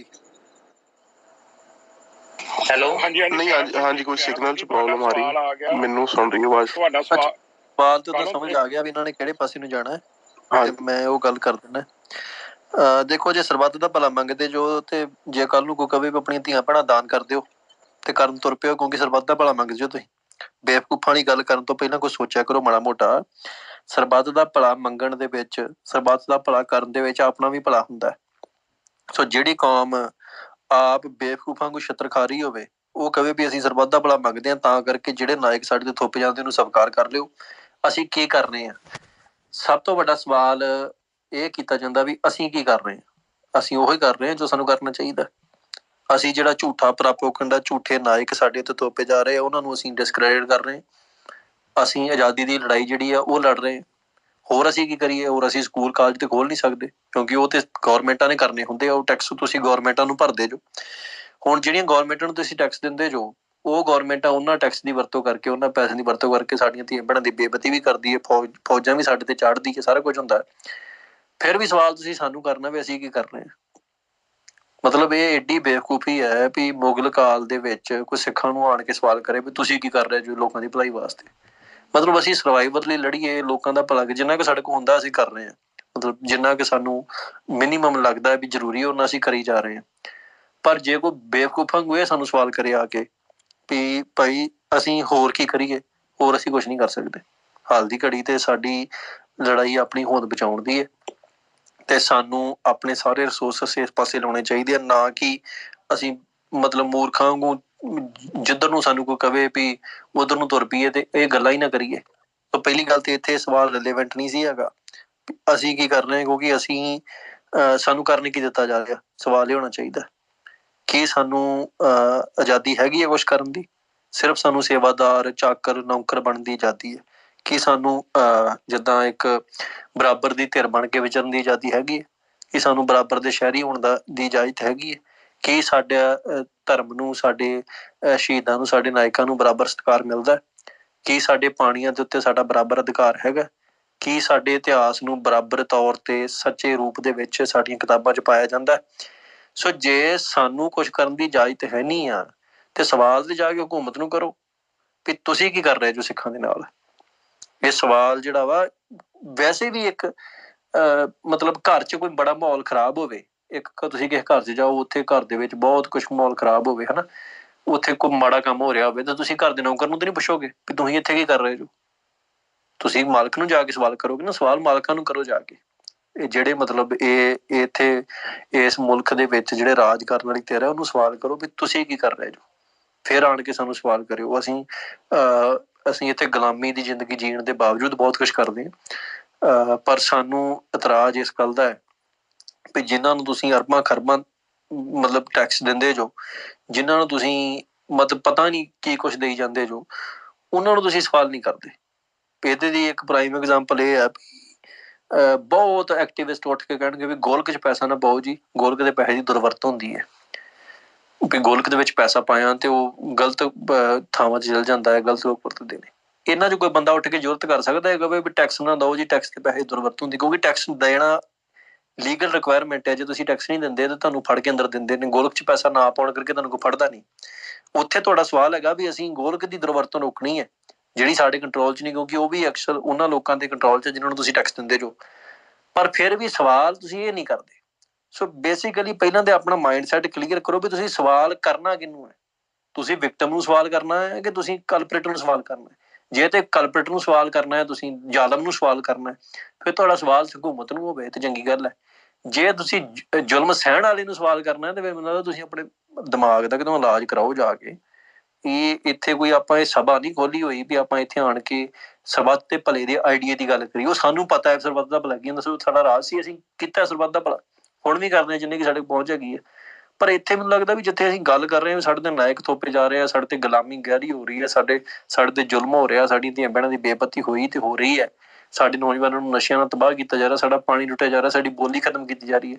ਹੈਲੋ, ਨਹੀਂ ਹਾਂਜੀ ਕੋਈ ਸਿਗਨਲ 'ਚ ਪ੍ਰੋਬਲਮ ਆ ਰਹੀ, ਮੈਨੂੰ ਸੁਣ ਰਹੀ ਆਵਾਜ਼ ਤੁਹਾਡਾ ਸਵਾਲ ਤੇ ਤਾਂ ਸਮਝ ਆ ਗਿਆ ਵੀ ਇਹਨਾਂ ਨੇ ਕਿਹੜੇ ਪਾਸੇ ਨੂੰ ਜਾਣਾ, ਤੇ ਮੈਂ ਉਹ ਗੱਲ ਕਰ ਦਿੰਦਾ। ਦੇਖੋ, ਜੇ ਸਰਬੱਤ ਦਾ ਭਲਾ ਮੰਗਦੇ ਜੋ, ਤੇ ਜੇ ਕੱਲ ਨੂੰ ਕੋਈ ਕਵੇ ਵੀ ਆਪਣੀਆਂ ਧੀਆਂ ਭੈਣਾਂ ਦਾਨ ਕਰ ਦਿਓ ਤੇ ਕਰਨ ਤੁਰ ਪਿਓ, ਕਿਉਂਕਿ ਸਰਬੱਤ ਦਾ ਭਲਾ ਮੰਗਦੇ ਜੋ ਤੁਸੀਂ। ਬੇਵਕੂਫਾਂ ਵਾਲੀ ਗੱਲ ਕਰਨ ਤੋਂ ਪਹਿਲਾਂ ਕੁਛ ਸੋਚਿਆ ਕਰੋ ਮਾੜਾ ਮੋਟਾ। ਸਰਬੱਤ ਦਾ ਭਲਾ ਮੰਗਣ ਦੇ ਵਿੱਚ, ਸਰਬੱਤ ਦਾ ਭਲਾ ਕਰਨ ਦੇ ਵਿੱਚ ਆਪਣਾ ਵੀ ਭਲਾ ਹੁੰਦਾ। ਸੋ ਜਿਹੜੀ ਕੌਮ ਆਪ ਬੇਵਕੂਫਾਂ ਕੋਈ ਛਿੱਤਰ ਖਾ ਰਹੀ ਹੋਵੇ, ਉਹ ਕਵੇ ਵੀ ਅਸੀਂ ਸਰਬੱਤ ਦਾ ਭਲਾ ਮੰਗਦੇ ਹਾਂ, ਤਾਂ ਕਰਕੇ ਜਿਹੜੇ ਨਾਇਕ ਸਾਡੇ ਤੇ ਥੋਪੇ ਜਾਂਦੇ ਉਹਨੂੰ ਸਵੀਕਾਰ ਕਰ ਲਿਓ। ਅਸੀਂ ਕੀ ਕਰ ਰਹੇ ਹਾਂ? ਸਭ ਤੋਂ ਵੱਡਾ ਸਵਾਲ ਇਹ ਕੀਤਾ ਜਾਂਦਾ ਵੀ ਅਸੀਂ ਕੀ ਕਰ ਰਹੇ ਹਾਂ? ਅਸੀਂ ਉਹੀ ਕਰ ਰਹੇ ਹਾਂ ਜੋ ਸਾਨੂੰ ਕਰਨਾ ਚਾਹੀਦਾ। ਅਸੀਂ ਜਿਹੜਾ ਝੂਠਾ ਪ੍ਰਾਪੋਗੰਡਾ, ਝੂਠੇ ਨਾਇਕ ਸਾਡੇ ਉੱਤੇ ਥੋਪੇ ਜਾ ਰਹੇ ਆ, ਉਹਨਾਂ ਨੂੰ ਅਸੀਂ ਡਿਸਕ੍ਰੈਡਿਟ ਕਰ ਰਹੇ ਹਾਂ। ਅਸੀਂ ਆਜ਼ਾਦੀ ਦੀ ਲੜਾਈ ਜਿਹੜੀ ਆ ਉਹ ਲੜ ਰਹੇ ਹਾਂ। ਹੋਰ ਅਸੀਂ ਕੀ ਕਰੀਏ? ਹੋਰ ਅਸੀਂ ਸਕੂਲ ਕਾਲਜ ਤੇ ਖੋਲ ਨਹੀਂ ਸਕਦੇ, ਕਿਉਂਕਿ ਉਹ ਤੇ ਗੌਰਮੈਂਟਾਂ ਨੇ ਕਰਨੇ ਹੁੰਦੇ ਆ। ਉਹ ਟੈਕਸ ਤੁਸੀਂ ਗੌਰਮੈਂਟਾਂ ਨੂੰ ਭਰਦੇ ਜੋ। ਹੁਣ ਜਿਹੜੀਆਂ ਗੌਰਮੈਂਟਾਂ ਨੂੰ ਤੁਸੀਂ ਟੈਕਸ ਦਿੰਦੇ ਜੋ, ਉਹ ਗੌਰਮੈਂਟਾਂ ਉਹਨਾਂ ਟੈਕਸ ਦੀ ਵਰਤੋਂ ਕਰਕੇ, ਉਹਨਾਂ ਪੈਸਿਆਂ ਦੀ ਵਰਤੋਂ ਕਰਕੇ ਸਾਡੀਆਂ ਧੀਆਂ ਭੈਣਾਂ ਦੀ ਬੇਇੱਜ਼ਤੀ ਵੀ ਕਰਦੀ ਹੈ, ਫੌਜਾਂ ਵੀ ਸਾਡੇ ਤੇ ਚੜ੍ਹਦੀ ਹੈ, ਸਾਰਾ ਕੁਝ ਹੁੰਦਾ। ਫਿਰ ਵੀ ਸਵਾਲ ਤੁਸੀਂ ਸਾਨੂੰ ਕਰਨਾ ਵੀ ਅਸੀਂ ਕੀ ਕਰ ਰਹੇ ਹਾਂ। ਮਤਲਬ ਇਹ ਏਡੀ ਬੇਵਕੂਫੀ ਹੈ ਵੀ ਮੁਗਲ ਕਾਲ ਦੇ ਵਿੱਚ ਕੋਈ ਸਿੱਖਾਂ ਨੂੰ ਆਣ ਕੇ ਸਵਾਲ ਕਰੇ ਵੀ ਤੁਸੀਂ ਕੀ ਕਰ ਰਹੇ ਜੋ ਲੋਕਾਂ ਦੀ ਭਲਾਈ ਵਾਸਤੇ। ਮਤਲਬ ਅਸੀਂ ਸਰਵਾਈਵਰ ਲਈ ਲੜੀਏ, ਲੋਕਾਂ ਦਾ ਭਲਾ, ਜਿੰਨਾ ਕੁ ਸਾਡੇ ਕੋਲ ਹੁੰਦਾ ਅਸੀਂ ਕਰ ਰਹੇ ਹਾਂ। ਮਤਲਬ ਜਿੰਨਾ ਕੁ ਸਾਨੂੰ ਮਿਨੀਮਮ ਲੱਗਦਾ ਵੀ ਜ਼ਰੂਰੀ ਉਹਨਾਂ ਅਸੀਂ ਕਰੀ ਜਾ ਰਹੇ ਹਾਂ। ਪਰ ਜੇ ਕੋਈ ਬੇਵਕੂਫਾਂ ਨੂੰ ਇਹ ਸਾਨੂੰ ਸਵਾਲ ਕਰੇ ਆ ਕੇ ਵੀ ਭਾਈ ਅਸੀਂ ਹੋਰ ਕੀ ਕਰੀਏ, ਹੋਰ ਅਸੀਂ ਕੁਛ ਨਹੀਂ ਕਰ ਸਕਦੇ। ਹਾਲ ਦੀ ਘੜੀ ਤੇ ਸਾਡੀ ਲੜਾਈ ਆਪਣੀ ਹੋਂਦ ਬਚਾਉਣ ਦੀ ਹੈ ਤੇ ਸਾਨੂੰ ਆਪਣੇ ਸਾਰੇ ਰਿਸੋਰਸਿਸ ਇਸ ਪਾਸੇ ਲਾਉਣੇ ਚਾਹੀਦੇ ਆ, ਨਾ ਕਿ ਅਸੀਂ ਮਤਲਬ ਮੂਰਖਾਂ ਵਾਂਗੂ ਜਿੱਧਰ ਨੂੰ ਸਾਨੂੰ ਕੋਈ ਕਵੇ ਵੀ ਉਧਰ ਨੂੰ ਤੁਰ ਪਈਏ ਤੇ ਇਹ ਗੱਲਾਂ ਹੀ ਨਾ ਕਰੀਏ। ਤਾਂ ਪਹਿਲੀ ਗੱਲ ਤੇ ਇੱਥੇ ਸਵਾਲ ਰਿਲੇਵੈਂਟ ਨਹੀਂ ਸੀ ਹੈਗਾ ਅਸੀਂ ਕੀ ਕਰ ਰਹੇ ਹਾਂ, ਕਿਉਂਕਿ ਅਸੀਂ ਸਾਨੂੰ ਕਰਨ ਕੀ ਦਿੱਤਾ ਜਾ ਰਿਹਾ। ਸਵਾਲ ਇਹ ਹੋਣਾ ਚਾਹੀਦਾ ਕਿ ਸਾਨੂੰ ਆਜ਼ਾਦੀ ਹੈਗੀ ਹੈ ਕੁਛ ਕਰਨ ਦੀ? ਸਿਰਫ ਸਾਨੂੰ ਸੇਵਾਦਾਰ, ਚਾਕਰ, ਨੌਕਰ ਬਣਨ ਦੀ ਆਜ਼ਾਦੀ ਹੈ? ਕਿ ਸਾਨੂੰ ਜਿੱਦਾਂ ਇੱਕ ਬਰਾਬਰ ਦੀ ਧਿਰ ਬਣ ਕੇ ਵਿਚਰਨ ਦੀ ਆਜ਼ਾਦੀ ਹੈਗੀ ਹੈ? ਕਿ ਸਾਨੂੰ ਬਰਾਬਰ ਦੇ ਸ਼ਹਿਰੀ ਹੋਣ ਦੀ ਇਜਾਜ਼ਤ ਹੈਗੀ ਹੈ? ਕਿ ਸਾਡਾ ਧਰਮ ਨੂੰ, ਸਾਡੇ ਸ਼ਹੀਦਾਂ ਨੂੰ, ਸਾਡੇ ਨਾਇਕਾਂ ਨੂੰ ਬਰਾਬਰ ਸਤਿਕਾਰ ਮਿਲਦਾ? ਕੀ ਸਾਡੇ ਪਾਣੀਆਂ ਦੇ ਉੱਤੇ ਸਾਡਾ ਬਰਾਬਰ ਅਧਿਕਾਰ ਹੈਗਾ? ਕੀ ਸਾਡੇ ਇਤਿਹਾਸ ਨੂੰ ਬਰਾਬਰ ਤੌਰ ਤੇ ਸੱਚੇ ਰੂਪ ਦੇ ਵਿੱਚ ਸਾਡੀਆਂ ਕਿਤਾਬਾਂ 'ਚ ਪਾਇਆ ਜਾਂਦਾ? ਸੋ ਜੇ ਸਾਨੂੰ ਕੁਛ ਕਰਨ ਦੀ ਇਜਾਜ਼ਤ ਹੈ ਨਹੀਂ ਆ ਤੇ ਸਵਾਲ ਤੇ ਜਾ ਕੇ ਹਕੂਮਤ ਨੂੰ ਕਰੋ ਵੀ ਤੁਸੀਂ ਕੀ ਕਰ ਰਹੇ ਜੋ ਸਿੱਖਾਂ ਦੇ ਨਾਲ। ਇਹ ਸਵਾਲ ਜਿਹੜਾ ਵਾ ਵੈਸੇ ਵੀ ਇੱਕ ਮਤਲਬ ਘਰ 'ਚ ਕੋਈ ਬੜਾ ਮਾਹੌਲ ਖਰਾਬ ਹੋਵੇ, ਇੱਕ ਤੁਸੀਂ ਕਿਸੇ ਘਰ 'ਚ ਜਾਓ, ਉੱਥੇ ਘਰ ਦੇ ਵਿੱਚ ਬਹੁਤ ਕੁਛ ਮਾਹੌਲ ਖਰਾਬ ਹੋਵੇ, ਹਨਾ, ਉੱਥੇ ਕੋਈ ਮਾੜਾ ਕੰਮ ਹੋ ਰਿਹਾ ਹੋਵੇ ਤਾਂ ਤੁਸੀਂ ਘਰ ਦੇ ਨੌਕਰ ਨੂੰ ਤਾਂ ਨਹੀਂ ਪੁੱਛੋਗੇ ਵੀ ਤੁਸੀਂ ਇੱਥੇ ਕੀ ਕਰ ਰਹੇ ਜੋ? ਤੁਸੀਂ ਮਾਲਕ ਨੂੰ ਜਾ ਕੇ ਸਵਾਲ ਕਰੋਗੇ ਨਾ। ਸਵਾਲ ਮਾਲਕਾਂ ਨੂੰ ਕਰੋ ਜਾ ਕੇ। ਇਹ ਜਿਹੜੇ ਮਤਲਬ ਇਹ ਇੱਥੇ ਇਸ ਮੁਲਕ ਦੇ ਵਿੱਚ ਜਿਹੜੇ ਰਾਜ ਕਰਨ ਵਾਲੀ ਧਿਰ ਹੈ ਉਹਨੂੰ ਸਵਾਲ ਕਰੋ ਵੀ ਤੁਸੀਂ ਕੀ ਕਰ ਰਹੇ ਜੋ। ਫਿਰ ਆਣ ਕੇ ਸਾਨੂੰ ਸਵਾਲ ਕਰਿਓ। ਅਸੀਂ ਇੱਥੇ ਗੁਲਾਮੀ ਦੀ ਜ਼ਿੰਦਗੀ ਜੀਣ ਦੇ ਬਾਵਜੂਦ ਬਹੁਤ ਕੁਛ ਕਰਦੇ ਹਾਂ, ਪਰ ਸਾਨੂੰ ਇਤਰਾਜ਼ ਇਸ ਗੱਲ ਦਾ ਹੈ ਵੀ ਜਿਨ੍ਹਾਂ ਨੂੰ ਤੁਸੀਂ ਅਰਬਾਂ ਖਰਬਾਂ ਮਤਲਬ ਟੈਕਸ ਦਿੰਦੇ ਜੋ, ਜਿਨ੍ਹਾਂ ਨੂੰ ਤੁਸੀਂ ਮਤਲਬ ਪਤਾ ਨਹੀਂ ਕੀ ਕੁਛ ਦੇਈ ਜਾਂਦੇ ਜੋ, ਉਹਨਾਂ ਨੂੰ ਤੁਸੀਂ ਸਵਾਲ ਨਹੀਂ ਕਰਦੇ। ਇਹਦੇ ਦੀ ਇੱਕ ਪ੍ਰਾਈਮ ਐਗਜ਼ਾਮਪਲ ਇਹ ਹੈ ਵੀ ਬਹੁਤ ਐਕਟਿਵਿਸਟ ਉੱਠ ਕੇ ਕਹਿਣਗੇ ਵੀ ਗੋਲਕ 'ਚ ਪੈਸਾ ਨਾ ਪਾਓ ਜੀ, ਗੋਲਕ ਦੇ ਪੈਸੇ ਦੀ ਦੁਰਵਰਤੋਂ ਹੁੰਦੀ ਹੈ। ਵੀ ਗੋਲਕ ਦੇ ਵਿੱਚ ਪੈਸਾ ਪਾਇਆ ਤੇ ਉਹ ਗਲਤ ਥਾਵਾਂ 'ਚ ਚਲ ਜਾਂਦਾ ਹੈ, ਗਲਤ ਲੋਕ ਵਰਤਦੇ ਨੇ। ਇਹਨਾਂ 'ਚ ਕੋਈ ਬੰਦਾ ਉੱਠ ਕੇ ਜ਼ਰੂਰਤ ਕਰ ਸਕਦਾ ਹੈ ਵੀ ਟੈਕਸ ਨਾ ਦਿਓ ਜੀ, ਟੈਕਸ ਦੇ ਪੈਸੇ ਦੁਰਵਰਤੋਂ ਹੁੰਦੀ? ਕਿਉਂਕਿ ਟੈਕਸ ਦੇਣਾ ਲੀਗਲ ਰਿਕੁਆਇਰਮੈਂਟ ਹੈ। ਜੇ ਤੁਸੀਂ ਟੈਕਸ ਨਹੀਂ ਦਿੰਦੇ ਤਾਂ ਤੁਹਾਨੂੰ ਫੜ ਕੇ ਅੰਦਰ ਦਿੰਦੇ ਨੇ। ਗੋਲਕ 'ਚ ਪੈਸਾ ਨਾ ਪਾਉਣ ਕਰਕੇ ਤੁਹਾਨੂੰ ਕੋਈ ਫੜਦਾ ਨਹੀਂ। ਉੱਥੇ ਤੁਹਾਡਾ ਸਵਾਲ ਹੈਗਾ ਵੀ ਅਸੀਂ ਗੋਲਕ ਦੀ ਦੁਰਵਰਤੋਂ ਰੋਕਣੀ ਹੈ ਜਿਹੜੀ ਸਾਡੇ ਕੰਟਰੋਲ 'ਚ ਨਹੀਂ, ਕਿਉਂਕਿ ਉਹ ਵੀ ਅਕਸਰ ਉਹਨਾਂ ਲੋਕਾਂ ਦੇ ਕੰਟਰੋਲ 'ਚ ਜਿਨ੍ਹਾਂ ਨੂੰ ਤੁਸੀਂ ਟੈਕਸ ਦਿੰਦੇ ਜੋ। ਪਰ ਫਿਰ ਵੀ ਸਵਾਲ ਤੁਸੀਂ ਇਹ ਨਹੀਂ ਕਰਦੇ। ਸੋ ਬੇਸਿਕਲੀ ਪਹਿਲਾਂ ਤੇ ਆਪਣਾ ਮਾਈਂਡ ਸੈਟ ਕਲੀਅਰ ਕਰੋ ਵੀ ਤੁਸੀਂ ਸਵਾਲ ਕਰਨਾ ਕਿਹਨੂੰ ਹੈ। ਤੁਸੀਂ ਵਿਕਟਮ ਨੂੰ ਸਵਾਲ ਕਰਨਾ ਹੈ ਕਿ ਤੁਸੀਂ ਕਲਪ੍ਰਿਟ ਨੂੰ ਸਵਾਲ ਕਰਨਾ ਹੈ? ਜੇ ਤੇ ਕਲਪ੍ਰਿਟ ਨੂੰ ਸਵਾਲ ਕਰਨਾ ਹੈ, ਤੁਸੀਂ ਜ਼ਾਲਮ ਨੂੰ ਸਵਾਲ ਕਰਨਾ ਹੈ, ਫਿਰ ਤੁਹਾਡਾ ਸਵਾਲ ਹਕੂਮਤ ਨੂੰ ਹੋਵੇ ਤੇ ਚੰਗੀ ਗੱਲ ਹੈ। ਜੇ ਤੁਸੀਂ ਜ਼ੁਲਮ ਸਹਿਣ ਵਾਲੇ ਨੂੰ ਸਵਾਲ ਕਰਨਾ ਤੇ ਫਿਰ ਮੈਨੂੰ ਲੱਗਦਾ ਤੁਸੀਂ ਆਪਣੇ ਦਿਮਾਗ ਦਾ ਕਿਤੋਂ ਇਲਾਜ ਕਰਾਓ ਜਾ ਕੇ। ਇਹ ਇੱਥੇ ਕੋਈ ਆਪਾਂ ਇਹ ਸਭਾ ਨਹੀਂ ਖੋਲੀ ਹੋਈ ਵੀ ਆਪਾਂ ਇੱਥੇ ਆਣ ਕੇ ਸਰਬੱਤ ਤੇ ਭਲੇ ਦੇ ਆਈਡੀਏ ਦੀ ਗੱਲ ਕਰੀਏ। ਉਹ ਸਾਨੂੰ ਪਤਾ ਹੈ ਸਰਬੱਤ ਦਾ ਭਲਾ ਕੀ ਹੁੰਦਾ, ਸਾਡਾ ਰਾਜ ਸੀ, ਅਸੀਂ ਕੀਤਾ ਸਰਬੱਤ ਦਾ ਭਲਾ, ਹੁਣ ਵੀ ਕਰਦੇ ਹਾਂ ਜਿੰਨੇ ਕਿ ਸਾਡੇ ਕੋਲ ਪਹੁੰਚ ਹੈਗੀ ਹੈ। ਪਰ ਇੱਥੇ ਮੈਨੂੰ ਲੱਗਦਾ ਵੀ ਜਿੱਥੇ ਅਸੀਂ ਗੱਲ ਕਰ ਰਹੇ ਹਾਂ ਸਾਡੇ ਤੇ ਨਾਇਕ ਥੋਪੇ ਜਾ ਰਹੇ ਆ, ਸਾਡੇ ਤੇ ਗੁਲਾਮੀ ਗਹਿਰੀ ਹੋ ਰਹੀ ਹੈ, ਸਾਡੇ ਤੇ ਜ਼ੁਲਮ ਹੋ ਰਿਹਾ, ਸਾਡੀਆਂ ਧੀਆਂ ਭੈਣਾਂ ਦੀ ਬੇਪਤੀ ਹੋਈ ਤੇ ਹੋ ਰਹੀ ਹੈ, ਸਾਡੇ ਨੌਜਵਾਨਾਂ ਨੂੰ ਨਸ਼ਿਆਂ ਨਾਲ ਤਬਾਹ ਕੀਤਾ ਜਾ ਰਿਹਾ, ਸਾਡਾ ਪਾਣੀ ਲੁੱਟਿਆ ਜਾ ਰਿਹਾ, ਸਾਡੀ ਬੋਲੀ ਖਤਮ ਕੀਤੀ ਜਾ ਰਹੀ ਹੈ।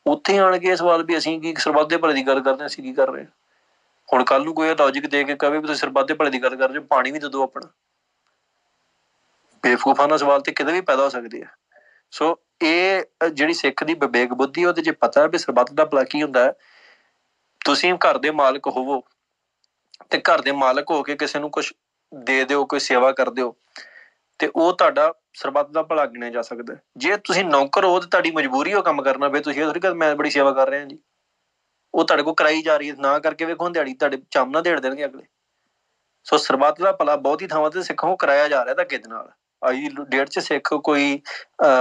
ਉੱਥੇ ਆਣ ਕੇ ਇਹ ਸਵਾਲ ਵੀ ਅਸੀਂ ਕੀ ਸਰਬੱਤ ਦੇ ਭਲੇ ਦੀ ਗੱਲ ਕਰਦੇ ਹਾਂ, ਅਸੀਂ ਕੀ ਕਰ ਰਹੇ ਹਾਂ? ਹੁਣ ਕੱਲ ਨੂੰ ਕੋਈ ਲੌਜਿਕ ਦੇ ਕੇ ਕਵੇ ਵੀ ਤੁਸੀਂ ਸਰਬੱਤ ਦੇ ਭਲੇ ਦੀ ਗੱਲ ਕਰ ਰਹੇ ਹੋ, ਪਾਣੀ ਵੀ ਦੇ ਦਿਓ ਆਪਣਾ। ਬੇਵਕੂਫਾਨਾ ਸਵਾਲ ਤੇ ਕਿਤੇ ਵੀ ਪੈਦਾ ਹੋ ਸਕਦੇ ਆ। ਸੋ ਇਹ ਜਿਹੜੀ ਸਿੱਖ ਦੀ ਵਿਵੇਕ ਬੁੱਧੀ ਉਹਦੇ 'ਚ ਪਤਾ ਹੈ ਵੀ ਸਰਬੱਤ ਦਾ ਭਲਾ ਕੀ ਹੁੰਦਾ ਹੈ। ਤੁਸੀਂ ਘਰ ਦੇ ਮਾਲਕ ਹੋਵੋ ਤੇ ਘਰ ਦੇ ਮਾਲਕ ਹੋ ਕੇ ਕਿਸੇ ਨੂੰ ਕੁਛ ਦੇ ਦਿਓ, ਕੋਈ ਸੇਵਾ ਕਰ ਦਿਓ ਤੇ ਉਹ ਤੁਹਾਡਾ ਸਰਬੱਤ ਦਾ ਭਲਾ ਗਿਣਿਆ ਜਾ ਸਕਦਾ। ਜੇ ਤੁਸੀਂ ਨੌਕਰ ਹੋ ਤੇ ਤੁਹਾਡੀ ਮਜਬੂਰੀ ਉਹ ਕੰਮ ਕਰਨਾ, ਫਿਰ ਤੁਸੀਂ ਇਹ ਥੋੜ੍ਹੀ ਮੈਂ ਬੜੀ ਸੇਵਾ ਕਰ ਰਿਹਾ ਜੀ। ਉਹ ਤੁਹਾਡੇ ਕੋਲ ਕਰਾਈ ਜਾ ਰਹੀ ਹੈ, ਨਾ ਕਰਕੇ ਵੇਖੋ ਦਿਹਾੜੀ ਤੁਹਾਡੇ ਚੰਮ ਨਾਲ ਦੇੜ ਦੇਣਗੇ ਅਗਲੇ। ਸੋ ਸਰਬੱਤ ਦਾ ਭਲਾ ਬਹੁਤੀ ਥਾਵਾਂ ਤੇ ਸਿੱਖਾਂ ਨੂੰ ਕਰਾਇਆ ਜਾ ਰਿਹਾ ਧੱਕੇ ਦੇ ਨਾਲ। ਅੱਜ ਦੀ ਡੇਟ 'ਚ ਸਿੱਖ ਕੋਈ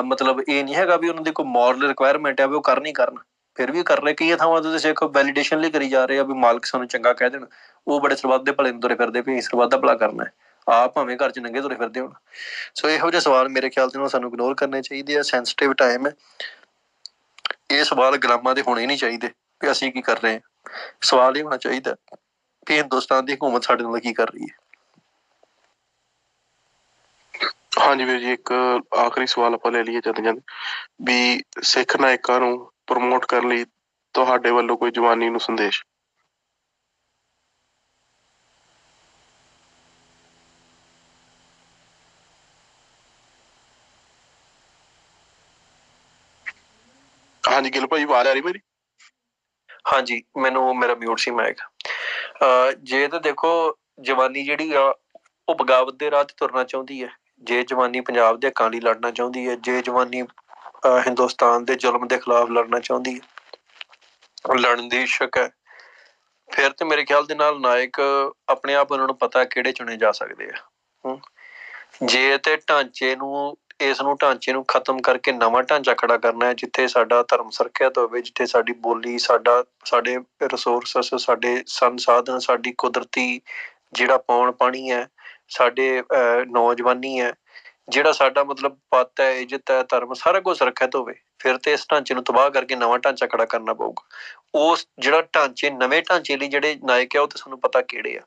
ਮਤਲਬ ਇਹ ਨਹੀਂ ਹੈਗਾ ਵੀ ਉਹਨਾਂ ਦੀ ਕੋਈ ਮੋਰਲ ਰਿਕੁਆਇਰਮੈਂਟ ਹੈ ਵੀ ਉਹ ਕਰਨ ਹੀ ਕਰਨ, ਫਿਰ ਵੀ ਕਰ ਰਹੇ। ਕਈ ਥਾਵਾਂ ਤੇ ਸਿੱਖ ਵੈਲੀਡੇਸ਼ਨ ਲਈ ਕਰੀ ਜਾ ਰਹੇ ਆ ਵੀ ਮਾਲਕ ਸਾਨੂੰ ਚੰਗਾ ਕਹਿ ਦੇਣ। ਉਹ ਬੜੇ ਸਰਬੱਤ ਦੇ ਭਲੇ ਨੂੰ ਤੁਰੇ ਫਿਰਦੇ ਵੀ ਸਰਬੱਤ ਦਾ ਭਲਾ ਕਰਨਾ ਹੈ, ਆਪ ਭਾਵੇਂ ਘਰ 'ਚ ਨੰਗੇ ਤੁਰੇ ਫਿਰਦੇ ਹੋਣ। ਸੋ ਇਹੋ ਜਿਹੇ ਸਵਾਲ ਮੇਰੇ ਖਿਆਲ 'ਚ ਸਾਨੂੰ ਇਗਨੋਰ ਕਰਨੇ ਚਾਹੀਦੇ ਆ। ਸੈਂਸਿਟਿਵ ਟਾਈਮ ਹੈ, ਇਹ ਸਵਾਲ ਗੁਲਾਮਾਂ ਦੇ ਹੋਣੇ ਨਹੀਂ ਚਾਹੀਦੇ ਵੀ ਅਸੀਂ ਕੀ ਕਰ ਰਹੇ ਹਾਂ। ਸਵਾਲ ਇਹ ਹੋਣਾ ਚਾਹੀਦਾ ਵੀ ਹਿੰਦੁਸਤਾਨ ਦੀ ਹਕੂਮਤ ਸਾਡੇ ਨਾਲ ਕੀ ਕਰ ਰਹੀ ਹੈ। ਹਾਂਜੀ ਵੀਰ ਜੀ, ਇੱਕ ਆਖਰੀ ਸਵਾਲ ਆਪਾਂ ਲੈ ਲਈਏ ਜਾਂਦੇ ਜਾਂਦੇ ਵੀ ਸਿੱਖ ਨਾਇਕਾਂ ਨੂੰ ਪ੍ਰਮੋਟ ਕਰਨ ਲਈ ਤੁਹਾਡੇ ਵੱਲੋਂ ਕੋਈ ਜਵਾਨੀ ਨੂੰ ਸੰਦੇਸ਼। ਹਾਂਜੀ ਗਿੱਲ ਭਾਈ, ਆਵਾਜ਼ ਆ ਰਹੀ ਮੇਰੀ? ਹਾਂਜੀ, ਮੈਨੂੰ ਮੇਰਾ ਮਿਊਟ ਸੀ ਮਾਈਕ। ਜੇ ਤਾਂ ਦੇਖੋ, ਜਵਾਨੀ ਜਿਹੜੀ ਆ ਉਹ ਬਗਾਵਤ ਦੇ ਰਾਹ ਤੇ ਤੁਰਨਾ ਚਾਹੁੰਦੀ ਹੈ। ਜੇ ਜਵਾਨੀ ਪੰਜਾਬ ਦੇ ਹੱਕਾਂ ਲਈ ਲੜਨਾ ਚਾਹੁੰਦੀ ਹੈ, ਜੇ ਜਵਾਨੀ ਹਿੰਦੁਸਤਾਨ ਦੇ ਜ਼ੁਲਮ ਦੇ ਖਿਲਾਫ ਲੜਨਾ ਚਾਹੁੰਦੀ ਹੈ, ਲੜਨ ਦੀ ਇੱਛੁਕ ਹੈ, ਫਿਰ ਤੇ ਮੇਰੇ ਖਿਆਲ ਦੇ ਨਾਲ ਨਾਇਕ ਆਪਣੇ ਆਪ ਉਹਨਾਂ ਨੂੰ ਪਤਾ ਕਿਹੜੇ ਚੁਣੇ ਜਾ ਸਕਦੇ ਆ। ਜੇ ਤੇ ਢਾਂਚੇ ਨੂੰ ਇਸ ਨੂੰ ਢਾਂਚੇ ਨੂੰ ਖਤਮ ਕਰਕੇ ਨਵਾਂ ਢਾਂਚਾ ਖੜਾ ਕਰਨਾ ਹੈ, ਜਿੱਥੇ ਸਾਡਾ ਧਰਮ ਸੁਰੱਖਿਅਤ ਹੋਵੇ, ਜਿੱਥੇ ਸਾਡੀ ਬੋਲੀ, ਸਾਡੇ ਰਿਸੋਰਸਸ, ਸਾਡੇ ਸੰਸਾਧਨ, ਸਾਡੀ ਕੁਦਰਤੀ ਜਿਹੜਾ ਪੌਣ ਪਾਣੀ ਹੈ, ਸਾਡੇ ਨੌਜਵਾਨੀ ਹੈ, ਜਿਹੜਾ ਸਾਡਾ ਮਤਲਬ ਪੱਤ ਹੈ, ਇੱਜ਼ਤ ਹੈ, ਧਰਮ, ਸਾਰਾ ਕੁਝ ਸੁਰੱਖਿਅਤ ਹੋਵੇ, ਫਿਰ ਤੇ ਇਸ ਢਾਂਚੇ ਨੂੰ ਤਬਾਹ ਕਰਕੇ ਨਵਾਂ ਢਾਂਚਾ ਖੜਾ ਕਰਨਾ ਪਊਗਾ। ਉਸ ਜਿਹੜਾ ਢਾਂਚੇ, ਨਵੇਂ ਢਾਂਚੇ ਲਈ ਜਿਹੜੇ ਨਾਇਕ ਆ ਉਹ ਤਾਂ ਸਾਨੂੰ ਪਤਾ ਕਿਹੜੇ ਆ।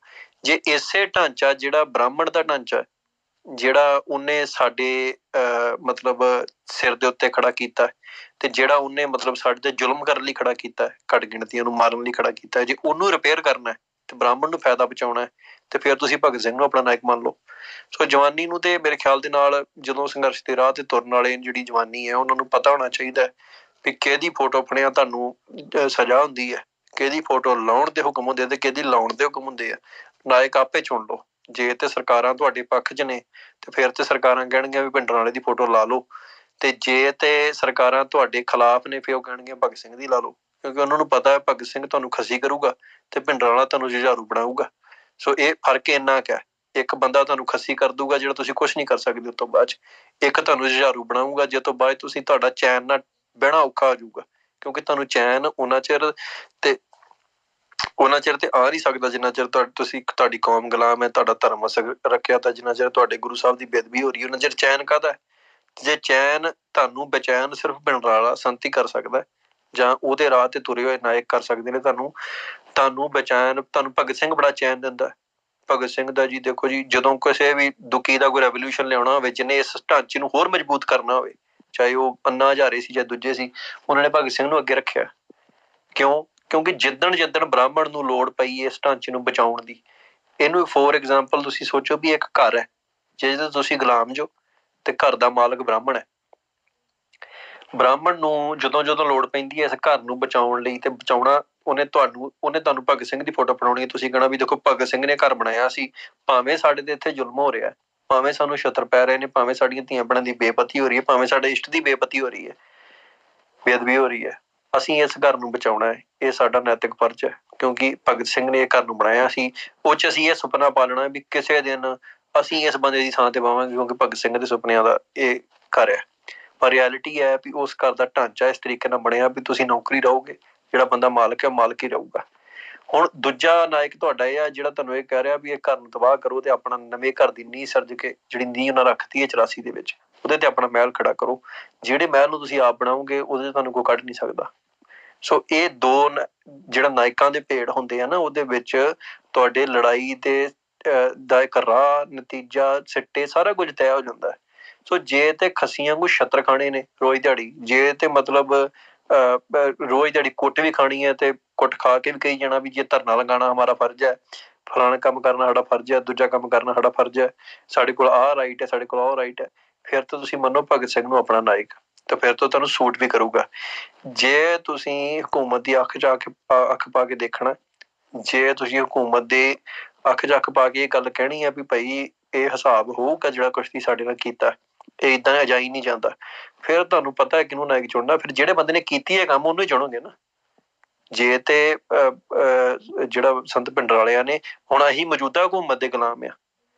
ਜੇ ਇਸੇ ਢਾਂਚਾ ਜਿਹੜਾ ਬ੍ਰਾਹਮਣ ਦਾ ਢਾਂਚਾ, ਜਿਹੜਾ ਉਹਨੇ ਸਾਡੇ ਮਤਲਬ ਸਿਰ ਦੇ ਉੱਤੇ ਖੜਾ ਕੀਤਾ ਤੇ ਜਿਹੜਾ ਉਹਨੇ ਮਤਲਬ ਸਾਡੇ ਤੇ ਜ਼ੁਲਮ ਕਰਨ ਲਈ ਖੜਾ ਕੀਤਾ, ਘੱਟ ਗਿਣਤੀਆਂ ਨੂੰ ਮਾਰਨ ਲਈ ਖੜਾ ਕੀਤਾ, ਜੇ ਉਹਨੂੰ ਰਿਪੇਅਰ ਕਰਨਾ ਤੇ ਬ੍ਰਾਹਮਣ ਨੂੰ ਫਾਇਦਾ ਪਹੁੰਚਾਉਣਾ ਤੇ ਫਿਰ ਤੁਸੀਂ ਭਗਤ ਸਿੰਘ ਨੂੰ ਆਪਣਾ ਨਾਇਕ ਮੰਨ ਲਓ। ਸੋ ਜਵਾਨੀ ਨੂੰ ਤੇ ਮੇਰੇ ਖਿਆਲ ਦੇ ਨਾਲ ਜਦੋਂ ਸੰਘਰਸ਼ ਦੇ ਰਾਹ ਤੇ ਤੁਰਨ ਵਾਲੇ ਜਿਹੜੀ ਜਵਾਨੀ ਹੈ, ਉਹਨਾਂ ਨੂੰ ਪਤਾ ਹੋਣਾ ਚਾਹੀਦਾ ਵੀ ਕਿਹਦੀ ਫੋਟੋ ਫੜਿਆ ਤੁਹਾਨੂੰ ਸਜ਼ਾ ਹੁੰਦੀ ਹੈ, ਕਿਹਦੀ ਫੋਟੋ ਲਾਉਣ ਦੇ ਹੁਕਮ ਹੁੰਦੇ ਤੇ ਕਿਹਦੀ ਲਾਉਣ ਦੇ ਹੁਕਮ ਹੁੰਦੇ ਆ। ਨਾਇਕ ਆਪੇ ਚੁਣ ਲਓ। ਜੇ ਤੇ ਸਰਕਾਰਾਂ ਤੁਹਾਡੇ ਪੱਖ 'ਚ ਨੇ ਤੇ ਫਿਰ ਤੇ ਸਰਕਾਰਾਂ ਕਹਿਣਗੀਆਂ ਵੀ ਭਿੰਡਰਾਂਵਾਲੇ ਦੀ ਫੋਟੋ ਲਾ ਲਓ, ਤੇ ਜੇ ਤੇ ਸਰਕਾਰਾਂ ਤੁਹਾਡੇ ਖਿਲਾਫ ਨੇ ਫਿਰ ਉਹ ਕਹਿਣਗੀਆਂ ਭਗਤ ਸਿੰਘ ਦੀ ਲਾ ਲਓ, ਕਿਉਂਕਿ ਉਹਨਾਂ ਨੂੰ ਪਤਾ ਹੈ ਭਗਤ ਸਿੰਘ ਤੁਹਾਨੂੰ ਖੱਸੀ ਕਰੂਗਾ ਤੇ ਭਿੰਡਰਾਂਵਾਲਾ ਤੁਹਾਨੂੰ ਜੁਝਾਰੂ ਬਣਾਊਗਾ। ਸੋ ਇਹ ਫਰਕ ਇੰਨਾ ਕੁ ਹੈ, ਇੱਕ ਬੰਦਾ ਤੁਹਾਨੂੰ ਖੱਸੀ ਕਰ ਦੂਗਾ ਜਿਹੜਾ ਤੁਸੀਂ ਕੁਛ ਨਹੀਂ ਕਰ ਸਕਦੇ ਉਸ ਤੋਂ ਬਾਅਦ 'ਚ, ਇੱਕ ਤੁਹਾਨੂੰ ਜੁਝਾਰੂ ਬਣਾਊਗਾ ਜਿਸ ਤੋਂ ਬਾਅਦ ਤੁਸੀਂ ਤੁਹਾਡਾ ਚੈਨ ਨਾਲ ਬਹਿਣਾ ਔਖਾ ਹੋ ਜਾਊਗਾ, ਕਿਉਂਕਿ ਤੁਹਾਨੂੰ ਚੈਨ ਉਹਨਾਂ ਚਿਰ ਤੇ ਆ ਨਹੀਂ ਸਕਦਾ ਜਿੰਨਾ ਚਿਰ ਤੁਹਾਡੀ ਕੌਮ ਗੁਲਾਮ ਹੈ, ਤੁਹਾਡਾ ਧਰਮ ਰੱਖਿਆ ਤਾਂ ਜਿੰਨਾ ਚਿਰ ਤੁਹਾਡੇ ਗੁਰੂ ਸਾਹਿਬ ਦੀ ਬੇਅਦਬੀ ਹੋ ਰਹੀ ਹੈ ਉਹਨਾਂ ਚਿਰ ਚੈਨ ਕਾਹਦਾ। ਜੇ ਚੈਨ ਤੁਹਾਨੂੰ ਬੇਚੈਨ ਸਿਰਫ ਭਿੰਡਰਾਂਵਾਲਾ ਸੰਤ ਹੀ ਕਰ ਸਕਦਾ, ਜਾਂ ਉਹਦੇ ਰਾਹ ਤੇ ਤੁਰੇ ਹੋਏ ਨਾਇਕ ਕਰ ਸਕਦੇ ਨੇ। ਤੁਹਾਨੂੰ ਬੇਚੈਨ, ਤੁਹਾਨੂੰ ਭਗਤ ਸਿੰਘ ਬੜਾ ਚੈਨ ਦਿੰਦਾ। ਭਗਤ ਸਿੰਘ ਦਾ ਜੀ ਦੇਖੋ ਜੀ, ਜਦੋਂ ਕਿਸੇ ਵੀ ਦੁਖੀ ਦਾ ਕੋਈ ਰੈਵੋਲਿਊਸ਼ਨ ਲਿਆਉਣਾ ਹੋਵੇ, ਜਿਹਨੇ ਇਸ ਢਾਂਚੇ ਨੂੰ ਹੋਰ ਮਜ਼ਬੂਤ ਕਰਨਾ ਹੋਵੇ, ਚਾਹੇ ਉਹ ਅੰਨਾ ਹਜ਼ਾਰੇ ਸੀ ਜਾਂ ਦੂਜੇ ਸੀ, ਉਹਨਾਂ ਨੇ ਭਗਤ ਸਿੰਘ ਨੂੰ ਅੱਗੇ ਰੱਖਿਆ। ਕਿਉਂ? ਕਿਉਂਕਿ ਜਿੱਦਣ ਬ੍ਰਾਹਮਣ ਨੂੰ ਲੋੜ ਪਈ ਇਸ ਢਾਂਚੇ ਨੂੰ ਬਚਾਉਣ ਦੀ, ਇਹਨੂੰ ਫੋਰ ਐਗਜ਼ਾਮਪਲ ਤੁਸੀਂ ਸੋਚੋ ਵੀ ਇੱਕ ਘਰ ਹੈ ਜਿਹਦੇ ਤੁਸੀਂ ਗੁਲਾਮ ਜੋ ਤੇ ਘਰ ਦਾ ਮਾਲਕ ਬ੍ਰਾਹਮਣ ਹੈ। ਬ੍ਰਾਹਮਣ ਨੂੰ ਜਦੋਂ ਲੋੜ ਪੈਂਦੀ ਹੈ ਇਸ ਘਰ ਨੂੰ ਬਚਾਉਣ ਲਈ ਤੇ ਬਚਾਉਣਾ, ਉਹਨੇ ਤੁਹਾਨੂੰ ਭਗਤ ਸਿੰਘ ਦੀ ਫੋਟੋ ਬਣਾਉਣੀ, ਤੁਸੀਂ ਕਹਿਣਾ ਵੀ ਦੇਖੋ ਭਗਤ ਸਿੰਘ ਨੇ ਘਰ ਬਣਾਇਆ ਸੀ, ਭਾਵੇਂ ਸਾਡੇ ਤੇ ਇੱਥੇ ਜ਼ੁਲਮ ਹੋ ਰਿਹਾ, ਭਾਵੇਂ ਸਾਨੂੰ ਛਿੱਤਰ ਪੈ ਰਹੇ ਨੇ, ਭਾਵੇਂ ਸਾਡੀਆਂ ਧੀਆਂ ਭੈਣਾਂ ਦੀ ਬੇਪਤੀ ਹੋ ਰਹੀ ਹੈ, ਭਾਵੇਂ ਸਾਡੇ ਇਸ਼ਟ ਦੀ ਬੇਪਤੀ ਹੋ ਰਹੀ ਹੈ, ਬੇਅਦਬੀ ਹੋ ਰਹੀ ਹੈ, ਅਸੀਂ ਇਸ ਘਰ ਨੂੰ ਬਚਾਉਣਾ ਹੈ, ਇਹ ਸਾਡਾ ਨੈਤਿਕ ਫਰਜ਼ ਹੈ। ਕਿਉਂਕਿ ਭਗਤ ਸਿੰਘ ਨੇ ਇਹ ਘਰ ਨੂੰ ਬਣਾਇਆ ਸੀ, ਉਹ 'ਚ ਅਸੀਂ ਇਹ ਸੁਪਨਾ ਪਾਲਣਾ ਵੀ ਕਿਸੇ ਦਿਨ ਅਸੀਂ ਇਸ ਬੰਦੇ ਦੀ ਥਾਂ ਤੇ ਪਾਵਾਂਗੇ, ਕਿਉਂਕਿ ਭਗਤ ਸਿੰਘ ਦੇ ਸੁਪਨਿਆਂ ਦਾ ਇਹ ਘਰ ਹੈ। ਪਰ ਰਿਐਲਿਟੀ ਹੈ ਵੀ ਉਸ ਘਰ ਦਾ ਢਾਂਚਾ ਇਸ ਤਰੀਕੇ ਨਾਲ ਬਣਿਆ ਵੀ ਤੁਸੀਂ ਨੌਕਰੀ ਰਹੋਗੇ, ਜਿਹੜਾ ਬੰਦਾ ਮਾਲਕ ਹੈ ਮਾਲਕ ਹੀ ਰਹੂਗਾ। ਹੁਣ ਦੂਜਾ ਨਾਇਕ ਤੁਹਾਡਾ ਇਹ ਆ ਜਿਹੜਾ ਤੁਹਾਨੂੰ ਇਹ ਕਹਿ ਰਿਹਾ ਵੀ ਇਹ ਘਰ ਨੂੰ ਤਬਾਹ ਕਰੋ ਤੇ ਆਪਣਾ ਨਵੇਂ ਘਰ ਦੀ ਨੀਂਹ ਸਿਰਜ ਕੇ, ਜਿਹੜੀ ਨੀਂਹ ਉਹਨਾਂ ਰੱਖਤੀ ਹੈ 84 ਦੇ ਵਿੱਚ, ਉਹਦੇ ਤੇ ਆਪਣਾ ਮਹਿਲ ਖੜਾ ਕਰੋ। ਜਿਹੜੇ ਮਹਿਲ ਨੂੰ ਤੁਸੀਂ ਆਪ ਬਣਾਓਗੇ ਉਹਦੇ ਤੇ ਤੁਹਾਨੂੰ ਕੋਈ ਕੱਢ ਨਹੀਂ ਸਕਦਾ। ਸੋ ਇਹ ਦੋ ਜਿਹੜਾ ਨਾਇਕਾਂ ਦੇ ਭੇਡ ਹੁੰਦੇ ਆ ਨਾ, ਉਹਦੇ ਵਿੱਚ ਤੁਹਾਡੇ ਲੜਾਈ ਦੇ ਦਾ ਇੱਕ ਰਾਹ, ਨਤੀਜਾ, ਸਿੱਟੇ, ਸਾਰਾ ਕੁਝ ਤੈਅ ਹੋ ਜਾਂਦਾ ਹੈ। ਸੋ ਜੇ ਤੇ ਖੱਸੀਆਂ ਨੂੰ ਛੱਤਰ ਖਾਣੇ ਨੇ ਰੋਜ਼ ਦਿਹਾੜੀ, ਜੇ ਤੇ ਮਤਲਬ ਰੋਜ਼ ਦਿਹਾੜੀ ਕੁੱਟ ਵੀ ਖਾਣੀ ਹੈ ਤੇ ਕੁੱਟ ਖਾ ਕੇ ਵੀ ਕਹੀ ਜਾਣਾ ਵੀ ਜੇ ਧਰਨਾ ਲਗਾਉਣਾ ਹਮਾਰਾ ਫਰਜ਼ ਹੈ, ਫਲਾਣਾ ਕੰਮ ਕਰਨਾ ਸਾਡਾ ਫਰਜ਼ ਹੈ, ਦੂਜਾ ਕੰਮ ਕਰਨਾ ਸਾਡਾ ਫਰਜ਼ ਹੈ, ਸਾਡੇ ਕੋਲ ਆਹ ਰਾਈਟ ਹੈ, ਸਾਡੇ ਕੋਲ ਆਹ ਰਾਈਟ ਹੈ, ਫਿਰ ਤਾਂ ਤੁਸੀਂ ਮੰਨੋ ਭਗਤ ਸਿੰਘ ਨੂੰ ਆਪਣਾ ਨਾਇਕ, ਤੇ ਫਿਰ ਤਾਂ ਤੁਹਾਨੂੰ ਸੂਟ ਵੀ ਕਰੂਗਾ। ਜੇ ਤੁਸੀਂ ਹਕੂਮਤ ਦੀ ਅੱਖ 'ਚ ਅੱਖ ਪਾ ਕੇ ਦੇਖਣਾ, ਜੇ ਤੁਸੀਂ ਹਕੂਮਤ ਦੇ ਅੱਖ 'ਚ ਅੱਖ ਪਾ ਕੇ ਇਹ ਗੱਲ ਕਹਿਣੀ ਹੈ ਵੀ ਭਾਈ ਇਹ ਹਿਸਾਬ ਹੋਊਗਾ ਜਿਹੜਾ ਕੁਛ ਦੀ ਸਾਡੇ ਨਾਲ ਕੀਤਾ, ਇਹ ਏਦਾਂ ਅਜਾਈ ਨਹੀਂ ਜਾਂਦਾ, ਫਿਰ ਤੁਹਾਨੂੰ ਪਤਾ ਹੈ ਕਿਹਨੂੰ ਨਾਇਕ ਚੁਣਨਾ। ਫਿਰ ਜਿਹੜੇ ਬੰਦੇ ਨੇ ਕੀਤੀ ਹੈ ਕੰਮ ਉਹਨੂੰ ਹੀ ਚੁਣੋਗੇ ਨਾ। ਜੇ ਤੇ ਜਿਹੜਾ ਸੰਤ ਭਿੰਡਰਾਂਵਾਲਿਆਂ ਨੇ, ਹੁਣ ਅਸੀਂ ਮੌਜੂਦਾ ਹਕੂਮਤ ਦੇ ਗੁਲਾਮ ਆ,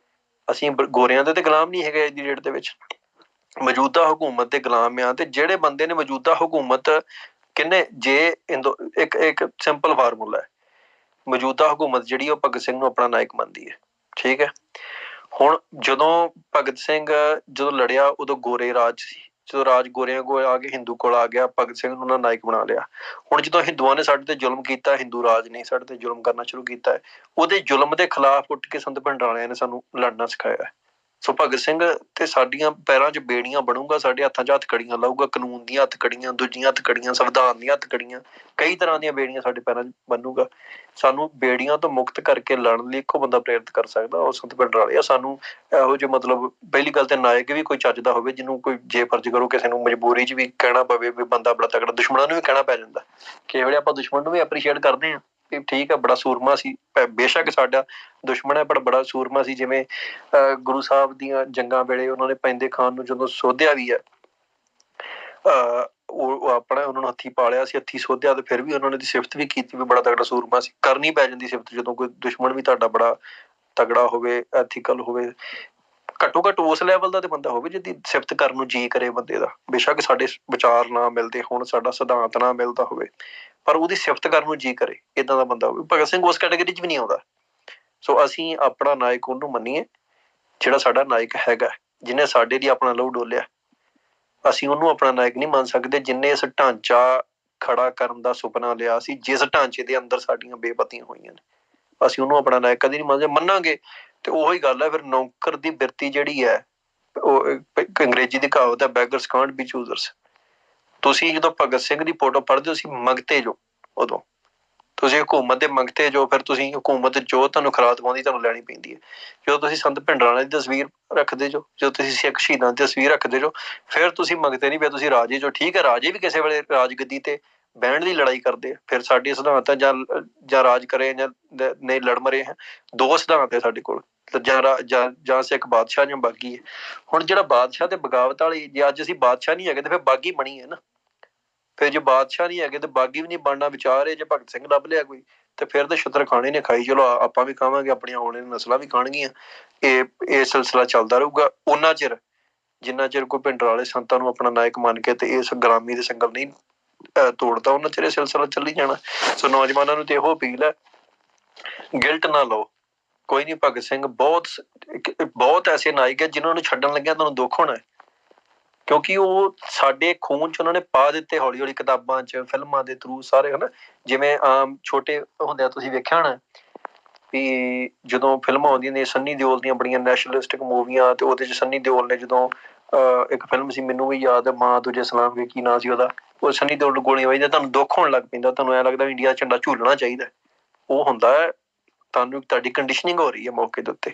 ਅਸੀਂ ਗੋਰਿਆਂ ਦੇ ਤੇ ਗੁਲਾਮ ਨਹੀਂ ਹੈਗੇ ਅੱਜ ਦੀ ਡੇਟ ਦੇ ਵਿੱਚ, ਮੌਜੂਦਾ ਹਕੂਮਤ ਦੇ ਗੁਲਾਮ ਆ। ਤੇ ਜਿਹੜੇ ਬੰਦੇ ਨੇ ਮੌਜੂਦਾ ਹਕੂਮਤ ਕਿੰਨੇ, ਜੇ ਇੱਕ ਸਿੰਪਲ ਫਾਰਮੂਲਾ ਹੈ, ਮੌਜੂਦਾ ਹਕੂਮਤ ਜਿਹੜੀ ਉਹ ਭਗਤ ਸਿੰਘ ਨੂੰ ਆਪਣਾ ਨਾਇਕ ਮੰਨਦੀ ਹੈ, ਠੀਕ ਹੈ। ਹੁਣ ਜਦੋਂ ਭਗਤ ਸਿੰਘ ਜਦੋਂ ਲੜਿਆ ਉਦੋਂ ਗੋਰੇ ਰਾਜ ਸੀ, ਜਦੋਂ ਰਾਜ ਗੋਰਿਆਂ ਕੋਲ ਆ ਕੇ ਹਿੰਦੂ ਕੋਲ ਆ ਗਿਆ, ਭਗਤ ਸਿੰਘ ਨੂੰ ਉਹਨਾਂ ਨਾਇਕ ਬਣਾ ਲਿਆ। ਹੁਣ ਜਦੋਂ ਹਿੰਦੂਆਂ ਨੇ ਸਾਡੇ ਤੇ ਜ਼ੁਲਮ ਕੀਤਾ, ਹਿੰਦੂ ਰਾਜ ਨੇ ਸਾਡੇ ਤੇ ਜ਼ੁਲਮ ਕਰਨਾ ਸ਼ੁਰੂ ਕੀਤਾ ਹੈ, ਉਹਦੇ ਜ਼ੁਲਮ ਦੇ ਖਿਲਾਫ ਉੱਠ ਕੇ ਸੰਤ ਭਿੰਡਰਾਂਵਾਲਿਆਂ ਨੇ ਸਾਨੂੰ ਲੜਨਾ ਸਿਖਾਇਆ। ਸੋ ਭਗਤ ਸਿੰਘ ਤੇ ਸਾਡੀਆਂ ਪੈਰਾਂ 'ਚ ਬੇੜੀਆਂ ਬਣੂਗਾ, ਸਾਡੇ ਹੱਥਾਂ 'ਚ ਹੱਥਕੜੀਆਂ ਲਾਊਗਾ, ਕਾਨੂੰਨ ਦੀਆਂ ਹੱਥਕੜੀਆਂ, ਦੂਜੀਆਂ ਹੱਥਕੜੀਆਂ, ਸੰਵਿਧਾਨ ਦੀਆਂ ਹੱਥਕੜੀਆਂ, ਕਈ ਤਰ੍ਹਾਂ ਦੀਆਂ ਬੇੜੀਆਂ ਸਾਡੇ ਪੈਰਾਂ 'ਚ ਬਣੂਗਾ। ਸਾਨੂੰ ਬੇੜੀਆਂ ਤੋਂ ਮੁਕਤ ਕਰਕੇ ਲੜਨ ਲਈ ਇੱਕੋ ਬੰਦਾ ਪ੍ਰੇਰਿਤ ਕਰ ਸਕਦਾ, ਉਹ ਸੰਤ ਭਿੰਡਰਾਂਵਾਲੇ ਆ। ਸਾਨੂੰ ਇਹੋ ਜਿਹੇ ਮਤਲਬ ਪਹਿਲੀ ਗੱਲ ਤੇ ਨਾਇਕ ਵੀ ਕੋਈ ਚੱਜ ਦਾ ਹੋਵੇ, ਜਿਹਨੂੰ ਕੋਈ ਜੇ ਫਰਜ਼ ਕਰੋ ਕਿਸੇ ਨੂੰ ਮਜਬੂਰੀ 'ਚ ਵੀ ਕਹਿਣਾ ਪਵੇ ਵੀ ਬੰਦਾ ਬੜਾ ਤਕੜਾ, ਦੁਸ਼ਮਣਾਂ ਨੂੰ ਵੀ ਕਹਿਣਾ ਪੈ ਜਾਂਦਾ। ਕਈ ਵੇਲੇ ਆਪਾਂ ਦੁਸ਼ਮਣ ਨੂੰ ਵੀ ਐਪਰੀਸ਼ੀਏਟ ਕਰਦੇ ਹਾਂ ਵੀ ਠੀਕ ਆ, ਬੜਾ ਸੂਰਮਾ ਸੀ, ਬੇਸ਼ੱਕ ਸਾਡਾ ਦੁਸ਼ਮਣ ਹੈ ਪਰ ਬੜਾ ਸੂਰਮਾ ਸੀ। ਜਿਵੇਂ ਗੁਰੂ ਸਾਹਿਬ ਦੀਆਂ ਜੰਗਾਂ ਵੇਲੇ ਉਹਨਾਂ ਨੇ ਪੈਂਦੇ ਖਾਨ ਨੂੰ ਜਦੋਂ ਸੋਧਿਆ ਵੀ ਹੈ, ਉਹ ਆਪਣਾ ਉਹਨਾਂ ਨੂੰ ਹੱਥੀ ਪਾਲਿਆ ਸੀ, ਹੱਥੀ ਸੋਧਿਆ, ਤੇ ਫਿਰ ਵੀ ਉਹਨਾਂ ਨੇ ਦੀ ਸਿਫਤ ਵੀ ਕੀਤੀ ਵੀ ਬੜਾ ਤਗੜਾ ਸੂਰਮਾ ਸੀ। ਕਰਨੀ ਪੈ ਜਾਂਦੀ ਸਿਫਤ ਜਦੋਂ ਕੋਈ ਦੁਸ਼ਮਣ ਵੀ ਤੁਹਾਡਾ ਬੜਾ ਤਗੜਾ ਹੋਵੇ, ਐਥੀਕਲ ਹੋਵੇ, ਘੱਟੋ ਘੱਟ ਉਸ ਲੈਵਲ ਦਾ ਤੇ ਬੰਦਾ ਹੋਵੇ ਜਿਹਦੀ ਸਿਫਤ ਕਰਨ ਨੂੰ ਜੀ ਕਰੇ ਬੰਦੇ ਦਾ। ਬੇਸ਼ੱਕ ਸਾਡੇ ਵਿਚਾਰ ਨਾ ਮਿਲਦੇ ਹੋਣ, ਸਾਡਾ ਸਿਧਾਂਤ ਨਾ ਮਿਲਦਾ ਹੋਵੇ, ਪਰ ਉਹਦੀ ਸਿਫਤ ਕਰਨ ਨੂੰ ਜੀ ਕਰੇ, ਏਦਾਂ ਦਾ ਬੰਦਾ ਹੋਵੇ। ਭਗਤ ਸਿੰਘ ਉਸ ਕੈਟਾਗਰੀ 'ਚ ਵੀ ਨਹੀਂ ਆਉਂਦਾ। ਸੋ ਅਸੀਂ ਆਪਣਾ ਨਾਇਕ ਉਹਨੂੰ ਮੰਨੀਏ ਜਿਹੜਾ ਸਾਡਾ ਨਾਇਕ ਹੈਗਾ, ਜਿਹਨੇ ਸਾਡੇ ਲਈ ਆਪਣਾ ਲਹੂ ਡੋਲਿਆ। ਅਸੀਂ ਉਹਨੂੰ ਆਪਣਾ ਨਾਇਕ ਨਹੀਂ ਮੰਨ ਸਕਦੇ ਜਿਹਨੇ ਇਸ ਢਾਂਚਾ ਖੜਾ ਕਰਨ ਦਾ ਸੁਪਨਾ ਲਿਆ ਸੀ, ਜਿਸ ਢਾਂਚੇ ਦੇ ਅੰਦਰ ਸਾਡੀਆਂ ਬੇਪਤੀਆਂ ਹੋਈਆਂ ਨੇ। ਅਸੀਂ ਉਹਨੂੰ ਆਪਣਾ ਨਾਇਕ ਕਦੇ ਨਹੀਂ ਮੰਨਦੇ। ਮੰਨਾਂਗੇ ਤੇ ਉਹੀ ਗੱਲ ਹੈ, ਫਿਰ ਨੌਕਰ ਦੀ ਬਿਰਤੀ ਜਿਹੜੀ ਹੈ, ਉਹ ਇੱਕ ਅੰਗਰੇਜ਼ੀ ਦੀ ਕਹਾਵਤ ਹੈ, beggars can't be choosers। ਤੁਸੀਂ ਜਦੋਂ ਭਗਤ ਸਿੰਘ ਦੀ ਫੋਟੋ ਪੜ੍ਹਦੇ ਹੋ, ਤੁਸੀਂ ਮੰਗਤੇ ਜੋ, ਉਦੋਂ ਤੁਸੀਂ ਹਕੂਮਤ ਦੇ ਮੰਗਤੇ ਜੋ, ਫਿਰ ਤੁਸੀਂ ਹਕੂਮਤ ਜੋ ਤੁਹਾਨੂੰ ਖਰਾਤ ਪਾਉਂਦੀ ਤੁਹਾਨੂੰ ਲੈਣੀ ਪੈਂਦੀ ਹੈ। ਜਦੋਂ ਤੁਸੀਂ ਸੰਤ ਭਿੰਡਰਾਂਵਾਲੇ ਦੀ ਤਸਵੀਰ ਰੱਖਦੇ ਜੋ, ਜਦੋਂ ਤੁਸੀਂ ਸਿੱਖ ਸ਼ਹੀਦਾਂ ਦੀ ਤਸਵੀਰ ਰੱਖਦੇ ਜੋ, ਫਿਰ ਤੁਸੀਂ ਮੰਗਤੇ ਨਹੀਂ, ਫਿਰ ਤੁਸੀਂ ਰਾਜੇ ਜੋ। ਠੀਕ ਹੈ, ਰਾਜੇ ਵੀ ਕਿਸੇ ਵੇਲੇ ਰਾਜਗੱਦੀ ਤੇ ਬਹਿਣ ਦੀ ਲੜਾਈ ਕਰਦੇ ਆ। ਫਿਰ ਸਾਡੇ ਸਿਧਾਂਤ ਹੈ ਜਾਂ ਰਾਜ ਕਰੇ ਜਾਂ ਨਹੀਂ ਲੜ ਮਰੇ ਹੈ, ਦੋ ਸਿਧਾਂਤ ਹੈ ਸਾਡੇ ਕੋਲ, ਜਾਂ ਸਿੱਖ ਬਾਦਸ਼ਾਹ ਜਾਂ ਬਾਗੀ ਹੈ। ਹੁਣ ਜਿਹੜਾ ਬਾਦਸ਼ਾਹ ਤੇ ਬਗਾਵਤ ਵਾਲੀ, ਜੇ ਅੱਜ ਅਸੀਂ ਬਾਦਸ਼ਾਹ ਨਹੀਂ ਹੈਗੇ ਤੇ ਫਿਰ ਬਾਗੀ ਬਣੀ ਹੈ ਨਾ। ਫਿਰ ਜੇ ਬਾਦਸ਼ਾਹ ਨਹੀਂ ਹੈਗੇ ਤੇ ਬਾਗੀ ਵੀ ਨਹੀਂ ਬਣਨਾ। ਵਿਚਾਰ ਇਹ ਜੇ ਭਗਤ ਸਿੰਘ ਲੱਭ ਲਿਆ ਕੋਈ ਤੇ ਫਿਰ ਤਾਂ ਛਿੱਤਰ ਖਾਣੇ ਨੇ ਖਾਈ, ਚਲੋ ਆਪਾਂ ਵੀ ਖਾਵਾਂਗੇ, ਆਪਣੀਆਂ ਆਉਣ ਵਾਲੀਆਂ ਨਸਲਾਂ ਵੀ ਖਾਣਗੀਆਂ। ਇਹ ਸਿਲਸਿਲਾ ਚੱਲਦਾ ਰਹੂਗਾ ਉਹਨਾਂ ਚਿਰ ਜਿੰਨਾ ਚਿਰ ਕੋਈ ਭਿੰਡਰਾਂਵਾਲੇ ਸੰਤਾਂ ਨੂੰ ਆਪਣਾ ਨਾਇਕ ਮੰਨ ਕੇ ਤੇ ਇਸ ਗੁਲਾਮੀ ਦੇ ਸੰਗਲ ਨਹੀਂ ਤੋੜਦਾ, ਉਹਨਾਂ ਚਿਰ ਇਹ ਸਿਲਸਿਲਾ ਚੱਲੀ ਜਾਣਾ। ਸੋ ਨੌਜਵਾਨਾਂ ਨੂੰ ਤੇ ਇਹੋ ਅਪੀਲ ਹੈ, ਗਿਲਟ ਨਾ ਲਓ। ਕੋਈ ਨਹੀਂ, ਭਗਤ ਸਿੰਘ ਬਹੁਤ ਐਸੇ ਨਾਇਕ ਹੈ ਜਿਨ੍ਹਾਂ ਨੂੰ ਛੱਡਣ ਲੱਗਿਆ ਤੁਹਾਨੂੰ ਦੁੱਖ ਹੋਣਾ, ਕਿਉਂਕਿ ਉਹ ਸਾਡੇ ਖੂਨ 'ਚ ਉਹਨਾਂ ਨੇ ਪਾ ਦਿੱਤੇ ਹੌਲੀ ਹੌਲੀ, ਕਿਤਾਬਾਂ 'ਚ, ਫਿਲਮਾਂ ਦੇ ਥਰੂ, ਸਾਰੇ ਹਨਾ। ਜਿਵੇਂ ਆਮ ਛੋਟੇ ਹੁੰਦਿਆਂ ਤੁਸੀਂ ਵੇਖਿਆ ਹੋਣਾ ਵੀ ਜਦੋਂ ਫਿਲਮਾਂ ਆਉਂਦੀਆਂ ਨੇ ਸੰਨੀ ਦਿਓਲ ਦੀਆਂ ਬੜੀਆਂ ਨੈਸ਼ਨਲਿਸਟਿਕ ਮੂਵੀਆਂ, ਤੇ ਉਹਦੇ 'ਚ ਸੰਨੀ ਦਿਓਲ ਨੇ ਜਦੋਂ ਇੱਕ ਫਿਲਮ ਸੀ, ਮੈਨੂੰ ਵੀ ਯਾਦ ਹੈ, ਮਾਂ ਤੁਝੇ ਸਲਾਮ, ਵੀ ਕੀ ਨਾਂ ਸੀ ਉਹਦਾ, ਉਹ ਸੰਨੀ ਦਿਓਲ ਨੂੰ ਗੋਲੀਆਂ ਵੱਜਦੀਆਂ, ਤੁਹਾਨੂੰ ਦੁੱਖ ਹੋਣ ਲੱਗ ਪੈਂਦਾ, ਤੁਹਾਨੂੰ ਐਂ ਲੱਗਦਾ ਵੀ ਇੰਡੀਆ ਝੰਡਾ ਝੂਲਣਾ ਚਾਹੀਦਾ। ਉਹ ਹੁੰਦਾ ਹੈ ਤੁਹਾਨੂੰ, ਤੁਹਾਡੀ ਕੰਡੀਸ਼ਨਿੰਗ ਹੋ ਰਹੀ ਹੈ ਮੌਕੇ ਦੇ ਉੱਤੇ,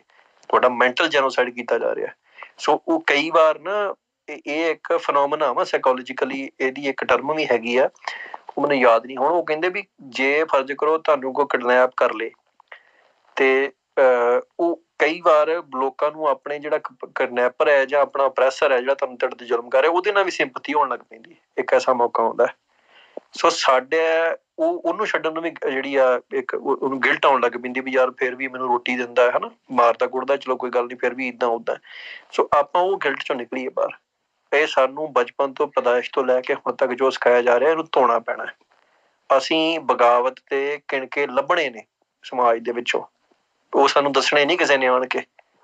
ਤੁਹਾਡਾ ਮੈਂਟਲ ਜੈਨੋਸਾਈਡ ਕੀਤਾ ਜਾ ਰਿਹਾ। ਸੋ ਉਹ ਕਈ ਵਾਰ ਨਾ ਇਹ ਇੱਕ ਫਨੋਮਨਾ ਵਾ ਸਾਈਕੋਲੋਜੀਕਲੀ, ਇਹਦੀ ਇੱਕ ਟਰਮ ਵੀ ਹੈਗੀ ਆ, ਉਹ ਮੈਨੂੰ ਯਾਦ ਨਹੀਂ ਹੁਣ। ਉਹ ਕਹਿੰਦੇ ਵੀ ਜੇ ਫਰਜ਼ ਕਰੋ ਤੁਹਾਨੂੰ ਕੋਈ ਕਿਡਨੈਪ ਕਰ ਲੇ ਤੇ ਉਹ ਕਈ ਵਾਰ ਲੋਕਾਂ ਨੂੰ ਆਪਣੇ ਜਿਹੜਾ ਕਿਡਨੈਪਰ ਹੈ ਜਾਂ ਆਪਣਾ ਅਪਰੈਸਰ ਹੈ ਜਿਹੜਾ ਤੁਹਾਨੂੰ ਤੁਹਾਡੇ ਤੇ ਜ਼ੁਲਮ ਕਰ ਰਿਹਾ, ਉਹਦੇ ਨਾਲ ਵੀ ਸਿੰਪਥੀ ਹੋਣ ਲੱਗ ਪੈਂਦੀ ਹੈ। ਇੱਕ ਐਸਾ ਮੌਕਾ ਆਉਂਦਾ। ਸੋ ਸਾਡੇ ਉਹਨੂੰ ਛੱਡਣ ਨੂੰ ਵੀ ਜਿਹੜੀ ਆ ਇੱਕ ਉਹਨੂੰ ਗਿਲਟ ਆਉਣ ਲੱਗ ਪੈਂਦੀ ਵੀ ਯਾਰ ਫਿਰ ਵੀ ਮੈਨੂੰ ਰੋਟੀ ਦਿੰਦਾ ਹੈ ਨਾ, ਮਾਰਦਾ ਕੁੱਟਦਾ, ਚਲੋ ਕੋਈ ਗੱਲ ਨਹੀਂ, ਫਿਰ ਵੀ ਇੱਦਾਂ ਉੱਦਾਂ। ਸੋ ਆਪਾਂ ਉਹ ਗਿਲਟ ਚੋਂ ਨਿਕਲੀਏ ਬਾਹਰ। ਇਹ ਸਾਨੂੰ ਬਚਪਨ ਤੋਂ ਪੈਦਾਇਸ਼ ਤੋਂ ਲੈ ਕੇ ਹੁਣ ਤੱਕ ਜੋ ਸਿਖਾਇਆ ਜਾ ਰਿਹਾ, ਇਹਨੂੰ ਧੋਣਾ ਪੈਣਾ। ਅਸੀਂ ਬਗਾਵਤ ਤੇ ਕਿਣਕੇ ਲੱਭਣੇ ਨੇ ਸਮਾਜ ਦੇ ਵਿੱਚੋਂ, ਉਹ ਸਾਨੂੰ ਦੱਸਣੇ ਨਹੀਂ ਕਿਸੇ ਨੇ ਆਣ ਕੇ।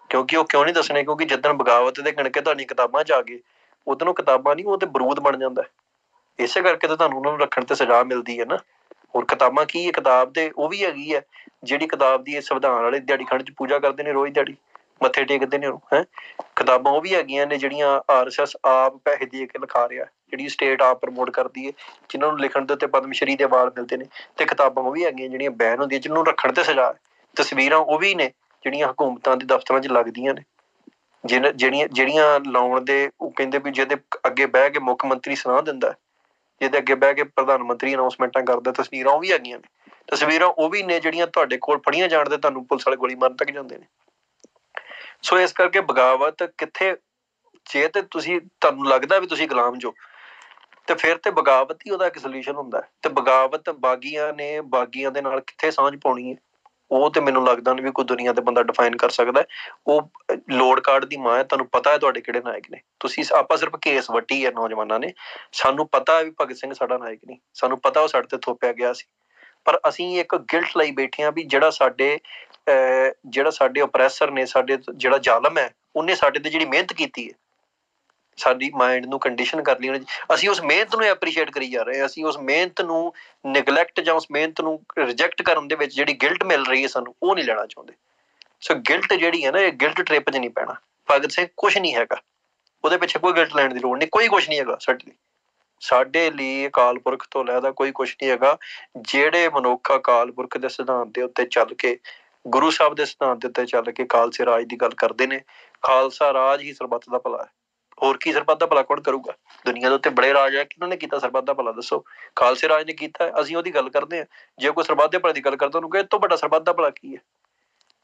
ਕਿਉਂਕਿ ਉਹ ਕਿਉਂ ਨਹੀਂ ਦੱਸਣੇ? ਕਿਉਂਕਿ ਜਿੱਦਣ ਬਗਾਵਤ ਦੇ ਕਿਣਕੇ ਤੁਹਾਡੀਆਂ ਕਿਤਾਬਾਂ 'ਚ ਆ ਗਏ, ਉਦੋਂ ਉਹ ਕਿਤਾਬਾਂ ਨਹੀਂ, ਉਹ ਤੇ ਬਰੂਦ ਬਣ ਜਾਂਦਾ। ਇਸੇ ਕਰਕੇ ਤਾਂ ਤੁਹਾਨੂੰ ਉਹਨਾਂ ਨੂੰ ਰੱਖਣ ਤੇ ਸਜ਼ਾ ਮਿਲਦੀ ਹੈ ਨਾ। ਹੋਰ ਕਿਤਾਬਾਂ ਕੀ ਹੈ? ਕਿਤਾਬ ਤੇ ਉਹ ਵੀ ਹੈਗੀ ਹੈ ਜਿਹੜੀ ਕਿਤਾਬ ਦੀ ਸੰਵਿਧਾਨ ਵਾਲੇ ਦਿਹਾੜੀ ਖੰਡ 'ਚ ਪੂਜਾ ਕਰਦੇ ਨੇ, ਰੋਜ਼ ਦਿਹਾੜੀ ਮੱਥੇ ਟੇਕਦੇ ਨੇ ਉਹਨੂੰ, ਹੈਂ। ਕਿਤਾਬਾਂ ਉਹ ਵੀ ਹੈਗੀਆਂ ਨੇ ਜਿਹੜੀਆਂ RSS ਆਪ ਪੈਸੇ ਦੇ ਕੇ ਲਿਖਾ ਰਿਹਾ, ਜਿਹੜੀ ਸਟੇਟ ਆਪ ਪ੍ਰਮੋਟ ਕਰਦੀ ਹੈ, ਜਿਨ੍ਹਾਂ ਨੂੰ ਲਿਖਣ ਦੇ ਉੱਤੇ ਪਦਮ ਸ਼੍ਰੀ ਦੇ ਅਵਾਰਡ ਮਿਲਦੇ ਨੇ। ਤੇ ਕਿਤਾਬਾਂ ਉਹ ਵੀ ਹੈਗੀਆਂ ਜਿਹੜੀਆਂ ਬੈਨ ਹੁੰਦੀਆਂ, ਜਿਹਨੂੰ ਰੱਖਣ ਤੇ ਸਜ਼ਾ। ਤਸਵੀਰਾਂ ਉਹ ਵੀ ਨੇ ਜਿਹੜੀਆਂ ਹਕੂਮਤਾਂ ਦੇ ਦਫ਼ਤਰਾਂ 'ਚ ਲੱਗਦੀਆਂ ਨੇ, ਜਿਹੜੀਆਂ ਲਾਉਣ ਦੇ ਉਹ ਕਹਿੰਦੇ ਵੀ ਜਿਹਦੇ ਅੱਗੇ ਬਹਿ ਕੇ ਮੁੱਖ ਮੰਤਰੀ ਸੁਣਾ ਦਿੰਦਾ, ਜਿਹਦੇ ਅੱਗੇ ਬਹਿ ਕੇ ਪ੍ਰਧਾਨ ਮੰਤਰੀ ਅਨਾਊਂਸਮੈਂਟਾਂ ਕਰਦਾ, ਤਸਵੀਰਾਂ ਉਹ ਵੀ ਹੈਗੀਆਂ ਨੇ। ਤਸਵੀਰਾਂ ਉਹ ਵੀ ਨੇ ਜਿਹੜੀਆਂ ਤੁਹਾਡੇ ਕੋਲ ਫੜੀਆਂ ਜਾਣ ਤੇ ਤੁਹਾਨੂੰ ਪੁਲਿਸ ਵਾਲੇ ਗੋਲੀ ਮਾਰਨ ਤੱਕ ਜਾਂਦੇ ਨੇ। ਸੋ ਇਸ ਕਰਕੇ ਬਗਾਵਤ ਕਿੱਥੇ, ਜੇ ਤੇ ਤੁਹਾਨੂੰ ਲੱਗਦਾ ਵੀ ਤੁਸੀਂ ਗੁਲਾਮ ਜੋ, ਤੇ ਫਿਰ ਤੇ ਬਗਾਵਤ ਹੀ ਉਹਦਾ ਇੱਕ ਸੋਲਿਊਸ਼ਨ ਹੁੰਦਾ। ਤੇ ਬਗਾਵਤ ਬਾਗੀਆਂ ਨੇ, ਬਾਗੀਆਂ ਦੇ ਨਾਲ ਕਿੱਥੇ ਸਾਂਝ ਪਾਉਣੀ ਹੈ, ਉਹ ਤੇ ਮੈਨੂੰ ਲੱਗਦਾ ਨਹੀਂ ਵੀ ਕੋਈ ਦੁਨੀਆ ਤੇ ਬੰਦਾ ਡਿਫਾਈਨ ਕਰ ਸਕਦਾ। ਉਹ ਲੋੜ ਕਾਰਡ ਦੀ ਮਾਂ ਹੈ, ਤੁਹਾਨੂੰ ਪਤਾ ਹੈ ਤੁਹਾਡੇ ਕਿਹੜੇ ਨਾਇਕ ਨੇ। ਆਪਾਂ ਸਿਰਫ ਕੇਸ ਵੱਟੀ ਹੈ ਨੌਜਵਾਨਾਂ ਨੇ, ਸਾਨੂੰ ਪਤਾ ਹੈ ਵੀ ਭਗਤ ਸਿੰਘ ਸਾਡਾ ਨਾਇਕ ਨਹੀਂ, ਸਾਨੂੰ ਪਤਾ ਉਹ ਸਾਡੇ ਤੇ ਥੋਪਿਆ ਗਿਆ ਸੀ, ਪਰ ਅਸੀਂ ਇੱਕ ਗਿਲਟ ਲਈ ਬੈਠੇ ਹਾਂ ਵੀ ਜਿਹੜਾ ਸਾਡੇ ਓਪਰੈਸਰ ਨੇ, ਸਾਡੇ ਜਿਹੜਾ ਜ਼ਾਲਮ ਹੈ, ਉਹਨੇ ਸਾਡੇ ਤੇ ਜਿਹੜੀ ਮਿਹਨਤ ਕੀਤੀ ਹੈ, ਸਾਡੀ ਮਾਇੰਡ ਨੂੰ ਕੰਡੀਸ਼ਨ ਕਰ ਲਈ ਉਹਨੇ, ਅਸੀਂ ਉਸ ਮਿਹਨਤ ਨੂੰ ਐਪਰੀਸ਼ੀਏਟ ਕਰੀ ਜਾ ਰਹੇ ਹਾਂ। ਅਸੀਂ ਉਸ ਮਿਹਨਤ ਨੂੰ ਨਿਗਲੈਕਟ ਜਾਂ ਉਸ ਮਿਹਨਤ ਨੂੰ ਰਿਜੈਕਟ ਕਰਨ ਦੇ ਵਿੱਚ ਜਿਹੜੀ ਗਿਲਟ ਮਿਲ ਰਹੀ ਹੈ ਸਾਨੂੰ, ਉਹ ਨਹੀਂ ਲੈਣਾ ਚਾਹੁੰਦੇ। ਸੋ ਗਿਲਟ ਜਿਹੜੀ ਹੈ ਨਾ, ਇਹ ਗਿਲਟ ਟ੍ਰਿਪ 'ਚ ਨਹੀਂ ਪੈਣਾ। ਭਗਤ ਸਿੰਘ ਕੁਛ ਨਹੀਂ ਹੈਗਾ, ਉਹਦੇ ਪਿੱਛੇ ਕੋਈ ਗਿਲਟ ਲੈਣ ਦੀ ਲੋੜ ਨਹੀਂ, ਕੋਈ ਕੁਛ ਨਹੀਂ ਹੈਗਾ ਸਾਡੇ ਲਈ ਅਕਾਲ ਪੁਰਖ ਤੋਂ ਲੈਦਾ ਕੋਈ ਕੁਛ ਨਹੀਂ ਹੈਗਾ। ਜਿਹੜੇ ਮਨੁੱਖ ਅਕਾਲ ਪੁਰਖ ਦੇ ਸਿਧਾਂਤ ਦੇ ਉੱਤੇ ਚੱਲ ਕੇ, ਗੁਰੂ ਸਾਹਿਬ ਦੇ ਸਿਧਾਂਤ ਦੇ ਉੱਤੇ ਚੱਲ ਕੇ ਖਾਲਸੇ ਰਾਜ ਦੀ ਗੱਲ ਕਰਦੇ ਨੇ, ਖਾਲਸਾ ਰਾਜ ਹੀ ਸਰਬੱਤ ਦਾ ਭਲਾ ਹੈ। ਹੋਰ ਕੀ ਸਰਬੱਤ ਦਾ ਭਲਾ ਕੌਣ ਕਰੂਗਾ? ਦੁਨੀਆ ਦੇ ਉੱਤੇ ਬੜੇ ਰਾਜ ਹੈ, ਕਿਹਨਾਂ ਨੇ ਕੀਤਾ ਸਰਬੱਤ ਦਾ ਭਲਾ? ਦੱਸੋ। ਖਾਲਸੇ ਰਾਜ ਨੇ ਕੀਤਾ, ਅਸੀਂ ਉਹਦੀ ਗੱਲ ਕਰਦੇ ਹਾਂ। ਜੇ ਕੋਈ ਸਰਬੱਤ ਦੇ ਭਲੇ ਦੀ ਗੱਲ ਕਰਦਾ, ਉਹਨੂੰ ਕਹੇ ਇਹ ਤੋਂ ਵੱਡਾ ਸਰਬੱਤ ਦਾ ਭਲਾ ਕੀ ਹੈ?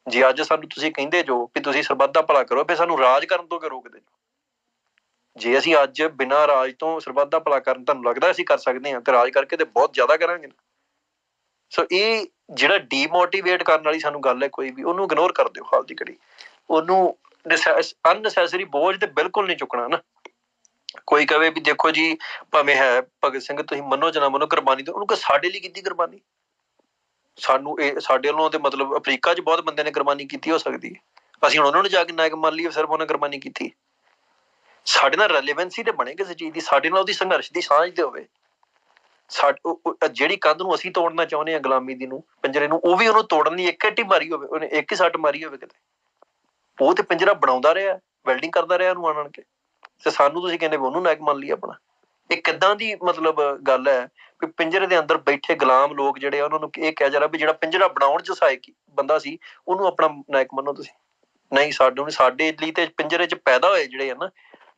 ਜੇ ਅੱਜ ਸਾਨੂੰ ਤੁਸੀਂ ਕਹਿੰਦੇ ਜੋ ਵੀ ਤੁਸੀਂ ਸਰਬੱਤ ਦਾ ਭਲਾ ਕਰੋ, ਫਿਰ ਸਾਨੂੰ ਰਾਜ ਕਰਨ ਤੋਂ ਕਿਉਂ ਰੋਕਦੇ? ਜੇ ਅਸੀਂ ਅੱਜ ਬਿਨਾਂ ਰਾਜ ਤੋਂ ਸਰਬੱਤ ਦਾ ਭਲਾ ਕਰਨ ਤੁਹਾਨੂੰ ਲੱਗਦਾ ਅਸੀਂ ਕਰ ਸਕਦੇ ਹਾਂ, ਤੇ ਰਾਜ ਕਰਕੇ ਤੇ ਬਹੁਤ ਜ਼ਿਆਦਾ ਕਰਾਂਗੇ ਨਾ। ਸੋ ਇਹ ਜਿਹੜਾ ਡੀਮੋਟੀਵੇਟ ਕਰਨ ਵਾਲੀ ਸਾਨੂੰ ਗੱਲ ਹੈ ਕੋਈ ਵੀ, ਉਹਨੂੰ ਇਗਨੋਰ ਕਰ ਦਿਓ ਹਾਲ ਦੀ ਘੜੀ। ਉਹਨੂੰ ਅਨਨੈਸੈਸਰੀ ਬੋਝ ਤੇ ਬਿਲਕੁਲ ਨਹੀਂ ਚੁੱਕਣਾ ਨਾ। ਕੋਈ ਕਵੇ ਵੀ ਦੇਖੋ ਜੀ ਭਾਵੇਂ ਹੈ ਭਗਤ ਸਿੰਘ, ਤੁਸੀਂ ਮੰਨੋ ਜਾਂ ਨਾ ਮੰਨੋ ਕੁਰਬਾਨੀ ਤੋਂ, ਉਹਨੂੰ ਕਹੇ ਸਾਡੇ ਲਈ ਕੀਤੀ ਕੁਰਬਾਨੀ। ਸਾਨੂੰ ਇਹ ਸਾਡੇ ਵੱਲੋਂ ਤੇ ਮਤਲਬ ਅਫਰੀਕਾ 'ਚ ਬਹੁਤ ਬੰਦਿਆਂ ਨੇ ਕੁਰਬਾਨੀ ਕੀਤੀ ਹੋ ਸਕਦੀ ਹੈ, ਅਸੀਂ ਹੁਣ ਉਹਨਾਂ ਨੂੰ ਜਾ ਕੇ ਨਾਇਕ ਮੰਨ ਲਈਏ ਸਿਰਫ ਉਹਨੇ ਕੁਰਬਾਨੀ ਕੀਤੀ? ਸਾਡੇ ਨਾਲ ਰੈਲੀਵੈਂਸੀ ਤੇ ਬਣੇ ਕਿਸੇ ਚੀਜ਼ ਦੀ, ਸਾਡੇ ਨਾਲ ਉਹਦੀ ਸੰਘਰਸ਼ ਦੀ ਸਾਂਝ ਤੇ ਹੋਵੇ। ਜਿਹੜੀ ਕੰਧ ਨੂੰ ਅਸੀਂ ਤੋੜਨਾ ਚਾਹੁੰਦੇ ਹਾਂ ਗੁਲਾਮੀ ਦੀ ਨੂੰ, ਪਿੰਜਰੇ ਨੂੰ, ਉਹ ਵੀ ਉਹਨੂੰ ਤੋੜਨ ਲਈ ਇੱਕ ਇੱਟ ਹੀ ਮਾਰੀ ਹੋਵੇ, ਉਹਨੇ ਇੱਕ ਹੀ ਸੱਟ ਮਾਰੀ ਹੋਵੇ ਕਿਤੇ, ਉਹ ਤੇ ਪਿੰਜਰਾ ਬਣਾਉਂਦਾ ਰਿਹਾ, ਵੈਲਡਿੰਗ ਕਰਦਾ ਰਿਹਾ ਉਹਨੂੰ ਆਣ ਕੇ, ਤੇ ਸਾਨੂੰ ਤੁਸੀਂ ਕਹਿੰਦੇ ਉਹਨੂੰ ਨਾਇਕ ਮੰਨ ਲਈ ਆਪਣਾ। ਇਹ ਕਿੱਦਾਂ ਦੀ ਮਤਲਬ ਗੱਲ ਹੈ ਵੀ ਪਿੰਜਰੇ ਦੇ ਅੰਦਰ ਬੈਠੇ ਗੁਲਾਮ ਲੋਕ ਜਿਹੜੇ ਆ ਉਹਨਾਂ ਨੂੰ ਇਹ ਕਿਹਾ ਜਾ ਰਿਹਾ ਵੀ ਜਿਹੜਾ ਪਿੰਜਰਾ ਬਣਾਉਣ 'ਚ ਸਹਾਇਕ ਬੰਦਾ ਸੀ ਉਹਨੂੰ ਆਪਣਾ ਨਾਇਕ ਮੰਨੋ ਤੁਸੀਂ? ਨਹੀਂ, ਸਾਡੇ ਲਈ ਤੇ ਪਿੰਜਰੇ 'ਚ ਪੈਦਾ ਹੋਏ ਜਿਹੜੇ ਆ ਨਾ,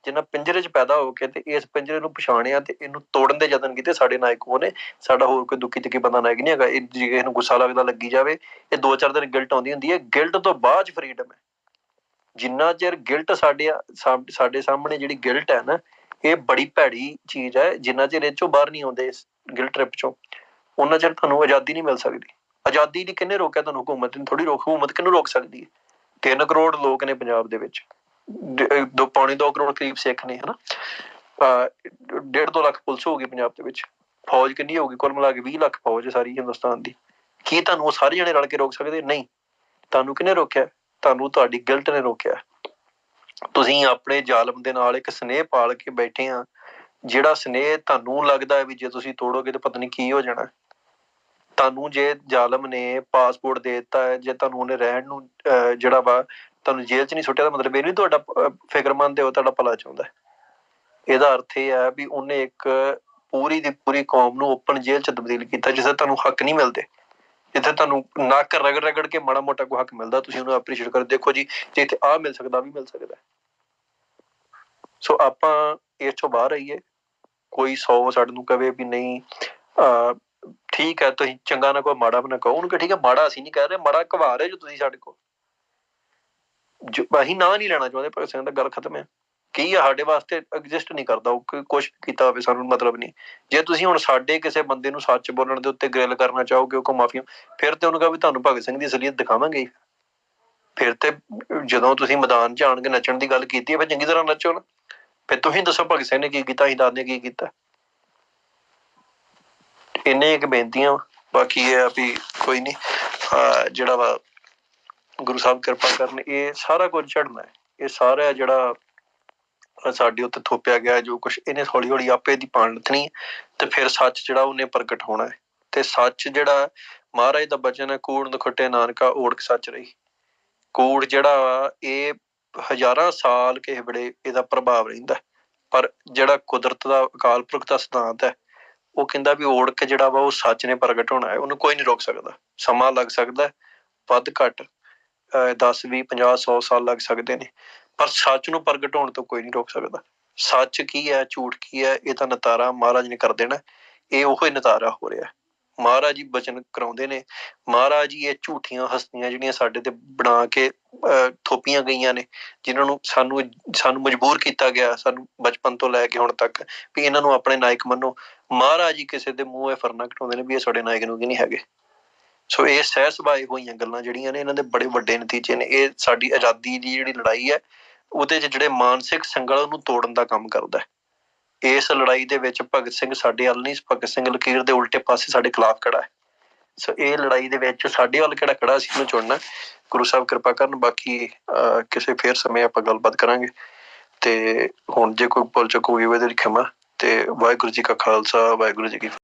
ਜਿੰਨਾ ਪਿੰਜਰੇ 'ਚ ਪੈਦਾ ਹੋ ਕੇ ਤੇ ਇਸ ਪਿੰਜਰੇ ਨੂੰ ਪਛਾਣਿਆ ਤੇ ਇਹਨੂੰ ਤੋੜਨ ਦੇ ਯਤਨ ਕੀਤੇ, ਸਾਡੇ ਨਾਇਕ ਉਹ ਨੇ। ਸਾਡਾ ਹੋਰ ਕੋਈ ਦੁੱਖੀ ਤਿੱਖੀ ਬੰਦਾ ਨਾਇਕ ਨਹੀਂ ਹੈਗਾ। ਇਹ ਜੇ ਕਿਸੇ ਨੂੰ ਗੁੱਸਾ ਲੱਗਦਾ ਲੱਗੀ ਜਾਵੇ, ਇਹ 2-4 ਦਿਨ ਗਿਲਟ ਆਉਂਦੀ ਹੁੰਦੀ ਹੈ, ਗਿਲਟ ਤੋਂ ਬਾਅਦ 'ਚ ਫਰੀਡਮ ਹੈ। ਜਿੰਨਾ ਚਿਰ ਗਿਲਟ ਸਾਡੇ ਸਾਹਮਣੇ ਜਿਹੜੀ ਗਿਲਟ ਹੈ ਨਾ, ਇਹ ਬੜੀ ਭੈੜੀ ਚੀਜ਼ ਹੈ। ਜਿੰਨਾ ਚਿਰ ਇਹ ਚੋਂ ਬਾਹਰ ਨਹੀਂ ਆਉਂਦੇ ਇਸ ਗਿਲਟ ਟ੍ਰਿਪ ਚੋਂ, ਉਹਨਾਂ ਚਿਰ ਤੁਹਾਨੂੰ ਆਜ਼ਾਦੀ ਨਹੀਂ ਮਿਲ ਸਕਦੀ। ਆਜ਼ਾਦੀ ਦੀ ਕਿਹਨੇ ਰੋਕਿਆ ਤੁਹਾਨੂੰ? ਹੁਕੂਮਤ ਨੇ ਥੋੜ੍ਹੀ ਹੁਕੂਮਤ ਕਿਹਨੂੰ ਰੋਕ ਸਕਦੀ ਹੈ? 3 ਕਰੋੜ ਲੋਕ ਨੇ ਪੰਜਾਬ ਦੇ ਵਿੱਚ, 2.25 ਕਰੋੜ ਕਰੀਬ ਸਿੱਖ ਨੇ, ਹਨਾ। 1.5-2 ਲੱਖ ਪੁਲਿਸ ਹੋ ਗਈ ਪੰਜਾਬ ਦੇ ਵਿੱਚ। ਫੌਜ ਕਿੰਨੀ ਹੋਊਗੀ? ਕੁੱਲ ਮਿਲਾ ਕੇ 20 ਲੱਖ ਫੌਜ ਸਾਰੀ ਹਿੰਦੁਸਤਾਨ ਦੀ। ਕੀ ਤੁਹਾਨੂੰ ਉਹ ਸਾਰੇ ਜਣੇ ਰਲ ਕੇ ਰੋਕ ਸਕਦੇ? ਨਹੀਂ। ਤੁਹਾਨੂੰ ਕਿਹਨੇ ਰੋਕਿਆ? ਤੁਹਾਨੂੰ ਤੁਹਾਡੀ ਗਿਲਟ ਨੇ ਰੋਕਿਆ। ਤੁਸੀਂ ਆਪਣੇ ਜ਼ਾਲਮ ਦੇ ਨਾਲ ਇੱਕ ਸਨੇਹ ਪਾਲ ਕੇ ਬੈਠੇ ਆ, ਜਿਹੜਾ ਸਨੇਹ ਤੁਹਾਨੂੰ ਲੱਗਦਾ ਵੀ ਜੇ ਤੁਸੀਂ ਤੋੜੋਗੇ ਤਾਂ ਪਤਾ ਨਹੀਂ ਕੀ ਹੋ ਜਾਣਾ। ਤੁਹਾਨੂੰ ਜੇ ਜ਼ਾਲਮ ਨੇ ਪਾਸਪੋਰਟ ਦੇ ਦਿੱਤਾ ਹੈ, ਜੇ ਤੁਹਾਨੂੰ ਉਹਨੇ ਰਹਿਣ ਨੂੰ ਜਿਹੜਾ ਵਾ ਤੁਹਾਨੂੰ ਜੇਲ੍ਹ 'ਚ ਨਹੀਂ ਸੁੱਟਿਆ, ਤਾਂ ਮਤਲਬ ਇਹ ਨਹੀਂ ਤੁਹਾਡਾ ਫਿਕਰਮੰਦ ਹੈ, ਉਹ ਤੁਹਾਡਾ ਭਲਾ ਚਾਹੁੰਦਾ। ਇਹਦਾ ਅਰਥ ਇਹ ਹੈ ਵੀ ਉਹਨੇ ਇੱਕ ਪੂਰੀ ਦੀ ਪੂਰੀ ਕੌਮ ਨੂੰ ਓਪਨ ਜੇਲ੍ਹ 'ਚ ਤਬਦੀਲ ਕੀਤਾ, ਜਿੱਥੇ ਤੁਹਾਨੂੰ ਹੱਕ ਨਹੀਂ ਮਿਲਦੇ, ਜਿੱਥੇ ਤੁਹਾਨੂੰ ਨੱਕ ਰਗੜ ਕੇ ਮਾੜਾ ਮੋਟਾ ਕੋਈ ਹੱਕ ਮਿਲਦਾ, ਤੁਸੀਂ ਉਹਨੂੰ ਐਪਰੀਸ਼ੀਏਟ ਕਰੋ। ਦੇਖੋ ਜੀ ਜੇ ਇੱਥੇ ਆਹ ਮਿਲ ਸਕਦਾ, ਵੀ ਮਿਲ ਸਕਦਾ। ਸੋ ਆਪਾਂ ਇਸ ਤੋਂ ਬਾਹਰ ਆਈਏ। ਕੋਈ 100 ਸਾਡੇ ਨੂੰ ਕਵੇ ਵੀ ਨਹੀਂ ਠੀਕ ਹੈ, ਤੁਸੀਂ ਚੰਗਾ ਨਾ ਕਹੋ, ਮਾੜਾ ਵੀ ਨਾ ਕਹੋ, ਉਹਨੂੰ ਕਿ ਠੀਕ ਹੈ ਮਾੜਾ ਅਸੀਂ ਨਹੀਂ ਕਹਿ ਰਹੇ, ਮਾੜਾ ਘਵਾ ਰਹੇ ਜੋ ਤੁਸੀਂ ਸਾਡੇ ਕੋਲ। ਅਸੀਂ ਨਾਂ ਨਹੀਂ ਲੈਣਾ ਚਾਹੁੰਦੇ ਭਗਤ ਸਿੰਘ ਦਾ, ਗੱਲ ਖਤਮ ਹੈ। ਕੀ ਆ ਸਾਡੇ ਵਾਸਤੇ ਐਗਜ਼ਿਸਟ ਨਹੀਂ ਕਰਦਾ, ਉਹ ਕੁਛ ਕੀਤਾ ਹੋਵੇ ਸਾਨੂੰ ਮਤਲਬ ਨਹੀਂ। ਜੇ ਤੁਸੀਂ ਹੁਣ ਸਾਡੇ ਕਿਸੇ ਬੰਦੇ ਨੂੰ ਸੱਚ ਬੋਲਣ ਦੇ ਉੱਤੇ ਗ੍ਰਿਲ ਕਰਨਾ ਚਾਹੋਗੇ, ਉਹ ਮਾਫੀਆ, ਫਿਰ ਤੇ ਉਹਨੂੰ ਕਹੋ ਵੀ ਤੁਹਾਨੂੰ ਭਗਤ ਸਿੰਘ ਦੀ ਅਸਲੀਅਤ ਦਿਖਾਵਾਂਗੇ। ਫਿਰ ਤੇ ਜਦੋਂ ਤੁਸੀਂ ਮੈਦਾਨ 'ਚ ਆਣ ਕੇ ਨੱਚਣ ਦੀ ਗੱਲ ਕੀਤੀ ਹੈ, ਫਿਰ ਚੰਗੀ ਤਰ੍ਹਾਂ ਨੱਚੋ ਨਾ। ਫਿਰ ਤੁਸੀਂ ਦੱਸੋ ਭਗਤ ਸਿੰਘ ਨੇ ਕੀ ਕੀਤਾ, ਅਸੀਂ ਦੱਸਦੇ ਕੀ ਕੀਤਾ। ਇੰਨੇ ਇੱਕ ਬੇਨਤੀਆਂ। ਬਾਕੀ ਇਹ ਆ ਵੀ ਕੋਈ ਨਹੀਂ, ਜਿਹੜਾ ਵਾ ਗੁਰੂ ਸਾਹਿਬ ਕਿਰਪਾ ਕਰਨ, ਇਹ ਸਾਰਾ ਕੁਝ ਝੜਨਾ ਹੈ। ਇਹ ਸਾਰਾ ਜਿਹੜਾ ਸਾਡੇ ਉੱਤੇ ਥੋਪਿਆ ਗਿਆ ਜੋ ਕੁਛ, ਇਹਨੇ ਹੌਲੀ ਹੌਲੀ ਆਪੇ ਦੀ ਪਾਣ ਲੱਥਣੀ, ਤੇ ਫਿਰ ਸੱਚ ਜਿਹੜਾ ਉਹਨੇ ਪ੍ਰਗਟ ਹੋਣਾ ਹੈ। ਤੇ ਸੱਚ ਜਿਹੜਾ ਮਹਾਰਾਜ ਦਾ ਬਚਨ ਹੈ, ਕੂੜ ਨਖੁੱਟੇ ਨਾਨਕਾ ਓੜਕ ਸੱਚ ਰਹੀ। ਕੂੜ ਜਿਹੜਾ ਵਾ ਇਹ ਹਜ਼ਾਰਾਂ ਸਾਲ ਕਿਸੇ ਵੇਲੇ ਇਹਦਾ ਪ੍ਰਭਾਵ ਰਹਿੰਦਾ, ਪਰ ਜਿਹੜਾ ਕੁਦਰਤ ਦਾ ਅਕਾਲ ਪੁਰਖ ਦਾ ਸਿਧਾਂਤ ਹੈ, ਉਹ ਕਹਿੰਦਾ ਵੀ ਓੜਕ ਜਿਹੜਾ ਵਾ ਉਹ ਸੱਚ ਨੇ ਪ੍ਰਗਟ ਹੋਣਾ ਹੈ, ਉਹਨੂੰ ਕੋਈ ਨਹੀਂ ਰੋਕ ਸਕਦਾ। ਸਮਾਂ ਲੱਗ ਸਕਦਾ, ਵੱਧ ਘੱਟ 10, 20, 50, 100 ਸਾਲ ਲੱਗ ਸਕਦੇ ਨੇ, ਪਰ ਸੱਚ ਨੂੰ ਪ੍ਰਗਟ ਹੋਣ ਤੋਂ ਕੋਈ ਨਹੀਂ ਰੋਕ ਸਕਦਾ। ਸੱਚ ਕੀ ਹੈ, ਝੂਠ ਕੀ ਹੈ, ਇਹ ਤਾਂ ਨਿਤਾਰਾ ਮਹਾਰਾਜ ਨੇ ਕਰ ਦੇਣਾ। ਇਹ ਉਹੀ ਨਿਤਾਰਾ ਹੋ ਰਿਹਾ। ਮਹਾਰਾਜ ਜੀ ਬਚਨ ਕਰਾਉਂਦੇ ਨੇ। ਮਹਾਰਾਜ ਜੀ ਇਹ ਝੂਠੀਆਂ ਹਸਤੀਆਂ ਜਿਹੜੀਆਂ ਸਾਡੇ ਤੇ ਬਣਾ ਕੇ ਥੋਪੀਆਂ ਗਈਆਂ ਨੇ, ਜਿਨ੍ਹਾਂ ਨੂੰ ਸਾਨੂੰ ਮਜਬੂਰ ਕੀਤਾ ਗਿਆ, ਸਾਨੂੰ ਬਚਪਨ ਤੋਂ ਲੈ ਕੇ ਹੁਣ ਤੱਕ, ਵੀ ਇਹਨਾਂ ਨੂੰ ਆਪਣੇ ਨਾਇਕ ਮੰਨੋ। ਮਹਾਰਾਜ ਜੀ ਕਿਸੇ ਦੇ ਮੂੰਹ ਇਹ ਫਰਨਾ ਘਟਾਉਂਦੇ ਨੇ ਵੀ ਇਹ ਸਾਡੇ ਨਾਇਕ ਨੂੰ ਕੀ ਨਹੀਂ ਹੈਗੇ। ਸੋ ਇਹ ਸਹਿ ਸੁਭਾਏ ਹੋਈਆਂ ਗੱਲਾਂ ਜਿਹੜੀਆਂ ਨੇ, ਇਹਨਾਂ ਦੇ ਬੜੇ ਵੱਡੇ ਨਤੀਜੇ ਨੇ। ਇਹ ਸਾਡੀ ਆਜ਼ਾਦੀ ਦੀ ਜਿਹੜੀ ਲੜਾਈ ਹੈ, ਉਹਦੇ 'ਚ ਜਿਹੜੇ ਮਾਨਸਿਕ ਸੰਗਲ ਉਹਨੂੰ ਤੋੜਨ ਦਾ ਕੰਮ ਕਰਦਾ। ਇਸ ਲੜਾਈ ਦੇ ਵਿੱਚ ਭਗਤ ਸਿੰਘ ਸਾਡੇ ਵੱਲ ਨਹੀਂ, ਭਗਤ ਸਿੰਘ ਲਕੀਰ ਦੇ ਉਲਟੇ ਪਾਸੇ ਸਾਡੇ ਖਿਲਾਫ ਖੜਾ ਹੈ। ਸੋ ਇਹ ਲੜਾਈ ਦੇ ਵਿੱਚ ਸਾਡੇ ਵੱਲ ਕਿਹੜਾ ਖੜਾ, ਅਸੀਂ ਉਹਨੂੰ ਚੁਣਨਾ। ਗੁਰੂ ਸਾਹਿਬ ਕਿਰਪਾ ਕਰਨ। ਬਾਕੀ ਕਿਸੇ ਫੇਰ ਸਮੇਂ ਆਪਾਂ ਗੱਲਬਾਤ ਕਰਾਂਗੇ। ਤੇ ਹੁਣ ਜੇ ਕੋਈ ਭੁੱਲ ਚੁੱਕ ਹੋਈ ਉਹਦੇ ਲਈ ਖਿਮਾ। ਤੇ ਵਾਹਿਗੁਰੂ ਜੀ ਕਾ ਖਾਲਸਾ, ਵਾਹਿਗੁਰੂ ਜੀ ਕੀ